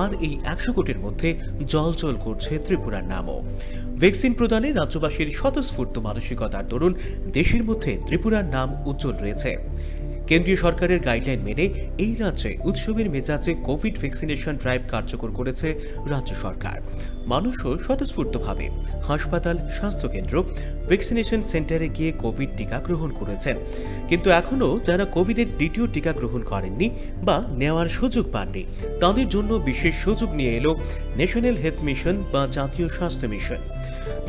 আর এই 100 কোটির মধ্যে জলজল করছে ত্রিপুরার নামও। ভ্যাকসিন প্রদানে রাজ্যবাসীর স্বতঃস্ফূর্ত মানসিকতার দরুন দেশের মধ্যে ত্রিপুরার নাম উজ্জ্বল রয়েছে। কেন্দ্রীয় সরকারের গাইডলাইন মেনে এই রাজ্যে উৎসবের মেজাজে কোভিড ভ্যাকসিনেশন ড্রাইভ কার্যকর করেছে রাজ্য সরকার। মানুষও স্বতঃস্ফূর্তভাবে হাসপাতাল, স্বাস্থ্যকেন্দ্র, ভ্যাকসিনেশন সেন্টারে গিয়ে কোভিড টিকা গ্রহণ করেছেন। কিন্তু এখনও যারা কোভিডের দ্বিতীয় টিকা গ্রহণ করেননি বা নেওয়ার সুযোগ পাননি, তাদের জন্য বিশেষ সুযোগ নিয়ে এলো ন্যাশনাল হেলথ মিশন বা জাতীয় স্বাস্থ্য মিশন।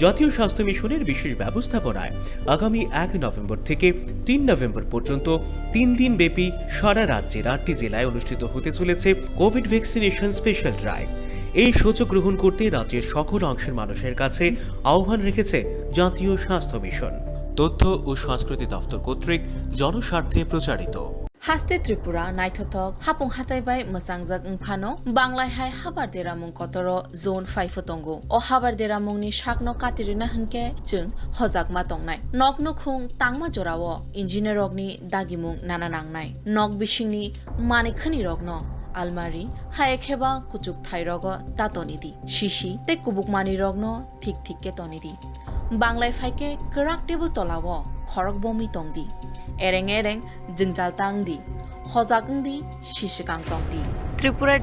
জাতীয় স্বাস্থ্য মিশনের বিশেষ ব্যবস্থাপনায় আগামী 1 নভেম্বর থেকে 3 নভেম্বর পর্যন্ত 3 দিন ব্যাপী সারা রাজ্যের 8টি জেলায় অনুষ্ঠিত হতে চলেছে কোভিড ভ্যাকসিনেশন স্পেশাল ড্রাইভ। এই সুযোগ গ্রহণ করতে রাজ্যের সকল অংশের মানুষের কাছে আহ্বান রেখেছে জাতীয় স্বাস্থ্য মিশন। তথ্য ও সংস্কৃতি দপ্তর কর্তৃক জনস্বার্থে প্রচারিত। হাস্তে ত্রিপুরা নাইথক হাপং হাতাইবাই মোসাংজাক ফানো বাংলায় হাই হাবার দেরামুং কতর জোন 5 তঙ্গু ও হাবার দেরামুংনি শাকনো কাতিরিনা হনকে जों हजाक मा तंगनाय नक नुखुं तांगमा जरावो इन्जिनियर रगनि दागिमुं नाना नांनाय नक बिसिंनि मानिखनि रगनो आलमारी हायखेबा कुचुक थाइरग तातनिदि शिशि ते कुबुक मानि रगनो ठीक ठीक के तनिदि बांग्लाय फाइके कराक टेबु तलावो खरक बमी तंगदि एरें एरें जोंजाल तांगदि हजाकंदि शिशिकां तंगदि त्रिपुरा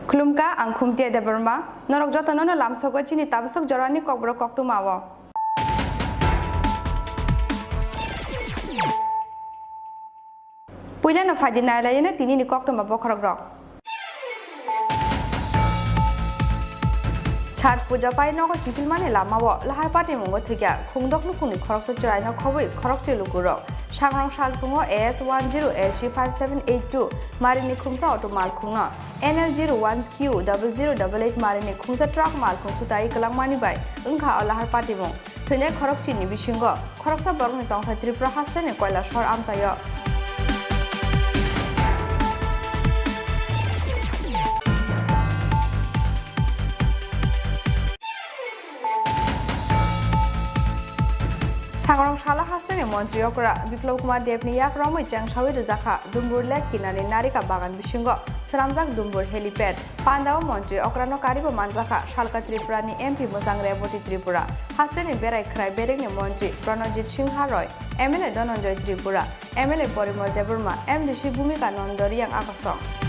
खुलुमका आं खुमतिया देबरमा नरक जतननो लामसगो चिनि ताबसक जरानि कब्र कक्तु मावो पुइलानो फादि नायलायनो तिनिनि कक्तु मा बखरक रक छाट पूजा पाइ नको किफिल माने लामावो लाहाय पाटे मंगो थैया खुंदक नुखुंनि खरकस चरायनो खबै खरक चेलुकुरो सांग्रां सालफुङो AS10 AC5782 मारिनि खुंसा अटो मालखुङो NL01Q0088 मारिनि खुंसा ट्राक मालखुं थुताय गलांमानि बाय ओंखा लाहाय पाटे मं थैनाय खरक चिनि बिसिंगो खरकसा बरगनि तंथा त्रिपुरा हास्टेनि कयला शहर आमसायो सांग्रां शाला हास्टेनि मन्त्री अकरा बिप्लब कुमार देवनि याक्रमै चांगसावि रजाखा दुम्बुर लेक किनारे नारिका बागान बिसिंगो सरामजाक दुम्बुर हेलिपेड पान्दाव मन्त्री अकरानो कारिबो मानजाखा शालका त्रिपुरानि MP मोजां रेवती त्रिपुरा हास्टेनि बेराय खराय बेरेंनि मन्त्री प्रणजित सिंहा रय MLA Dhananjaya Tripura MLA Parimal Debbarma MDC भूमिका नन्दरियां आकाशं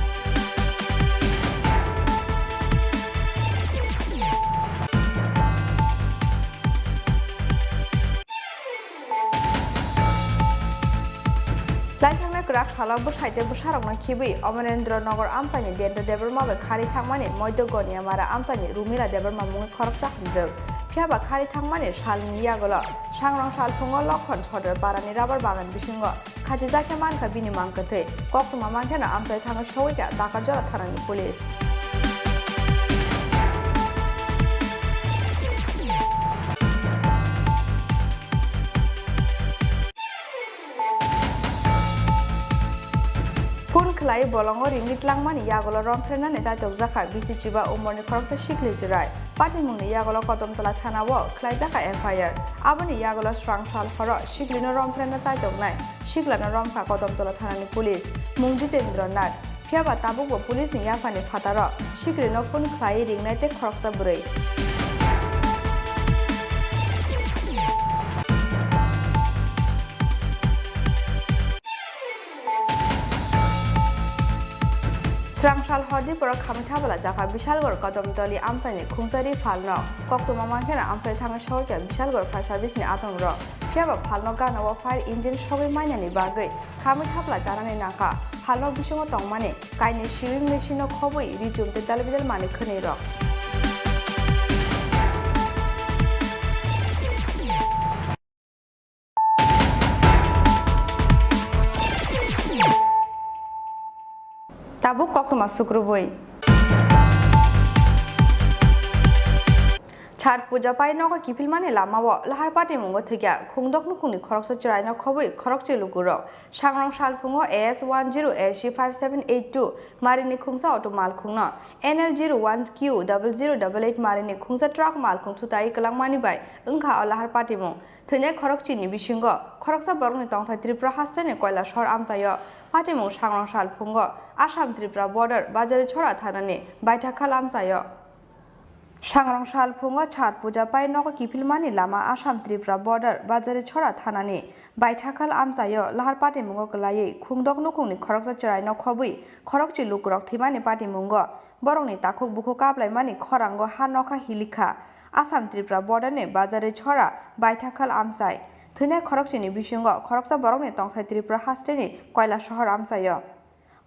लाइथांनाय ग्राक शालाव बसाइते बसारकना खिबि अमरेन्द्रनगर आमसानि देन्ट देबरमाबे खारि थांमानि मध्यगनिया मारा आमसानि रुमिला देबरमा मुङै खरकसा हमजोग फियाबा खारि थांमानि शालनि यागल सांग्रां शाल फुङो लखन छदर बारानि राबार बागान बिसिंगो खाजि जाके मानखा बिनि मांकथै कक्तुमा मानथेना आमसाइ थाङो सौइका दाकारजरा थानानि पुलिस खलाय बलंग रिंगित लांमानि यागल रंफ्रेनाने जायतक जाखा बिसिचिबा उमरनि खरकसा शिखलि जिराय पाटिमुंनि यागल कदमतला थानाव खलाय जाखा FIR आबनि यागल स्रांसाल खर शिखलिनो रंफ्रेना जायतक नाय शिखलानो रंखा कदमतला थानानि पुलिस मुं जितेन्द्र नाथ फियाबा ताबुबो पुलिसनि याफानि फातार शिखलिनो फुन खलाय रिंनायते खरकसा बुरै স্রাংশাল হরদি পর খামিথাবলা জাকা বিশালগড় কদমতলি আমসাইনি খুংসারি ফালন কক্তমা মানখেনা আমসাই থাঙ্গা শহরকে বিশালগড় ফায়ার সার্ভিসনি আতং র ফিয়াবা ফালন গানাও ফায়ার ইঞ্জিন সবাই মাইনানি বাগৈ খামিথাবলা জানানি নাকা ফালন বিসঙ্গ তংমানে কাইনি সিউইং মেশিন খবই রিজুম তে দালবিদাল মানে খনি র Tabuk kok masuk ruboi. Chat puja pai no ka kipil mane lama wa lahar pati mungo thikya khungdok nu khungni khorok sa chirai no khoboi khorok che luguro sangrong sal phungo S10 SG5782 marini khungsa auto mal khungno NL01Q0088 marini khungsa truck mal khung thutai kalang mani bai ungkha lahar pati mung thunai khorok chini bisingo khorok sa borgni tongthai Tripura hastane koila shor amsayo pati mung sangrong sal phungo Assam Tripura border bajare chora thanane baita khalam sayo Sangrong sal phungo chat puja pai noko kipilmani lama Assam Tripura border bajare chora thanani baithakal amsayo lahar pati mungo kalaye khungdok nukungni khoroksa charai no khobui khorokchi lukurok thimani pati mungo borongni takhuk bukhu kaplai mani khorango hanokha hilikha Assam Tripura border ne bajare chora baithakal amsai thune khorokchini bisingo khoroksa borongni tongthai Tripura hasteni koila shahar amsayo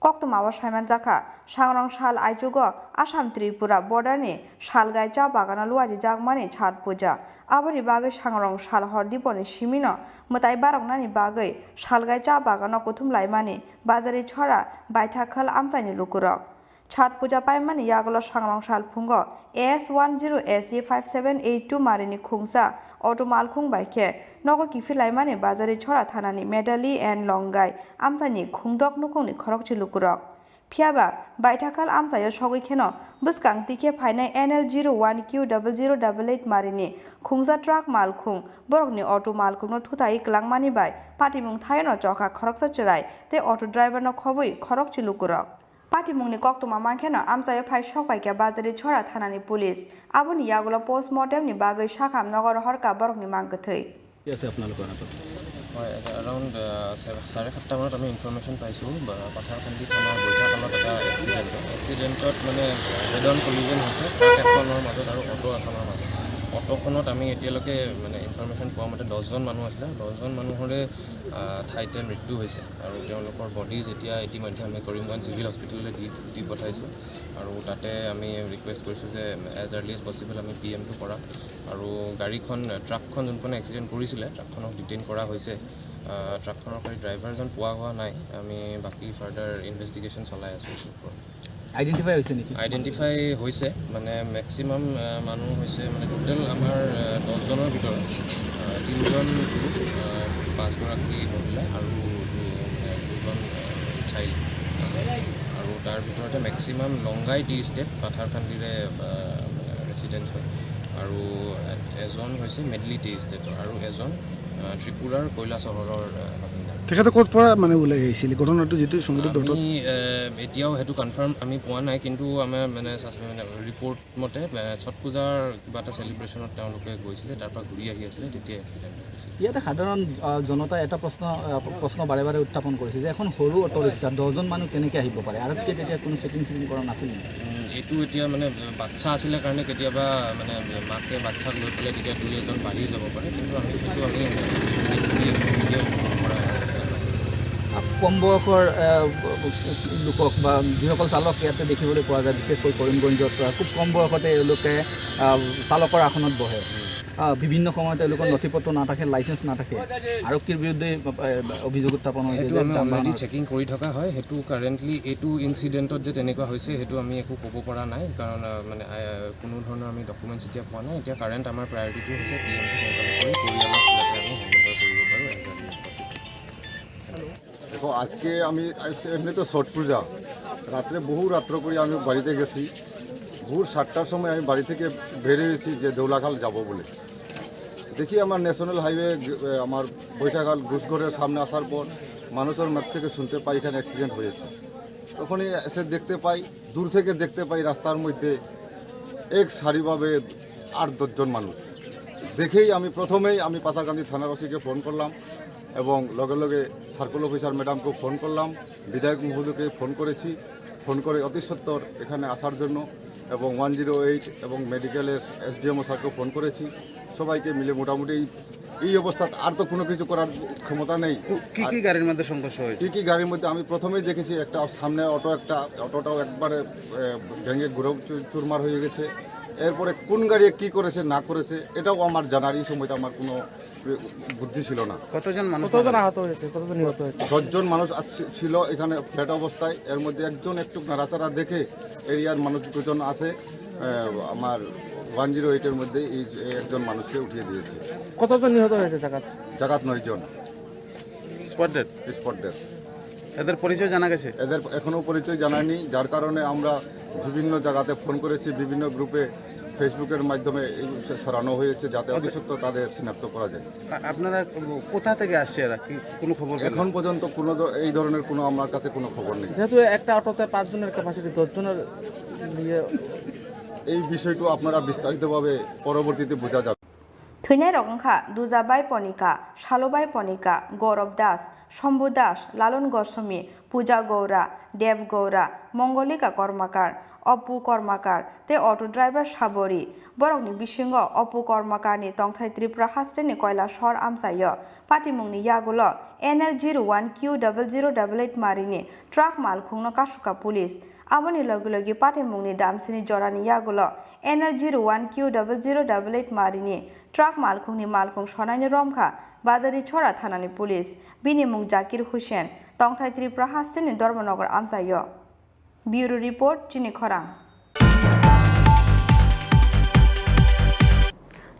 Koktoma Shaiman Jaka, Sangrong Shal Aijugo, Assam Tripura border ni Shalgai cha bagana luaji jagmani chat puja. Aboni bagai Sangrong Shal hordiponi shimino, mutai barong nani bagai, Shalgai cha bagana kutum laimani, bazari chora, baithakal amsani lukurok. Chat puja paimani yagolo Sangrong Shal pungo, S10SE5782 marini khungsa, auto malkhung baike. Nogo kifilai mane bazari chora thanani medali and longai amsani khungdok nukungni khorokchi lukurok phiaba baithakal amsayo sogoi kheno buskang tike phainai NL01Q0088 marini khungsa truck malkhung borokni auto malkhung no thutai klangmani bai patimung thaino chokha khoroksa chirai te auto driver no khoboi khorokchi lukurok Patimungni koktoma mankheno amsayo phai sokpaikya bazari chora thanani police aboni yagolo postmortem ni bagai shakham nogor horka borokni mangkthei আছে আপোনালোকৰ হাতত হয় around 7:30 মানত আমি information পাইছোঁ পাথাৰকান্দি থানাৰ বৈঠাকালত এটা এক্সিডেণ্টত মানে হেড অন কলিজন হৈছে ট্ৰাক এখনৰ মাজত আৰু অটো এখনৰ মাজত অটোখনত আমি এতিয়ালৈকে মানে ইনফৰমেশ্যন পোৱা মতে 10জন মানুহ আছিলে 10জন মানুহৰে ঠাইতে মৃত্যু হৈছে আৰু তেওঁলোকৰ বডিজ এতিয়া ইতিমধ্যে আমি কৰিমগঞ্জ চিভিল হস্পিটেললৈ দি পঠাইছোঁ আৰু তাতে আমি ৰিকুৱেষ্ট কৰিছোঁ যে এজ আৰ্লি এজ পচিবল আমি PMটো কৰা আৰু গাড়ীখন ট্ৰাকখন যোনখনে এক্সিডেণ্ট কৰিছিলে ট্ৰাকখনক ডিটেইন কৰা হৈছে ট্ৰাকখনৰ ড্ৰাইভাৰজন পোৱা হোৱা নাই আমি বাকী ফাৰ্ডাৰ ইনভেষ্টিগেশ্যন চলাই আছোঁ আইডেণ্টিফাই হৈছে নেকি আইডেণ্টিফাই হৈছে মানে মেক্সিমাম মানুহ হৈছে মানে টোটেল আমাৰ 10জনৰ ভিতৰত 3জন পুৰুষ 5গৰাকী মহিলা আৰু 2জন চাইল্ড আৰু তাৰ ভিতৰতে মেক্সিমাম লংগাই টি ষ্টেট পাথাৰকান্দিৰে ৰেচিডেঞ্চ হয় আৰু এজন হৈছে মেডলি টি ষ্টেটৰ আৰু এজন ত্ৰিপুৰাৰ কৈলা চহৰৰ তেখেতে ক'ত পৰা মানে ওলাই আহিছিল ঘটনাটো যেটো সংগঠিত আমি এতিয়াও হেতু কনফাৰ্ম আমি পোৱা নাই কিন্তু আমাৰ মানে ৰিপৰ্ট মতে ছট পূজাৰ কিবা এটা সেলিব্ৰেশনত তেওঁলোকে গৈছিলে তাৰ পৰা ঘূৰি আহি আছিল তেতিয়া এক্সিডেণ্ট হৈছিল ইয়াতে সাধাৰণ জনতা এটা প্ৰশ্ন বাৰে বাৰে উত্থাপন কৰিছে যে এখন সৰু অটো ৰিক্সা 10জন মানুহ কেনেকৈ আহিব পাৰে আৰু তেতিয়া কোনো চেকিং কৰা নাছিল এইটো এতিয়া মানে বাচ্চা আছিলে কাৰণে কেতিয়াবা মানে মাকে বাচ্চাক লৈ পেলাই তেতিয়া 2-এজন বাঢ়ি যাব পাৰে কিন্তু আমি সেইটো আমি কম বয়সৰ লোকক বা যিসকল চালক ইয়াতে দেখিবলৈ পোৱা যায় বিশেষকৈ কৰিমগঞ্জত খুব কম বয়সতে এওঁলোকে চালকৰ আসনত বহে বিভিন্ন সময়ত তেওঁলোকৰ নথি পত্ৰ নাথাকে লাইচেন্স নাথাকে আৰক্ষীৰ বিৰুদ্ধে অভিযোগ উত্থাপন হৈছে অলৰেডি চেকিং কৰি থকা হয় সেইটো কাৰেণ্টলি এইটো ইনচিডেণ্টত যে তেনেকুৱা হৈছে সেইটো আমি একো ক'ব পৰা নাই কাৰণ মানে কোনো ধৰণৰ আমি ডকুমেণ্টছ এতিয়া পোৱা নাই এতিয়া কাৰেণ্ট আমাৰ প্ৰায়ৰিটিটো হৈছে PMটো সোনকালে কৰি পৰিয়ালক যাতে আমি হেণ্ডঅভাৰ কৰিব পাৰোঁ দেখো আজকে আমি এমনি তো ছট পূজা রাত্রে বহু রাত্র করে আমি বাড়িতে গেছি ভোর 7টার সময় আমি বাড়ি থেকে বেরিয়েছি যে দেউলাখাল যাব বলে দেখি আমার ন্যাশনাল হাইওয়ে আমার বৈঠাখাল ঘুষঘরের সামনে আসার পর মানুষের মুখ থেকে শুনতে পাই এখানে অ্যাক্সিডেন্ট হয়েছে তখনই এসে দেখতে পাই দূর থেকে দেখতে পাই রাস্তার মধ্যে এক সারিভাবে 8-10 জন মানুষ দেখেই আমি প্রথমেই আমি পাথারকান্দি থানার ওসিকে ফোন করলাম এবং লগে লগে সার্কেল অফিসার ম্যাডামকে ফোন করলাম বিধায়ক মহোদয়কে ফোন করেছি ফোন করে অতি সত্বর এখানে আসার জন্য, এবং 108 এবং মেডিকেলের SDMO স্যারকেও ফোন করেছি। সবাইকে মিলে মোটামুটি এই অবস্থা আর তো কোনো কিছু করার ক্ষমতা নেই। কি গাড়ির মধ্যে সংঘর্ষ হয়েছে? কি গাড়ির মধ্যে আমি প্রথমেই দেখেছি একটা সামনে অটোটাও একবারে ভেঙে ঘুরেও চুরমার হয়ে গেছে। এরপরে কোন গাড়ি কি করেছে না করেছে এটাও আমার জানার এই সময়টা আমার কোনো বুদ্ধি ছিল না। কতজন আহত হয়েছে, কতজন নিহত হয়েছে? 10 জন মানুষ ছিল এখানে ফ্ল্যাট অবস্থায়। এর মধ্যে একজন একটু নাড়াচাড়া দেখে এরিয়ার মানুষ দুজন আছে, আমার 108-এর মধ্যে এই একজন মানুষকে উঠিয়ে দিয়েছে। কতজন নিহত হয়েছে? জাগাত 9 জন স্পট ডেথ। এদের পরিচয় জানা গেছে? এদের এখনও পরিচয় জানায়নি, যার কারণে আমরা বিভিন্ন জায়গাতে ফোন করেছি, বিভিন্ন গ্রুপে ফেসবুকের মাধ্যমে সরানো হয়েছে যাতে অতি সত্ত্বর তাদের শনাক্ত করা যায়। আপনারা কোথা থেকে আসছে এরা, কি কোনো খবর? এখন পর্যন্ত কোনো এই ধরনের কোনো আমার কাছে কোনো খবর নেই। যেহেতু একটা অটোতে 5 জনের ক্যাপাসিটি, 10 জনের নিয়ে এই বিষয়টি আপনারা বিস্তারিতভাবে পরবর্তীতে বোঝা যাবে। থৈনাই রকমখা দুজাবাই পনিকা, শালবাই পনিকা, গৌরব দাস, শম্ভু দাস, লালন গোস্বামী, পূজা গৌরা, দেব গৌরা, মঙ্গলিকা কর্মকার, অপু কর্মকার তে অটো ড্রাইভার সাবরি বরকনি বিসিঙ্গ অপু কর্মকারনি তংথাই ত্রিপুরা হাস্টেনি কয়লা শহর আমসায় পাটিমুংনি ইয়াগুলো NL01Q0088 মারিনি ট্রাক মালখুংনো কাসুকা পুলিশ আবনি লগে লগে পাটিমুংনি দামসিনি জরানি ইয়াগুলো NL01Q0088 মারিনি ট্রাক মালখুংনি মালখুং সনাইনি রমখা বাজারি ছড়া থানানি পুলিশ বিনিমুং জাকির হুসেন তংথাই ত্রিপুরা হাস্টেনি ধর্মনগর আমসায়। ব্যুরো রিপোর্ট চিনি খরাং।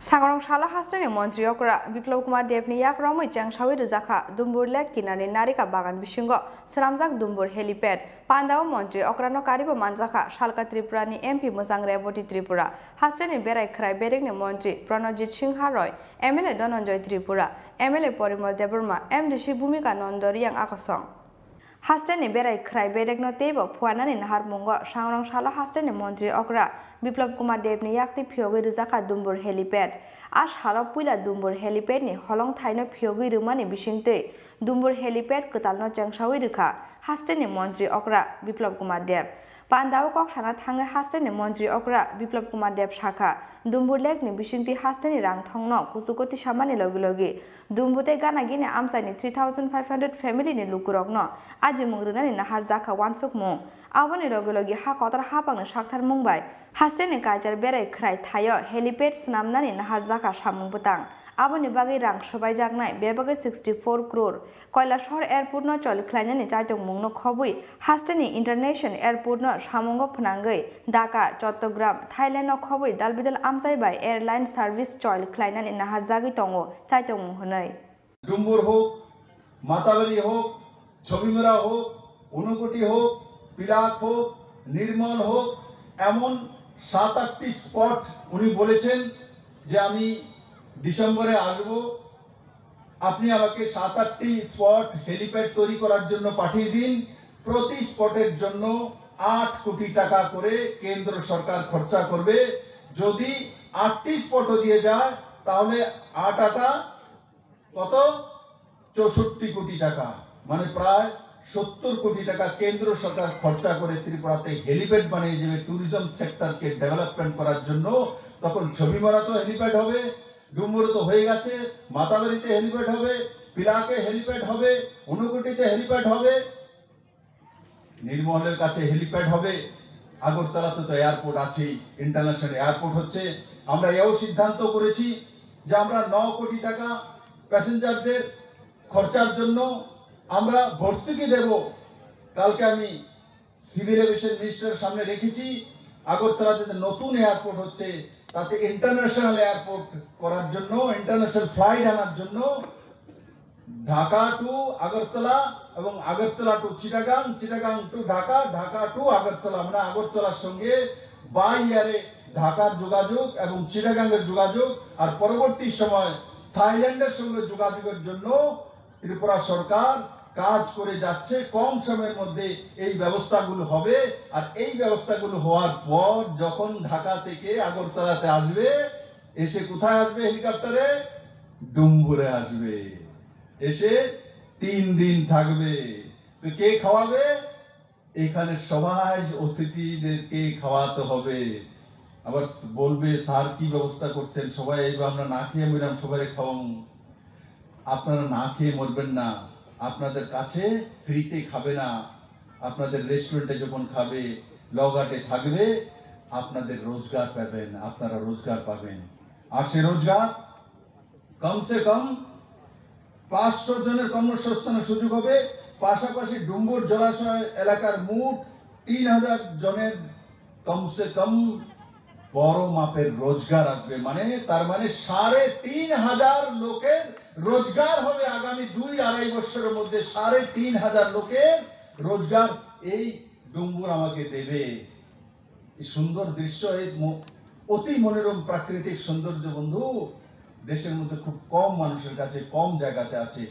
সাগরং সালা হাস্টেনি মন্ত্রী অকরা বিপ্লব কুমার দেবনি ইয়াক রমই চ্যাংসাউই রোজাখা দুম্বুর লেক কিনারে নারিকা বাগান বিসিঙ্গ স্রামজাক দুম্বুর হেলিপ্যাড পান্দাও মন্ত্রী অকরানো কারিব মানজাখা শালকা ত্রিপুরানি MP মোসাং রেবতী ত্রিপুরা হাস্টেনি বেড়াই খরাই বেরেকনি মন্ত্রী প্রণজিৎ সিংহা রয় MLA Dhananjay Tripura MLA Parimal Debbarma MDC ভূমিকা নন্দর ইয়াং আকসং হাস্টেনি বেড়াই খরাই বেরেকনো তেব ফুয়ানানি নাহার মুঙ্গ সাংরং সালা হাস্টেনি মন্ত্রী অকরা বিপ্লব কুমার দেবনি ইয়াকতি ফিয়গৈ রোজাখা দুম্বুর হেলিপ্যাড আর সালা পুইলা দুম্বুর হেলিপ্যাডনি হলং থাইনো ফিয়গৈ রুমানি বিসিংতে দুম্বুর হেলিপ্যাড কতালনো চ্যাংসাউই রেখা হাস্টেনি মন্ত্রী অকরা বিপ্লব কুমার দেব পান্দাও কক সানা থাঙ্গে হাস্টেনি মন্ত্রী অকরা বিপ্লব কুমার দেব শাখা দুম্বুর লেকনি বিসিংতি হাস্টেনি রাং থংনো কুচুকতি সামানি লগে লগে দুম্বুতে গানা গিনে আমসাইনি 3500 ফ্যামিলিনি লুকুরগ্ন আজি মুংরুনানি নাহার জাখা ওয়ানসুক মুং আবনি লগে লগে হা কতার হাপাংनो সাকথার মুংবাই হাস্টেনি কাইজার বেড়াই খরাই থাयो हेलिपेड स्नामनानि नाहार जाखा सामुं बुतां आबोनि बागै रां सबाय जागनाय बेबागै 64 crore कयला शहर एयारपोर्ट न चल ख्लायनानि जायतों मुंनो खबुइ हास्टेनि इंटरनेशनल एयारपोर्ट न सामुंगो फनांगै ढाका चट्टग्राम थाइलैंड न खबुइ दालबिदाल आमसाइबाय एयारलाइन सार्भिस चल ख्लायनानि नाहार जागै तंगो जायतों मुहनै डुम्बुर होक माताबारी होक छबिमुरा होक ঊনকোটি হোক পিরাক হোক নির্মল হোক এমন 7-8টি স্পট উনি বলেছেন যে আমি ডিসেম্বরে আসব আপনি আমাকে 7-8টি স্পট হেলিপ্যাড তৈরি করার জন্য পাঠিয়ে দিন প্রতি স্পটের জন্য 8 কোটি টাকা করে কেন্দ্র সরকার খরচা করবে যদি 8টি স্পটও দিয়ে যায় তাহলে 8 কত 64 কোটি টাকা মানে প্রায় 70 কোটি টাকা কেন্দ্র সরকার খরচা করে ত্রিপুরাতে হেলিপ্যাড বানিয়ে দেবে ট্যুরিজম সেক্টরকে ডেভেলপমেন্ট করার জন্য তখন ছবিমারা তো হেলিপ্যাড হবে ডুমুরে তো হয়ে গেছে মাতাবাড়িতে হেলিপ্যাড হবে পিলাকে হেলিপ্যাড হবে ঊনকোটিতে হেলিপ্যাড হবে নির্মলের কাছে হেলিপ্যাড হবে আগরতলাতে তো এয়ারপোর্ট আছে ইন্টারন্যাশনাল এয়ারপোর্ট হচ্ছে আমরা এও সিদ্ধান্ত করেছি যে আমরা 9 কোটি টাকা প্যাসেঞ্জারদের খরচার জন্য আমরা ভর্তুকি দেব কালকে আমি সিভিল এভিয়েশন মিনিস্টারের সামনে রেখেছি আগরতলাতে নতুন এয়ারপোর্ট হচ্ছে তাতে ইন্টারন্যাশনাল এয়ারপোর্ট করার জন্য ইন্টারন্যাশনাল ফ্লাইট আনার জন্য ঢাকা টু আগরতলা এবং Agartala to Chittagong Chittagong to Dhaka Dhaka to Agartala মানে আগরতলার সঙ্গে বাই এয়ারে ঢাকার যোগাযোগ এবং চিটাগাংয়ের যোগাযোগ আর পরবর্তী সময় থাইল্যান্ডের সঙ্গে যোগাযোগের জন্য ত্রিপুরা সরকার কাজ করে যাচ্ছে কম সময়ের মধ্যে এই ব্যবস্থাগুলো হবে আর এই ব্যবস্থাগুলো হওয়ার পর যখন ঢাকা থেকে আগরতলাতে আসবে এসে কোথায় আসবে হেলিকপ্টারে ডুম্বুরে আসবে এসে 3 দিন থাকবে তো কে খাওয়াবে এখানে সবাই অতিথিদেরকে খাওয়াতে হবে। আবার বলবে স্যার কি ব্যবস্থা করছেন, সবাই এইবার আমরা না খেয়ে মরলাম, সবাই খাওয়াম। আপনারা না খেয়ে মরবেন না, আপনাদের কাছে ফ্রিতে খাবে না, আপনাদের রেস্টুরেন্টে যখন খাবে লগাটে থাকবে, আপনাদের রোজগার পাবেন, আপনারা রোজগার পাবেন। আর সে রোজগার কমসে কম 500 জনের কর্মসংস্থানের সুযোগ হবে। পাশাপাশি ডুম্বুর জলাশয় এলাকার মোট 3000 জনের কমসে কম বড় মাপের রোজগার আসবে। মানে তার মানে 3500 লোকের রোজগার হবে আগামী 2-2.5 বছরের মধ্যে। 3500 লোকের রোজগার এই ডুম্বুর আমাকে দেবে। এই সুন্দর দৃশ্য, এই অতি মনোরম প্রাকৃতিক সৌন্দর্য বন্ধু দেশের মধ্যে খুব কম মানুষের কাছে, কম জায়গাতে আছে,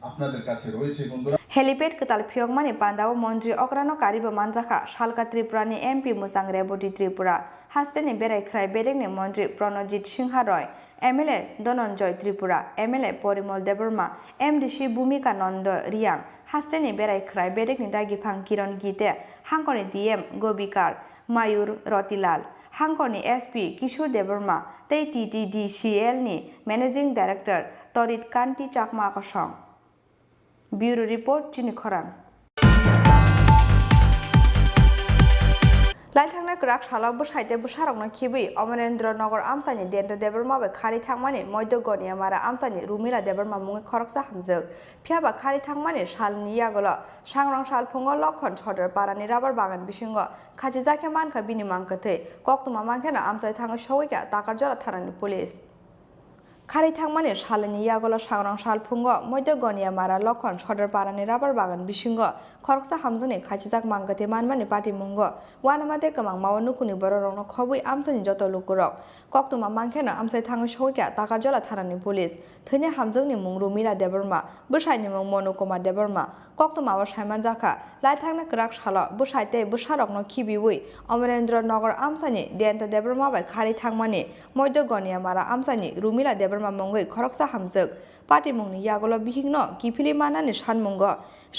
আপনাদের কাছে রয়েছে বন্ধুরা। हेलिपेड कताल फियक माने पांडाव मंत्री अग्रानो कारिबो मानजाखा शालका त्रिपुरानि एमपी मुसां रेबती त्रिपुरा हास्टेनि बेरायख्राय बेरेंनि मंत्री Pranajit Singha Roy MLA Dhananjay Tripura MLA Parimal Debbarma MDC Bhumika Nanda Reang हास्टेनि बेरायख्राय बेरेंनि दागिफां किरण गीते हांकनि डीएम गोबिकार मायूर रतिलाल हांकनि एसपी किशोर देबर्मा तै टीटीडीसीएल नि मैनेजिंग डायरेक्टर तरित कांति चाकमा कसं ब्यूरो रिपोर्ट चिनी खरां लाइथांनाय ग्राक सालाव बसाइते बसारंना खिबि अमरेन्द्रनगर आमसानि देन्टा देबरमाबे खारि थांमानि मध्यगनिया मारा आमसानि रुमिला देबरमा मुङै खरकसा हामजोग फियाबा खारि थांमानि सालनि यागल सांग्रां साल फुङो लखन सदर पारानि राबार बागान बिसिंग खाजि जाखे मानखा बिनि मांकथै कक्तमा मांखेना आमसाय थाङो सौइका ताकारजला थानानि पुलिस खारि थांमानि सालनि यागल सांग्रां साल फुङो मध्यगनिया मारा लखन सदर पारानि राबार बागान बिसिंग खरकसा हामजोनि खाजिजाक मांगथे मानमानि पार्टी मुंग वानामाते कमां माव नुकुनि बररंनो खबुइ आमसानि जत लुकुरक कक्तमा मांखेना आमसाय थाङो सौइका ताकारजला थानानि पुलिस थैनि हामजोंनि मुं रुमिला देबरमा बसाइनि मुं मनोकुमार देबरमा कक्तमाव साइमान जाखा लाइथांना ग्राक साला बसाइते बसारकनो खिबिउइ अमरेन्द्रनगर आमसानि देन्टा देबरमा बाय खारि थांमानि मध्यगनिया मारा आमसानि रुमिला देबरमा मुंगै खरकसा हामजोग पार्टी मुंनि यागल बिहिंनो किफिलि मानानि सानमुंग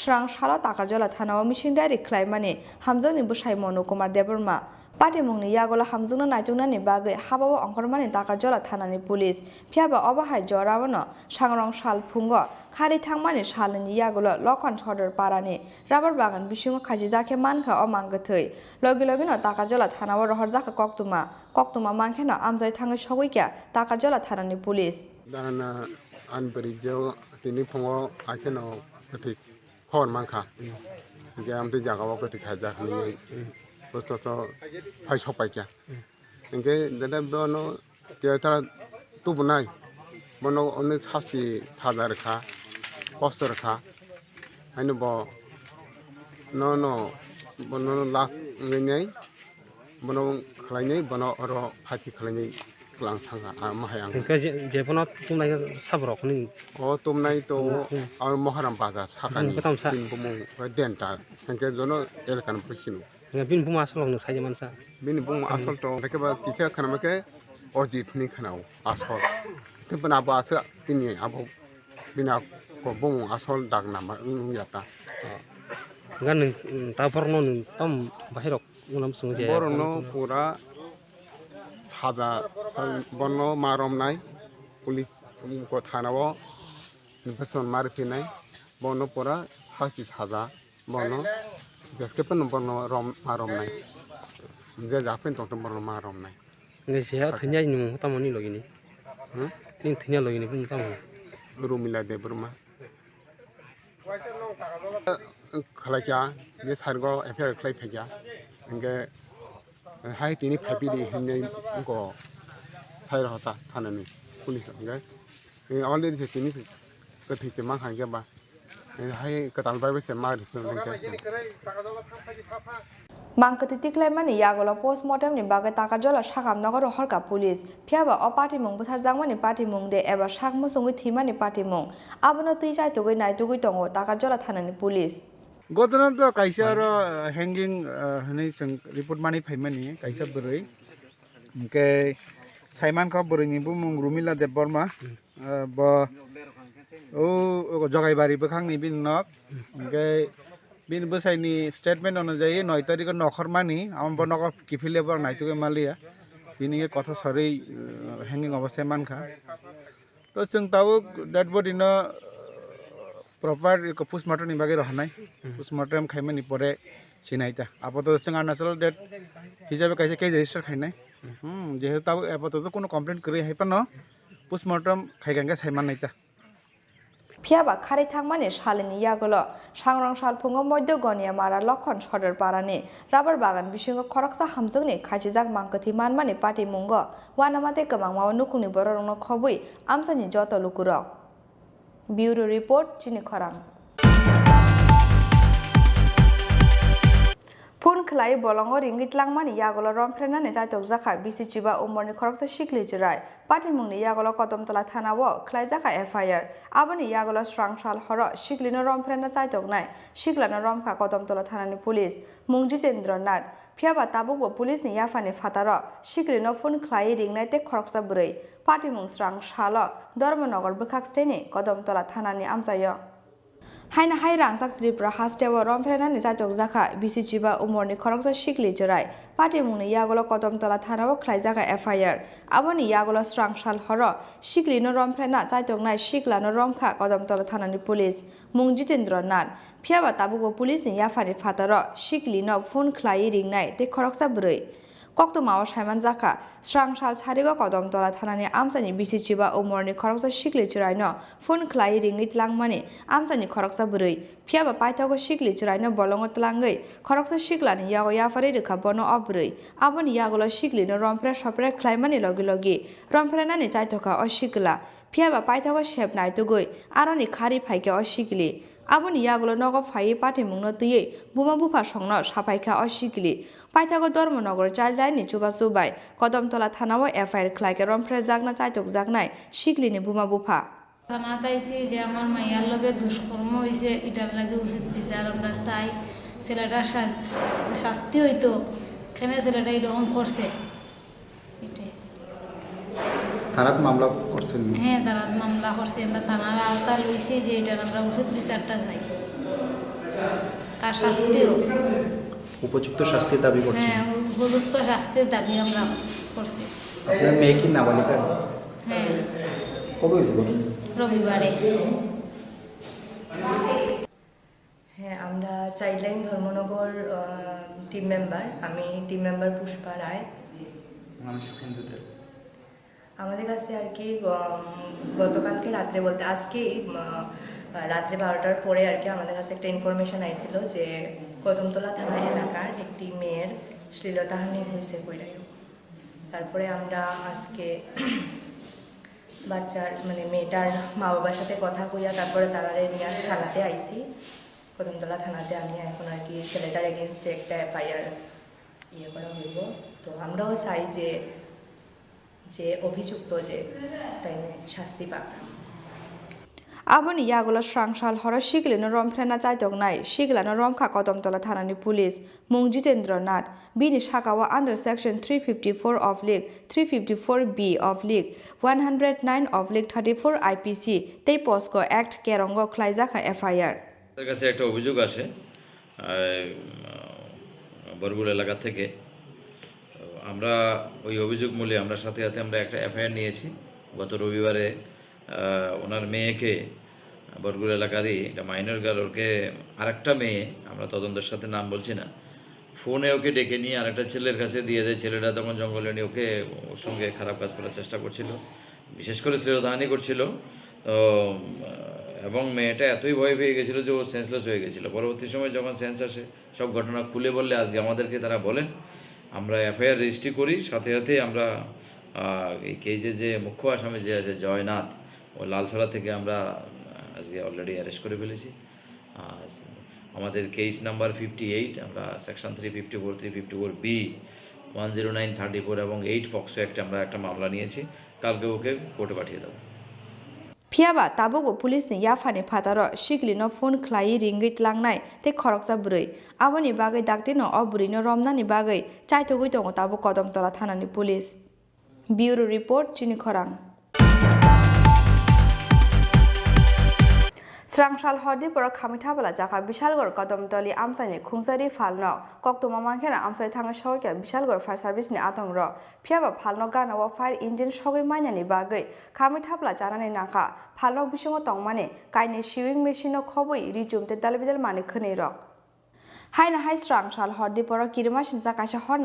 स्रां साला ताकारजला थानाव मिसिंदारि ख्लाइमानि हामजोंनि बसाइ मनोकुमार देबरमा पार्टी मुंनि यागल हामजोंनो नायजोंनानि बागै हाबाव अंकरमानि ताकारजला थानानि पुलिस फियाबा अबाहाय जरावनो सांग्रां साल फुंग खारि थांमानि सालनि यागल लखन सदर पारानि राबार बागान बिसिङो खाजि जाखे मानखा अमांगथै लगे लगेनो ताकारजला थानाव रहर जाखा कक्तमा मांखेना आमजाय थाङै सगैक्या ताकारजला थानानि पुलिस दाना आनबरिजो तिनि फुङो आखेनो कथि खर मांखा जे आमते जागाव कथि खाजा खनि बस्तु फाइ सपाइक्या इनके दादा बनो केता तुबनाय बनो अने सास्ति थादा रखा कष्ट रखा हैनो ब नो बनो लास ngै बनो खलाइनै बनो अरो फाति खलाइनै क्लां थांगा माहायां जेफोना तुमनाय साबरखनि तुमनाय तो आर महाराम बाजार साखानि दिन बुमु देन्टा इनके जनो एलकान पखिनु बिन बुमा आसलनो साइजे मानसा बिन बुमा आसल तो लेकेबा किथे खानामके अजितनि खानाव आसल तेबना बासो बिनि आबो बिना को बुमु आसल दागनामा याता गान ताफरनो तम बाहिरक उनाम सुङे बरनो पुरा सादा बनो मारमनाय पुलिस को थानाव निफासन मारफिनाय बनो पुरा हाकि सादा बनो गेसकेपन बनो रम मारमनाय जे जाफिन तो बनो मारमनाय nge se thanya ni mu tamoni logini tin thanya logini pun tam Rumila Debbarma खलाया ये सारगो एफआर खलाय फैया इनके हाय तिनी फाइपिडी हिने को साइर होता थानानि पुलिस इनके अलरेडी से तिनी कथि के मा खाया बा हाय कताल बाय से मा मांकति तिक्लाइमानि यागल पोस्टमर्टमनि बागै ताकारजला सागामनगर हरका पुलिस फियाबा अ पार्टी मुं बुथारजांमानि पार्टी मुं दे एबा सागमसुङै थैमानि पार्टी मुं आबनो तैजायतुगै नायतुगै दङ ताकारजला थानानि पुलिस गदना तो काइसा र हैंगिंग हनै जों रिपोर्ट मानि फाइमानि काइसा बोरै इनके साइमान का बोरैनि बुमुं रुमिला देबबर्मा ब ओ जगाइबारि बखांनि बिनक इनके बिनि बोसाइनि स्टेटमेंट अनुযায়ী 9 तारिख नखर मानि आम बनक किफिलेबर नाइतुके मालिया बिनि कथा सरै हैंगिंग अवस्था मानखा तो जों ताबो डेड बडी न प्रपार पोस्टमार्टम नि बागे रहनाय पोस्टमार्टम खाइमानि परे सिनाइता आपातत जों अरुणाचल डेट हिसाबै काइसे केस रेजिस्टार खाइनाय जेहेतु ताबो आपातत कोनो कमप्लेन करै हाइपा न पोस्टमार्टम खाइगांगा साइमानाइता फियाबा खारै थांमानि सालिनि यागलो सांग्रां सालफुंगो मध्य गनिया मारा लखन सदर पारानि राबार बागान बिसिंगो खरकसा हामजोंनि खासिजाक मांकथि मानमानि पार्टी मुंगो वानामाते गोबांमाव नुकुनि बररंनो खबुइ आमसानि जत लुकुरक ब्यूरो रिपोर्ट चिनि खरां फुन खलाई बलंगो रिंगित लांमानि यागलो रमफ्रेनानि जायतक जाखा बिसिचिबा उमरनि खरकसा शिखलि जिराय पार्टी मुंनि यागलो कदमतला थानावो खलाई जाखा एफआईआर आबनि यागलो स्रांसाल हर शिखलिनो रमफ्रेना जायतक नाय शिखलानो रमखा कदमतला थानानि पुलिस मुं जितेन्द्रनाथ फियाबा ताबुकबो पुलिसनि याफानि फातार शिखलिनो फुन खलाई रिंनाय ते खरकसा बुरै पार्टी मुं स्रांसाल धर्मनगर बखाक्सटेनि कदमतला थानानि आमजायो हाइन हाइ रांसाक त्रिपुरा हास्टेव रमफ्रेनानि जायतक जाखा बिसिचिबा उमरनि खरकसा शिखलि जिराय पार्टी मुंनि यागलो कदमतला थानाव खलाई जाखा एफआईआर आबनि यागलो स्रांसाल हर शिखलिनो रमफ्रेना जायतक नाय शिखलानो रमखा कदमतला थानानि पुलिस मुं जितेन्द्रनाथ फियाबा ताबुकबो पुलिसनि याफानि फातार शिखलिनो फुन खलाई रिंनाय ते खरकसा बुरै कक्तमाव साइमान जाखा स्रांसाल सारिगो कदमतला थानानि आमसानि बिसिचिबा उमरनि खरकसा शिखलि जिरायनो फुन खलाई रिंगित लांमानि आमसानि खरकसा बुरै फियाबा पाइथागो शिखलि जिरायनो बलंगो तलांगै खरकसा शिखलानि यागो याफारि रेखा बनो अबुरै आबनि यागलो शिखलिनो रमफ्रे सप्रे खलाइमानि लगे लगे रमफ्रेनानि जायतका अशिखला फियाबा पाइथागो शेप नायतुगै आरनि खारि फाइके अशिखलि आबनि यागलो नगो फाइ पार्टी मुंनो तुयै बुमा बुफा संनो साफाइखा अशिखलि पाइथागो धर्मनगर चाइल्डलाइननि चुबा सुबाय कदमतला थानाव एफआईआर खलाइके रमफ्रे जागना चायतक जागनाय शिखलिनि बुमा बुफा থানা তাইছি যে আমার মাইয়ার লগে দুষ্কর্ম হয়েছে এটার লাগে উচিত বিচার আমরা চাই ছেলেটার শাস্তি হইতো কেন ছেলেটা এরকম করছে এটাই থানাত মামলা করছেন হ্যাঁ থানাত মামলা করছে আমরা থানার আওতা লইছি যে এটার আমরা উচিত বিচারটা চাই তার শাস্তিও উপযুক্ত শাস্তির দাবি করছেন হ্যাঁ উপযুক্ত শাস্তির দাবি আমরা করছি আপনার মেয়ে কি নাবালিকা হ্যাঁ কবে হয়েছিল রবিবারে হ্যাঁ আমরা চাইল্ডলাইন ধর্মনগর টিম মেম্বার আমি টিম মেম্বার পুষ্পা রায় আমি সুখেন্দু দে আমাদের কাছে আর কি গতকালকে রাত্রে বলতে আজকে রাত্রে 12টার পরে আর কি আমাদের কাছে একটা ইনফরমেশন আইছিল যে কদমতলা থানা এলাকার একটি মেয়ের শ্লীলতাহানি হয়েছে কইরাইও তারপরে আমরা আজকে বাচ্চার মানে মেয়েটার মা বাবার সাথে কথা কইয়া তারপরে তারারে নিয়ে থানাতে আইছি কদমতলা থানাতে আমি এখন আর কি ছেলেটার এগেনস্টে একটা এফআইআর করা হইব তো আমরাও চাই যে অভিযুক্ত যে তাই শাস্তি পাক आबनि यागलो स्रांसाल हर शिखलिनो रमफ्रेना चायतक नाय शिखलानो रमखा कदमतला थानानि पुलिस मुं जितेन्द्रनाथ बिनि साकाव अंडर सेक्शन 354 ऑफ लीग 354 बी ऑफ लीग 109 ऑफ लीग 34 आईपीसी ते पोस्को एक्ट केरंगो खलाइजाखा एफआईआर তার কাছে একটা অভিযোগ আসে বরগুল এলাকা থেকে আমরা ওই অভিযোগ মূলে আমরা সাথে সাথে আমরা একটা এফআইআর নিয়েছি গত রবিবারে ওনার মেয়েকে বরগুল এলাকারই একটা মাইনর গার্ল ওকে আরেকটা মেয়ে আমরা তদন্তের সাথে নাম বলছি না ফোনে ওকে ডেকে নিয়ে আরেকটা ছেলের কাছে দিয়ে দেয় ছেলেটা তখন জঙ্গলে নিয়ে ওকে ওর সঙ্গে খারাপ কাজ করার চেষ্টা করছিল বিশেষ করে শ্লীলতাহানি করছিল তো এবং মেয়েটা এতই ভয় পেয়ে গেছিলো যে ও সেন্সলেস হয়ে গেছিলো পরবর্তী সময় যখন সেন্স আসে সব ঘটনা খুলে বললে আজকে আমাদেরকে তারা বলেন আমরা এফআইআর রেজিস্ট্রি করি সাথে সাথে আমরা এই কেসে যে মুখ্য আসামি যে আছে জয়নাথ ও লালছড়া থেকে আমরা আজকে অলরেডি অ্যারেস্ট করে ফেলেছি আমাদের কেস নাম্বার 58 আমরা সেকশন 354 354 বি 10934 এবং 8 ফক্সো অ্যাক্টে আমরা একটা মামলা নিয়েছি কালকে ওকে কোর্টে পাঠিয়ে দেবো फियाबा ताबुकबो पुलिसनि याफानि फातार शिखलिनो फोन खलाई रिंगित लांनाय ते खरकसा बुरै आबनि बागै दागतिनो अबुरैनो रमनानि बागै चायतगै दङ ताबु कदमतला थानानि पुलिस ब्यूरो रिपोर्ट चिनि खरां স্রাংশাল হরদি পর খামিথাবলা জাকা বিশালগড় কদমতলি আমসাইনি খুংসারি ফালনো কক্তমা মাংখেনা আমসাই থাঙ্গা সহকে বিশালগড় ফায়ার সার্ভিসনি আতং র ফিয়াবা ফালনো গানাও ফায়ার ইঞ্জিন সগৈ মাইনানি বাগৈ খামিথাবলা জানানি নাকা ফালনো বিসঙ্গ তংমানে কাইনি সিউইং মেশিনও খবই রিজুমতে দালবিদাল মানে খনে রক হাইনা হাই স্রাংশাল হরদি পর কিরমাসিন জাকাশে হর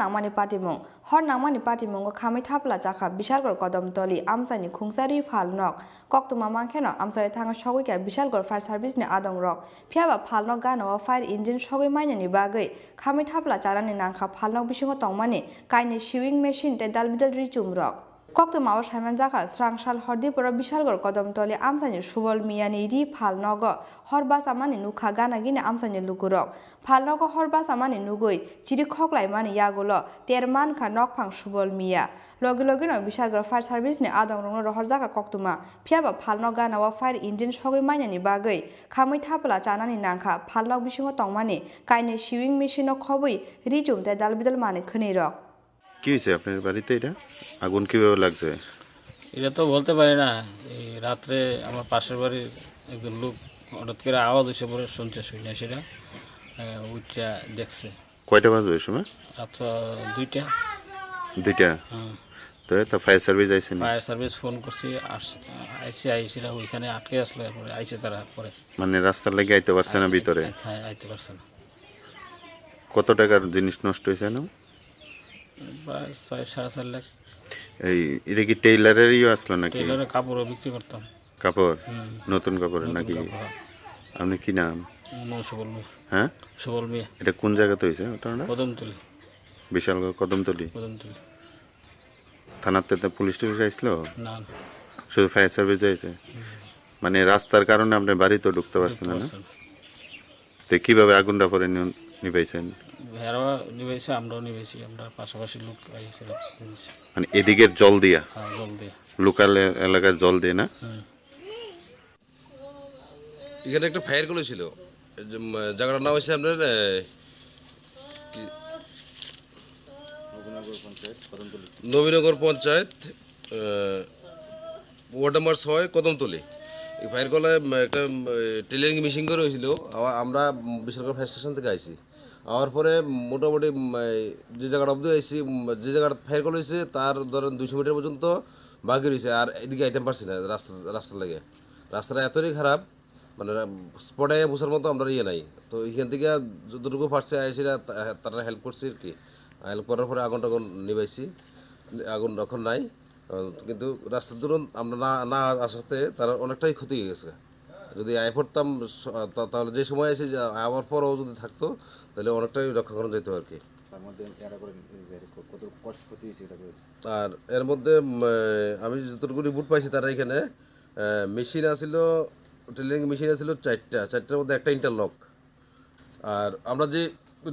নামানি পাটিমুঙ্গ খামিথাবলা জাকা বিশালগড় কদমতলি আমসাইনি খুংসারি ফালনক কক্তমা মাংখেনো আমসাই থাঙ্গা সগৈকে বিশালগড় ফায়ার সার্ভিসনি আদং রক ফিয়াবা ফালনক গানাও ফায়ার ইঞ্জিন সগৈ মাইনানি বাগৈ খামিথাবলা জানানি নাকা ফালনক বিসঙ্গ তংমানে কাইনি সিউইং মেশিন তে দালবিদাল রিজুম রক কক্তমাও সাইমান জাকা স্রাংশাল হরদি পর বিশালগড় কদমতলি আমসাইনি সুবল মিয়ানি রি ফালনগ হরবাসা মানে নুখা গানাগিনে আমসাইনি লুকুরক ফালনগ হরবাসা মানে নুগৈ চিরি খকলাই মানে ইয়াগুলো তেরমান খা নকফাং সুবল মিয়া লগে লগে ন বিশালগড় ফায়ার সার্ভিসনি আদং রং রহর জাকা কক্তমা ফিয়াবা ফালনগ গানাও ফায়ার ইঞ্জিন সগৈ মাইনানি বাগৈ খাमै থাপলা জানানি নাংখা ফালনগ বিসঙ্গ তংমানে কাইনি সিউইং মেশিনও খবই রিজুম তে দালবিদাল মানে খনে রক কি হয়েছে আপনার বাড়িতে এটা আগুন কিভাবে লাগছে এটা তো বলতে পারি না এই রাত্রে আমার পাশের বাড়ির একজন লোক হঠাৎ করে আওয়াজ এসে পড়ে শুনছে সেটা ওইটা দেখছে কয়টা বাজে ওই সময় রাত 2টা তো ফায়ার সার্ভিস আইছে না ফায়ার সার্ভিস ফোন করছি আইসিরা ওইখানে আটকে আসলো পরে আইছে তারা পরে মানে রাস্তার লাগি আইতে পারছে না ভিতরে হ্যাঁ আইতে পারছে না কত টাকার জিনিস নষ্ট হয়েছে না প্রায় 4.5 লাখ এই এটা কি টেইলারেরই আসলো নাকি টেইলারের কাপড়ও বিক্রি করতাম কাপড় নতুন কাপড় নাকি আপনি কি নাম সুবল মিয়া হ্যাঁ সুবল মিয়া এটা কোন জায়গাতে হয়েছে ওটা না কদমতলি বিশালগড় কদমতলি থানাতে তো পুলিশ টুলিশ আসছিল না শুধু ফায়ার সার্ভিস আইছে মানে রাস্তার কারণে আপনি বাড়ি তো ঢুকতে পারছেন না তো কিভাবে আগুনটা পরে নিভাইছেন ভেড়া নিবেছে আমরাও নিবেছি আমরা পাশাপাশি লোক আইছিল মানে এদিকে জল দিয়া হ্যাঁ জল দিয়া লোকাল এলাকায় জল দিয়ে না এখানে একটা ফায়ার কল ছিল জায়গাটার নাম হচ্ছে আপনার নবীনগর পঞ্চায়েত ওয়ার্ড নাম্বার 6 কদমতলি এই ফায়ার কলে একটা টেলারিং মেশিন করে হয়েছিল আমরা বিশালগড় ফায়ার স্টেশন থেকে আইছি আওয়ার পরে মোটামুটি যে জায়গাটা অব্দি আইসি যে জায়গাটা ফায়ার কল হয়েছে তার ধরেন 200 মিটার পর্যন্ত বাকি রয়েছে আর এদিকে আইতে পারছি না রাস্তার লাগে রাস্তাটা এতটাই খারাপ মানে স্পটে বসার মতো আমরা ইয়ে নাই তো এখান থেকে যতটুকু পারছে আইসিরা তারা হেল্প করছে আর কি হেল্প করার পরে আগুন টাগুন নিবাইছি আগুন এখন নাই কিন্তু রাস্তার দূরন আমরা না আসাতে তারা অনেকটাই ক্ষতি হয়ে গেছে যদি আয় পড়তাম তাহলে যে সময় এসে আবার পরও যদি থাকতো তাহলে অনেকটাই রক্ষা করা যেত আর কি আর এর মধ্যে আমি যতটুকু রিপোর্ট পাইছি তারা এখানে মেশিন আসিল টেলারিং মেশিন আসিল 4টার মধ্যে একটা ইন্টারলক আর আমরা যে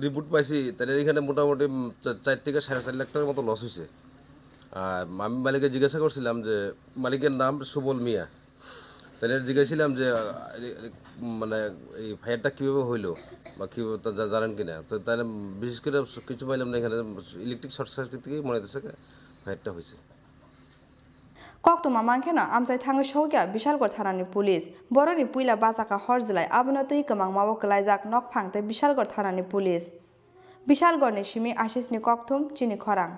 রিপোর্ট পাইছি তাহলে এখানে মোটামুটি 4 থেকে 4.5 লাখ টাকার মতো লস হয়েছে আর আমি মালিককে জিজ্ঞাসা করছিলাম যে মালিকের নাম সুবল মিয়া তাহলে জিজ্ঞাসিলাম যে মানে এই ফায়ারটা কীভাবে হইলো বা কীভাবে জানেন কিনা তো তাহলে বিশেষ করে কিছু পাইলাম না এখানে ইলেকট্রিক শর্ট সার্কিট থেকেই মনে হচ্ছে ফায়ারটা হয়েছে কক্তমা মাংখেনা আমসাই থাঙ্গা সৌকিয়া বিশালগড় থানানি পুলিশ বরনি পুইলা বাজাকা হরজিলাই আবনতই কমাং মাবো কলাইজাক নক ফাংতে বিশালগড় থানানি পুলিশ বিশালগড়নি সিমি আশিসনি কক্তম চিনি খরাং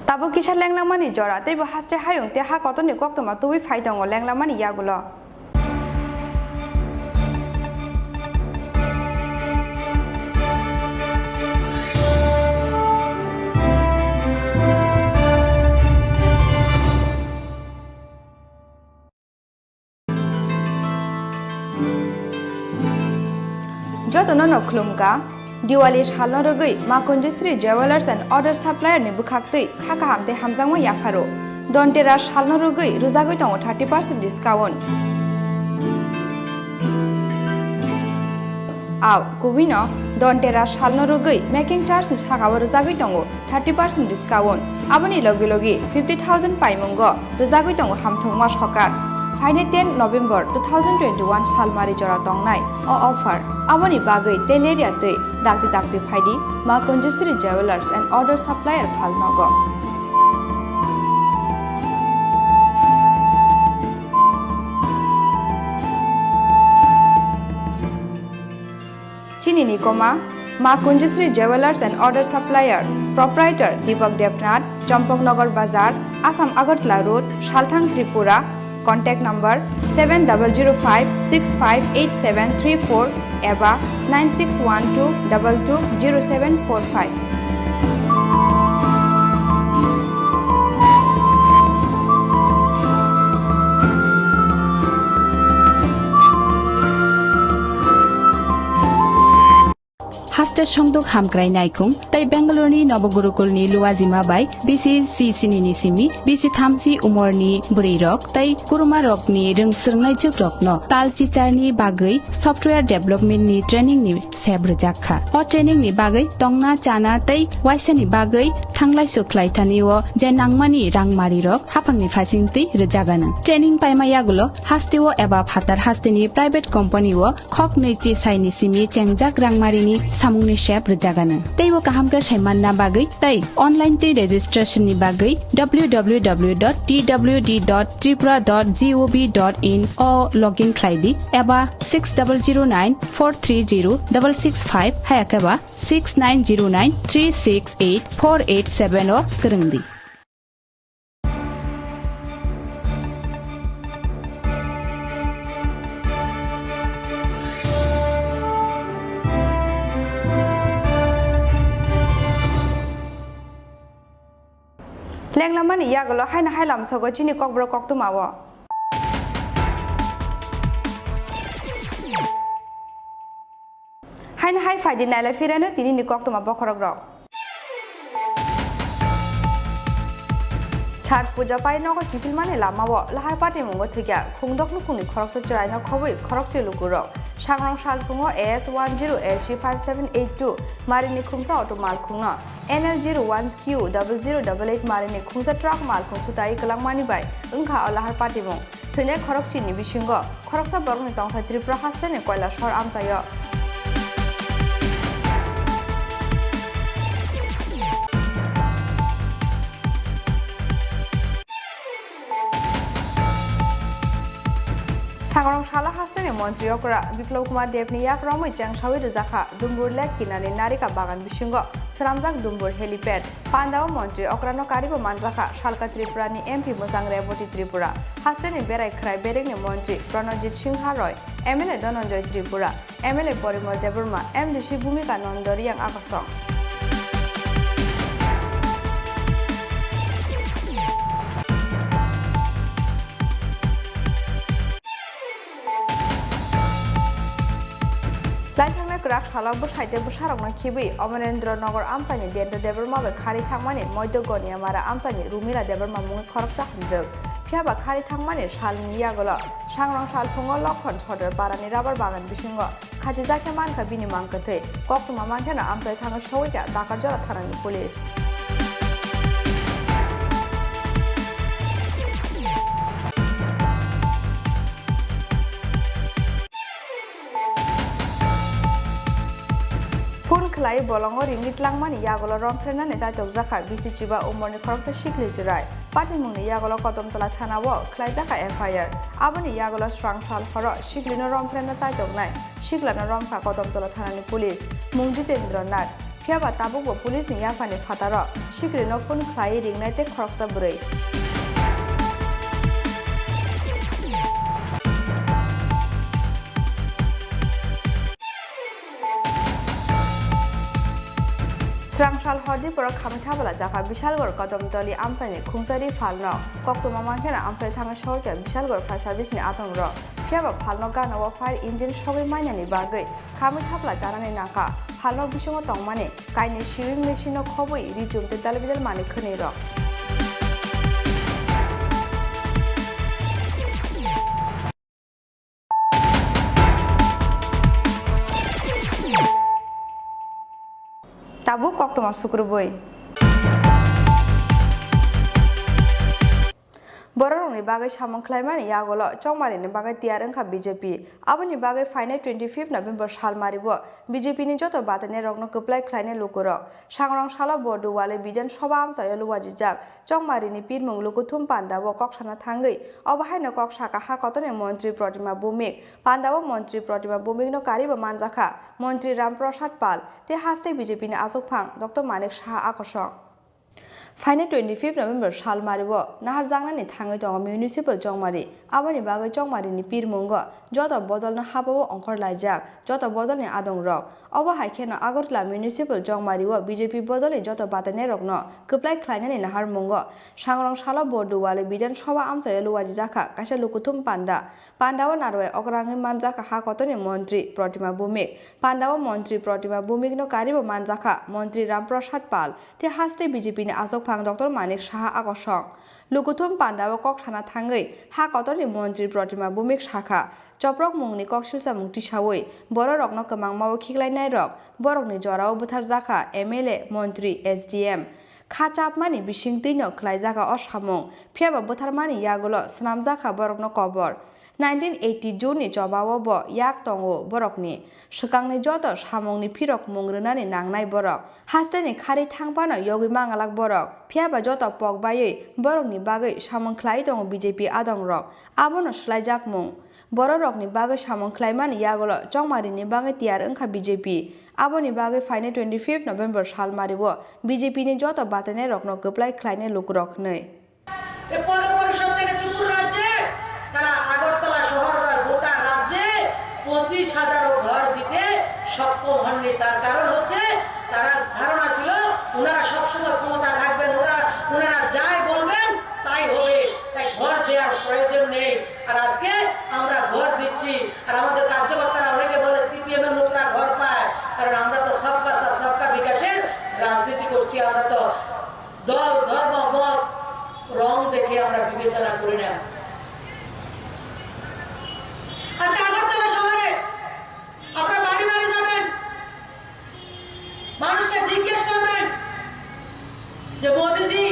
তাবো কিসা লেংলামানি জরা তেবো হাসতে হায়ং তে হা কতনি কক্তমা তুই ফাইতং লেংলামানি ইয়াগুলো যতন নখলুমকা दिवाली सालनो रगै माकुन्दिश्री ज्वेलार्स एंड अदर सप्लायर नि बुखाक्तै खाका हामते हामजांगमा याफारो दन्तेरा सालनो रगै रुजागै दङ 30% डिस्काउन्ट आव गुबिनो दन्तेरा सालनो रगै मेकिं चार्ज नि सागाव रुजागै दङ 30% डिस्काउन्ट आबनि लगे लगे 50000 पाइमंग रुजागै दङ हामथंमा सकात फाइने 10 नभेम्बर 2021 सालमारि जरा दंनाय अफार आबनि बागै तेलेरिया दै दाक्ति दाक्ति फाइदि मा Kanjushri jewellers and other supplier फालनग Chini Nikoma, Ma Kunjisri Jewelers and Order Supplier, Proprietor Deepak Devnath, Champaknagar Bazar, Assam Agartala Road, Shalthang Tripura. Contact number 7005658734 eba 9612220745. Haste Shongdok Hamkrai Naikung, Tai Bangalore Nobogurukul Luazima Bai, BC Sinini Simi, BC Thamsi Umorni Burirok, Tai Kuruma Rockni, Rung Surnai Chukrokno, Tal Chicharni Bagui, Software Development ni Training ni Sebrjakha, O Training ni Bagui, Tongna Chana Tai, Waisani Bagui, Tanglai Suklai Taniwo, Jenangmani Rangmari Rock, Hapangni Fasinti, Rejagana. Training Paimayagulo, Hastiwo Eba Hatar Hastini Private Company wo, Kok Nichi Saini Simi, Chengjak Rangmarini, Samungni Shep Rejagana. Teiwo Kahamka Shaimanna Bagui, Tai, Online Tea Registration ni Bagui, www.twd.tripura.gov.in or login Klaidi, Eba 6009-430-665, Hayakaba 6909-368-487 or Kurandi. Lenglaman Yagolo Haina Hilam Sogochini Kokbro Koktumawa. Haina Hai Fadi Nala Firana Tini Koktuma Bokorogro. Chat Puja Pai no Kipilmane Lamawa, Lahai Party Mungo Tiga, Kungdok Nukuni Koroksa China Kobi, Korokchi Lukuro, Shangrong Shalpungo AS10 SG5782, Marini Kumsa Auto Malkuna, NL01Q0088 Marini Kumsa Truck Malkun Kutai Kalamani Bai, Unka or Lahai Party Mung, Tune Korokchi Nibishingo, Koroksa Borni Tong Tripura Hastan and Koila Shor Amsayo. Sangrong Shala Hassan and Montreokra, Biklokuma Devni Yak Romo Jang Shawi Zaka, Dumbur Lek Kinani Narika Bagan Bishingo, Saramzak Dumbur Helipad, Pandao Montre, Okrano Kariba Manzaka, Shalka Tripurani MP Musang Revoti Tripura, Hassan and Berai Krai Bering and Montre, Pronojit Shingharoy, MLA Dononjoy Tripura, MLA Porimor Deburma, MD Shibumika Nondori and Akasong. Laithangna Krak Shalak Bushaite Busharokna Kibi, Omanendra Nogor Amsani, Denta Deberma, Kari Tangmani, Moitogoni, Mara Amsani, Rumira Deberma Mung Koroksa Hamzog, Piaba Kari Tangmani, Shalin Yagola, Shangrong Shalpungo Lokon Chotter, Barani Rabar Bagan Bishingo, Kajizaka Manka Bini Mankate, Kokuma Mankana Amsai Tanga Showika, Dakajara Tanani Police. Klai bolongo ringit langmani yagolo romprena ne jaitok jaka bisi chiba umorni khoroksa shikli jirai pati mungni yagolo kotomtola thanawo klai jaka FIR aboni yagolo strangthal khoro shiklino romprena jaitok nai shiklana romkha kotomtola thanani police mungji jendranath phiaba tabukbo police ni yafani phataro shiklino phone klai ringnai te khoroksa burei Srangshal Hodi Pura Kamithabala Jaka Bishalgor Kotomtoli Amsani Kumsari Falno Koktuma Mankana Amsai Tanga Shorka Bishalgor Fire Service ni Atongro Piaba Palno Gana Fire Engine Showi Manyani Bagay Kamithabala Janani Naka Palno Bishomo Tongmani Kaini Shiving Machine of Kobui Rijum the Television Mani Kuniro Tabu Koktuma Sukrubui Borong ni bagai samang klaiman ya golo chongmari ni bagai tiar engkha BJP aboni bagai final 25 November sal maribo BJP ni joto batane rokno keplai khlaine lukuro sangrong sala bodu wale bijan soba amsayo luwajijak chongmari ni pirmung lukuthum pandabo koksana thangai obahai no koksaka ha kotone মন্ত্রী প্রতিমা ভৌমিক পান্ডাব মন্ত্রী Pratima Bhowmik no kariba manjaka মন্ত্রী রামপ্রসাদ পাল te haste BJP ni asokphang Dr. Manik Saha akosong Final 25 November sal maribo nahar jangnani thangai dong municipal chongmari aboni bagai chongmari ni pirmungo joto bodol na hababo ongkor laijak joto bodol ni adong rok obo haikeno Agartala municipal chongmari o BJP bodol ni joto batane rokno keplai khlainani nahar mungo sangrong sala bodu wale bidan soba amsayo luwaji jaka kaisa lukuthum pandawo narwe okrangni manjaka ha kotoni মন্ত্রী প্রতিমা ভৌমিক পান্ডাব মন্ত্রী Pratima Bhowmik no karibo manjaka মন্ত্রী রামপ্রসাদ পাল te haste BJP ni asokphang Dr. Manik Saha akosong lukuthum pandabo kok thana thangai ha kotoni মন্ত্রী প্রতিমা ভৌমিক শাখা চপ্রক mungni koksilsa mungti sawoi boro rokno kamangmao khiklainai rok borokni jorao buthar jaka MLA মন্ত্রী SDM Khachapmani bisingtino khlaijaka osamung phiaba butharmani yagulo snamjaka borokno kobor 1980 June ni jobao bo yak tongo borokni swkangni joto samungni phirok mungrunani nangnai borok hasteni khari thangpano yogi mangalak borok phiaba joto pokbai borokni bagai samung khlai tongo BJP adong rok abono slaijak mung borokni bagai samung khlaimani yagulo chongmari ni bagai tiar engkha BJP aboni bagai final 25 November sal maribo BJP ni joto batane rokno keplai khlaine lukrok nei e poro porishod থেকে ত্রিপুরা রাজ্যে তারা আগরতলা শহর গোটা রাজ্যে 25,000 ঘর দিতে সক্ষম হননি তার কারণ হচ্ছে তার ধারণা ছিল ওনারা সব সময় ক্ষমতা থাকবেন ওনারা যাই বলবেন তাই হবে তাই ঘর দেওয়ার প্রয়োজন নেই আর আজকে আমরা ঘর দিচ্ছি আর আমাদের কার্যকর্তারা অনেকে বলে সিপিএম এর লোকরা ঘর পায় কারণ আমরা তো সবকা সাথ সবকা বিকাশের রাজনীতি করছি আমরা তো দল ধর্ম মত রং দেখে আমরা বিবেচনা করি না আজকে আগরতলা শহরে আপনারা বাড়ি বাড়ি যাবেন মানুষকে জিজ্ঞেস করবেন যে মোদিজি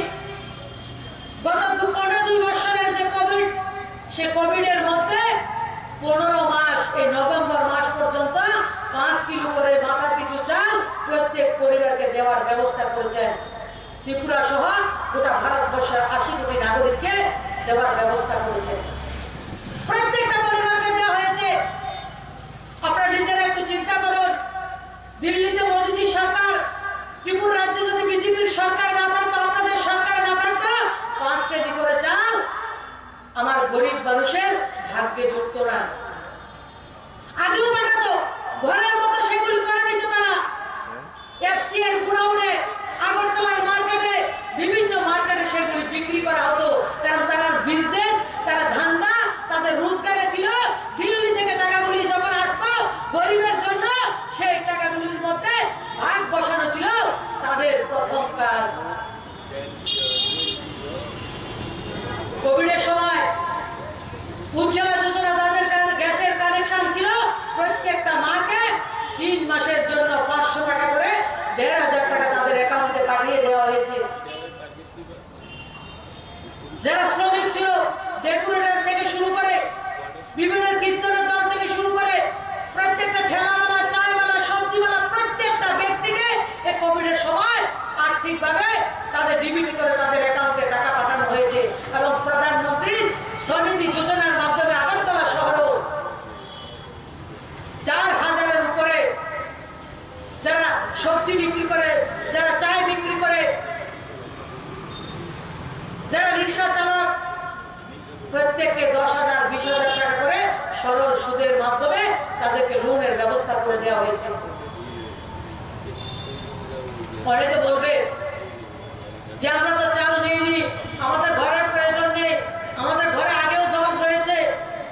গত 15 বছরের যে কোভিড সে কোভিডের মধ্যে 15 মাস এই নভেম্বর মাস পর্যন্ত 5 কিলো করে মাথা পিছু চাল প্রত্যেক পরিবারকে দেওয়ার ব্যবস্থা করেছেন ত্রিপুরা সহ গোটা ভারতবর্ষের 80 কোটি নাগরিককে দেওয়ার ব্যবস্থা করেছেন প্রত্যেকটা পরিবারকে দেওয়া হয়েছে আপনারা নিজেরা একটু চিন্তা করুন দিল্লিতে মোদিজি সরকার ত্রিপুরা রাজ্যে যদি বিজেপির সরকার না থাকতো আপনাদের সরকার না থাকতো 5 কেজি করে চাল আমার গরিব মানুষের ভাগ্যে জুটতো না আগেও পাঠাতো ঘরের মতো সেগুলি করে নিত তারা এফসিআর গুড়াউনে আগরতলার মার্কেটে বিভিন্ন মার্কেটে সেগুলি বিক্রি করা হতো কারণ তারা বিজনেস তারা ধান্দা তাদের রোজগারে ছিল দিল্লি থেকে টাকাগুলি যখন আসতো গরিবের জন্য সেই টাকাগুলির মধ্যে ভাগ বসানো ছিল তাদের প্রথম কাজ কোভিডের সময় উজ্জ্বলা যোজনা তাদের কাছে গ্যাসের কানেকশন ছিল প্রত্যেকটা মাকে 3 মাসের জন্য 500 টাকা করে 1,500 টাকা তাদের অ্যাকাউন্টে পাঠিয়ে দেওয়া হয়েছে যারা শ্রমিক ছিল ডেকোরেটর থেকে শুরু করে বিভিন্ন কীর্তনের দল থেকে শুরু করে প্রত্যেকটা ঠেলাওয়ালা চায়ওয়ালা সবজিওয়ালা প্রত্যেকটা ব্যক্তিকে এই কোভিডের সময় আর্থিকভাবে তাদের ডিবিটি করে তাদের অ্যাকাউন্টে টাকা পাঠানো হয়েছে এবং প্রধানমন্ত্রী স্বনিধি যোজনার মাধ্যমে আগরতলা শহরও 4,000-এর উপরে যারা সবজি বিক্রি করে যারা চায় বিক্রি করে যারা রিক্সা চালক প্রত্যেককে 10,000 20,000 টাকা করে সরল সুদের মাধ্যমে তাদেরকে লোনের ব্যবস্থা করে দেওয়া হয়েছে অনেকে বলবে যে আমরা তো চাল নিইনি আমাদের ঘরের প্রয়োজন নেই আমাদের ঘরে আগেও জমা রয়েছে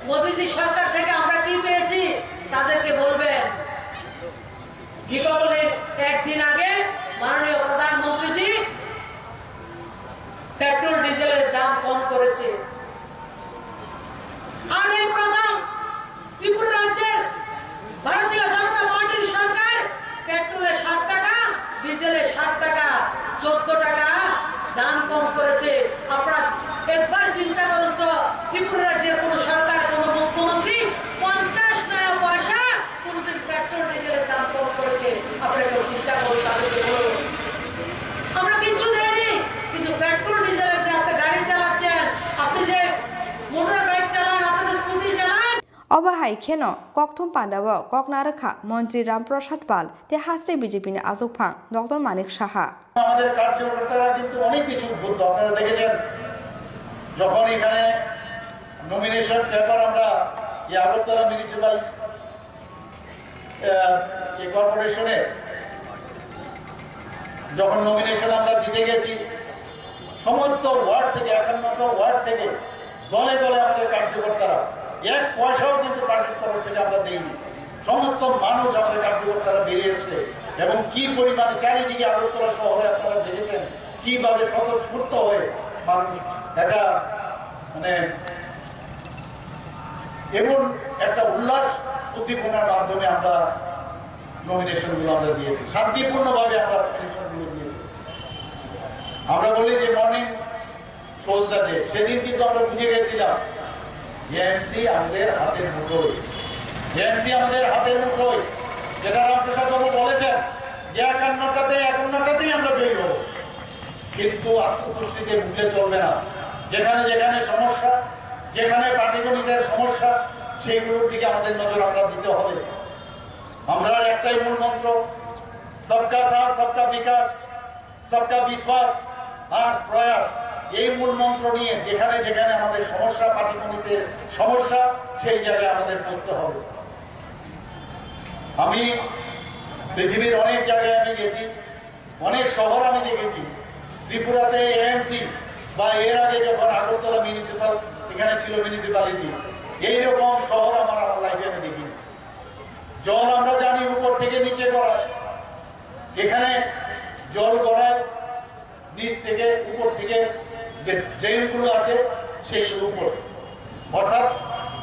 মোদিজি সরকার থেকে আমরা কি পেয়েছি তাদেরকে বলবেন দীপাবলির একদিন আগে মাননীয় প্রধানমন্ত্রীজি পেট্রোল ডিজেলের দাম কম করেছে আর এই প্রধান ত্রিপুরা রাজ্যের ভারতীয় জনতা পার্টির সরকার পেট্রোলের 60 টাকা ডিজেলের 60 টাকা 14 টাকা দাম কম করেছে আপনারা একবার চিন্তা করুন অবাহাই খেন ককথম পান্ডাব ককনারখা মন্ত্রী রামপ্রসাদ পাল তে হাস্টে বিজেপি আজকফাং ডক্টর মানিক সাহা আমাদের কার্যকর্তারা কিন্তু অনেক বেশি উদ্বুদ্ধ। আপনারা দেখেছেন যখন এখানে নমিনেশন পেপার আমরা এই আগরতলা মিউনিসিপাল কর্পোরেশনে যখন নমিনেশন আমরা দিতে গেছি, সমস্ত ওয়ার্ড থেকে 51টা ওয়ার্ড থেকে দলে দলে আমাদের কার্যকর্তারা, এক পয়সাও কিন্তু পার্টির তরফ থেকে আমরা দিইনি। সমস্ত মানুষ আমাদের কার্যকর্তারা বেরিয়ে এসছে এবং কি পরিমাণে চারিদিকে আগরতলা শহরে আপনারা দেখেছেন কিভাবে স্বতঃস্ফূর্ত হয়ে মানুষ একটা মানে এমন একটা উল্লাস উদ্দীপনার মাধ্যমে আমরা নমিনেশনগুলো আমরা দিয়েছি, শান্তিপূর্ণভাবে আমরা নমিনেশনগুলো দিয়েছি। আমরা বলি যে মর্নিং শোজ দ্য ডে, সেদিন কিন্তু আমরা বুঝে গেছিলাম এএমসি আমাদের হাতের মুঠোয়, এএমসি আমাদের হাতের মুঠোয়, যেটা রামপ্রসাদ বাবু বলেছেন যে 51টাতেই আমরা জয়ী হব। কিন্তু আত্মতুষ্টিতে ভুলে চলবে না। যেখানে যেখানে সমস্যা, যেখানে পাটিগণিতের সমস্যা, সেইগুলোর দিকে আমাদের নজর আমরা দিতে হবে। আমরা একটাই মূল মন্ত্র, সবকা সাথ সবকা বিকাশ সবকা বিশ্বাস আর প্রয়াস, এই মূল মন্ত্র নিয়ে যেখানে যেখানে আমাদের সমস্যা, পাটিগণিতের সমস্যা, সেই জায়গায় আমাদের বসতে হবে। আমি পৃথিবীর অনেক জায়গায় আমি গেছি, অনেক শহর আমি দেখেছি। ত্রিপুরাতে এএমসি বা এর আগে যখন আগরতলা মিউনিসিপাল এখানে ছিল মিউনিসিপ্যালিটি, এইরকম শহর আমার লাইফে আমি দেখিনি। জল আমরা জানি উপর থেকে নিচে গড়ায়, এখানে জল গড়ায় নিচ থেকে উপর থেকে, যে ড্রেনগুলো আছে সেইগুলো উপর, অর্থাৎ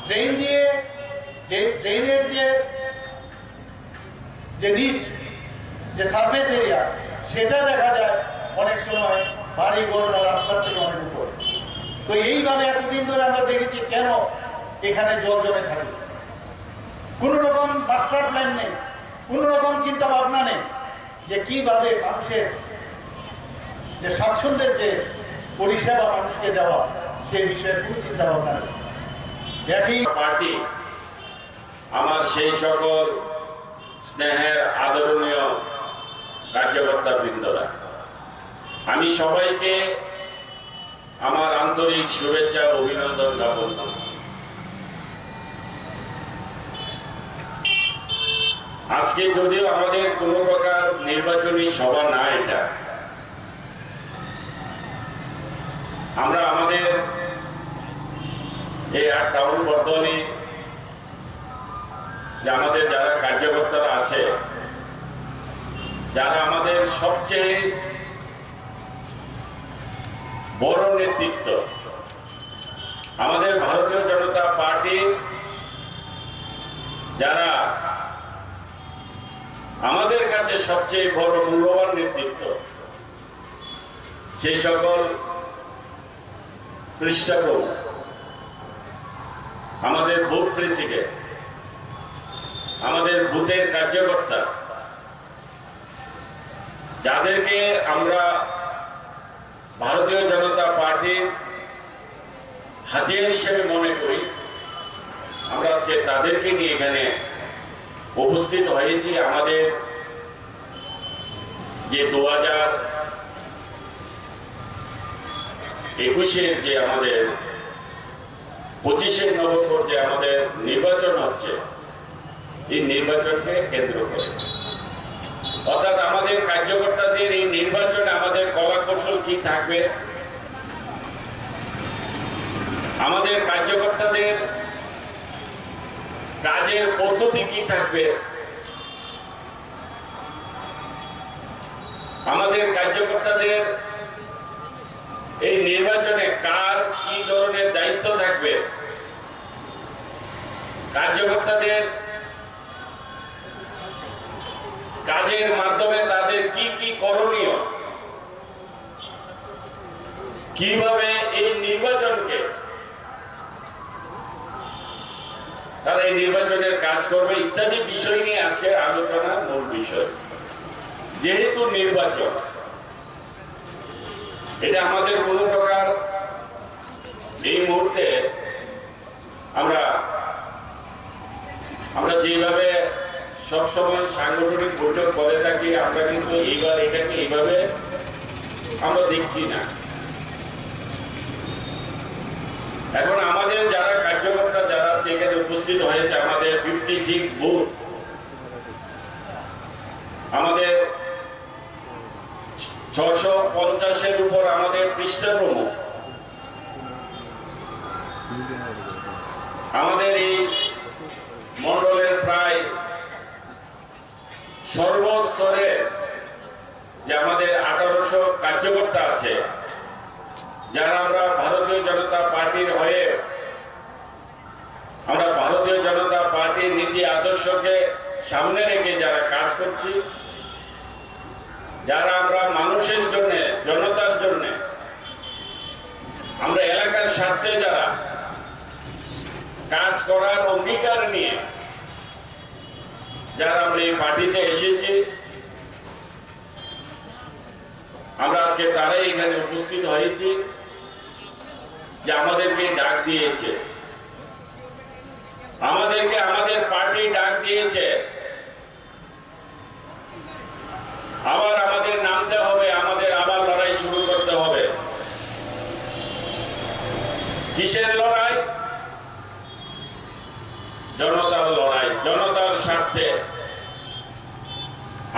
ড্রেন দিয়ে যে ড্রেনের যে নিচ যে সারফেস এরিয়া, সেটা দেখা যায় অনেক সময় বাড়ি ঘর বা রাস্তার থেকে অনেক উপর। তো এইভাবে এতদিন ধরে আমরা দেখেছি কেন এখানে জল জমে থাকে, কোন রকম মাস্টার প্ল্যান নেই, কোন রকম চিন্তা ভাবনা নেই যে কিভাবে মানুষের যে স্বাচ্ছন্দ্যের যে পরিষেবা মানুষকে দেওয়া, সেই বিষয়ে কোনো চিন্তা ভাবনা নেই। একই পার্টি আমার সেই সকল স্নেহের আদরণীয় কার্যকর্তা বৃন্দরা, আমি সবাইকে আমার আন্তরিক শুভেচ্ছা অভিনন্দন জ্ঞাপন করি। আজকে যদিও আমাদের কোনো প্রকার নির্বাচনী সভা না, এটা আমরা আমাদের এই টাউন বর্তমানে যে আমাদের যারা কার্যকর্তারা আছে, যারা আমাদের সবচেয়ে বড় নেতৃত্ব, আমাদের ভারতীয় জনতা পার্টির যারা আমাদের কাছে সবচেয়ে বড় মূল্যবান নেতৃত্ব, সেই সকল পৃষ্ঠপোষক, আমাদের বুথ প্রেসিডেন্ট, আমাদের বুথের কার্যকর্তা, যাদেরকে আমরা ভারতীয় জনতা পার্টির হাতিয়ার হিসেবে মনে করি, আমরা আজকে তাদেরকে নিয়ে এখানে উপস্থিত হয়েছি। আমাদের যে 2021-এর যে আমাদের 25-এর নভেম্বর যে আমাদের নির্বাচন হচ্ছে, এই নির্বাচনকে কেন্দ্র করে, অর্থাৎ আমাদের কার্যকর্তাদের এই নির্বাচনে আমাদের কলা কৌশল কি থাকবে, আমাদের কার্যকর্তাদের কাজের পদ্ধতি কি থাকবে, আমাদের কার্যকর্তাদের এই নির্বাচনে কার কি ধরনের দায়িত্ব থাকবে, কার্যকর্তাদের কাজের মাধ্যমে তাদের কি কি করণীয়, কিভাবে এই নির্বাচনকে তারা এই নির্বাচনের কাজ করবে, ইত্যাদি বিষয় নিয়ে আজকের আলোচনার মূল বিষয়। যেহেতু নির্বাচন, এটা আমাদের কোনো প্রকার এই মুহূর্তে আমরা আমরা যেভাবে সবসময় সাংগঠনিক বৈঠক করে থাকি, আমরা কিন্তু এইবার এটাকে এইভাবে আমরা দেখছি না। এখন আমাদের যারা কার্যকর্তা যারা এখানে উপস্থিত হয়েছে, আমাদের 56 বুথ, আমাদের 650-এর উপর আমাদের পৃষ্ঠা প্রমুখ, আমাদের এই মন্ডলের প্রায় সর্বস্তরে যে আমাদের 1800 কার্যকর্তা আছে, যারা আমরা ভারতীয় জনতা পার্টির হয়ে আমরা ভারতীয় জনতা পার্টির নীতি আদর্শকে সামনে রেখে যারা কাজ করছি, যারা আমরা মানুষের জন্য, জনতার জন্য, আমরা এলাকার স্বার্থে যারা কাজ করার অঙ্গীকার নিয়ে যারা আমরা এই পার্টিতে এসেছি, আমরা আজকে তারাই এখানে উপস্থিত হয়েছি যে আমাদেরকে ডাক দিয়েছে, আমাদেরকে আমাদের পার্টি ডাক দিয়েছে, আবার আমাদের নামতে হবে, আমাদের আবার লড়াই শুরু করতে হবে। কিসের লড়াই? জনতার লড়াই, জনতার স্বার্থে।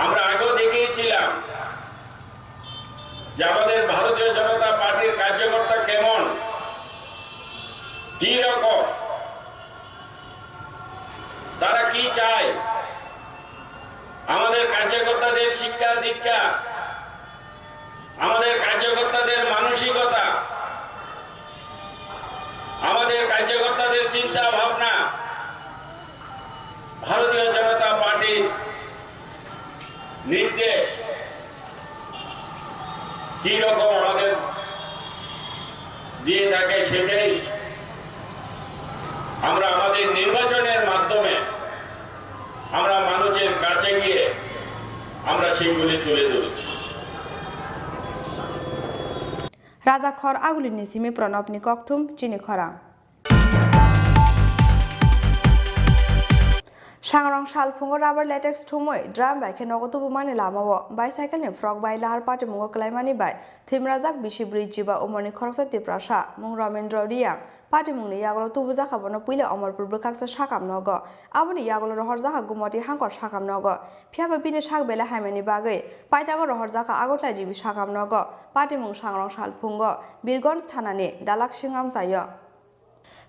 আমরা আগেও দেখিয়েছিলাম যে আমাদের ভারতীয় জনতা পার্টির কার্যকর্তা কেমন, কি রকম, তারা কি চায়, আমাদের কার্যকর্তাদের শিক্ষা দীক্ষা, আমাদের কার্যকর্তাদের মানসিকতা, আমাদের কার্যকর্তাদের চিন্তা ভাবনা, ভারতীয় জনতা পার্টির নির্দেশ কি রকম আমাদের দিয়ে থাকে, সেটাই আমরা আমাদের নির্বাচনের মাধ্যমে আমরা মানুষের কাছে গিয়ে আমরা সেগুলি তুলে ধরি। রাজা খর আগুলিনি সিমি প্রণবনি ককথুম চিনি খরা सांग्रां सालफुंगो राबार लेटेक्स थुमै ड्राम बाइके नगतो बुमानि लामावो बाइसाइकेलनि फ्रक बाइ लाहार पार्टी मुंगो क्लाइमानि बाइ थिमराजाक बिसिब्रै जिबा उमरनि खरकसा तिप्रासा मुं रमेन्द्र रियां पार्टी मुंनि यागलो तुबु जाखाबनो पुइले अमरपुर बोखाक्स साकाम नग आबनि यागलो रहर जाखा गुमति हांकर साकाम नग फियाबा बिनि साक बेला हाइमेनि बागै पाइतागो रहर जाखा आगतला जिबि साकाम नग पार्टी मुं सांग्रां सालफुंगो बिरगन्ज थानानि दालाक सिंगाम जायो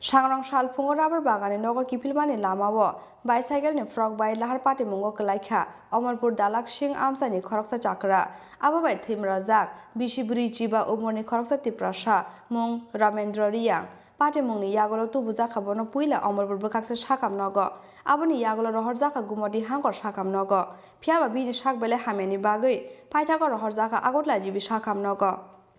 सांग्रां सालफुंगो राबार बागानि नगो किफिलमानि लामावो बाइसाइकेलनि फ्रक बाइ लाहार पार्टी मुंगो क्लाइखा अमरपुर दालाक सिं आमसानि खरकसा चाकरा आबाबाय थिमराजाक बिसिब्रै जिबा उमरनि खरकसा तिप्रासा मुं रमेन्द्र रियां पार्टी मुंनि यागलो तुबु जाखाबनो पुइला अमरपुर बोखाक्स साकाम नग आबनि यागलो रहर जाखा गुमति हांकर साकाम नग फियाबा बिनि साक बेले हामेनि बागै पाइतागो रहर जाखा आगतला जिबि साकाम नग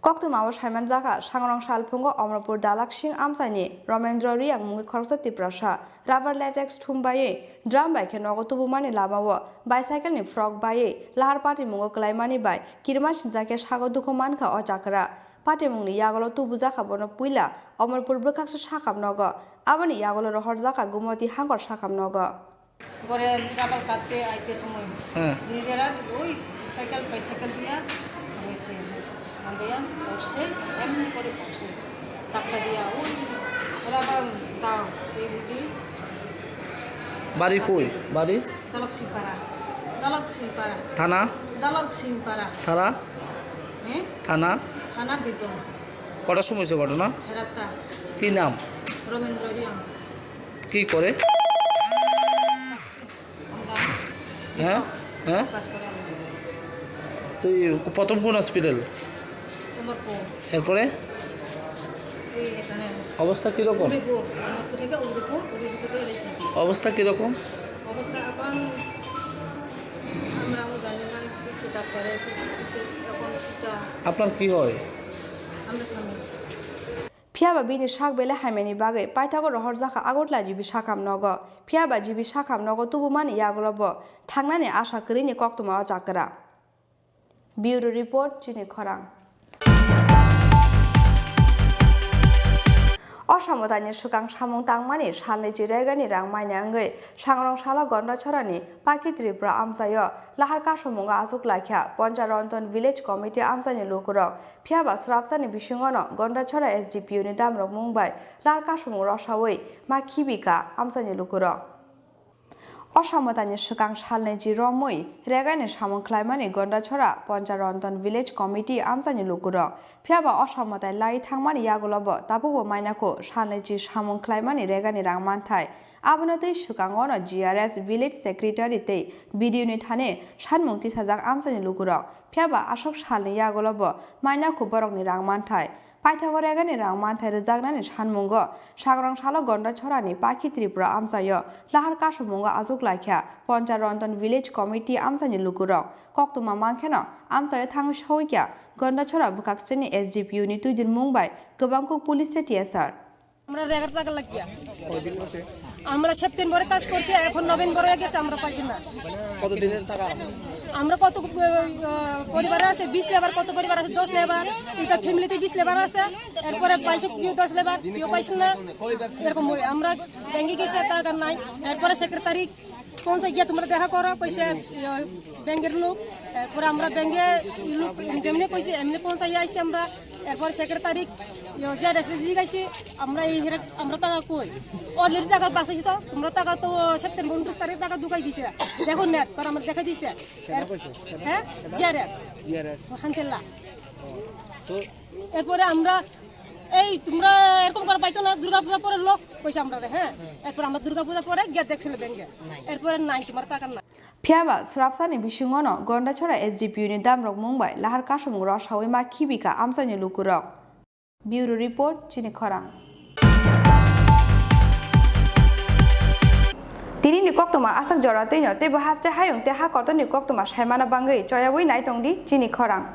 कक्तुमाव साइमान जाखा सांग्रां सालफुंगो अमरपुर दालाक सिं आमसानि रमेन्द्र रियां मुंगै खरकसा तिप्रासा राबार लेटेक्स थुमबायै ड्राम बाइके नगो तुबुमानि लामावो बाइसाइकेलनि फ्रक बायै लाहार पार्टी मुंगो क्लाइमानि बाइ किरमा सिनजाके सागो दुखो मानखा अ चाकरा पार्टी मुंनि यागलो तुबु जाखाबनो पुइला अमरपुर बोखाक्स साकाम नग आबनि यागलो रहर जाखा गुमति हांकर साकाम नग ঘরে রাবার কাটতে আইতে সময় নিজেরা ওই সাইকেল বাইসাইকেল দিয়া হয়েছে আমাদের পড়ছে এমনি করে পড়ছে টাকা দিয়া ওই রাবার দাও এই বুঝি বাড়ি কই বাড়ি দালক সিংপাড়া থানা দালক সিংপাড়া থানা থানা থানা বিগন কটার সময় হয়েছে ঘটনা সারাটা কি নাম রমেন্দ্র রিয়াং কি করে হ্যাঁ হ্যাঁ তুই প্রথম কোন হসপিটাল এরপরে অবস্থা কীরকম অবস্থা কীরকম অবস্থা এখন আমরাও জানি না কি ডাক্তারে এখন আপনার কি হয় আমরা স্বামী फियाबा बिनि साक बेले हाइमेनि बागै पाइतागो रहर जाखा आगतला जिबि साकाम नग फियाबा जिबि साकाम नग तुबुमानि यागलबो थांनानि आशा करिनि कक्तुमा चाकरा ब्यूरो रिपोर्ट चिनि खरां অসমতানি সুকাং সামং তাংমানি সালনি জিরাইগানি রাং মাইনাঙ্গै সাংরং সালা গন্ডা ছড়ানি পাখি ত্রিপুরা আমসায় লাহার কাসমুঙ্গা আজুক লাখিয়া পঞ্চারন্তন ভিলেজ কমিটি আমসানি লুকুরক ফিয়াবা স্রাবসানি বিসুঙ্গন গন্ডা ছড়া SDPU ni damrok mungbai লাহার কাসমুং রসাওই মা খিবিকা আমসানি লুকুরক অসমতানি সুকাং সালনি জি রমই রেগানি সামং খ্লাইমানি গন্ডা ছড়া পঞ্চারন্তন ভিলেজ কমিটি আমসানি লুকুরক ফিয়াবা অসমতাই লাই থাংমানি ইয়াগুলব তাবুবো মাইনাকো সালনি জি সামং খ্লাইমানি রেগানি রাং মানথাই আবনতৈ সুকাংগন GRS ভিলেজ সেক্রেটারি তৈ বিডিওনি থানে সানমুংতি সাজাক আমসানি লুকুরক ফিয়াবা আসক সালনি ইয়াগুলব মাইনাকো বরকনি রাং মানথাই পাইথাগো রেগানি রাং মানথাই রজাगनानि सानमुंग साग्रां सालो गन्डा छरानि पाखि त्रिपुरा आमसाय लाहार कासमुंग आजुक लाखिया पञ्चारन्तन ভিলেজ कमिटी आमसानि लुकुरक कक्तुमा मांखेन आमसाय थाङै सौइया गन्डा छरा बुखाक्सनि SDPU ni तुइदिन मुंबाय गोबांखौ पुलिस টিএসআর আমরা 11 টাকা লাগিয়া আমরা সেপ্টেম্বরে কাজ করছি এখন নভেম্বরে হয়ে গেছে আমরা পাইছি না কত দিনের টাকা আমরা কত পরিবার আছে 20 লেবার কত পরিবার আছে 10 লেবার এটা ফ্যামিলিতে 20 লেবার আছে এরপরে পাইছে কেউ 10 লেবার কেউ পাইছে না এরকম আমরা ব্যাংকে গেছে টাকা নাই এরপরে সেক্রেটারি কোন জায়গা তোমরা দেখা করো কইছে ব্যাংকের লোক এরপরে আমরা ব্যাংকে যেমনি কইছে এমনি পৌঁছাই আইছি আমরা এরপর সেক্রেটারি যে রেসিজি গাইছি আমরা এই আমরা টাকা কই অলরেডি টাকা পাইছি তো তোমরা টাকা তো সেপ্টেম্বর 29 তারিখ টাকা ঢুকাই দিছে দেখো নেট পর আমরা দেখাই দিছে হ্যাঁ জিআরএস হানতেলা তো এরপরে আমরা এই তোমরা এরকম করে পাইছো না দুর্গা পূজা পরে লোক পয়সা আমরা হ্যাঁ এরপর আমরা দুর্গা পূজা পরে গিয়ে দেখছিল ব্যাংকে এরপরে নাই তোমার টাকা না ফিয়াবা স্রাবসানি বিসুঙ্গন গন্ডা ছড়া SDPU ni damrok mungbai lahar kasumung rosawai ma khibika amsani lukurok Bureau Report Chini Khorang Tini ni koktoma asak jorate no te bahaste hayung te ha korto ni koktoma shaimana bangai choyawui nai tongdi Chini Khorang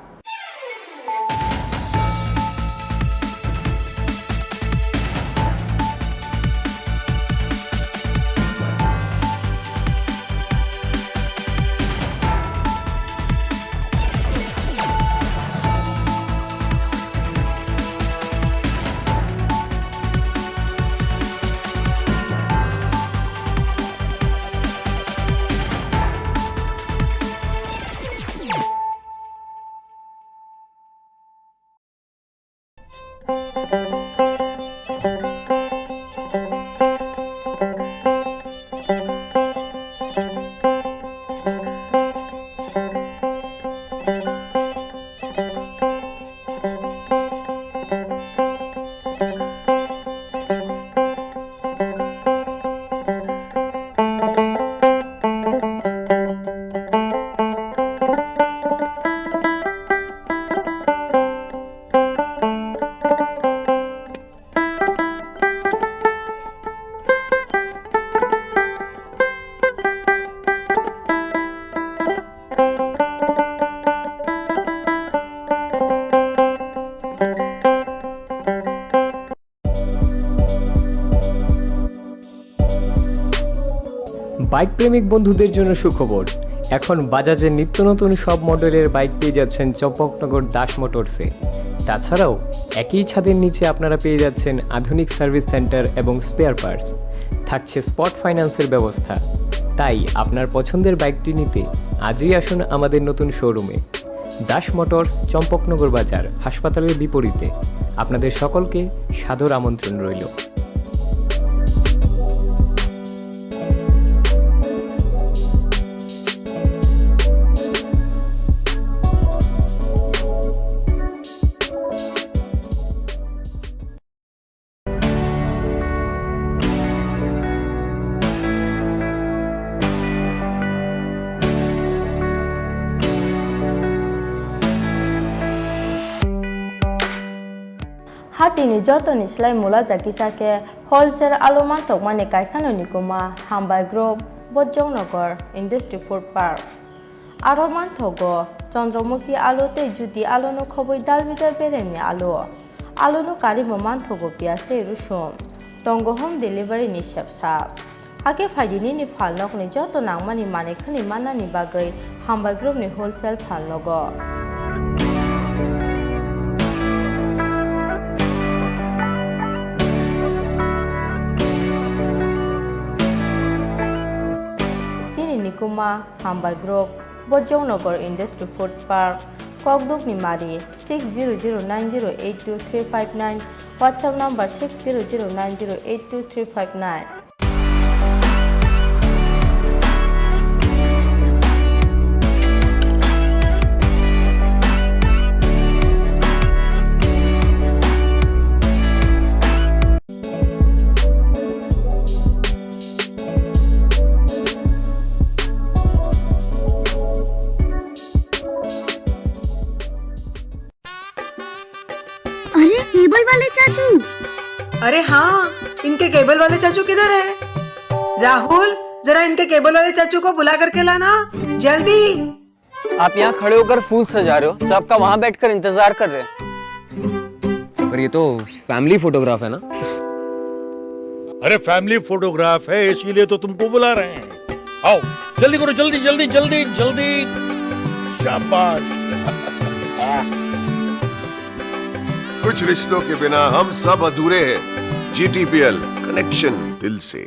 bike প্রেমিক বন্ধুদের জন্য সুখবর এখন বাজাজের নিত্য নতুন সব মডেলের bike পেয়ে যাচ্ছেন চম্পকনগর দাস মোটরসে তাছাড়াও একই ছাদের নিচে আপনারা পেয়ে যাচ্ছেন আধুনিক সার্ভিস সেন্টার এবং স্পেয়ার পার্টস থাকছে স্পট ফাইন্যান্সের ব্যবস্থা তাই আপনার পছন্দের বাইকটি নিতে আজই আসুন আমাদের নতুন শোরুমে দাস মোটরস চম্পকনগর বাজার হাসপাতালের বিপরীতে আপনাদের সকলকে সাদর আমন্ত্রণ রইল Hatini jotoni slai mula jakisake wholesale aloma tokmani kaisano nikoma Hambai Group Bojongnagar Industry Food Park Aroman thogo Chandramukhi alote judi alono khoboi dalbidar beremi alono karibo man thogo piaste rusum tongo home delivery ni shepsap age faidini ni falnok ni joto nangmani manekhani manani bagai Hambai Group ni wholesale falnogo Nikuma, Hambai Group, Bojongnagar Industry Food Park, Kokduk Nimari, 600908239, WhatsApp number 600908239. अरे cable वाले चाचू, अरे हाँ, इनके cable वाले चाचू किधर है? राहुल, जरा इनके केबल वाले चाचू को बुला करके लाना, जल्दी। आप यहाँ खड़े होकर फूल सजा रहे हो, सबका वहाँ बैठकर इंतजार कर रहे हैं। पर ये तो फैमिली फोटोग्राफ है ना? अरे फैमिली फोटोग्राफ है, इसीलिए तो तुमको बुला रहे हैं। आओ जल्दी करो, जल्दी जल्दी जल्दी जल्दी। शाबाश। कुछ रिश्तों के बिना हम सब अधूरे हैं। GTPL, कनेक्शन दिल से।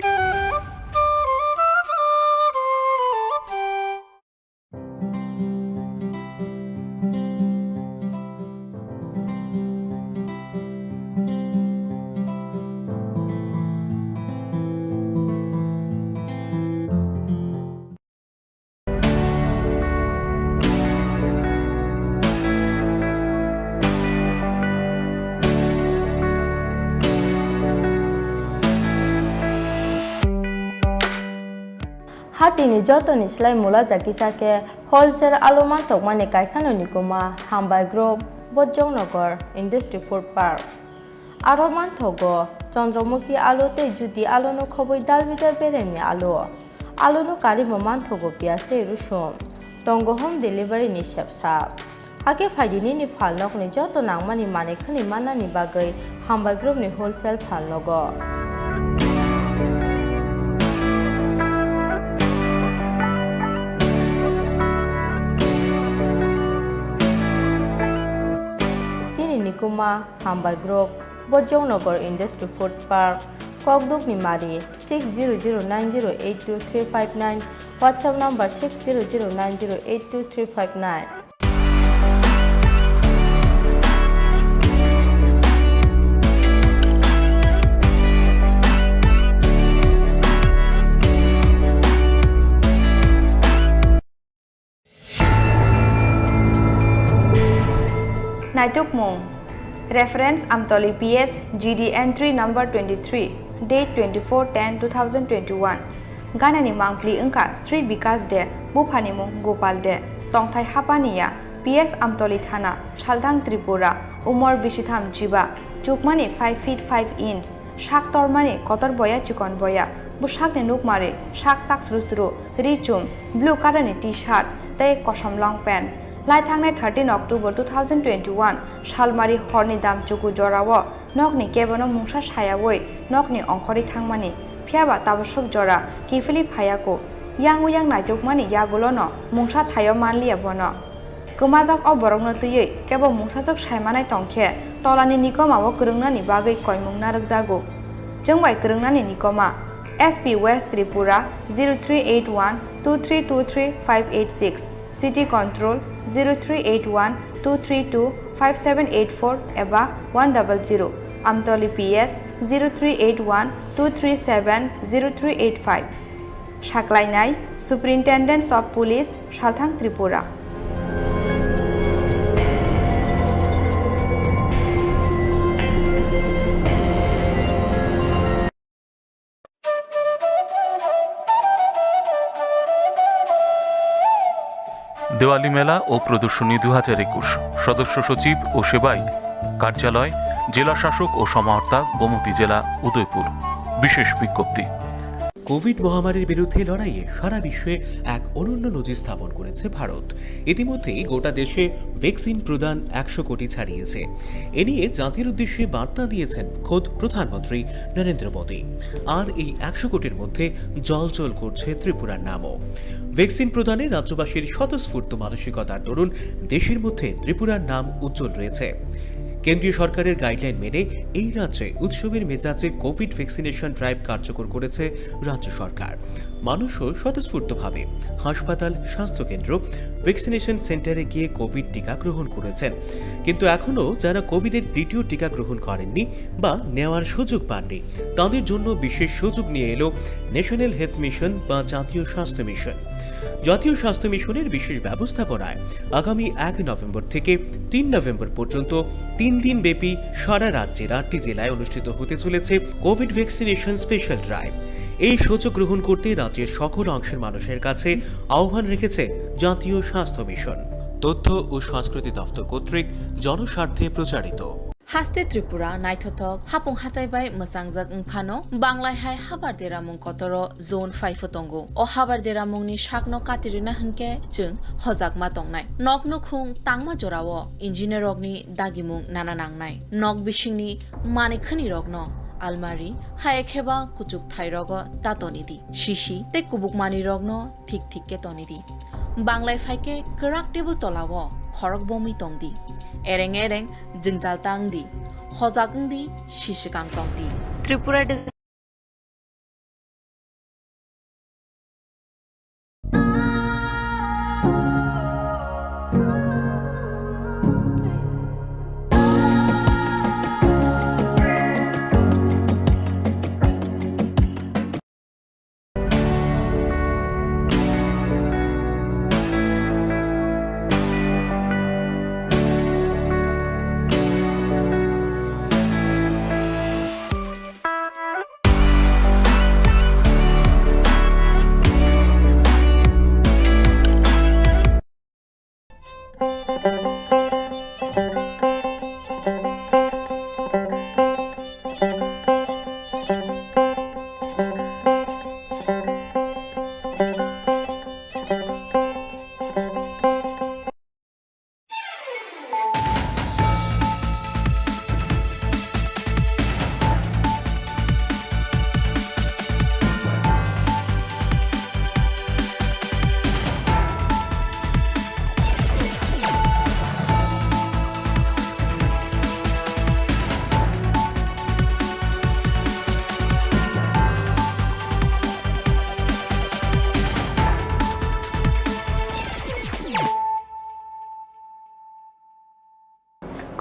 Hatini jotoni slai mula jakisake wholesale aluman tokmani kaisano nikoma Hambai Group, Bojongnagar Industry Food Park. Aroman thogo Chandramukhi alu te judi alu no khoboi dalbidar beremi alu. Alu no kari moman thogo pias te rusum. Tongo home delivery ni shepsap. Hake faidini ni falnok ni joto nangmani mane khani mana ni bagai Hambai Group ni wholesale falnogo. Nikuma, Hambai Group, Bojongnagar Industry Food Park, Kokduk Nimari, 600908239, WhatsApp number 600908239. Naituk Mong. Reference Amtoli PS GD entry number 23, date 24/10/2021. Ganani Mangpli Inka Street Vikas De, Bupani Mong Gopal De, Tongthai Hapaniya, PS Amtoli Thana, Shaldang Tripura, Umor Bishitham Jiba, Chukmani 5 feet 5 inch, Shak Tormani, Kotor Boya Chikon Boya, Bushak Nukmare, Shak Saks Rusuru, Richum, Blue Karani T-shirt, Tay Kosham Long Pen. Lai thangnai 13 October 2021 Shalmari Horni Dam Chuku Jorawo Nokni Kebono Mungsha Shayawoi Nokni Onkori Thangmani Piaba Tabashuk Jora Kifili Payako Yang Uyang Naitukmani Yagulono Mungsha Thayo Manli Abono Gumazak Oborongno Tuye Kebo Mungsasok Shaimanai Tongke Tolani Nikoma Wokurungnani Bagai Koimungna Rugzago Jungwai Kurungnani Nikoma SP West Tripura 0381 2323 586 City Control 0381-232-5784 Eba 100 Amtoli PS 0381-237-0385 Shaklainai Superintendent of Police Shalthang Tripura. Diwali মেলা ও প্রদর্শনী 2021 সদস্য সচিব ও সেবায়িত কার্যালয় জেলা শাসক ও সমাহর্তা গোমতী জেলা উদয়পুর বিশেষ বিজ্ঞপ্তি কোভিড মহামারীর বিরুদ্ধে লড়াইয়ে সারা বিশ্বে এক অনন্য নজির স্থাপন করেছে ভারত। ইতিমধ্যেই গোটা দেশে ভ্যাকসিন প্রদান 100 কোটি ছাড়িয়েছে। এ নিয়ে জাতির উদ্দেশ্যে বার্তা দিয়েছেন খোদ প্রধানমন্ত্রী নরেন্দ্র মোদী। আর এই 100 কোটির মধ্যে জলজল করছে ত্রিপুরার নামও। ভ্যাকসিন প্রদানে রাজ্যবাসীর স্বতঃস্ফূর্ত মানসিকতার দরুন দেশের মধ্যে ত্রিপুরার নাম উজ্জ্বল রয়েছে। কেন্দ্রীয় সরকারের গাইডলাইন মেনে এই রাজ্যে উৎসবের মেজাজে কোভিড ভ্যাকসিনেশন ড্রাইভ কার্যকর করেছে রাজ্য সরকার। মানুষও স্বতঃস্ফূর্তভাবে হাসপাতাল, স্বাস্থ্যকেন্দ্র, ভ্যাকসিনেশন সেন্টারে গিয়ে কোভিড টিকা গ্রহণ করেছেন। কিন্তু এখনও যারা কোভিডের দ্বিতীয় টিকা গ্রহণ করেননি বা নেওয়ার সুযোগ পাননি, তাদের জন্য বিশেষ সুযোগ নিয়ে এলো ন্যাশনাল হেলথ মিশন বা জাতীয় স্বাস্থ্য মিশন। জাতীয় স্বাস্থ্য মিশনের বিশেষ ব্যবস্থাপনায় আগামী 1 নভেম্বর থেকে 3 নভেম্বর পর্যন্ত 3 দিন ব্যাপী সারা রাজ্যের 8টি জেলায় অনুষ্ঠিত হতে চলেছে কোভিড ভ্যাকসিনেশন স্পেশাল ড্রাইভ। এই সুযোগ গ্রহণ করতে রাজ্যের সকল অংশের মানুষের কাছে আহ্বান রেখেছে জাতীয় স্বাস্থ্য মিশন। তথ্য ও সংস্কৃতি দপ্তর কর্তৃক জনস্বার্থে প্রচারিত। হাস্তে ত্রিপুরা নাইথক হাপুং হাতাইবাই মোসাংজাক ফানো বাংলায় হাই হাবার দেরামুং কতর জোন 5 তঙ্গো ও হাবার দেরামুংনি শাকনো কাতিরিনা হনকে जों हजाकमा तंगनाय नक नुखुं तांगमा जरावो इन्जिनियर रगनि दागिमुं नाना नांनाय नक बिसिंनि मानिखनि रगनो आलमारी हायखेबा कुचुक थाइरग तातनिदि शिशि ते कुबुकमानि रगनो ठीक ठीक के तनिदि बांग्लाय फाइके कराक टेबल तलावो खरक बमी तंगदि एरें एरें जिंजाल तांगदि हजाकंदि शिशिकां तंगदि त्रिपुरा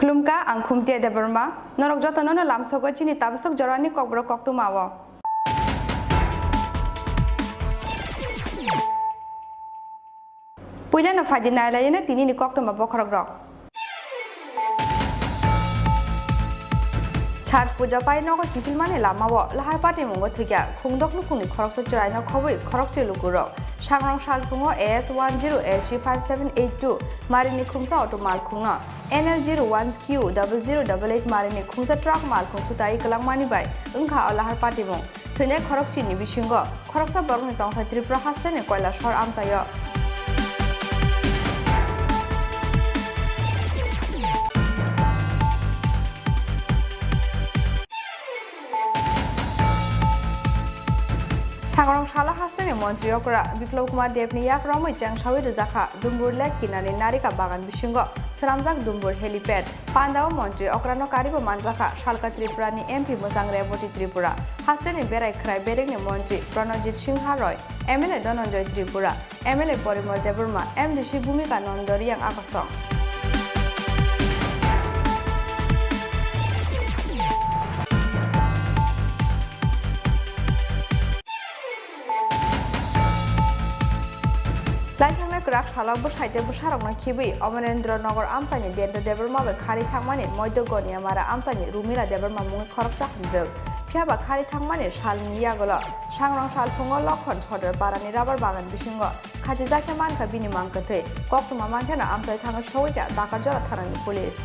खुलुमका आं खुमतिया देबरमा नरक जतननो लामसगो चिनि ताबसक जरानि ककब्र कक्तुमावो पुइलानो फादिनायलायनो तिनिनि कक्तुमा बखरग्रक छठ पूजा पाइनगो किफिल माने लामावो लाहार पाटी मुंगो थैया खुंदक नुखुंनि खरकसो चरायनो खबै खरकचे लुकुरो सांग्रां सालफुङो AS10AC5782 मारिनि खुंसा अटो मालखुंनो NL01Q0088 मारिनि खुंसा ट्राक मालखुं थुताय कलांमानि बाय ओंखा लाहार पाटी मुं थैनाय खरकचिनि बिसिंगो खरकसा बरगनि तंथाय त्रिपुरा हास्टेने कयला सर आमसायो सांग्रां साला हास्टेने मन्त्री अकरा बिप्लब कुमार देवनि याक्रमै चांगसावि रजाखा दुम्बुर लेक किनारे नारिका बागान बिसिंगो सरामजाक दुम्बुर हेलिपेड पान्दाव मन्त्री अक्रानो कारिबो मानजाखा सालका त्रिपुरानि MP मोजां रेवती त्रिपुरा हास्टेने बेरायख्राय बेरेगनि मन्त्री प्रणजित सिंह रय MLA Dhananjaya Tripura MLA Parimal Debbarma MDC भूमिका नन्दरियां आकाशं लाइथांनाय क्राक सालाबो साइते बुसारंना खिबि अमरेन्द्र नगर आमसानि देन्द्र देबरमाबे खारि थांमानि मध्यगनिया मारा आमसानि रुमिला देबरमा मुङै खरकसा हमजों फियाबा खारि थांमानि सालनि यागल सांग्रां सालफुङो लखन सदर पारानि राबार बागान बिसिंगो खाथि जाखे मानखा बिनि मांकथै कक्तमा मानथेना आमसाय थाङो सौइका दाकाजरा थानानि पुलिस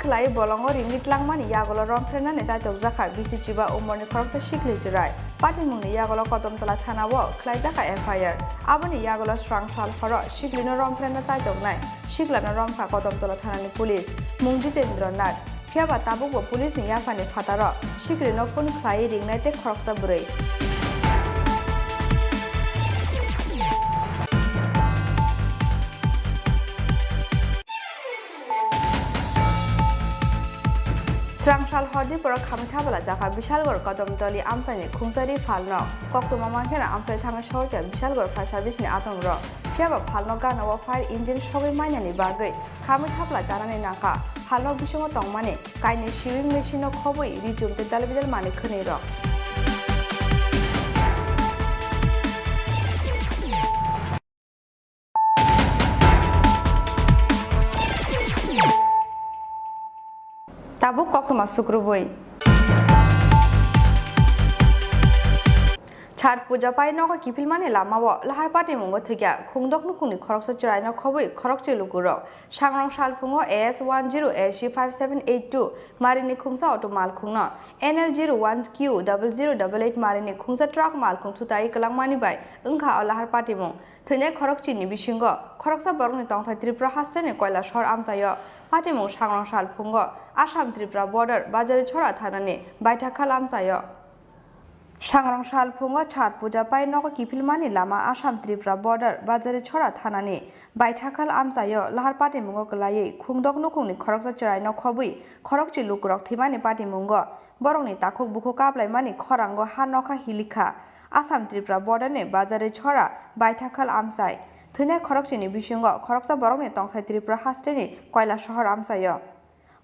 खलाय बलंगो रिंगित लांमानि यागल रमफ्रेनाने जायतक जाखा बिसिचिबा उमरनि खरकसा शिखलि जिराय पाटिमुंनि यागल कदमतला थानावो खलाय जाखा FIR आबनि यागल स्रां साल खर शिखलिनो रमफ्रेना जायतक नाय शिखलानो रमखा कदमतला थानानि पुलिस मुं जितेन्द्र नाथ फियाबा ताबुकबो पुलिसनि याफानि फातार सिक्रिनो फन ख्लाय रिंनायते खरकसा बुरै स्रांसाल हरदी पर खामिथाबला जाखा विशालगढ़ कदमतली आमसाइनि खुंसारि फालनो कक्तमा मानखेना आमसाइ थांगा शहरके विशालगढ़ फायर सर्भिसनि आतंग र फियाबा फालनो गानावा फायर इंजिन सबै माइनानि बागै खामिथाबला जानानै नाका फालनो बिसंग तंमाने काइनि शिविं मेशिनो खबै रिजुमते दालबिदाल माने खनै र ताबुक कक्तमा सुक्रुबोई छठ पूजा पाइ नक किफिल माने लामाव लाहार पाटे मंगो थैया खुंदक नुखुंनि खरकसा चरायनो खबै खरकचे लुकुर सांग्रं सालफुंगो AS10AC5782 मारिनि खुंसा अटो माल खुंनो NL01Q0088 मारिनि खुंसा ट्राक माल खुं थुताई कलांमानि बाय ओंखा लाहार पाटे मं थैनाय खरकचिनि बिसिंगो खरकसा बरंनि तंथाय त्रिपुरा हास्टेनि कयला शहर आमसायो पाटे मं सांग्रं सालफुंगो आसाम त्रिपुरा बॉर्डर बाजारि छरा थानानि बायथाखाल आमसायो सांग्रं सालफुंगो छठ पूजा पाइ नक किफिलमानि लामा आसाम त्रिपुरा बॉर्डर बाजारि छरा थानानि बायथाखाल आमसायो लाहार पाटे मुंगो गलायै खुंदक नुखुंनि खरकसा चरायनो खबै खरकचि लुकुरक थिमानि पाटे मुंगो बरंनि ताखुक बुखु काबलायमानि खरांगो हा नखा हिलिखा आसाम त्रिपुरा बॉर्डरनि बाजारि छरा बायथाखाल आमसाय थैनाय खरकचिनि बिसिंगो खरकसा बरंनि तंथाय त्रिपुरा हास्टेनि कयला शहर आमसायो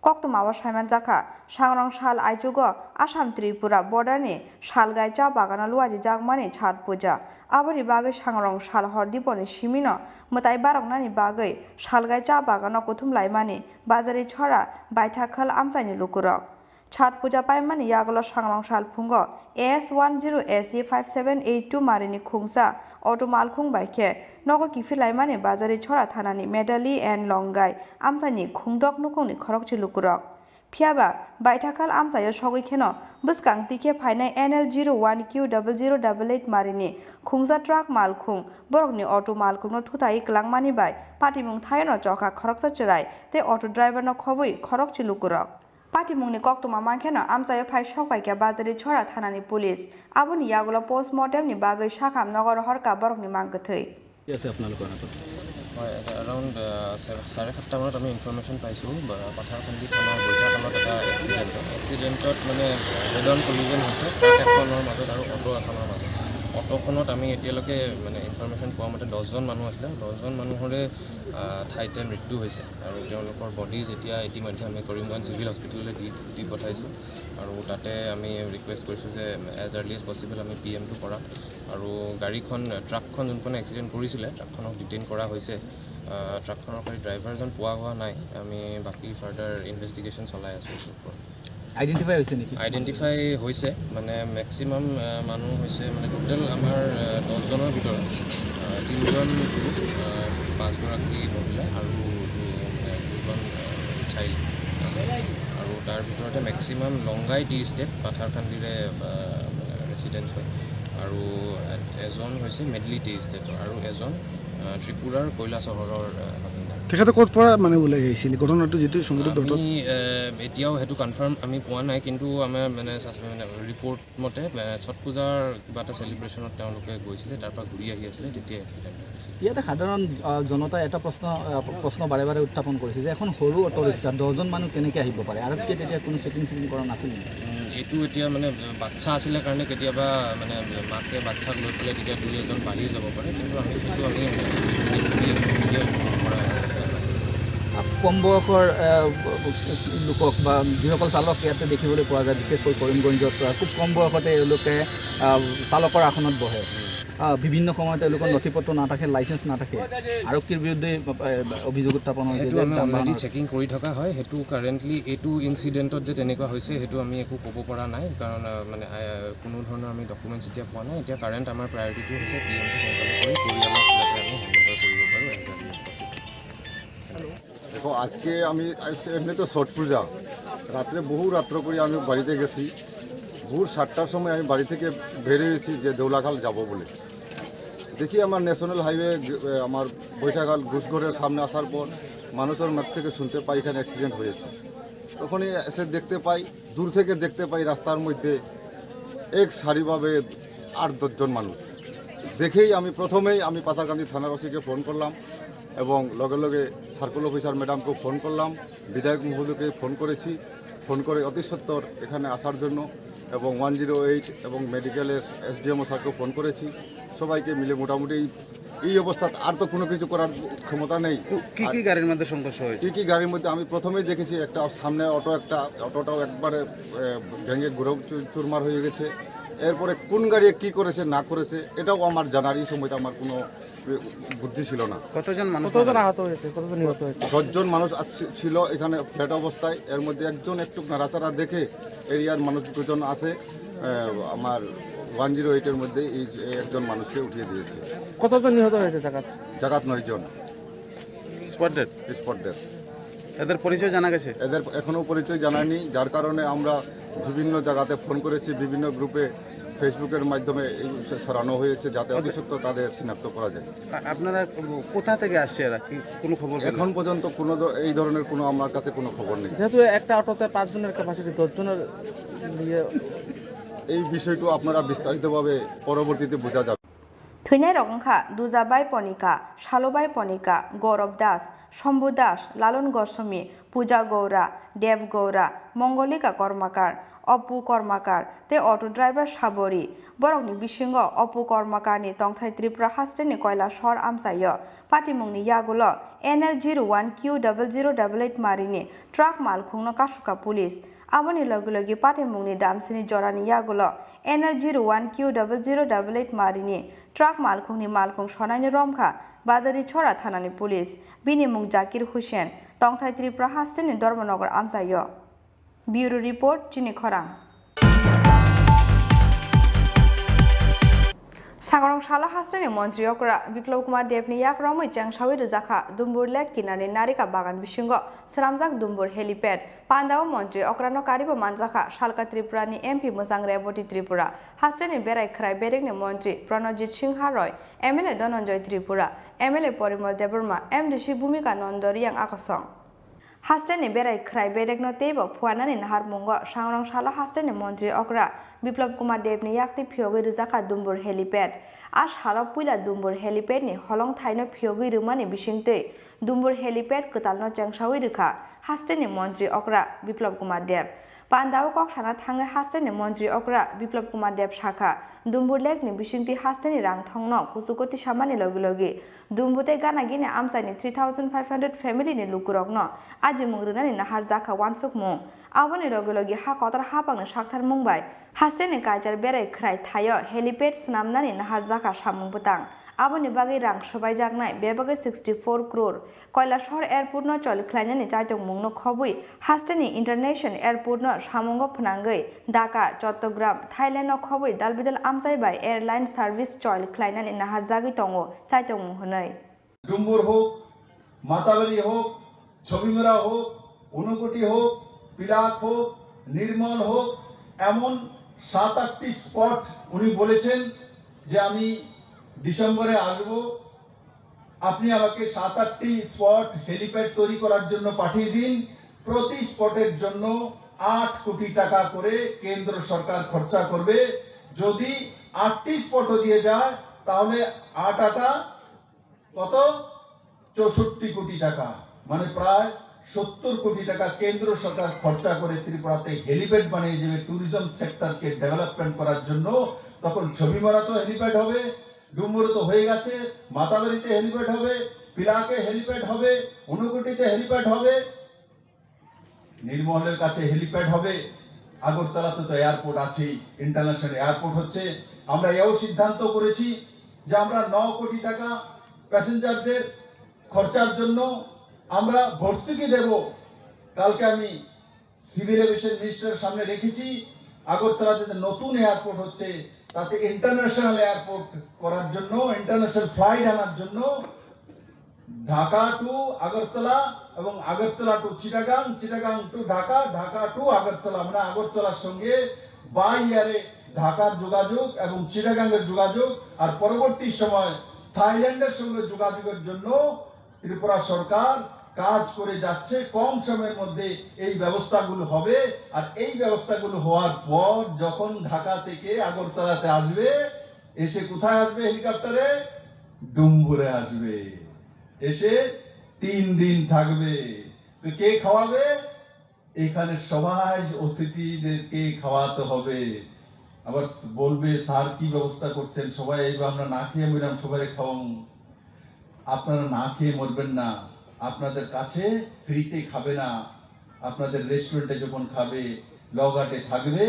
कक्तमावा साइमान जाखा सांग्रं साल आइजुगो आसाम त्रिपुरा बॉर्डरनि सालगाय चा बागाना लुआजि जागमानि छठ पूजा आबनि बागै सांग्रं साल हरदीपनि सिमिनो मताय बारंनानि बागै सालगाय चा बागाना कुथुम लाइमानि बाजारि छरा बायथाखाल आमसायनि लुकुरक छठ पूजा पाइमानि यागलो सांग्रं साल फुंगो AS10AC5782 मारिनि खुंसा अटो मालखुं बाइके नगो किफिलाइमानि बाजारि छरा थानानि मेडाली एन्ड लंगाय आमसानि खुंदक नुखुंनि खरकचि लुकुरक फियाबा बायथाखाल आमसायो सगैखेनो बसकां तिखे फाइनाय NL01Q0088 मारिनि खुंसा ट्राक मालखुं बरकनि अटो मालखुंनो थुताई कलांमानि बाय पाटिमुं थायनो चौका खरकसा चराय ते अटो ड्राइवरनो खबै खरकचि लुकुरक पाटिमुंनि कक्तमा मानखेनो आमसायो फाइ सकबाइके बाजारि छरा थानानि पुलिस आबनि यागलो पोस्टमर्टेमनि बागै साखाम नगर हरका बरकनि मांगथै আছে আপোনালোকৰ হাতত হয় এৰাউণ্ড 7:30 মানত আমি ইনফৰমেশ্যন পাইছোঁ পথাৰখন্দি থানাৰ বৈঠাকালত এটা এক্সিডেণ্টত মানে এজন কলিজন হৈছে ট্ৰাক এখনৰ মাজত আৰু অটো এখনৰ মাজত অটোখনত আমি এতিয়ালৈকে মানে ইনফৰমেশ্যন পোৱা মতে 10জন মানুহ আছিলে 10জন মানুহৰে ঠাইতে মৃত্যু হৈছে আৰু তেওঁলোকৰ বডিজ এতিয়া ইতিমধ্যে আমি কৰিমগঞ্জ চিভিল হস্পিটেললৈ দি পঠাইছোঁ আৰু তাতে আমি ৰিকুৱেষ্ট কৰিছোঁ যে এজ আৰ্লি এজ পচিবল আমি PMটো কৰাম আৰু গাড়ীখন ট্ৰাকখন যোনখন এক্সিডেণ্ট কৰিছিলে ট্ৰাকখনক ডিটেইন কৰা হৈছে ট্ৰাকখনৰ খালি ড্ৰাইভাৰজন পোৱা হোৱা নাই আমি বাকী ফাৰ্ডাৰ ইনভেষ্টিগেশ্যন চলাই আছোঁ এইটোৰ ওপৰত আইডেণ্টিফাই হৈছে নেকি আইডেণ্টিফাই হৈছে মানে মেক্সিমাম মানুহ হৈছে মানে টোটেল আমাৰ 10জনৰ ভিতৰত 3জন পুৰুষ 5গৰাকী মহিলা আৰু 2জন চাইল্ড আছে আৰু তাৰ ভিতৰতে মেক্সিমাম লংগাই টি ষ্টেট পাথাৰকান্দিৰে ৰেচিডেঞ্চ হয় আৰু এজন হৈছে মেডলি টি ষ্টেটৰ আৰু এজন ত্ৰিপুৰাৰ কৈলা চহৰৰ তেখেতে ক'ত পৰা মানে ওলাই আহিছিল ঘটনাটো যেটো সংগঠিত আমি এতিয়াও হেতু কনফাৰ্ম আমি পোৱা নাই কিন্তু আমাৰ মানে ৰিপৰ্ট মতে ছট পূজাৰ কিবা এটা সেলিব্ৰেশনত তেওঁলোকে গৈছিলে তাৰ পৰা ঘূৰি আহি আছিল তেতিয়া এক্সিডেণ্ট হৈছিল ইয়াতে সাধাৰণ জনতাই এটা প্ৰশ্ন বাৰে বাৰে উত্থাপন কৰিছে যে এখন সৰু অটো ৰিক্সা 10জন মানুহ কেনেকৈ আহিব পাৰে আৰু তেতিয়া কোনো চেকিং কৰা নাছিল এইটো এতিয়া মানে বাচ্চা আছিলে কাৰণে কেতিয়াবা মানে মাকে বাচ্চাক লৈ পেলাই তেতিয়া 2-এজন বাঢ়ি যাব পাৰে কিন্তু আমি সেইটো আমি কম বয়সৰ লোকক বা যিসকল চালক ইয়াতে দেখিবলৈ পোৱা যায় বিশেষকৈ কৰিমগঞ্জত খুব কম বয়সতে এওঁলোকে চালকৰ আসনত বহে বিভিন্ন সময়ত তেওঁলোকৰ নথি পত্ৰ নাথাকে লাইচেন্স নাথাকে আৰক্ষীৰ বিৰুদ্ধে অভিযোগ উত্থাপন হৈছে যে আমি অলৰেডি চেকিং কৰি থকা হয় সেইটো কাৰেণ্টলি এইটো ইনচিডেণ্টত যে তেনেকুৱা হৈছে সেইটো আমি একো ক'ব পৰা নাই কাৰণ মানে কোনো ধৰণৰ আমি ডকুমেণ্টছ এতিয়া পোৱা নাই এতিয়া কাৰেণ্ট আমাৰ প্ৰায়ৰিটিটো হৈছে PMটো সোনকালে কৰি পৰিয়ালক যাতে আমি হেণ্ডঅভাৰ কৰিব পাৰোঁ দেখো আজকে আমি এমনি তো ছট পূজা রাত্রে বহু রাত্র করে আমি বাড়িতে গেছি ভোর 7টার সময় আমি বাড়ি থেকে বেরিয়েছি যে দেউলাখাল যাব বলে দেখি আমার ন্যাশনাল হাইওয়ে আমার বৈঠাখাল ঘুষঘরের সামনে আসার পর মানুষের মুখ থেকে শুনতে পাই এখানে অ্যাক্সিডেন্ট হয়েছে তখনই এসে দেখতে পাই, দূর থেকে দেখতে পাই রাস্তার মধ্যে এক সারিভাবে 8-10 জন মানুষ। দেখেই প্রথমেই আমি পাথারকান্দি থানার ওসিকে ফোন করলাম এবং লগে লগে সার্কেল অফিসার ম্যাডামকে ফোন করলাম, বিধায়ক মহোদয়কে ফোন করেছি, ফোন করে অতি সত্বর এখানে আসার জন্য এবং 108 এবং মেডিকেলের SDMO স্যারকে ফোন করেছি। সবাইকে মিলে মোটামুটি এই অবস্থা আর তো কোনো কিছু করার ক্ষমতা নেই। কি কি গাড়ির মধ্যে সংঘর্ষ হয়েছে? কি গাড়ির মধ্যে আমি প্রথমেই দেখেছি একটা সামনে অটোটাও একবারে ভেঙে ঘুরেও চুরমার হয়ে গেছে। এরপরে কোন গাড়ি কি করেছে না করেছে এটাও আমার জানার এই সময়টা আমার কোনো বুদ্ধি ছিল না। কতজন আহত হয়েছে, কতজন নিহত হয়েছে? 10 জন মানুষ ছিল এখানে ফ্ল্যাট অবস্থায়। এর মধ্যে একজন একটু নাড়াচাড়া দেখে এরিয়ার মানুষ দুজন আছে আমার 108-এর মধ্যে এই একজন মানুষকে উঠিয়ে দিয়েছে। কতজন নিহত হয়েছে? জাগাত 9 জন স্পট ডেথ। এদের পরিচয় জানা গেছে? এদের এখনও পরিচয় জানায়নি, যার কারণে আমরা বিভিন্ন জায়গাতে ফোন করেছি, বিভিন্ন গ্রুপে ফেসবুকের মাধ্যমে এই সরানো হয়েছে যাতে অতি সত্ত্বর তাদের শনাক্ত করা যায়। আপনারা কোথা থেকে আসছে এরা, কি কোনো খবর? এখন পর্যন্ত কোনো এই ধরনের কোনো আমার কাছে কোনো খবর নেই। যেহেতু একটা অটোতে 5 জনের ক্যাপাসিটি, 10 জনের নিয়ে এই বিষয়টি আপনারা বিস্তারিতভাবে পরবর্তীতে বোঝা যাবে। থৈনাই রকংখা দুজাবাই পনিকা, শালবাই পনিকা, গৌরব দাস, শম্ভু দাস, লালন গোস্বামী, পূজা গৌরা, দেব গৌরা, মঙ্গলিকা কর্মকার, অপু কর্মকার তে অটো ড্রাইভার সাবরি বরংনি বিসিঙ্গ অপু কর্মকারনি তংথাই ত্রিপুরা হাস্টেনি কয়লা শহর আমসায় পাটিমুংনি ইয়াগুলো NL01Q0088 মারিনি ট্রাক মালখুংনো কাসুকা পুলিশ আবনি লগে লগে পাটিমুংনি দামসিনি জরানি ইয়াগুলো NL01Q0088 মারিনি ট্রাক মালখুংনি মালখুং সনাইনি রমখা বাজারি ছড়া থানানি পুলিশ বিনিমুং জাকির হুসেন তংথাই ত্রিপুরা হাস্টেনি ধর্মনগর আমসায়। ব্যুরো রিপোর্ট চিনি খরাং। সাগরং শালা হাস্টেনি মন্ত্রী অকরা বিপ্লব কুমার দেবনি ইয়াক রমই চাংসাউই রজাখা দুম্বুর লেক কিনারে নারিকা বাগান বিসঙ্গ সালামজাক দুম্বুর হেলিপ্যাড পান্দাও মন্ত্রী অকরানো কারিব মানজাখা শালকা ত্রিপুরানি MP মোসাং রেবতী ত্রিপুরা হাস্টেনি বেড়াই খরাই বেরেকনি মন্ত্রী প্রণজিৎ সিংহা রয় MLA Dhananjay Tripura MLA Parimal Debbarma MDC ভূমিকা নন্দ রিয়াং আকসং হাস্টেনি বেড়াই খরাই বেরেকনো তেব ফুয়ানানি নাহার মুঙ্গ সাংরং শালা হাস্টেনি মন্ত্রী অকরা বিপ্লব কুমার দেবনি ইয়াকতি ফিয়গৈ রুজাকা দুম্বুর হেলিপ্যাড আর শালা পুইলা দুম্বুর হেলিপ্যাডনি হলং থাইনো ফিয়গৈ রুমানি বিসিংতে দুম্বুর হেলিপ্যাড কতালনো চাংসাউই রুখা হাস্টেনি মন্ত্রী অকরা বিপ্লব কুমার দেব পান্দাও কক সানা থাঙ্গে হাস্টেনি মন্ত্রী অকরা বিপ্লব কুমার দেব শাখা দুম্বুর লেকনি বিসিংতি হাস্টেনি রাং থংনো কুসুকতি সামানি লগে লগে দুম্বুতে গানা গিনে আমসাইনি 3500 ফ্যামিলিনি লুকুরগ্ন আজি মুংরুনানি নাহার জাখা ওয়ানসুক মুং আবনি লগে লগে হা কতার হাপাংनो সাকথার মুংবাই হাস্টেনি কাইজার বেড়াই খরাই থাयो हेलिपेड स्नामनानि नाहार जाखा सामुं बुतां आबनि बागै रां सबाय जागनाय बेबागै 64 crore कयला शहर एयारपोर्ट न चलिख्लायनानि चाइतों मुंनो खबुइ हास्टेनि इंटरनेशनल एयारपोर्ट न सामुंगो फनांगै ढाका चट्टग्राम थाइलैंड न खबुइ दालबिदाल आमसाइबाय एयारलाइन सार्भिस चलिख्लायनानि नाहार जागै दङो चाइतों मुहनै डुम्बुर হোক মাতাবাড়ি হোক ছবিমরা হোক অনুকুটি হোক পিলাক হোক নির্মল হোক এমন 7-8টি স্পট উনি বলেছেন যে আমি ডিসেম্বরে আসব আপনি আমাকে 7-8টি স্পট হেলিপ্যাড তৈরি করার জন্য পাঠিয়ে দিন প্রতি স্পটের জন্য 8 কোটি টাকা করে কেন্দ্র সরকার খরচা করবে যদি 8টি স্পটও দিয়ে যায় তাহলে 8 কত 64 কোটি টাকা মানে প্রায় 70 কোটি টাকা কেন্দ্র সরকার খরচা করে ত্রিপুরাতে হেলিপ্যাড বানিয়ে দেবে ট্যুরিজম সেক্টরকে ডেভেলপমেন্ট করার জন্য তখন ছবিমারা তো হেলিপ্যাড হবে ডুমুরে তো হয়ে গেছে মাতাবাড়িতে হেলিপ্যাড হবে পিলাকে হেলিপ্যাড হবে অনুগুটিতে হেলিপ্যাড হবে নির্মলের কাছে হেলিপ্যাড হবে আগরতলাতে তো এয়ারপোর্ট আছে ইন্টারন্যাশনাল এয়ারপোর্ট হচ্ছে আমরা এও সিদ্ধান্ত করেছি যে আমরা 9 কোটি টাকা প্যাসেঞ্জারদের খরচার জন্য আমরা ভর্তুকি দেব কালকে আমি সিভিল এভিয়েশন মিনিস্টারের সামনে রেখেছি আগরতলাতে নতুন এয়ারপোর্ট হচ্ছে তাতে ইন্টারন্যাশনাল এয়ারপোর্ট করার জন্য ইন্টারন্যাশনাল ফ্লাইট আনার জন্য ঢাকা টু আগরতলা এবং Agartala to Chittagong Chittagong to Dhaka Dhaka to Agartala মানে আগরতলার সঙ্গে বাই এয়ারে ঢাকার যোগাযোগ এবং চিটাগাংয়ের যোগাযোগ আর পরবর্তী সময় থাইল্যান্ডের সঙ্গে যোগাযোগের জন্য ত্রিপুরা সরকার কাজ করে যাচ্ছে কম সময়ের মধ্যে এই ব্যবস্থাগুলো হবে আর এই ব্যবস্থাগুলো হওয়ার পর যখন ঢাকা থেকে আগরতলাতে আসবে এসে কোথায় আসবে হেলিকপ্টারে ডুম্বুরে আসবে এসে 3 দিন থাকবে তো কে খাওয়াবে এখানে সবাই অতিথিদেরকে খাওয়াতে হবে আবার বলবে স্যার কি ব্যবস্থা করছেন সবাই এইবার আমরা না খেয়ে মরলাম সবাই খাওয়াম আপনারা না খেয়ে মরবেন না আপনাদের কাছে ফ্রিতে খাবে না আপনাদের রেস্টুরেন্টে যখন খাবে লগাটে থাকবে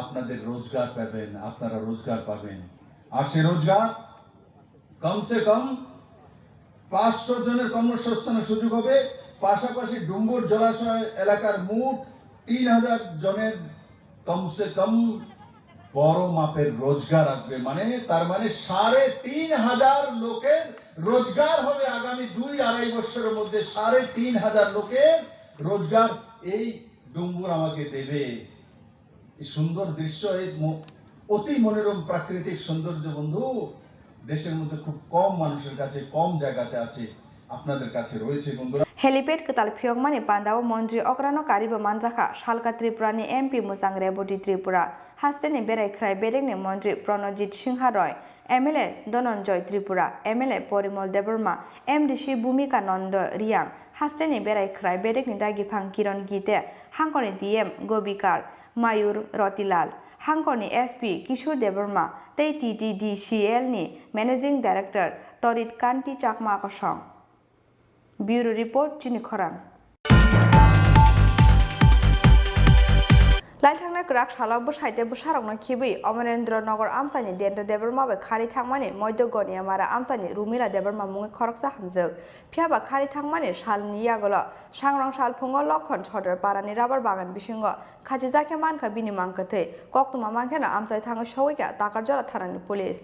আপনাদের রোজগার পাবেন আপনারা রোজগার পাবেন আর সে রোজগার কমসে কম 500 জনের কর্মসংস্থানের সুযোগ হবে পাশাপাশি ডুম্বুর জলাশয় এলাকার মোট 3000 জনের কমসে কম বড় মাপের রোজগার আসবে মানে তার মানে 3500 লোকের রোজগার হবে আগামী 2-2.5 বছরের মধ্যে 3500 লোকের রোজগার এই ডুম্বুর আমাকে দেবে এই সুন্দর দৃশ্য এই অতি মনোরম প্রাকৃতিক সৌন্দর্য বন্ধু দেশের মধ্যে খুব কম মানুষের কাছে কম জায়গাতে আছে আপনাদের কাছে রয়েছে বন্ধুরা हेलिपेड कताल फियक माने पांडाव मंत्री अग्रानो कारिबो मानजाखा शालका त्रिपुरानि एमपी मुसां रेबती त्रिपुरा हास्टेनि बेरायख्राय बेरेगनि मंत्री Pranajit Singh Roy MLA Dhananjay Tripura MLA Parimal Debbarma MDC Bhumika Nanda Reang हास्टेनि बेरायख्राय बेरेगनि दागिफां किरण गीते हांकनि डीएम गोबिकार मायूर रतिलाल हांकनि एसपी किशोर देबर्मा तै टीटीडीसीएल नि मैनेजिंग डायरेक्टर तरित कांति चाकमा कसं Bureau Report Chini Khorang लाइथांना ग्राक साला बसाइते बसारंना खिबि अमरेन्द्रनगर आमसानि देन्टा देबरमाबे खारि थांमानि मध्यगनिया मारा आमसानि रुमिला देबरमा मुङै खरकसा हामजोग फियाबा खारि थांमानि सालनि यागल सांग्रां साल फुङो लखन छदर पारानि राबार बागान बिसिंग खाजि जाखे मानखा बिनि मांकथे कक्तमा मांखेना आमसाइ थाङो सौइका ताकारजला थानानि पुलिस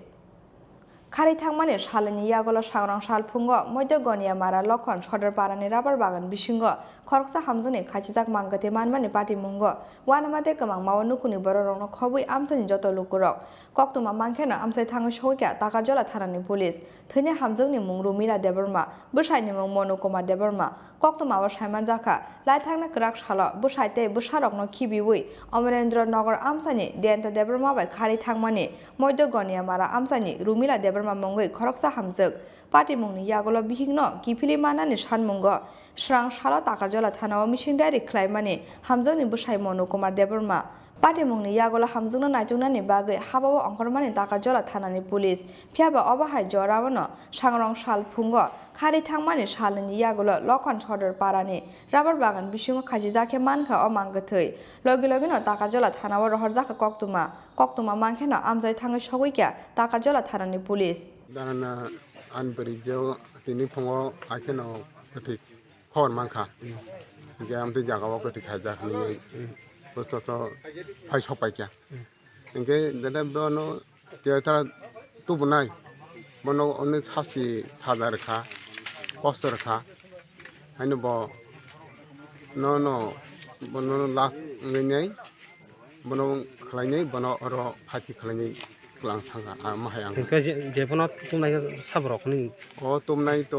खारि थांमानि सालनि यागल सांग्रां साल फुङो मध्यगनिया मारा लखन छदर पारानि राबार बागान बिसिंग खरकसा हामजोनि खाजिजाक मांगते मानमानि पार्टी मुंग वानामाते कमां माव नुकुनि बररंग खबुइ आमसानि जत लुकुरक कक्तमा मांखेना आमसाइ थाङो सौइका ताकारजला थानानि पुलिस थैने हामजोंनि मुं रुमिला देबरमा बसाइनि मुं मनोकुमार देबरमा कक्तमाव साइमान जाखा लाइथांना ग्राक साला बसाइते बसारकनो खिबिउइ अमरेन्द्रनगर आमसानि देन्टा देबरमाबाय खारि थांमानि मध्यगनिया मारा आमसानि रुमिला देबरमा मुंगै खरकसा हामजोग पार्टी मुंनि यागल बिहिंनो किफिलि मानानि सानमुंग स्रां साला ताकारजला थानाव मिसिंदारि ख्लाइमानि हामजोंनि बसाइ मनोकुमार देबरमा पार्टी मुंनि यागल हामजोंनो नायजोंनानि बागै हाबाव अंकरमानि ताकारजला थानानि पुलिस फियाबा अबाहाय जरावनो सांग्रां साल फुंग खारि थांमानि सालनि यागल लखन छदर पारानि राबार बागान बिसिंग खाजि जाखे मानखा अमांगथै लगे लगेनो ताकारजला थानाव रहर जाखा कक्तमा मांखेना आमजाय थाङै सगैका ताकारजला थानानि पुलिस दाना आनबरिजो तिनि फुङाव आखेनो कथि खबर मांखा गेमते जागाव कथि खाजाखनि बस्तु फाइ सपाइका इनके दादा बनो तेता तुबनाय बनो अने सास्ति थादा रखा कष्ट रखा हैनो ब न बनो लास ngैनाय बनो खलायनाय बनो अर फाति खलायनाय क्लां थांगा माहाय आं जेफोना तुमनाय साबरखनि अ तुमनाय तो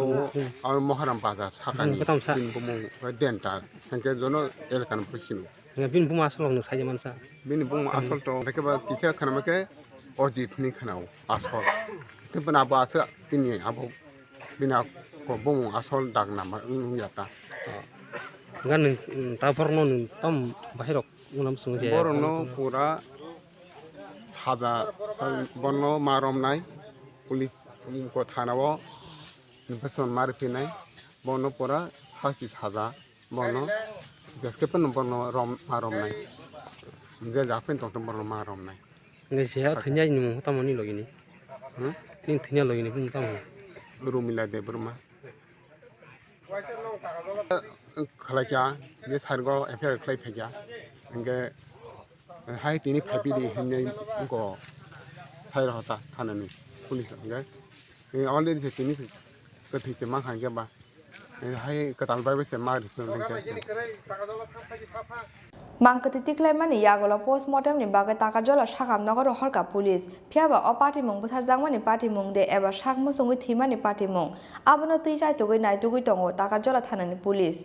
आर महाराम बाजार साखानि दिन बुमु देन्टा संके जनो एलकान फखिनु बिन बुमा आसलनो साइजे मानसा बिन बुमा आसल तो लेकेबा किछा खनामके अजितनि खनाव आसल तेबना बासो बिनि आबो बिना को बुमु आसल दागना मा याता गान ताफरनो तम बाहिरक उनाम सुङे बरनो पुरा सादा बनो मारमनाय पुलिस को थानाव बेसन मारफिनाय बनो पुरा फासि साजा बनो गेसकेपन बनो रम मारमनाय जे जाफिन तो बनो मारमनाय गेसेया थन्या नि मु तमनि लगिनि तिन थन्या लगिनि बुं तम रुमिला देबरमा खलाजा बे सारगो एफआर क्लाइ फैया इंगे हाय तिनि फाइपिदि हिनै को साइर होता थानानि पुलिस इंगे अलरेडी तिनि कथि से मा खांगे बा हाय कताल बाय से मार Mangkati tiklaimani yagolo postmortem ni bagai takarjola shakam nogor horka police phiaba o party mung buthar jangmani party mung de eba shakmo songi thimani party mung abono tui jai togoi nai togoi tongo takarjola thanani police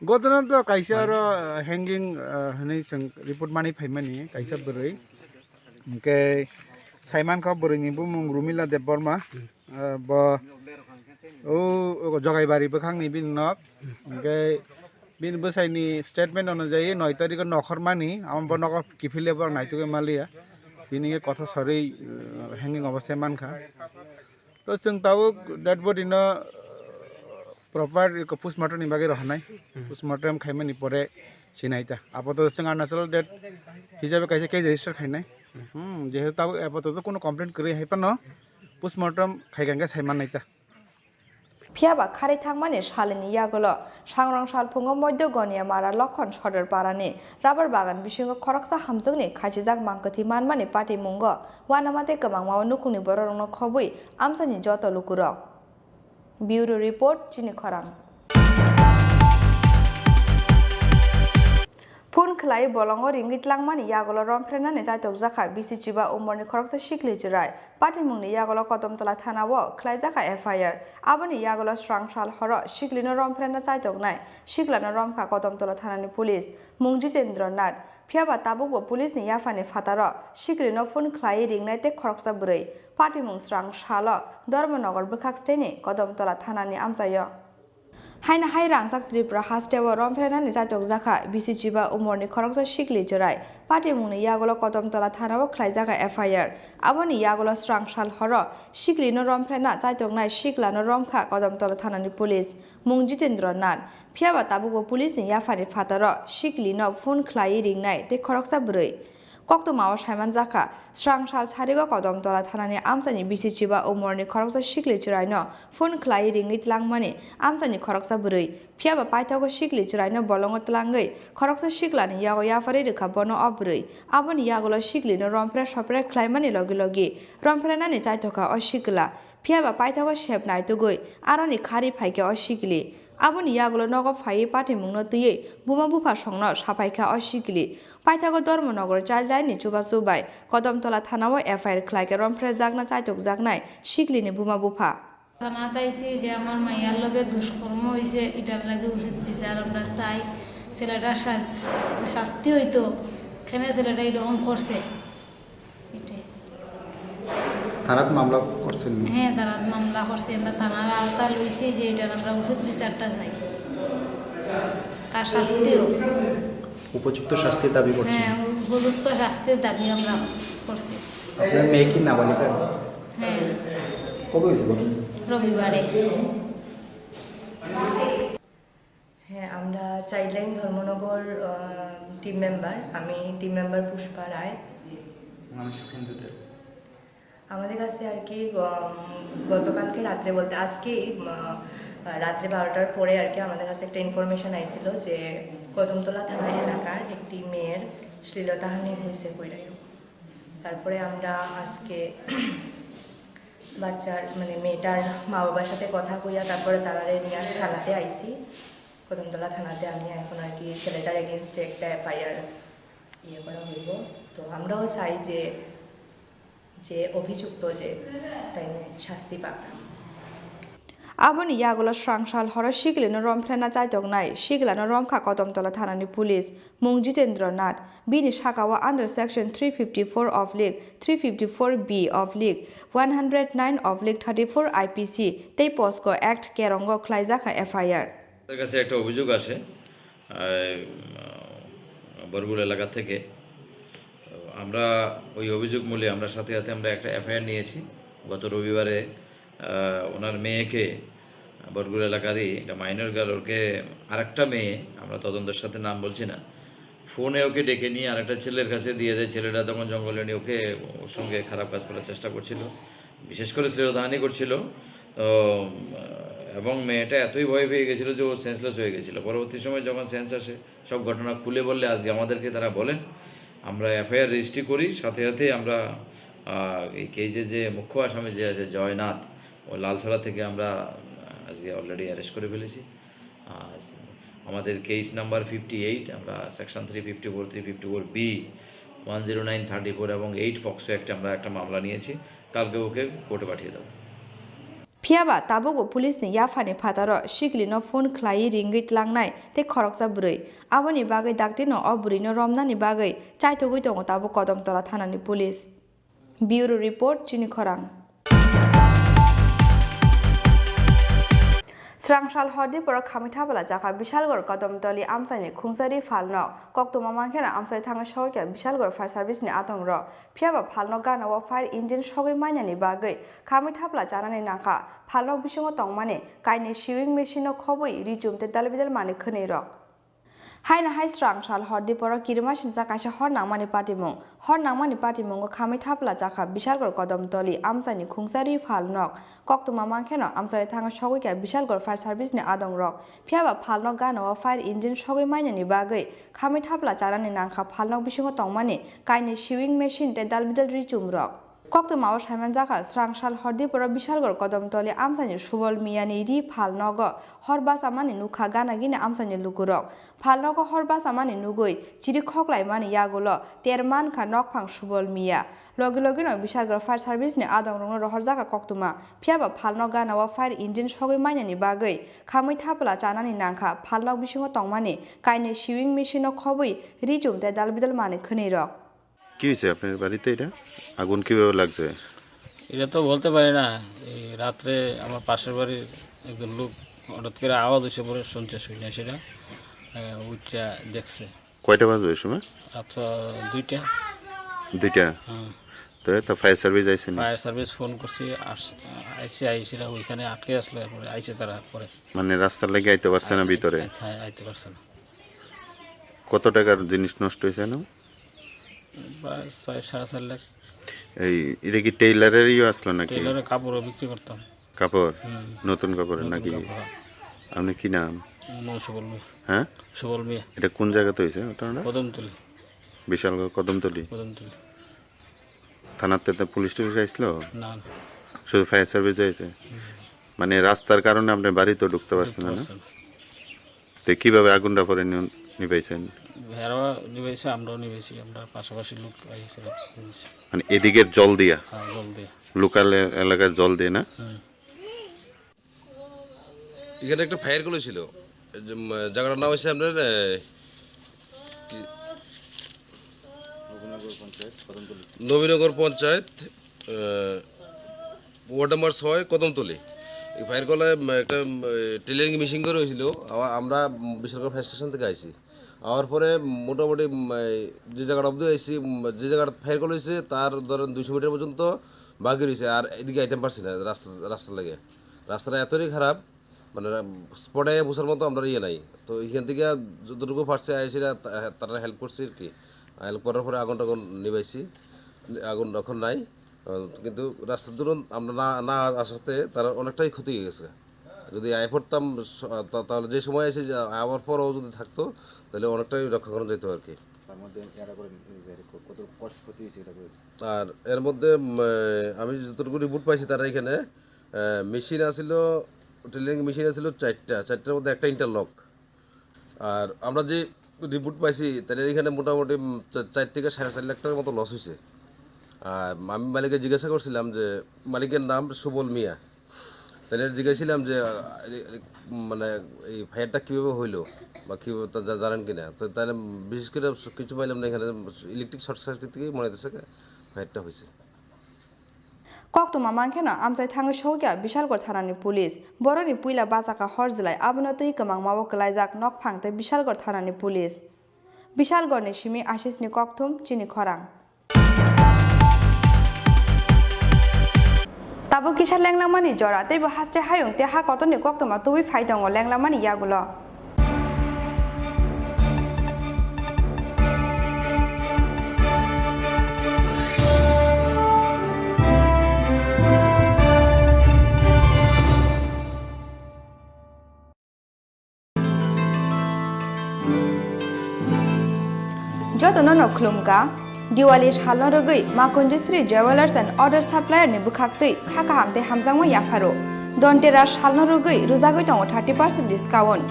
গতনা তো কাইসা আর hanging হনে जों report मानि फाइमानि काइसा बरै ओमके साइमान का बरैनि बुमुं रुमिला देब Burma ब ओ जगाइबारि बखांनि बिनक ओमके बिन बसाइनि statement अनुযায়ী 9 तारिख नखरमानि आम बनक किफिलेबर नाइतुके मालिया बिनि कथा सरै ह্যাঙ্গিং अबस्था मानखा तो जों ताव डेड बडी न प्रपार पोस्टमार्टम नि बागे रहनाय पोस्टमार्टम खाइमानि परे सिनाइता आपातत जों अरुणाचल डेट हिसाबै काइसे केस रेजिस्टार खाइनाय जेहेतु आपातत कोनो कमप्लेन करै हाइपा न postmortem खाइगांगा साइमान नाइता phiaba khari thangmani shalini yagolo sangrang salphungo modyo goniya mara lokhon sodor parani rabar bagan bisingo khoroksa hamjungni khaisijak mangkathi manmani party mungo wanamate kamangma nukungni bororongno khobui amsani joto lukurok bureau report chini khorang phone khlai bolongo ringit langmani yagolo romfrenani jaitok jaka bisichiba umorni khoroksa sikli jirai party mungni yagolo kotomtola thanao khlai jaka FIR aboni yagolo strangsal horo siklino romfrena jaitok nai siklano romkha kotomtola thanani police mungji chendranath phiaba tabukbo police ni yafani fataro siklino phone khlai ringnai te khoroksa burei party mung strangsalo dormonogar bukhakstheni kotomtola thanani amsayo haina hai rangsak tripura hastewa romfrenani jaitok jaka bisichiba umorni khoroksa sikli jirai party mungni yagolo kotomtola thanao khlai jaka FIR aboni yagolo strangsal horo siklino romfrena jaitok nai siklano romkha kotomtola thanani police mungji chendranath phiaba tabugo police ni yafani fataro siklino phone khlai ringnai te khoroksa burei koktomao saiman jaka strangsal sarigo kodomtola thanani amsani bisichiba umorni khoroksa sikli chiraino phone khlai ringit langmani amsani khoroksa burei phiaba paithago sikli chiraino bolongo tlangai khoroksa siklani yago yafari rekha bono obrei aboni yagolo siklino rompre sopre khlaimani logi logi rompre nani chaitoka osikla phiaba paithago shep naitugoi aroni khari phaike osikli aboni yagolo nogo phai party mungno tui buma bufa songno sapaika osikli paithago dormonogar chailjaini chuba subai kodomtola thanao FIR khlaike romfre jagna chaitok jagnai siklini buma bufa থানা তাইছি যে আমার মাইয়ার লগে দুষ্কর্ম হয়েছে এটার লাগে উচিত বিচার আমরা চাই ছেলেটার শাস্তি হইতো কেন ছেলেটা এরকম করছে এটাই থানাত মামলা করছেন হ্যাঁ থানাত মামলা করছে আমরা থানার আওতা লইছি যে এটার আমরা উচিত বিচারটা চাই তার শাস্তিও উপযুক্ত শাস্তির দাবি করছেন হ্যাঁ উপযুক্ত শাস্তির দাবি আমরা করছি আপনার মেয়ে কি নাবালিকা হ্যাঁ কবে হয়েছে ঘটনা রবিবারে হ্যাঁ আমরা চাইল্ডলাইন ধর্মনগর টিম মেম্বার আমি টিম মেম্বার পুষ্পা রায় আমি সুখেন্দু দেব আমাদের কাছে আর কি গতকালকে রাত্রে বলতে আজকে রাত্রে 12টার পরে আর কি আমাদের কাছে একটা ইনফরমেশন আইছিল যে কদমতলা থানা এলাকার একটি মেয়ের শ্লীলতাহানি হয়েছে কইরাই তারপরে আমরা আজকে বাচ্চার মানে মেয়েটার মা বাবার সাথে কথা কইয়া তারপরে তারারে নিয়ে থানাতে আইছি কদমতলা থানাতে আমি এখন আর কি ছেলেটার এগেনস্টে একটা FIR করা হইব তো আমরাও চাই যে যে অভিযুক্ত যে তাই শাস্তি পাক aboni yagolo strangsal horo siklino romfrena chaitok nai siklano romkha kodomtola thanani police mungji chendranath bini shakawa under section 354 of league 354B of league 109 of league 34 IPC tei posko act kerongo khlaijaka FIR তার কাছে একটা অভিযোগ আসে বরগুল এলাকা থেকে আমরা ওই অভিযোগ মূলে আমরা সাথে সাথে আমরা একটা FIR নিয়েছি গত রবিবারে ওনার মেয়েকে বরগুল এলাকারই একটা মাইনর গার্ল ওকে আরেকটা মেয়ে আমরা তদন্তের সাথে নাম বলছি না ফোনে ওকে ডেকে নিয়ে আরেকটা ছেলের কাছে দিয়ে দেয় ছেলেটা তখন জঙ্গলে নিয়ে ওকে ওর সঙ্গে খারাপ কাজ করার চেষ্টা করছিল বিশেষ করে শ্লীলতাহানি করছিল এবং মেয়েটা এতই ভয় পেয়ে গেছিলো যে ও সেন্সলেস হয়ে গেছিলো পরবর্তী সময় যখন সেন্স আসে সব ঘটনা খুলে বললে আজকে আমাদেরকে তারা বলেন আমরা FIR রেজিস্ট্রি করি সাথে সাথে আমরা এই কেসে যে মুখ্য আসামি যে আছে জয়নাথ ও লালছড়া থেকে আমরা আজকে অলরেডি অ্যারেস্ট করে ফেলেছি আমাদের কেস নাম্বার 58, আমরা সেকশন 354, 354B, 109/34 এবং 8 পক্সো অ্যাক্টে আমরা একটা মামলা নিয়েছি। কালকে ওকে কোর্টে পাঠিয়ে দেবো। Phiaba tabugo police ni yafani phataro shikli no phone khlai ringi tlangnai te khoroksa brui aboni bagai dakti no oburi no romna ni bagai chaitogui tongo tabu kodom tola thana ni police. Bureau report Chini Khorang. Srangshal Horde por Kamithabala Jaka Bishalgor Kodomtoli Amsani Khungsari Falno Koktuma Mankena Amsai Thanga Shoka Bishalgor Fire Service ni Atongro Phiaba Phalno Gana wa fire engine shogai mainani bagai Kamithabala Janani Naka Phalno Bishomo Tongmane Kaini Shewing machine khoboi rijumte dalbidal mane khneiro Haina hai Srangshal Horde por Kirma Shinsa Kasha Hor Namani Patimong Kamithabala Jaka Bishalgor Kodomtoli Amsani Khungsari Falnok Koktuma Mankena Amsai Thanga Shoga Bishalgor Fire Service ni Adongrok Phiaba Phalno Gana wa fire engine shogai mainani bagai Kamithabala Janani Naka Phalno Bishomo Tongmane Kaini Shewing machine te dalbidal rijumrok Koktuma wa Simon Jaka Srangshal Horde por Bishalgor Kodomtoli Amsani Subol Miyani ri Phalnogo Horbasa mani nukha gana gine Amsani lukurok Phalnogo Horbasa mani nugoi chiri khoklai mani yagulo terman kha nokphang Subol Miya Logi no Bishalgor Fire Service ni Adongrong rohor jaka Koktuma Phiaba Phalno gana wa fire engine shogai mainani bagai Kamithabala Janani Nangkha Phalno Bishomo Tongmani kaini Shewing machine khoboi rijumte dalbidal mane khneirok কি হয়েছে আপনার বাড়িতে এটা আগুন কিভাবে লাগছে এটা তো বলতে পারি না এই রাত্রে আমার পাশের বাড়ির একজন লোক হঠাৎ করে আওয়াজ এসে পড়ে শুনছে শুনে সেটা ওইটা দেখছে কয়টা বাজে ওই সময় রাত্র 2টা তো ফায়ার সার্ভিস আইছে না ফায়ার সার্ভিস ফোন করছি আইসিরা ওইখানে আটকে আসলো পরে আইছে তারা পরে মানে রাস্তার লাগি আইতে পারছে না ভিতরে হ্যাঁ আইতে পারছে না কত টাকার জিনিস নষ্ট হয়েছে না 6.5 লাখ এই এটা কি টেইলারেরই আসলো নাকি টেইলারের কাপড় বিক্রি করতাম কাপড় নতুন কাপড় নাকি আপনি কি নাম সুবল মিয়া হ্যাঁ সুবল মিয়া এটা কোন জায়গাতে হইছে ওটা কদমতলি বিশালগড় কদমতলি থানাতে তো পুলিশ টুলিশ আইছিল না শুধু ফায়ার সার্ভিস আইছে মানে রাস্তার কারণে আপনি বাড়িতে ঢুকতে পারছেন না তো কিভাবে আগুনটা পরে নিভাইছেন ভেড়া নিবেছে আমরাও নিবেছি আমরা পাশাপাশি লোক আইছে মানে এদিকে জল দিয়া হ্যাঁ জল দিয়া লোকাল এলাকার জল দিয়ে না এখানে একটা ফায়ার গুলো ছিল জায়গাটার নাম হচ্ছে আপনার নবীনগর পঞ্চায়েত ওয়ার্ড নাম্বার 6 কদমতলি এই ফায়ার কলে একটা টেলারিং মেশিন করে হয়েছিল আমরা বিশালগড় ফায়ার স্টেশন থেকে আইছি আওয়ার পরে মোটামুটি যে জায়গাটা অব্দি আইসি যে জায়গাটা ফায়ার কল হয়েছে তার ধরেন 200 মিটার পর্যন্ত বাকি রয়েছে আর এদিকে আইতে পারছি না রাস্তার লাগে রাস্তাটা এতটাই খারাপ মানে স্পটে বসার মতো আমরা নাই তো এখান থেকে যতটুকু পারছে আইসিরা তারা হেল্প করছে আর কি হেল্প করার পরে আগুন নিভাইছি আগুন এখন নাই কিন্তু রাস্তার দূরন আমরা না আসাতে তারা অনেকটাই ক্ষতি হয়ে গেছে যদি আয় পড়তাম তাহলে যে সময় এসে আবার পরও যদি থাকতো তাহলে অনেকটাই রক্ষা করা যেত আর কি আর এর মধ্যে আমি যতটুকু রিপোর্ট পাইছি তারা এখানে মেশিন আসছিল টেলারিং মেশিন আসছিল 4টার মধ্যে একটা ইন্টারলক আর আমরা যে রিপোর্ট পাইছি তাহলে এখানে মোটামুটি 4 থেকে 4.5 লাখ টাকার মতো লস হয়েছে আর আমি মালিককে জিজ্ঞাসা করছিলাম যে মালিকের নাম সুবল মিয়া তাহলে জিজ্ঞাসিলাম যে মানে এই ফায়ারটা কীভাবে হইলো বা কীভাবে জানেন কিনা তো তাহলে বিশেষ করে কিছু পাইলাম না এখানে ইলেকট্রিক শর্ট সার্কিট থেকেই মনে হচ্ছে ফায়ারটা হয়েছে Koktuma Mankena Amsai Thanga Shoga Bishalgor Thanani Police Boroni Puila Basaka Horzilai Abunotoi Kamang Mawo Klaijak Nokphang te Bishalgor Thanani Police Bishalgor ni Shimi Ashish ni Kokthum Chini Khorang Tabo Kisha Lenglamani Jora te bo haste hayung te ha kotoni Koktuma tuwi phaidongo Lenglamani yagulo Jotono Klumga, Diwali Shalno Rogui, Makunjisri Jewelers and Other Supplier ni Bukhakti, Kakahamte Hamzangwa Yaparo, Dontera Shalno Rogui, Ruzaguitong 30% discount.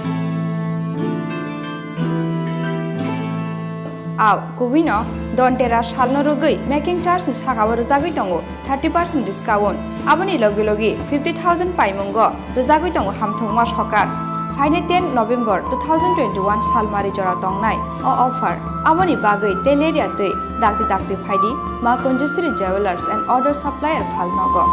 Aw kubino dontera salno rogoi making charge ni sakabo rojagoi tongo 30% discount aboni logi logi 50,000 paimungo rojagoi tongo hamthongma sokak Faine 10 November 2021 salmari jora tongnai o offer aboni bagoi teleria tei dakti phaidi ma Conjusri Jewelers and Order Supplier phalnogo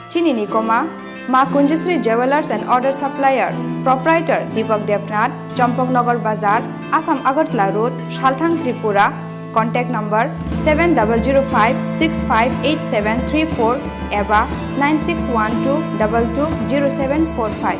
Chini Nikoma Ma Conjusri Jewelers and Order Supplier Proprietor Deepak Devnath Champaknagar Bazar Assam Agartala Road Shalthang Tripura Contact number 7005658734 eba 9612220745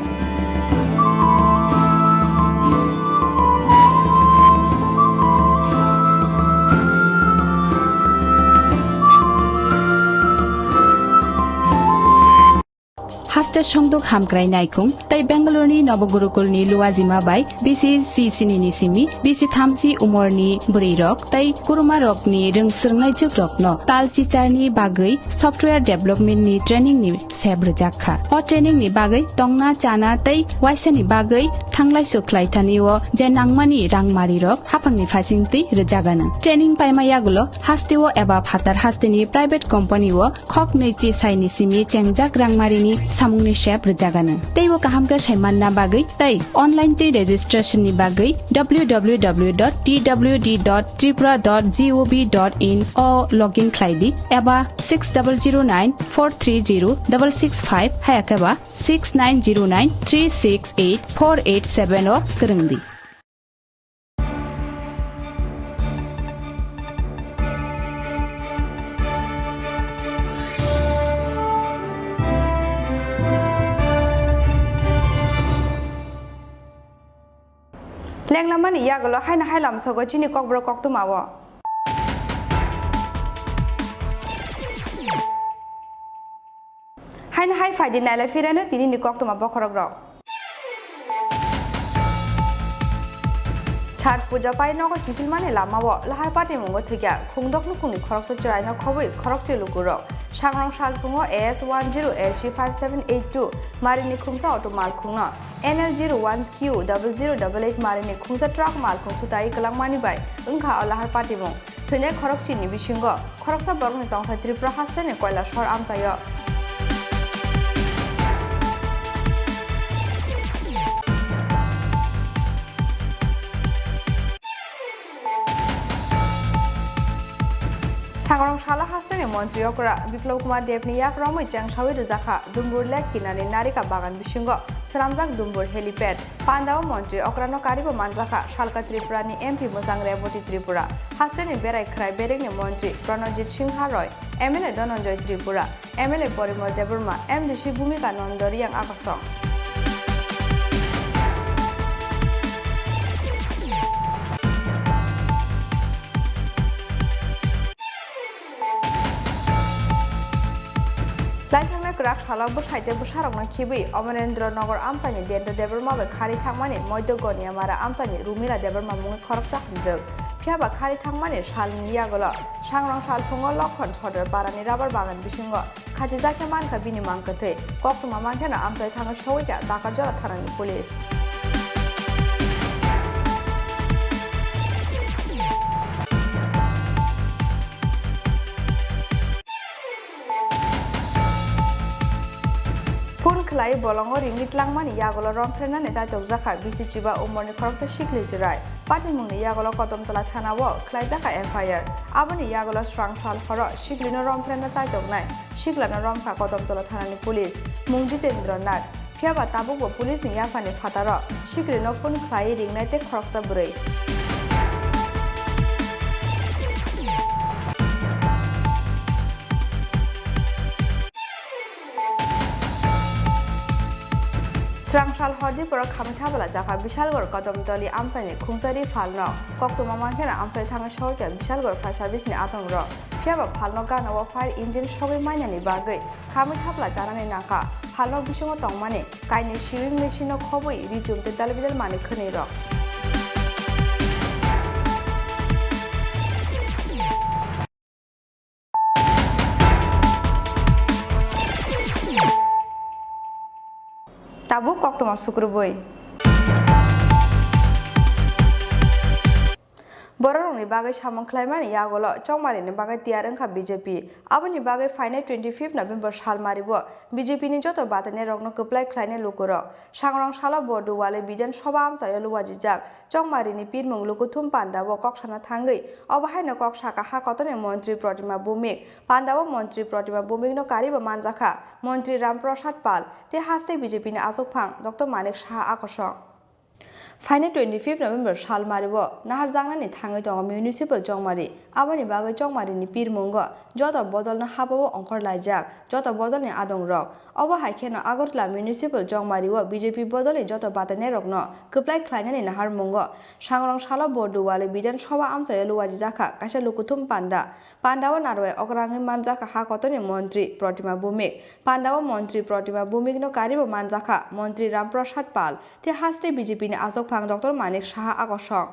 Haste Shongdok Hamkrai Naikung, Tai Bangalore Nobogurukulni Luazima Bai, BC Sinini Simi, BC Thamsi Umorni Burirok, Tai Kuruma Rokni Rung Surnai Chukrokno, Tal Chicharni Bagai, Software Development ni Training ni Sebrjakha. O training ni Bagai, Tongna Chana Tai, Waisani Bagai, Thanglai Suklai Taniwo, Jenangmani Rangmari Rok, Hapangni Fasingti Rejagana. Training Paimayagulo, Hastiwo Eba Hatar Hastini Private Company wo, Kok Nechi Saini Simi Chengjak Rangmarini Samungni Shep Rejagana. Teiwo Kahamka Shaimanna Bagai, Tai, Online Tea Registration ni Bagai, www.twd.tripura.gov.in or login Klaidi, Eba 6009-430-665, Hayakaba 6909-368-487 or Kurungdi. Lenglamani yagolo haina hailam sogo chini kokbro koktumawo haina hai faidi nala firana tini ni koktuma bokhorogro Chat puja pai no ko kipil mane lamawo lahar pati mungo thikya khungdok nu khungni khoroksa charai no khoboi khorokche lukuro sangrong salpungo AS10SG5782 marini khungsa auto mal khungno NL01Q0088 marini khungsa truck mal khung thutai kalangmani bai ungkha lahar pati mung thune khorokchi ni bisingo khoroksa borgni tongtha Tripura hastane koila shor amsayo Sangrong Shala Hassan Montri Okra, Biplok Kumar Devni Yak Romo Chang Shawi Zaka, Dumbur Lek Kinani Narika Bagan Bishingo, Salamzak Dumbur Helipad, Pandao Montri Okrano Karibo Manzaka, Shalka Tripurani MP Musang Revoti Tripura, Hassan in Berai Krai Bering Montri, Pranojit Singha Roy, MLA Dononjoy Tripura, MLA Porimor Deburma, MD Shibumika Nondori Yang Akasong. Laithangna krak shalak bo saite bo sarokna khibi Amarendra Nagar Amsani Denta Deburma be khari thangmani Moidogoni Amara Amsani Rumila Deburma mungi khoroksa hamjak phiaba khari thangmani shalni yagolo sangrong salphungo lokhon chodar parani rabar bagan bisingo khaji jakna manka bini mangkathe koktuma mankhana amsai thanga shoika dakajara thanani police Khlai bolongo ringit langmani yagolo romfrena ne jaitok jaka bisi chiba umorni khoroksa shikli jirai pati mungni yagolo kodomtola thanawo khlai jaka FIR aboni yagolo strangthal khoro shiklino romfrena jaitok nai shiklana romkha kodomtola thanani police mungji Jendranath phiaba tabugo police ni yafani phataro shiklino phone khlai ringnai te khoroksa burei Srangshal Hordi Pura Kamithabala Jaka Bishalgor Kodomtoli Amsani Khungsari Falno Koktuma Mankena Amsai Thanga Shorta Bishalgor Fire Service ni Atongro Phiaba Falno Gana wa Fire Engine Shogi Mainani Bagai Kamithabala Janani Naka Falno Bishomo Tongmani Kaini Shiving Machine of Hobby Rijum the Dalvidal Mani Kuniro তাবু কক্তমা সুক্রবই বড়রংনি বাগै সামংখ্লাইমানি यागोल चौमारिनि बागै तियार ओंखा BJP आबोनि बागै फाइनाय 25 November सालमारिबो BJP नि जत बातने रगनो कप्लाय ख्लायने लुकुर सांग्रं साला बडुवाले बिधान सभा आमसाय लुवाजि जाक चौमारिनि पिरमुं लुकुथुम पान्दाबो कक्साना थांगै अबहायनो कक्साका हाकतने मन्त्री प्रतिमा बुमिक पान्दाबो मन्त्री प्रतिमा बुमिकनो कारिबो मानजाखा मन्त्री रामप्रसाद पाल ते हास्ते बीजेपी नि आसोकफां डॉक्टर मानिक शाह आकर्षण फाइनाय 25 नभेम्बर सालमारिबो नाहार जांनानि थाङै दङ मिउनिसिपल चौमारि आबानि बागै चौमारिनि पिरमुंग जत बदलनो हाबाबो अंखर लायजाक जत बदलनि आदं रक अब हाइखेनो आगरतला मिउनिसिपल चौमारिबो बीजेपी बदलनि जत बाताने रकनो कप्लाय ख्लायनानि नाहार मुंग सांग्रं साला बडुवाले बिधान सभा आमसाय लुवाजि जाखा कासे लुकुथुम पान्दाबो नारवे अग्राङै मानजाखा हाकतनि मन्त्री प्रतिमा बुमिक पान्दाबो मन्त्री प्रतिमा बुमिकनो कारिबो मानजाखा मन्त्री रामप्रसाद पाल ते हास्ते बीजेपी नि आसोक फां डॉक्टर मानिक शाह आकर्षण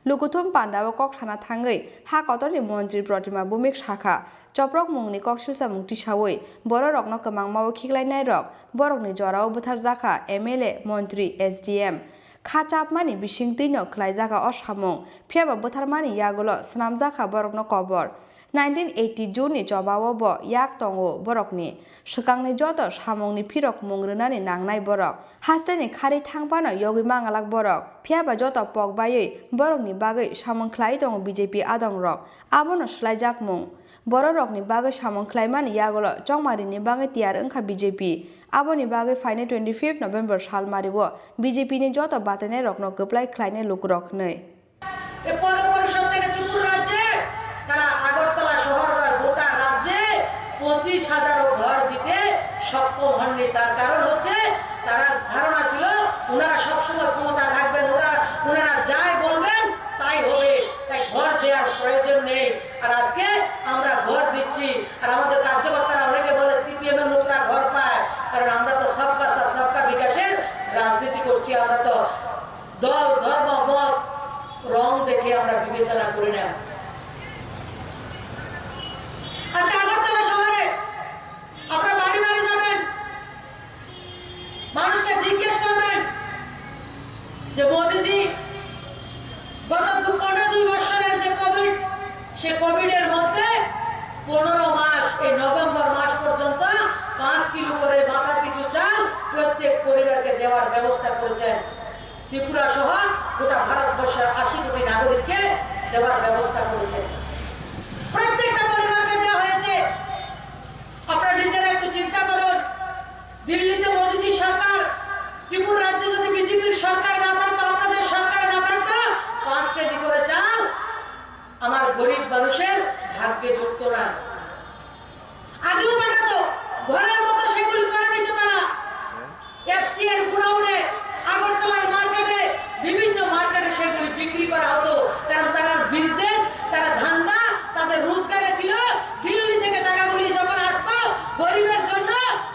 लुकुथुम पान्दाबो कक्साना थाङै हाकतनि मन्त्री प्रतिमा बुमिक शाखा चप्रक मुंनि कक्सिलसा मुक्ति सावै बर रकनो कमांगमाबो खिग्लायनाय रक बरकनि जराव बुथार जाखा एमएलए मन्त्री एसडीएम खाचापमानि बिसिं दैनो ख्लायजागा असामुं फियाबो बुथारमानि यागोल स्नाम जाखा बरकनो कबर 1980 जुननि जबावबो याक दंगो बरकनि सकांनि जत सामुंनि फिरक मुंग्रोनानि नांनाय बरक हास्टेनि खारि थांबानो योगी मांगालाक बरक फियाबा जत पकबायै बरकनि बागै सामुंख्लाय दं बीजेपी आदं रक आबोनो स्लायजाक मुं बर रकनि बागै सामुंख्लायमानि यागोल चौमारिनि बागै तियार ओंखा बीजेपी आबोनि बागै फाइनाय 25 नभेम्बर सालमारिबो बीजेपी नि जत बाताने रकनो कप्लाय ख्लायने लुकरक नै ए পৌর পরিষদ থেকে ত্রিপুরা রাজ্যে তারা আগরতলা শহর গোটা রাজ্যে 25,000 ঘর দিতে সক্ষম হননি তার কারণ হচ্ছে তার ধারণা ছিল ওনারা সব সময় ক্ষমতা থাকবেন ওনারা যাই বলবেন তাই হবে তাই ঘর দেওয়ার প্রয়োজন নেই আর আজকে আমরা ঘর দিচ্ছি আর আমাদের কার্যকর্তারা অনেকে বলে সিপিএম এর লোকরা ঘর পায় কারণ আমরা তো সবকা সাথ সবকা বিকাশের রাজনীতি করছি আমরা তো দল ধর্ম মত রং দেখে আমরা বিবেচনা করি না আজকে আগরতলা শহরে আপনারা বাড়ি বাড়ি যাবেন মানুষকে জিজ্ঞেস করবেন যে মোদিজি গত 15 বছরের যে কোভিড সে কোভিডের মধ্যে 15 মাস এই নভেম্বর মাস পর্যন্ত 5 কিলো করে মাথা পিছু চাল প্রত্যেক পরিবারকে দেওয়ার ব্যবস্থা করেছেন ত্রিপুরা সহ গোটা ভারতবর্ষের 80 কোটি নাগরিককে দেওয়ার ব্যবস্থা করেছেন প্রত্যেকটা পরিবারকে দেওয়া হয়েছে আপনারা নিজেরা একটু চিন্তা করুন দিল্লিতে মোদিজি সরকার ত্রিপুরা রাজ্যে যদি বিজেপির সরকার না থাকতো আপনাদের সরকার না থাকতো 5 কেজি করে চাল আমার গরিব মানুষের ভাগ্যে জুটতো না আগেও পাঠাতো ঘরের মতো সেগুলি করে নিত তারা এফসি এর গুড়াউনে আগরতলার মার্কেটে বিভিন্ন মার্কেটে সেগুলি বিক্রি করা হতো কারণ তারা বিজনেস তারা ধান্দা তাদের রোজগারে ছিল দিল্লি থেকে টাকাগুলি যখন আসতো গরিবের জন্য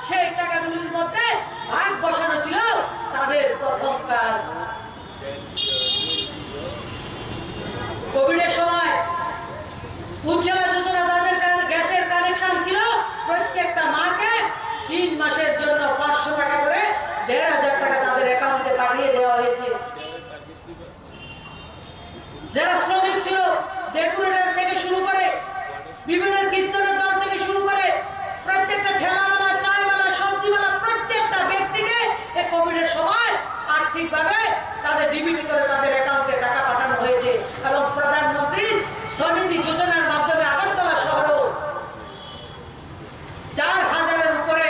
সেই টাকাগুলির মধ্যে ভাগ বসানো ছিল তাদের প্রথম কাজ কোভিডের সময় উজ্জ্বলা যোজনা তাদের কাছে গ্যাসের কানেকশন ছিল প্রত্যেকটা মাকে 3 মাসের জন্য 500 টাকা করে 1,500 টাকা তাদের অ্যাকাউন্টে পাঠিয়ে দেওয়া হয়েছে যারা শ্রমিক ছিল ডেকোরেটর থেকে শুরু করে বিভিন্ন কীর্তনের দল থেকে শুরু করে প্রত্যেকটা ঠেলাওয়ালা চায়ওয়ালা সবজিওয়ালা প্রত্যেকটা ব্যক্তিকে এই কোভিডের সময় আর্থিকভাবে তাদের ডিবিটি করে তাদের অ্যাকাউন্টে টাকা পাঠানো হয়েছে এবং প্রধানমন্ত্রীর স্বনিধি যোজনার মাধ্যমে আগরতলা শহরও 4,000-এর উপরে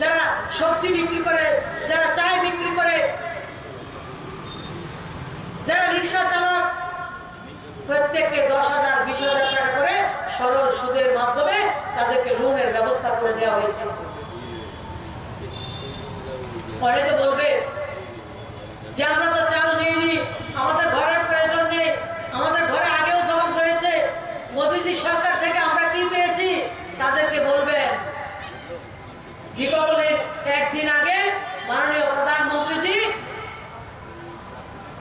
যারা সবজি বিক্রি করে যারা চায় বিক্রি করে যারা রিক্সা চালক প্রত্যেককে 10,000 20,000 টাকা করে সরল সুদের মাধ্যমে তাদেরকে লোনের ব্যবস্থা করে দেওয়া হয়েছে অনেকে বলবে যে আমরা তো চাল নিইনি আমাদের ঘরের প্রয়োজন নেই আমাদের ঘরে আগেও জমা রয়েছে মোদিজি সরকার থেকে আমরা কি পেয়েছি তাদেরকে বলবেন দীপাবলির একদিন আগে মাননীয় প্রধানমন্ত্রীজি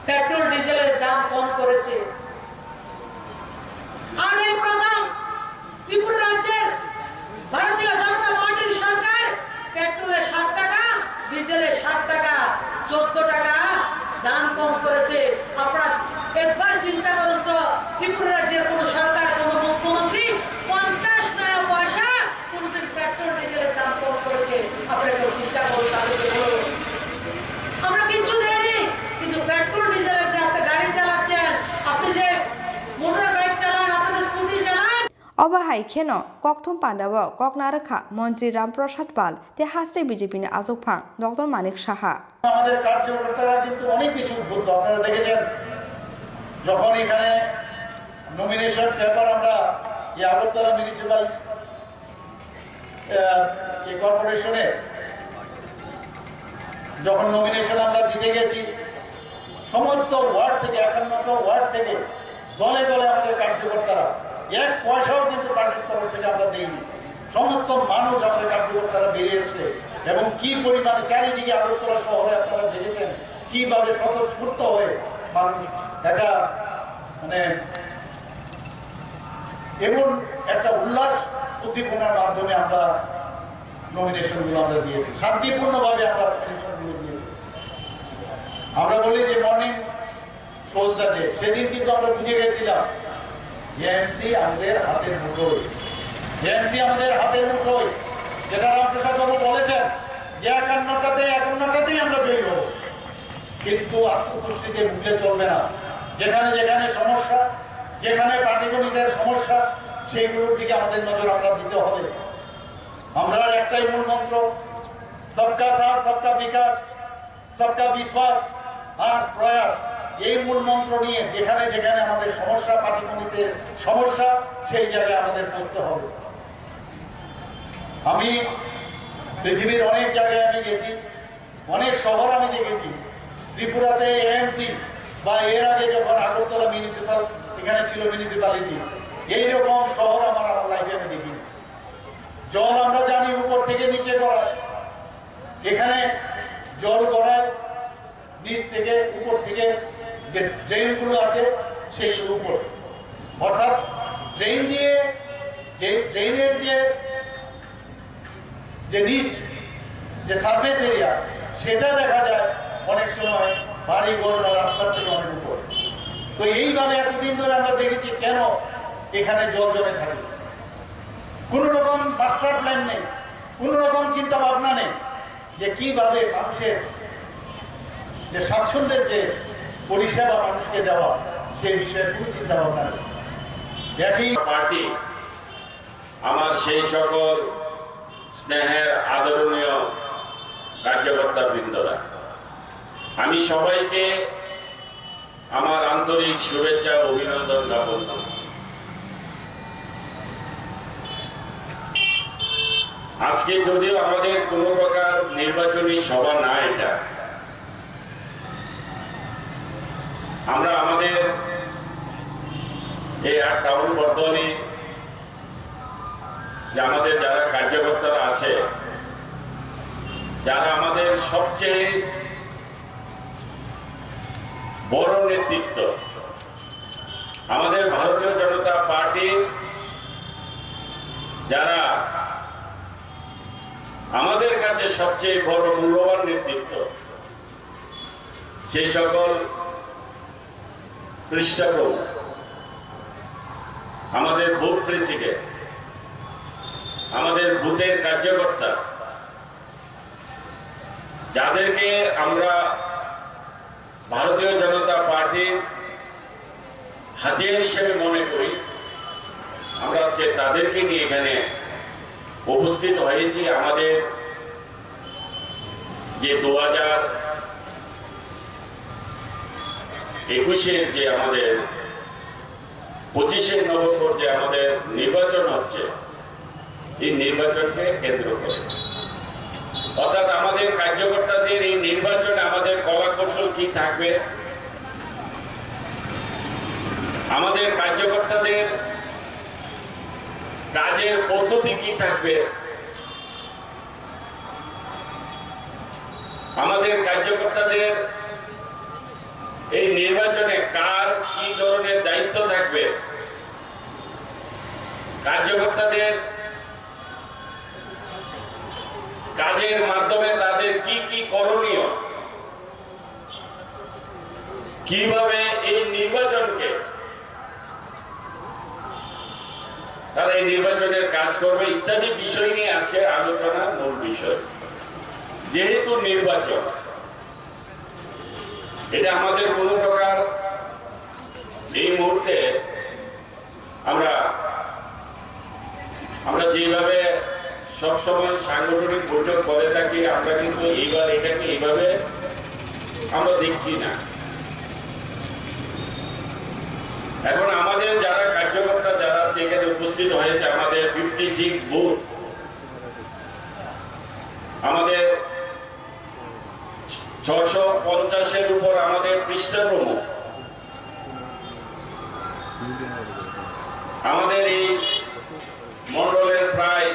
পেট্রোল ডিজেলের দাম কম করেছে আর এই প্রধান ত্রিপুরা রাজ্যের ভারতীয় জনতা পার্টির সরকার পেট্রোলে 60 টাকা ডিজেলে দাম কম করেছে। আপনারা একবার চিন্তা করুন তো, ত্রিপুরা রাজ্যের কোন সরকার, কোন মুখ্যমন্ত্রী 50 নয়া পয়সা কোনদিন পেট্রোল ডিজেলের দাম কম করেছে? আপনারা একটু চিন্তা করুন, তাদেরকে বলুন। আমরা কিচ্ছু দেয়নি, কিন্তু পেট্রোল ডিজেলের যে আপনি গাড়ি চালাচ্ছেন, আপনি যে মোটর বাইক চালান, আপনি যে স্কুটি চালান। অবাহাই খেন ককথম পান্দাব ককনারখা মন্ত্রী রামপ্রসাদ পাল তে হাস্টে বিজেপি আজক ফাং ডক্টর মানিক সাহা। আমাদের কার্যকর্তারা কিন্তু অনেক বেশি উদ্বুদ্ধ। আপনারা দেখেছেন যখন এখানে নমিনেশন পেপার আমরা এই আগরতলা মিউনিসিপাল কর্পোরেশনে যখন নমিনেশন আমরা দিতে গেছি, সমস্ত ওয়ার্ড থেকে 51টা ওয়ার্ড থেকে দলে দলে আমাদের কার্যকর্তারা, এক পয়সাও কিন্তু পার্টির তরফ থেকে আমরা দিইনি। সমস্ত মানুষ আমাদের কার্যকর্তারা বেরিয়ে এসছে এবং কি পরিমাণে চারিদিকে আগরতলা শহরে আপনারা দেখেছেন কিভাবে স্বতঃস্ফূর্ত হয়ে মানুষ একটা মানে এমন একটা উল্লাস উদ্দীপনার মাধ্যমে আমরা নমিনেশনগুলো আমরা দিয়েছি, শান্তিপূর্ণভাবে আমরা নমিনেশনগুলো দিয়েছি। আমরা বলি যে মর্নিং শোজ দ্য ডে, সেদিন কিন্তু আমরা বুঝে গেছিলাম এএমসি আমাদের হাতের মুঠোয়, এএমসি আমাদের হাতের মুঠোয়। যেটা রামপ্রসাদ বাবু বলেছেন যে 51টাতেই আমরা জয়ী হব, কিন্তু আত্মতুষ্টিতে ভুলে চলবে না। যেখানে যেখানে সমস্যা, যেখানে পাটিগণিতের সমস্যা, সেইগুলোর দিকে আমাদের নজর আমরা দিতে হবে। আমরা একটাই মূল মন্ত্র, সবকা সাথ সবকা বিকাশ সবকা বিশ্বাস আর প্রয়াস, এই মূল মন্ত্র নিয়ে যেখানে যেখানে আমাদের সমস্যা, পাটিগণিতের সমস্যা, সেই জায়গায় আমাদের বসতে হবে। আমি পৃথিবীর অনেক জায়গায় আমি গেছি, অনেক শহর আমি দেখেছি। ত্রিপুরাতে এএমসি বা এর আগে যখন আগরতলা মিউনিসিপাল এখানে ছিল মিউনিসিপ্যালিটি, এইরকম শহর আমার লাইফে আমি দেখিনি। জল আমরা জানি উপর থেকে নিচে গড়ায়, এখানে জল গড়ায় নিচ থেকে উপর থেকে, যে ড্রেনগুলো আছে সেইগুলো উপর, অর্থাৎ ড্রেন দিয়ে যে ড্রেনের যে নিচ যে সারফেস এরিয়া, সেটা দেখা যায় অনেক সময় বাড়ি ঘর বা রাস্তার থেকে অনেক উপর। তো এইভাবে এতদিন ধরে আমরা দেখেছি কেন এখানে জল জমে থাকে। কোন রকম মাস্টার প্ল্যান নেই, কোন রকম চিন্তা ভাবনা নেই যে কিভাবে মানুষের যে স্বাচ্ছন্দ্যের যে পরিষেবা মানুষকে দেওয়া, সেই বিষয়ে কোনো চিন্তা ভাবনা নেই। একই পার্টি আমার সেই সকল স্নেহের আদরণীয় কার্যকর্তা বৃন্দরা, আমি সবাইকে আমার আন্তরিক শুভেচ্ছা ও অভিনন্দন জ্ঞাপন করি। আজকে যদিও আমাদের কোনো প্রকার নির্বাচনী সভা না, এটা আমরা আমাদের এই টাউন বর্তমানে যে আমাদের যারা কার্যকর্তারা আছে, যারা আমাদের সবচেয়ে বড় নেতৃত্ব, আমাদের ভারতীয় জনতা পার্টির যারা আমাদের কাছে সবচেয়ে বড় মূল্যবান নেতৃত্ব, সেই সকল পৃষ্ঠপোষক, আমাদের বুথ প্রেসিডেন্ট, আমাদের বুথের কার্যকর্তা, যাদেরকে আমরা ভারতীয় জনতা পার্টির হাতিয়ার হিসেবে মনে করি, আমরা আজকে তাদেরকে নিয়ে এখানে উপস্থিত হয়েছি। আমাদের যে 2021-এর যে আমাদের 25-এর নভেম্বর যে আমাদের নির্বাচন হচ্ছে, এই নির্বাচনকে কেন্দ্র করে, অর্থাৎ আমাদের কার্যকর্তাদের এই নির্বাচনে আমাদের কলা কৌশল কি থাকবে, আমাদের কার্যকর্তাদের কাজের পদ্ধতি কি থাকবে, আমাদের কার্যকর্তাদের এই নির্বাচনে কার কি ধরনের দায়িত্ব থাকবে, কার্যকর্তাদের কাজের মাধ্যমে তাদের কি কি করণীয়, কিভাবে এই নির্বাচনকে তারা এই নির্বাচনের কাজ করবে ইত্যাদি বিষয় নিয়ে আজকে আলোচনার মূল বিষয়। যেহেতু নির্বাচন এটা আমাদের কোনো প্রকার এই মুহূর্তে আমরা যেভাবে সবসময় সাংগঠনিক বৈঠক করে থাকি, আমরা কিন্তু এইবার এটাকে এইভাবে আমরা দেখছি না। এখন আমাদের যারা কার্যকর্তা যারা আজকে এখানে উপস্থিত হয়েছে, আমাদের 56 বুথ, আমাদের 650-এর উপর আমাদের পৃষ্ঠা প্রমুখ, আমাদের এই মন্ডলের প্রায়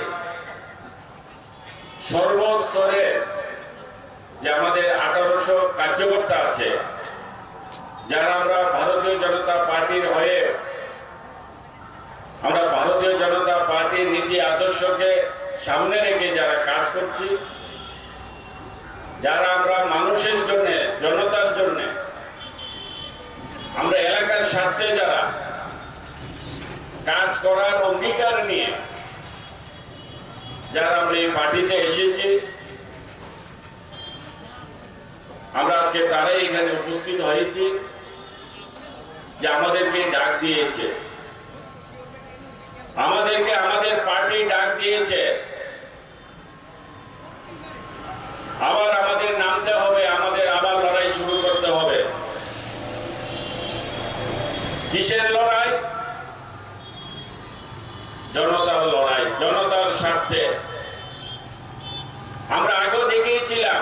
সর্বস্তরে যে আমাদের 1800 কার্যকর্তা আছে, যারা আমরা ভারতীয় জনতা পার্টির হয়ে আমরা ভারতীয় জনতা পার্টির নীতি আদর্শকে সামনে রেখে যারা কাজ করছি, যারা আমরা মানুষের জন্য, জনতার জন্য, আমরা এলাকার স্বার্থে যারা কাজ করার অঙ্গীকার নিয়ে যারা আমরা এই পার্টিতে এসেছি, আমরা আজকে তারাই এখানে উপস্থিত হয়েছি যে আমাদেরকে ডাক দিয়েছে, আমাদেরকে আমাদের পার্টি ডাক দিয়েছে। আবার আমাদের নামতে হবে, আমাদের আবার লড়াই শুরু করতে হবে। কিসের লড়াই? জনতার লড়াই, জনতার স্বার্থে। আমরা আগেও দেখিয়েছিলাম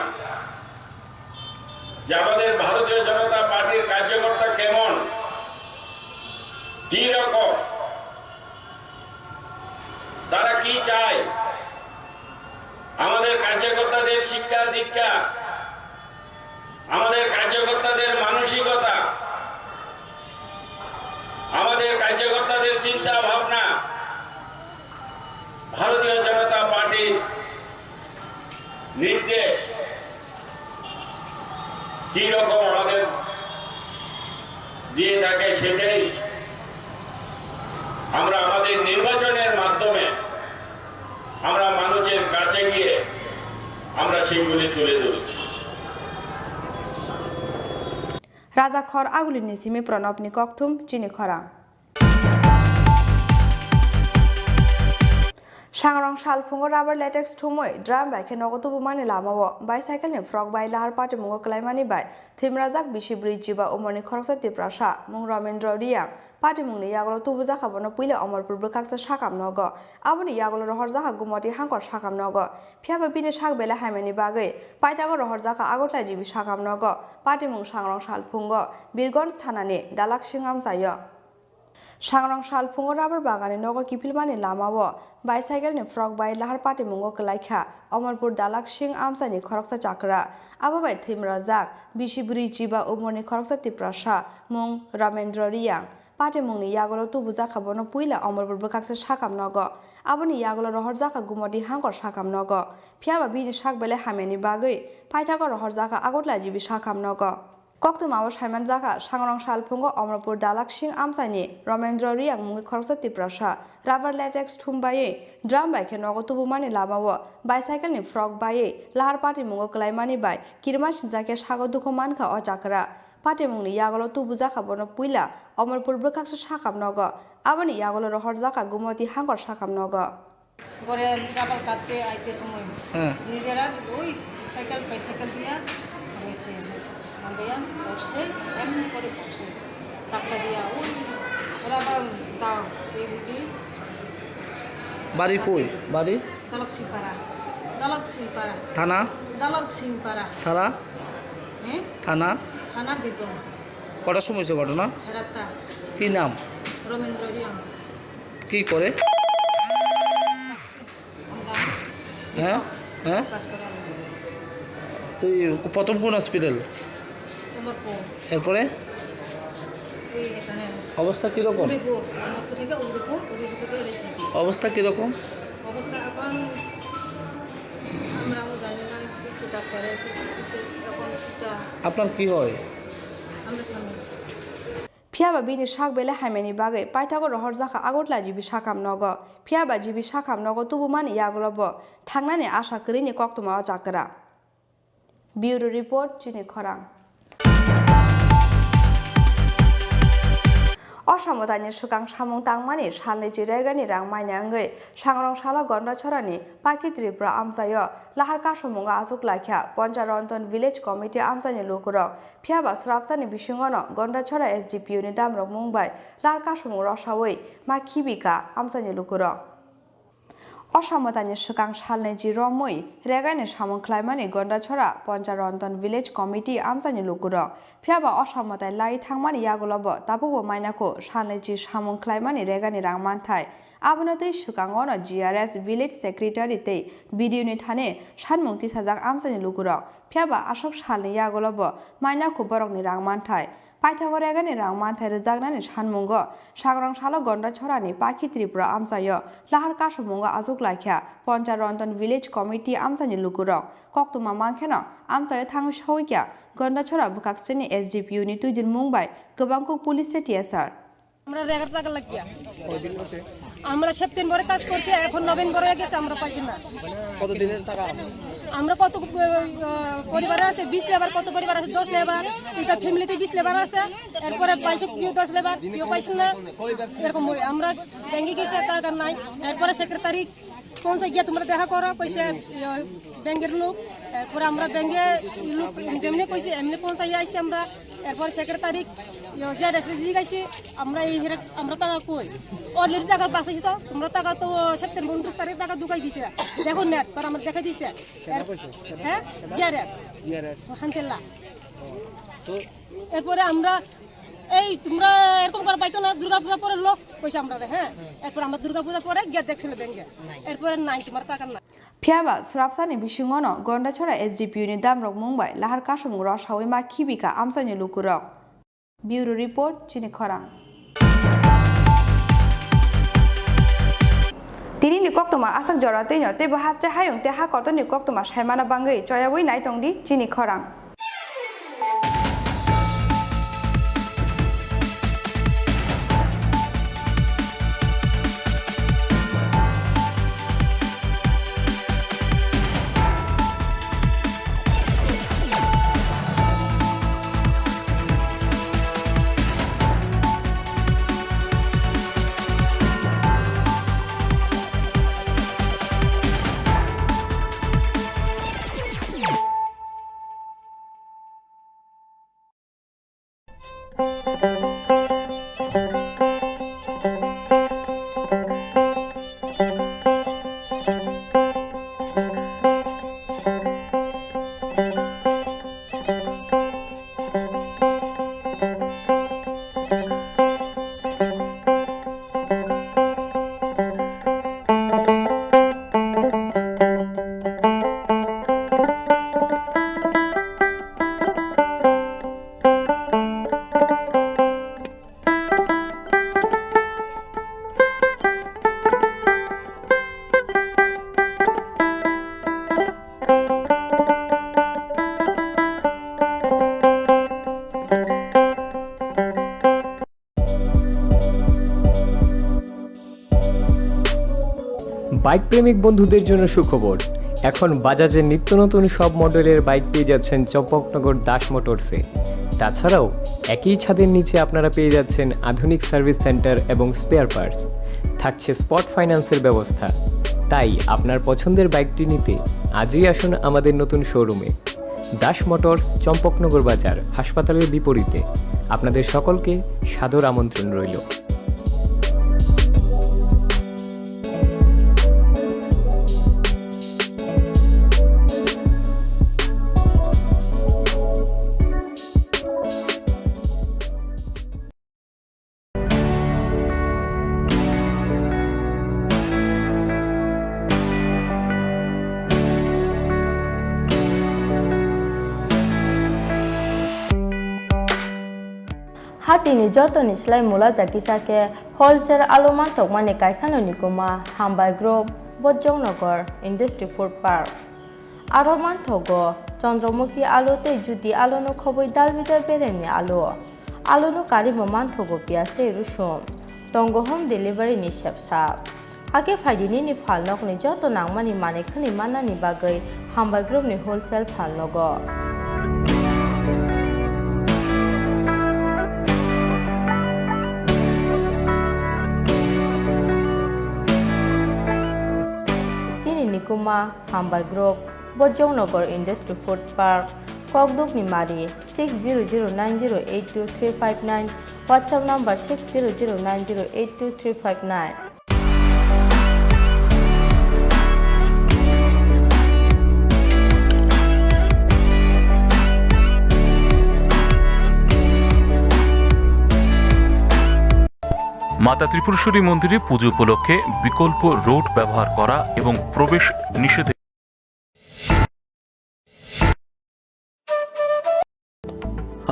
যে আমাদের ভারতীয় জনতা পার্টির কার্যকর্তা কেমন, কি রকম, তারা কি চায়, আমাদের কার্যকর্তাদের শিক্ষা দীক্ষা, আমাদের কার্যকর্তাদের মানসিকতা, আমাদের কার্যকর্তাদের চিন্তা ভাবনা, ভারতীয় জনতা পার্টির নির্দেশ কি রকম আমাদের দিয়ে থাকে, সেটাই আমরা আমাদের নির্বাচনের মাধ্যমে আমরা মানুষের কাছে গিয়ে আমরা সেগুলি তুলে ধরি। রাজা খর আগুলি নিসিমি প্রণবনি ককথুম চিনি খরা सांग्रां सालफुंगो राबर लेटेक्स थुमै ड्राम बाइके नगतो बुमानि लामावो बाइसाइकेलनि फ्रक बाइ लाहार पाटे मुंगो क्लाइमानि बाइ थिमराजाक बिसिब्रै जिबा उमरनि खरकसा तिप्रासा मुं रमेन्द्र रिया पाटे मुंनि यागलो तुबु जाखाबनो पुइले अमरपुर बखाकसे साकाम नगो आबनि यागलो रहर जाखा गुमति हांकर साकाम नगो फियाबो बिनि साक बेला हाइमेनि बागै पाइतागो रहर जाखा आगतलाय जिबि साकाम नगो पाटे मुं सांग्रां सालफुंगो बिरगन्ज थानानि दालाक सिंगाम जायो सांग्रां सालफुंगो राबर बागानि नगो किफिलमानि लामावो बाइसाइकेलनि फ्रक बाइ लाहार पाटे मुंगो क्लाइखा अमरपुर दालाक सिंग आमसानि खरकसा चाकरा आबाबाय थिमराजाक बिसिब्रै जिबा उमरनि खरकसा तिप्रासा मुं रमेन्द्र रिया पाटे मुंनि यागलो तुबु जाखाबनो पुइला अमरपुर बखाकसे साकाम नगो आबनि यागलो रहर जाखा गुमति हांकर साकाम नगो फियाबा बिनि साक बेले हामेनि बागै पाइतागो रहर जाखा आगतलाय जिबि साकाम नगो कक्तुमाव साइमान जाखा सांग्रां सालफुंगो अमरपुर दालाक सिंग आमसानि रमेन्द्र रियां मुंगै खरकसा तिप्रासा राबार लेटेक्स थुमबायै ड्राम बाइके नगो तुबुमानि लामावो बाइसाइकेलनि फ्रक बायै लाहार पाटे मुंगो क्लाइमानि बाइ किरमा सिनजाके सागो दुखो मानखा अ चाकरा पाटे मुंनि यागलो तुबु जाखाबनो पुइला अमरपुर बखाकसे साकाम नगो आबनि यागलो रहर जाखा गुमति हांकर साकाम नगो ঘরে রাবার কাটতে আইতে সময় নিজেরা ওই সাইকেল বাইসাইকেল দিয়া হয়েছে মাঙ্গাইয়া পড়ছে এমনি করে পড়ছে টাকা দিয়া ওই রাবার দাও এই বুঝি বাড়ি কই বাড়ি দালক সিংপাড়া থানা দালক সিংপাড়া থানা থানা থানা বিগম কটার সময় হয়েছে ঘটনা? সারাটা কি নাম? রমেন্দ্র রিয়াং। কি করে? হ্যাঁ হ্যাঁ তুই প্রথম কোন হসপিটাল? এরপরে অবস্থা কীরকম? অবস্থা কীরকম? অবস্থা এখন আমরাও জানি না কি ডাক্তারে আপনার কি হয়? Phiaba bini shak bele haimeni bagai paithago rohor jaka agotla jibi shakam nogo phiaba jibi shakam nogo tubumani yagolobo thangnani asha krini koktoma chakra Bureau report chini khorang অসমতানি সুকাং সামং তাংমানি সালনি জিরাইগানি রাং মাইনাঙ্গৈ সাংরং সালা গন্ডা ছড়ানি পাকি ত্রিপুরা আমসায় লাহার কাসমুঙ্গা আজুক লাখিয়া পঞ্চারন্তন ভিলেজ কমিটি আমসানি লোকরক ফিয়াবা স্রাবসানি বিসুঙ্গন গন্ডা ছড়া SDPU ni দামরক মুম্বাই লাহার কাসমুং রসাওই মা খিবিকা আমসানি লোকরক অসমতানি সুকাং সালনি জিরমই রেগানি সামং খ্লাইমানি গন্ডা ছড়া পঞ্চারন্তন village committee আমসানি লোকরক ফিয়াবা অসমতাই লাই থাংমানি ইয়াগুলব তাবুবো মাইনাকো সালনি জি সামং খ্লাইমানি রেগানি রাং মানথাই আবনতৈ সুকাংগন GRS ভিলেজ সেক্রেটারি তে বিডিওনি থানে সানমুংতি সাজাক আমসানি লোকরক ফিয়াবা আসক সালনি ইয়াগুলব মাইনাকো বরকনি রাং মানথাই পাইথাগো রেগানি রাং মানথাই রজাগনানি সানমুঙ্গ সাগরং সালো গন্ডা ছড়ানি পাখি ত্রিপুরা আমসায় লাহার কাসমুঙ্গ আজুক লাখিয়া পঞ্চারন্তন ভিলেজ কমিটি আমসানি লোকরক কক্তমা মাংখেন আমসায় থাঙ্গৈ সহৈকিয়া গন্ডা ছড়া বুকাক শ্রেণী SDPU ni tuijin মুম্বাই গোবাংকো পুলিশ টিএসআর আমরা 11 টাকা লাগিয়া আমরা সেপ্টেম্বরে কাজ করছি এখন নভেম্বর হয়ে গেছে আমরা পাইছি না কত দিনের টাকা আমরা কত পরিবার আছে 20 লেবার কত পরিবার আছে 10 লেবার এটা ফ্যামিলিতে 20 লেবার আছে এরপরে 10 লেবার কেউ পাইছেন না এরকম আমরা ব্যাংকে গেছে টাকা নাই এরপরে সেক্রেটারি কোন জায়গায় তোমরা দেখা করো কইছে ব্যাংকের লোক এরপরে আমরা ব্যাংকে লোক যেমনি কইছে এমনি পৌঁছাই আইছি আমরা এরপরে সেক্রেটারি যে রেসিজি গাইছে আমরা টাকা কই অলরেডি টাকা পাইছি তো তোমরা টাকা তো সেপ্টেম্বর 29 তারিখ টাকা ঢুকাই দিছে দেখো নেট পর আমরা দেখাই দিছে হ্যাঁ জিআরএস হান্তেলা তো এরপরে আমরা এই তোমরা এরকম করে পাইছো না দুর্গা পূজা পরে লোক পয়সা আমরা হ্যাঁ এরপর আমরা দুর্গা পূজা পরে গিয়ে দেখছিল ব্যাংকে এরপরে নাই তোমার টাকা না ফিয়াবা স্রাবসানি বিসুঙ্গন গন্ডা ছড়া SDPU ni দামরক মুম্বাই লাহার কাসমুং রসাওই মা খিবিকা আমসানি লোকরক ব্যুরো রিপোর্ট চিনি খরাং তিনি নিকক্তমা আসাক জরাতেইনো তেবো হাসতে হায়ং তে হা কত নিকক্তমা সাইমানা বাঙ্গৈ চয়াবই নাইতংদি চিনি খরাং বাইক প্রেমিক বন্ধুদের জন্য সুখবর এখন বাজাজের নিত্য নতুন সব মডেলের বাইক পেয়ে যাচ্ছেন চম্পকনগর দাস মোটরসে তাছাড়াও একই ছাদের নিচে আপনারা পেয়ে যাচ্ছেন আধুনিক সার্ভিস সেন্টার এবং স্পেয়ার পার্টস থাকছে স্পট ফাইন্যান্সের ব্যবস্থা তাই আপনার পছন্দের বাইকটি নিতে আজই আসুন আমাদের নতুন শোরুমে দাস মোটরস চম্পকনগর বাজার হাসপাতালের বিপরীতে আপনাদের সকলকে সাদর আমন্ত্রণ রইল Hatini jotoni slai mula jakisake wholesale aloma tokmani kaisano nikuma Hambai Group Bojongnagar Industry Food Park Aroman thogo Chandramukhi আলু তৈ জুতি আলুনো খবৈ দালবিদার বেরেমি আলুনো কারিমো মানথগো পিয়াজ তৈ রসুন টঙ্গ হোম ডেলিভারিনি সেবসাब आगे फाइदिनी फालनकनि जत नांगमानि मानेखनि माननानि बागै हामबाय ग्रुपनि होलसेल फालनगो चिनि निकुमा हामबाय ग्रुप बजौनगर इंडस्ट्री फूड पार्क ककदुपनि मारी 6009082359 WhatsApp number 6009082359 মাতা ত্রিপুরেশ্বরী মন্দিরে পুজো উপলক্ষে বিকল্প রোড ব্যবহার করা এবং প্রবেশ নিষেধ।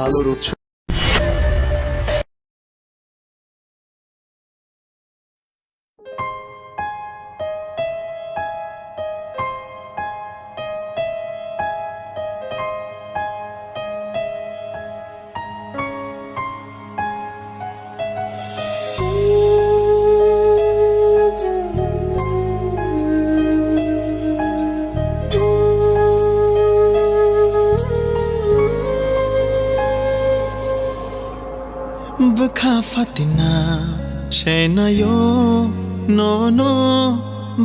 আলোর উৎস Bukha fatina shenayo no no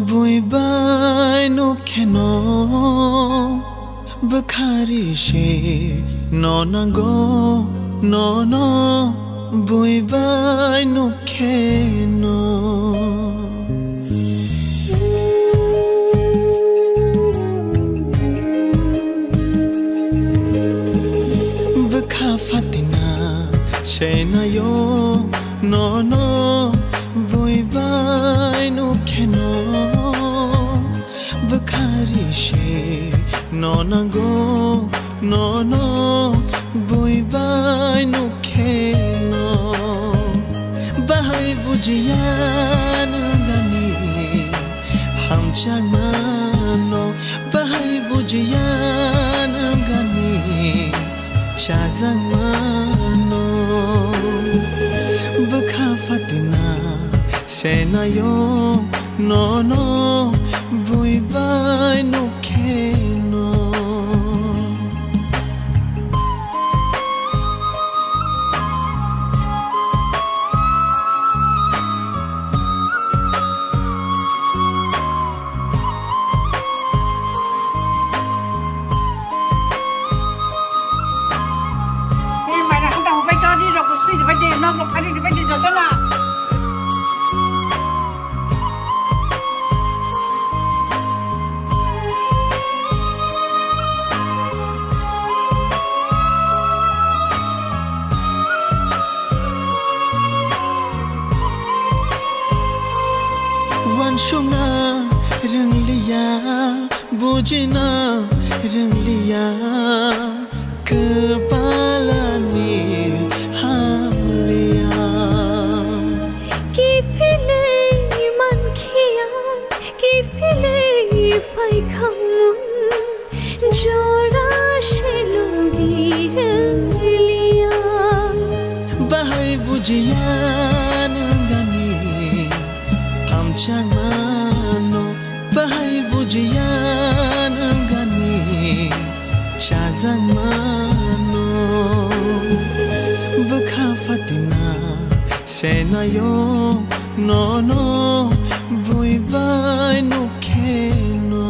bui bai no keno bukhari she no na go no no bui bai no keno bukha fatina shenayo no no bui bai no keno bukhari she no na go no no bui bai no keno bahai bujiyan gani ham changmano bahai bujiyan gani chazangmano bukha fatina senayo no no bui bai no keno Wanshuna ranglia bujina ranglia kepalani hamlia ki file man khia ki file phai khamun jora shelogi ranglia bahai bujiyan gani ham changmano bahai bujiyan gani chazangmano bukha fatina senayo no no bui bai no keno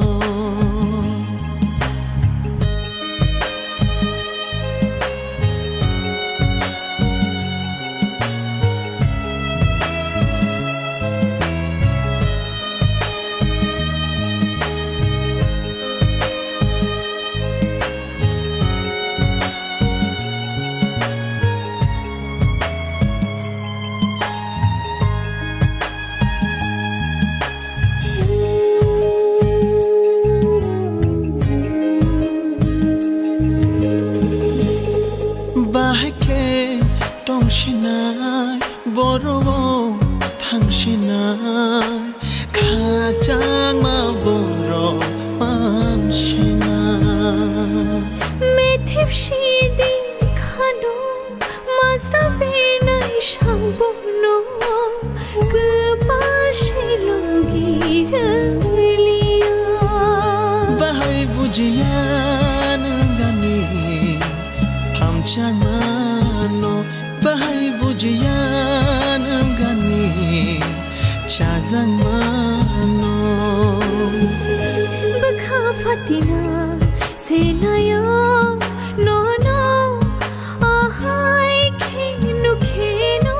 상보노 그바실로기르리야 Bahai bujian gani hamchang mano Bahai bujian gani chazang mano Bakafatina senaya no no ahai khenu kheno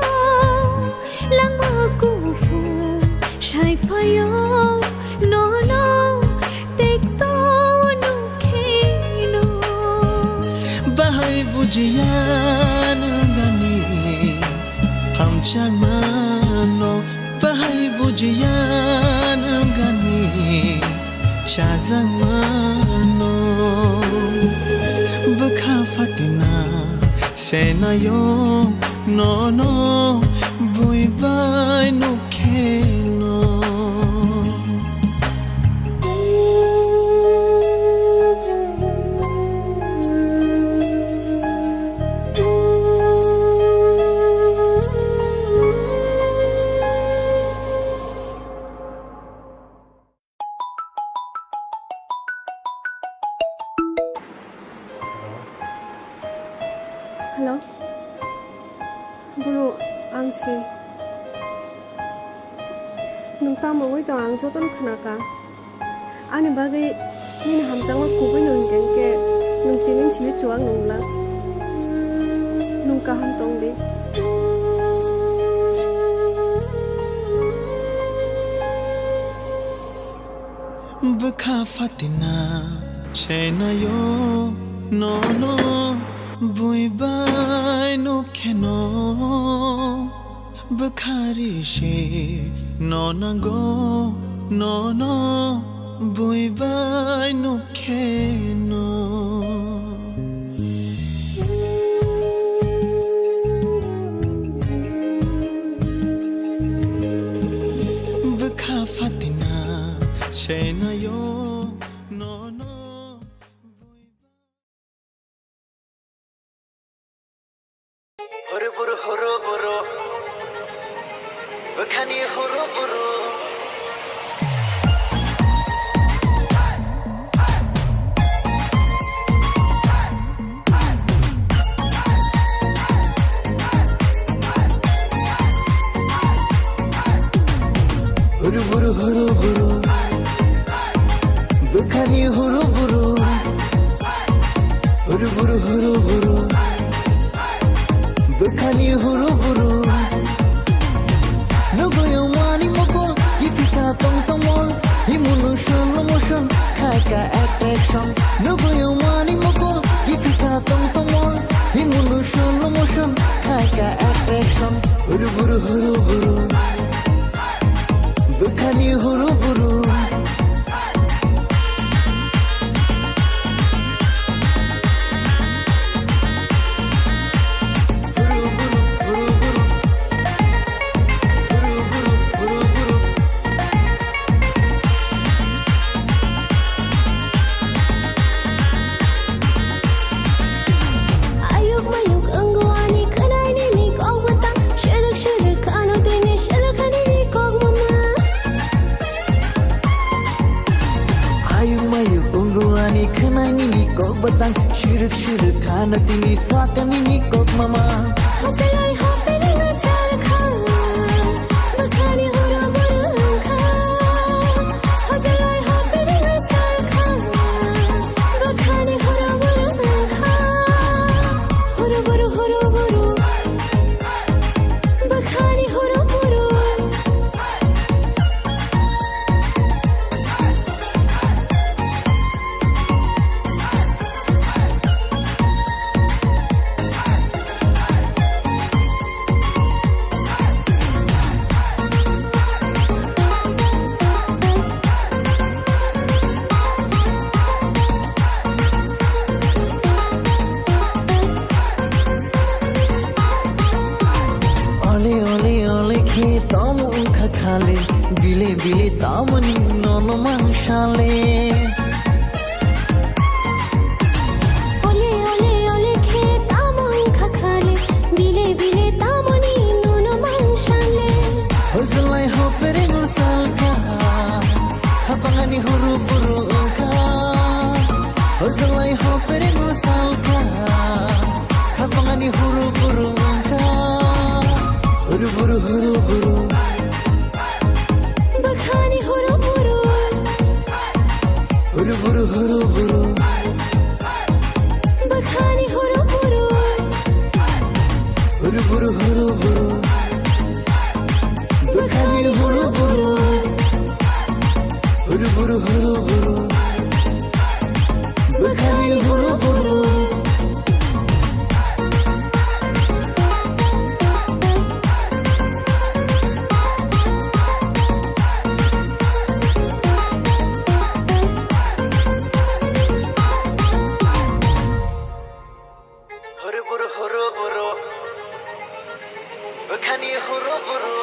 langma kufu shai fayo no no tekto no kheno Bahai bujian gani hamchang mano Bahai bujian gani chazang mano Bakafatina senayo no no bui bai no kheno Hello? Bro, ang si. Nung tama ko ito ang soton kanaka. Ani bagay, nina hamsang wa kubay nung gengke. Nung tining siya chuang nung la. Nung kahantong di. Bakafatina senayo no no bui bai no kheno Bakhari she no na go no no bui bai no kheno Bakafatina senayo no no horo Bakhani horo buru Bakhani horo buru Bakhani horo buru Nogoyo mani mokol Gifika tong tomol Himulushon lomoshon Kaika attraction Nogoyo mani mokol Gifika tong tomol Himulushon lomoshon Kaika attraction Huru buru Bakhani horo buru Batang shirik khana tini sakani ni kok mama hasalai hapeni na char kha bakhani horo buru kha hasalai hapeni na char kha bakhani horo buru kha horo buru bakhani horo buru khale bile tamani non manshale ole khe tamon khale bile tamani Hozalai hopere masalka Kapangani huru buru ka Huru buru huru buru Bakhani huru buru Huru buru huru buru Bakhani huru buru Huru buru huru buru Bakhani huru buru Huru buru huru buru Bakhani huru buru Huru buru huru buru Bakhani huru buru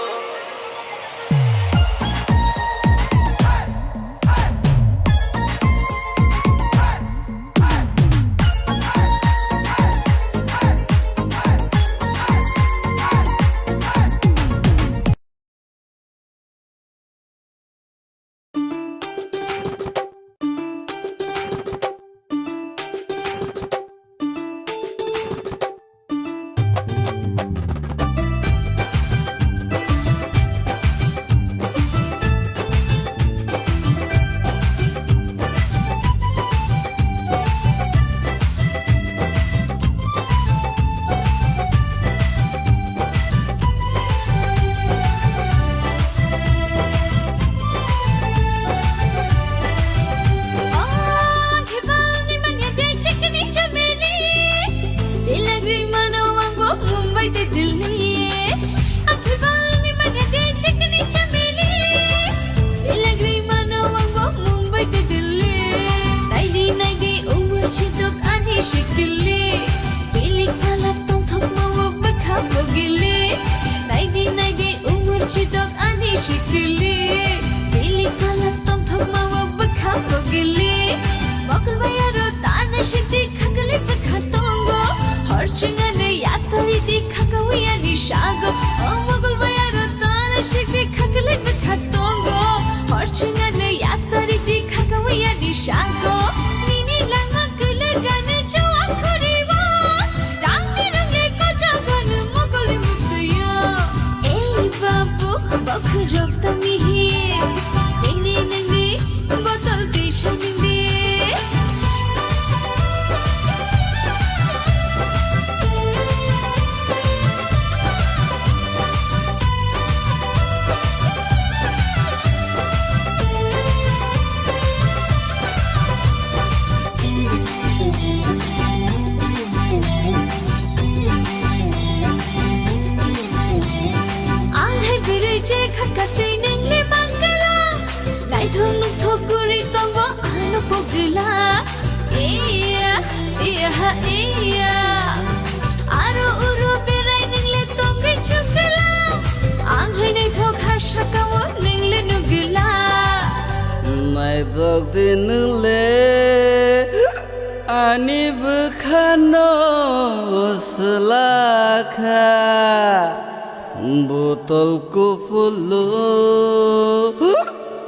Botol kufulu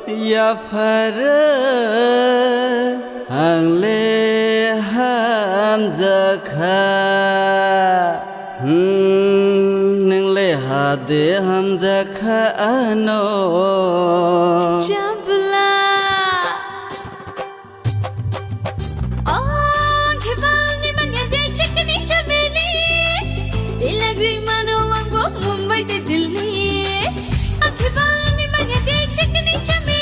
ya fara hangle hamzakha nangle hade hamzakha ano Jabla Oh khebani manya de chikni chameli Dilagri mano wango Mumbai te Delhi Akhibani manya de chikni chameli